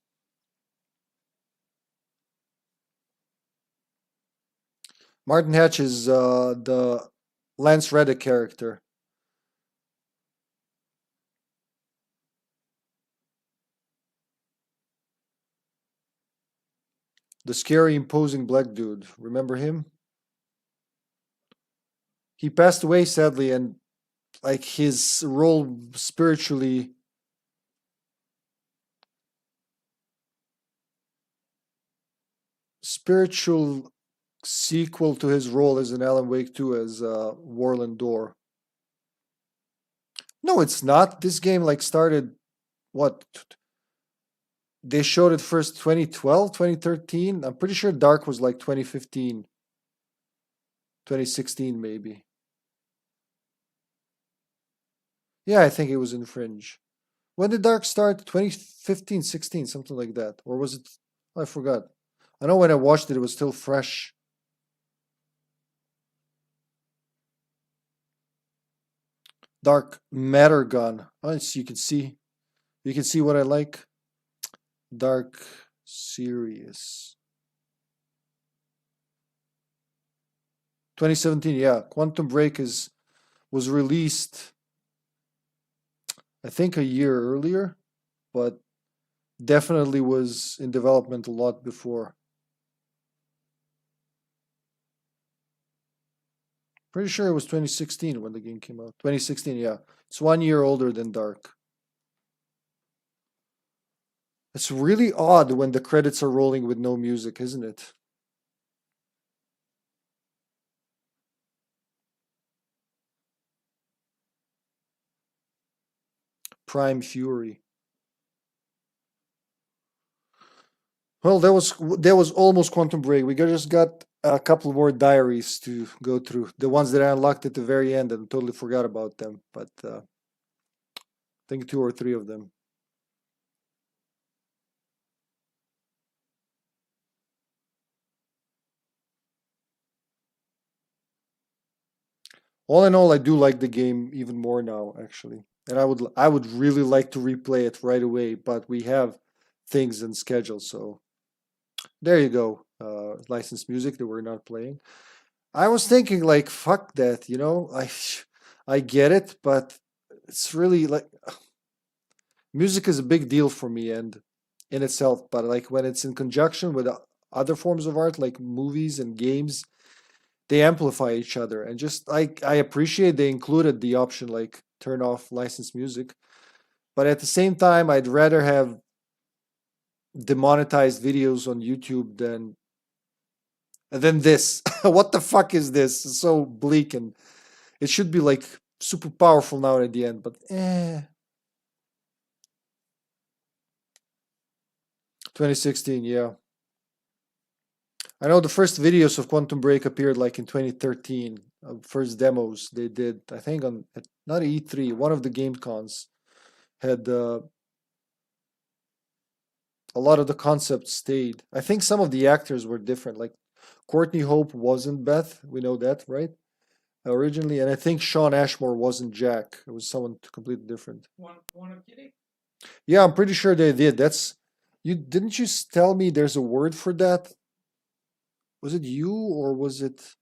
Speaker 1: Martin Hatch is the Lance Reddick character. The scary, imposing black dude. Remember him? He passed away sadly, and like his role spiritual sequel to his role as in Alan Wake 2 as Warland Door. No, it's not. This game like started what? They showed it first 2012, 2013. I'm pretty sure Dark was like 2015. 2016 maybe. Yeah, I think it was in Fringe. When did Dark start? 2015, 16, something like that. Or was it? I forgot. I know when I watched it, it was still fresh. Dark Matter Gun. Oh, you can see. You can see what I like. Dark Serious. 2017, yeah. Quantum Break was released, I think, a year earlier, but definitely was in development a lot before. Pretty sure it was 2016 when the game came out. 2016, yeah. It's 1 year older than Dark. It's really odd when the credits are rolling with no music, isn't it? Prime Fury. Well, that was almost Quantum Break. We just got a couple more diaries to go through. The ones that I unlocked at the very end and totally forgot about them. But I think 2 or 3 of them. All in all, I do like the game even more now, actually. And I would really like to replay it right away, but we have things and schedules, so there you go. Licensed music that we're not playing. I was thinking like, fuck that, you know? I get it, but it's really like music is a big deal for me and in itself, but like when it's in conjunction with other forms of art like movies and games, they amplify each other. And just like I appreciate they included the option like turn off licensed music. But at the same time, I'd rather have demonetized videos on YouTube than this. What the fuck is this? It's so bleak, and it should be like super powerful now at the end, but 2016, yeah. I know the first videos of Quantum Break appeared like in 2013. First demos they did, I think on not E3, one of the game cons had a lot of the concepts stayed. I think some of the actors were different. Like Courtney Hope wasn't Beth, we know that, right? Originally, and I think Sean Ashmore wasn't Jack. It was someone completely different.
Speaker 7: One of Kitty?
Speaker 1: Yeah, I'm pretty sure they did. That's you. Didn't you tell me there's a word for that? Was it you or was it?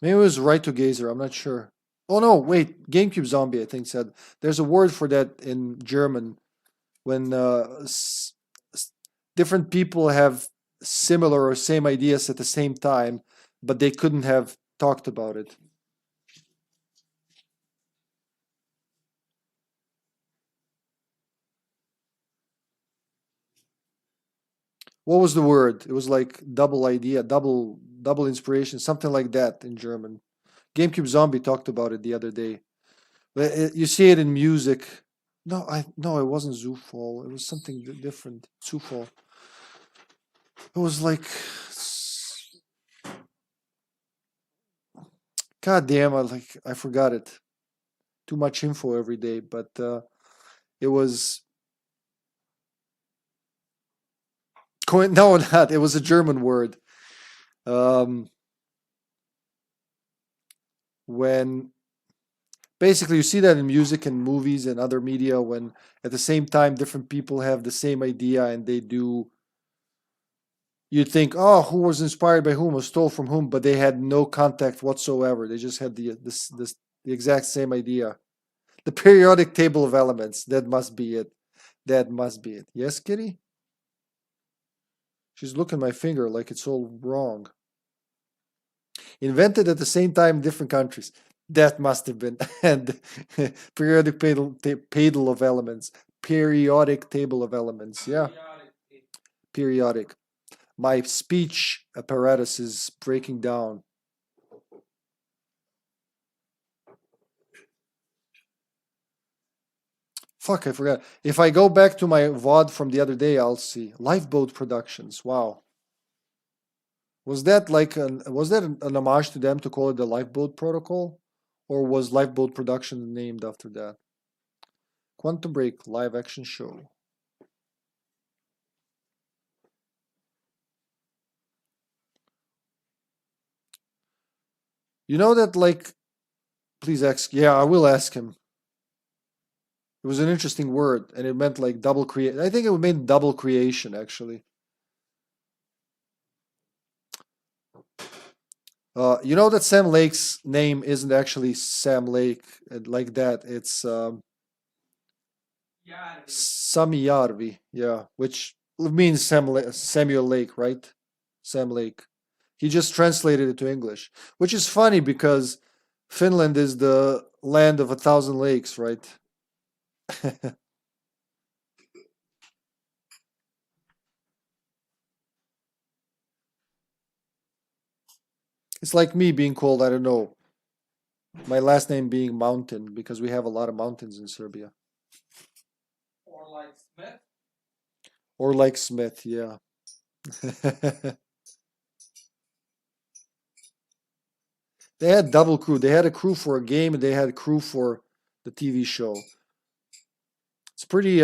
Speaker 1: Maybe it was Right to Gazer. I'm not sure. Oh no, wait. GameCube Zombie, I think, said there's a word for that in German when different people have similar or same ideas at the same time, but they couldn't have talked about it. What was the word? It was like double idea, double inspiration, something like that in German. GameCube Zombie talked about it the other day. You see it in music. No, it wasn't Zufall. It was something different. Zufall. It was like, God damn! I forgot it. Too much info every day, but it was. No, not. It was a German word. When basically you see that in music and movies and other media, when at the same time different people have the same idea and they do. You think, oh, who was inspired by whom or stole from whom, but they had no contact whatsoever. They just had the exact same idea. The periodic table of elements. That must be it. That must be it. Yes, Kitty? She's looking at my finger like it's all wrong. Invented at the same time in different countries. That must have been. And periodic table of elements. Periodic table of elements. Yeah. Periodic. My speech apparatus is breaking down. Fuck, I forgot. If I go back to my VOD from the other day, I'll see. Lifeboat Productions. Wow. Was that like an homage to them to call it the Lifeboat Protocol? Or was Lifeboat Productions named after that? Quantum Break live action show. You know that, like, please ask. Yeah, I will ask him. It was an interesting word, and it meant like double create. I think it meant double creation, actually. You know that Sam Lake's name isn't actually Sam Lake like that. It's Sami Järvi, yeah, which means Samuel Lake, right? Sam Lake. He just translated it to English, which is funny because Finland is the land of 1,000 lakes, right? It's like me being called, I don't know, my last name being Mountain because we have a lot of mountains in Serbia.
Speaker 7: Or like Smith?
Speaker 1: Or like Smith, yeah. They had double crew. They had a crew for a game and they had a crew for the TV show. It's pretty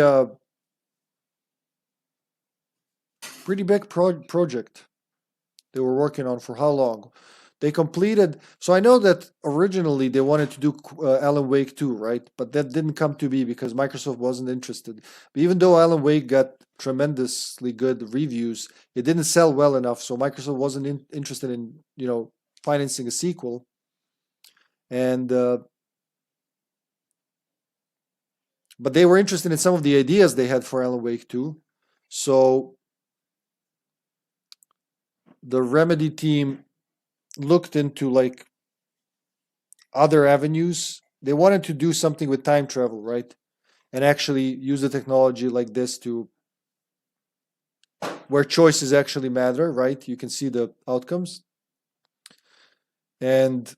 Speaker 1: big project they were working on for how long? They completed. So I know that originally they wanted to do Alan Wake 2, right? But that didn't come to be because Microsoft wasn't interested. But even though Alan Wake got tremendously good reviews, it didn't sell well enough. So Microsoft wasn't interested in, financing a sequel. And but they were interested in some of the ideas they had for Alan Wake 2. So the Remedy team looked into like other avenues. They wanted to do something with time travel, right? And actually use the technology like this to where choices actually matter, right? You can see the outcomes. And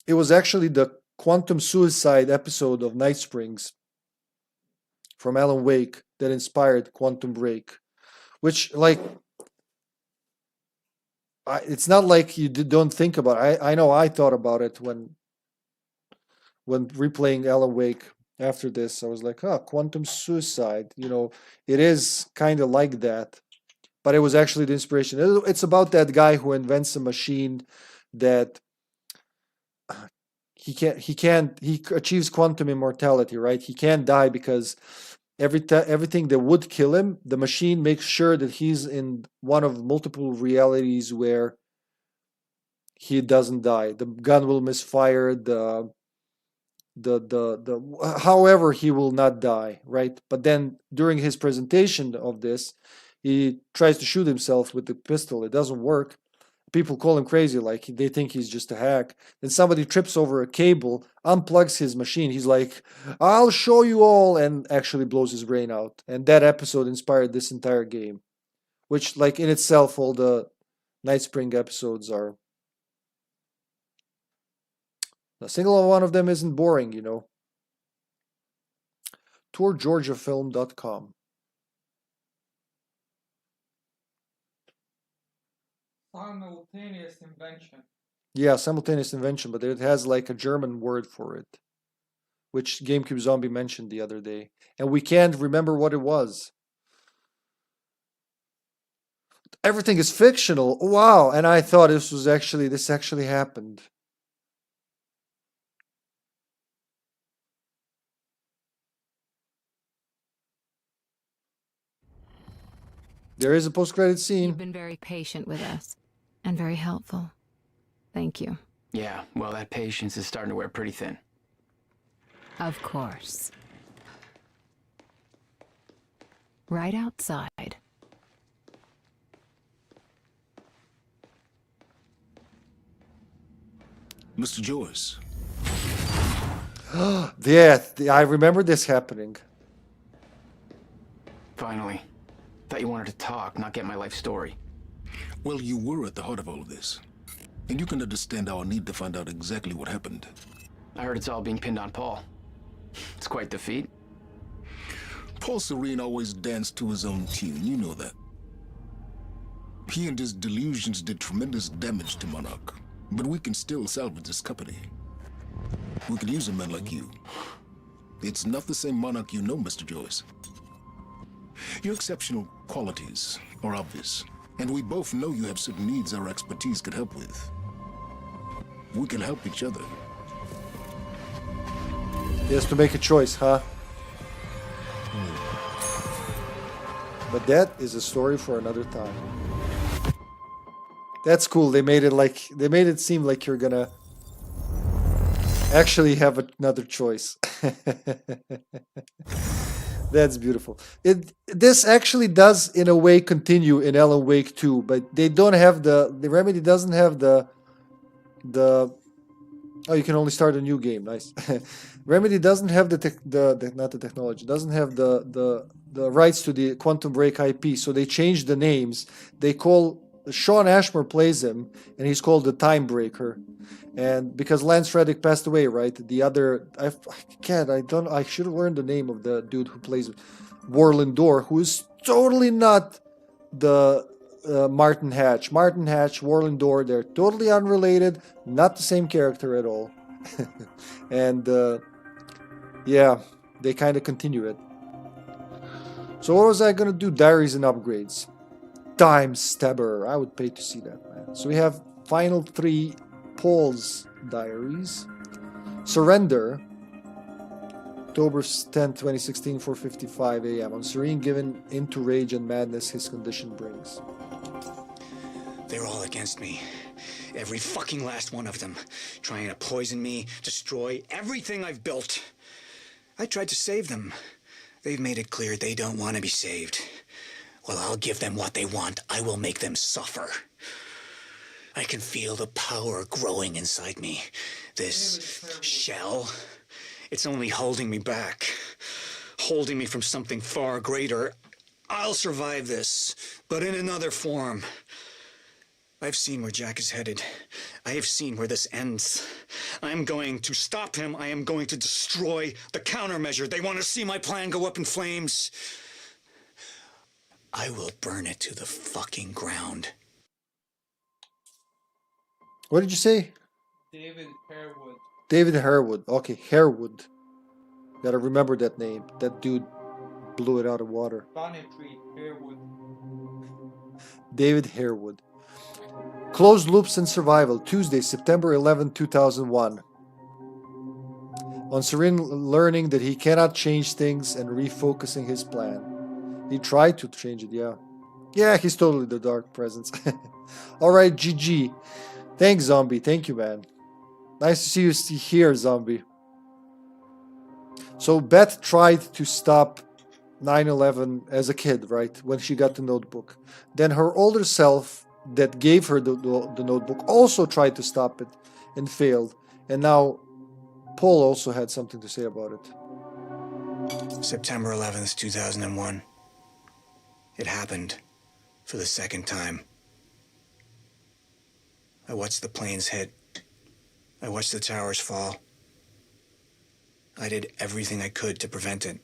Speaker 1: it was actually the quantum suicide episode of Night Springs from Alan Wake that inspired Quantum Break, which like it's not like you don't think about it. I know I thought about it when replaying Alan Wake after this. I was like, oh, quantum suicide. You know, it is kind of like that, but it was actually the inspiration. It's about that guy who invents a machine that he achieves quantum immortality, right? He can't die because everything that would kill him, the machine makes sure that he's in one of multiple realities where he doesn't die. The gun will misfire, the however he will not die, right? But then during his presentation of this, he tries to shoot himself with the pistol. It doesn't work. People call him crazy, like they think he's just a hack. Then somebody trips over a cable, unplugs his machine. He's like, I'll show you all, and actually blows his brain out. And that episode inspired this entire game, which like in itself, all the Night Spring episodes are. A single one of them isn't boring, you know. TourGeorgiaFilm.com.
Speaker 7: Simultaneous invention.
Speaker 1: Yeah, simultaneous invention, but it has like a German word for it, which GameCube Zombie mentioned the other day, and we can't remember what it was. Everything is fictional. Wow, and I thought this actually happened. There is a post-credit scene.
Speaker 14: You've been very patient with us, and very helpful. Thank you.
Speaker 17: Yeah, well, that patience is starting to wear pretty thin.
Speaker 14: Of course. Right outside.
Speaker 13: Mr. Joyce.
Speaker 1: Yeah, I remember this happening.
Speaker 17: Finally. Thought you wanted to talk, not get my life story.
Speaker 13: Well, you were at the heart of all of this. And you can understand our need to find out exactly what happened.
Speaker 17: I heard it's all being pinned on Paul. It's quite the feat.
Speaker 13: Paul Serene always danced to his own tune, you know that. He and his delusions did tremendous damage to Monarch. But we can still salvage this company. We could use a man like you. It's not the same Monarch you know, Mr. Joyce. Your exceptional qualities are obvious, and we both know you have certain needs our expertise could help with. We can help each other.
Speaker 1: He has to make a choice, huh? But that is a story for another time. That's cool. They made it seem like you're gonna actually have another choice. That's beautiful. This actually does, in a way, continue in Alan Wake 2, but they don't have the Remedy doesn't have the. Oh, you can only start a new game. Nice. Remedy doesn't have not the technology. Doesn't have the rights to the Quantum Break IP, so they changed the names. They call Sean Ashmore plays him, and he's called the Time Breaker. And because Lance Reddick passed away, right? The other, I should have learned the name of the dude who plays Warland Door, who is totally not the Martin Hatch. Martin Hatch, Warland Door, they're totally unrelated, not the same character at all. And yeah, they kind of continue it. So what was I gonna do? Diaries and upgrades. Time Stabber. I would pay to see that, man. So we have final 3 Paul's diaries. Surrender. October 10, 2016, 4:55 a.m. On Serene given into rage and madness his condition brings.
Speaker 12: They're all against me. Every fucking last one of them. Trying to poison me, destroy everything I've built. I tried to save them. They've made it clear they don't want to be saved. Well, I'll give them what they want. I will make them suffer. I can feel the power growing inside me. This shell, it's only holding me back, holding me from something far greater. I'll survive this, but in another form. I've seen where Jack is headed. I have seen where this ends. I'm going to stop him. I am going to destroy the countermeasure. They want to see my plan go up in flames. I will burn it to the fucking ground.
Speaker 1: What did you say?
Speaker 7: David Harewood.
Speaker 1: David Harewood. Okay, Harewood. Gotta remember that name. That dude blew it out of water.
Speaker 7: Bonnie Tree, Harewood.
Speaker 1: David Harewood. Closed Loops and Survival, Tuesday, September 11, 2001. On Serene learning that he cannot change things and refocusing his plan. He tried to change it, yeah. Yeah, he's totally the dark presence. Alright, GG. Thanks, Zombie. Thank you, man. Nice to see you here, Zombie. So, Beth tried to stop 9/11 as a kid, right? When she got the notebook. Then her older self that gave her the notebook also tried to stop it and failed. And now Paul also had something to say about it.
Speaker 12: September 11th, 2001. It happened for the second time. I watched the planes hit. I watched the towers fall. I did everything I could to prevent it.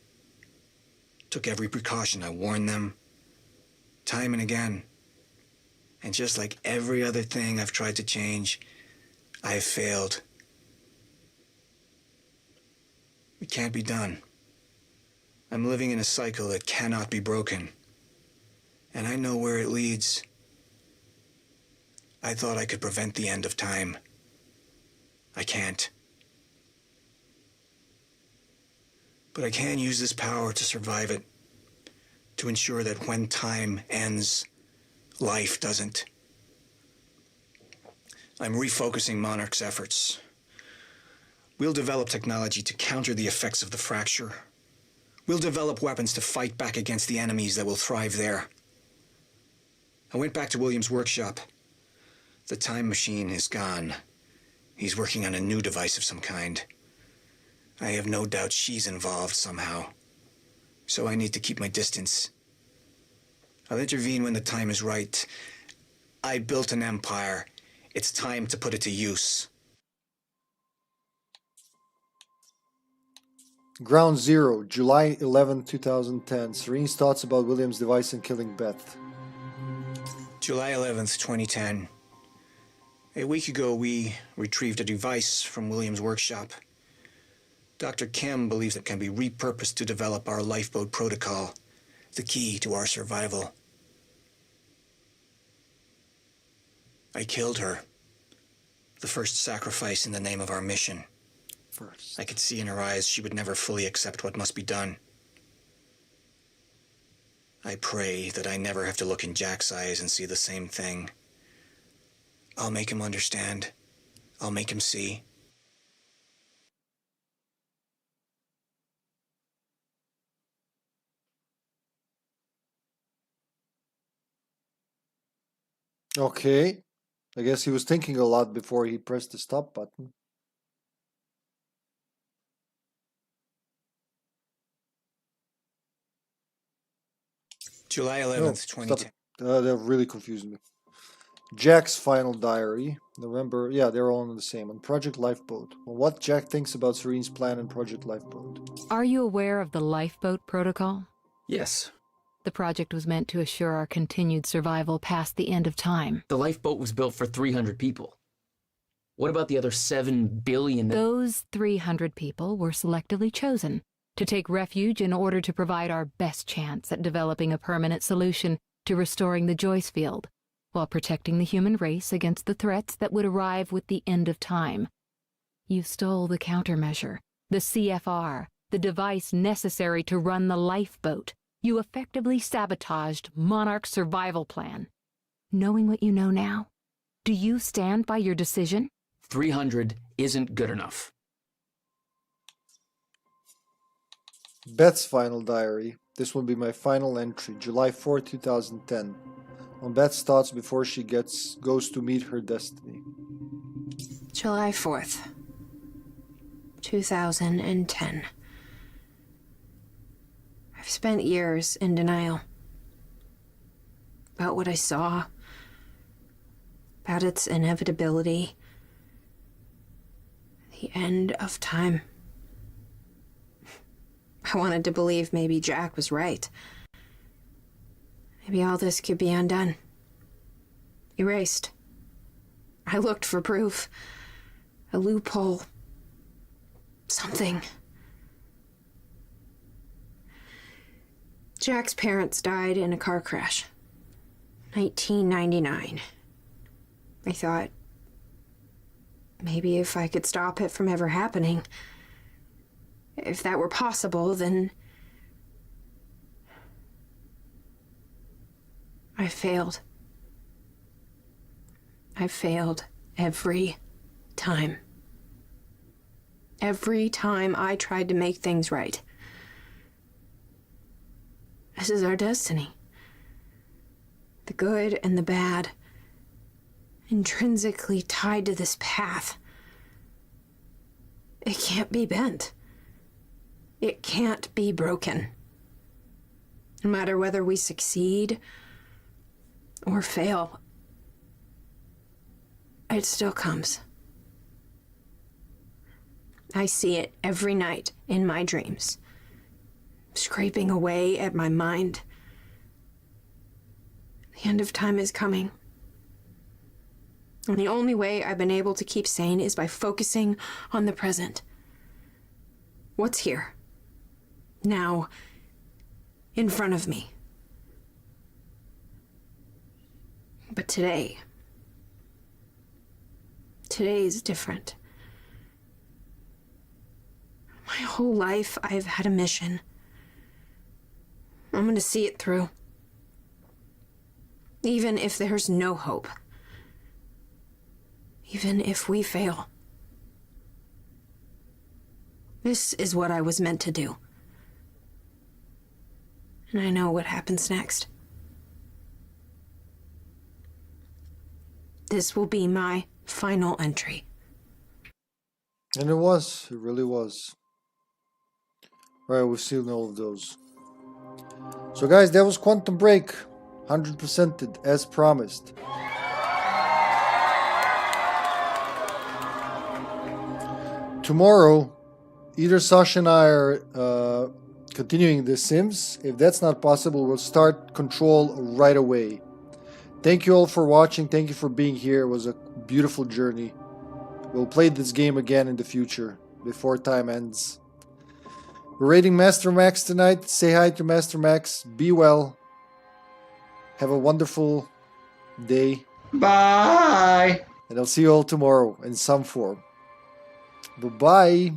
Speaker 12: Took every precaution. I warned them time and again. And just like every other thing I've tried to change, I've failed. It can't be done. I'm living in a cycle that cannot be broken. And I know where it leads. I thought I could prevent the end of time. I can't. But I can use this power to survive it, to ensure that when time ends, life doesn't. I'm refocusing Monarch's efforts. We'll develop technology to counter the effects of the fracture. We'll develop weapons to fight back against the enemies that will thrive there. I went back to William's workshop. The time machine is gone. He's working on a new device of some kind. I have no doubt she's involved somehow. So I need to keep my distance. I'll intervene when the time is right. I built an empire. It's time to put it to use.
Speaker 1: Ground Zero, July 11, 2010. Serene's thoughts about William's device and killing Beth.
Speaker 12: July 11th, 2010. A week ago, we retrieved a device from William's workshop. Dr. Kim believes it can be repurposed to develop our lifeboat protocol, the key to our survival. I killed her. The first sacrifice in the name of our mission. I could see in her eyes she would never fully accept what must be done. I pray that I never have to look in Jack's eyes and see the same thing. I'll make him understand. I'll make him see.
Speaker 1: Okay. I guess he was thinking a lot before he pressed the stop button.
Speaker 12: July 11th, 2010.
Speaker 1: That really confused me. Jack's final diary. November. Yeah, they're all on the same. On Project Lifeboat. Well, what Jack thinks about Serene's plan in Project Lifeboat.
Speaker 14: Are you aware of the Lifeboat Protocol?
Speaker 17: Yes.
Speaker 14: The project was meant to assure our continued survival past the end of time.
Speaker 4: The lifeboat was built for 300 people. What about the other 7 billion?
Speaker 14: Those 300 people were selectively chosen to take refuge in order to provide our best chance at developing a permanent solution to restoring the Joyce field, while protecting the human race against the threats that would arrive with the end of time. You stole the countermeasure, the CFR, the device necessary to run the lifeboat. You effectively sabotaged Monarch's survival plan. Knowing what you know now, do you stand by your decision?
Speaker 4: 300 isn't good enough.
Speaker 1: Beth's final diary. This will be my final entry. July 4, 2010. on Beth's thoughts before she goes to meet her destiny.
Speaker 20: July 4th, 2010. I've spent years in denial about what I saw, about its inevitability, the end of time. I wanted to believe maybe Jack was right. Maybe all this could be undone. Erased. I looked for proof. A loophole. Something. Jack's parents died in a car crash. 1999. I thought, maybe if I could stop it from ever happening, if that were possible, then I failed. I failed every time. Every time I tried to make things right. This is our destiny. The good and the bad, intrinsically tied to this path. It can't be bent. It can't be broken. No matter whether we succeed or fail, it still comes. I see it every night in my dreams, scraping away at my mind. The end of time is coming. And the only way I've been able to keep sane is by focusing on the present. What's here? Now, in front of me. But today is different. My whole life, I've had a mission. I'm gonna see it through. Even if there's no hope. Even if we fail. This is what I was meant to do. And I know what happens next. This will be my final entry.
Speaker 1: And it was. It really was. Right, we've seen all of those. So guys, that was Quantum Break. 100%ed as promised. Tomorrow, either Sasha and I are continuing The Sims. If that's not possible, we'll start Control right away. Thank you all for watching. Thank you for being here. It was a beautiful journey. We'll play this game again in the future, before time ends. We're raiding Master Max tonight. Say hi to Master Max. Be well. Have a wonderful day.
Speaker 6: Bye.
Speaker 1: And I'll see you all tomorrow in some form. Bye-bye.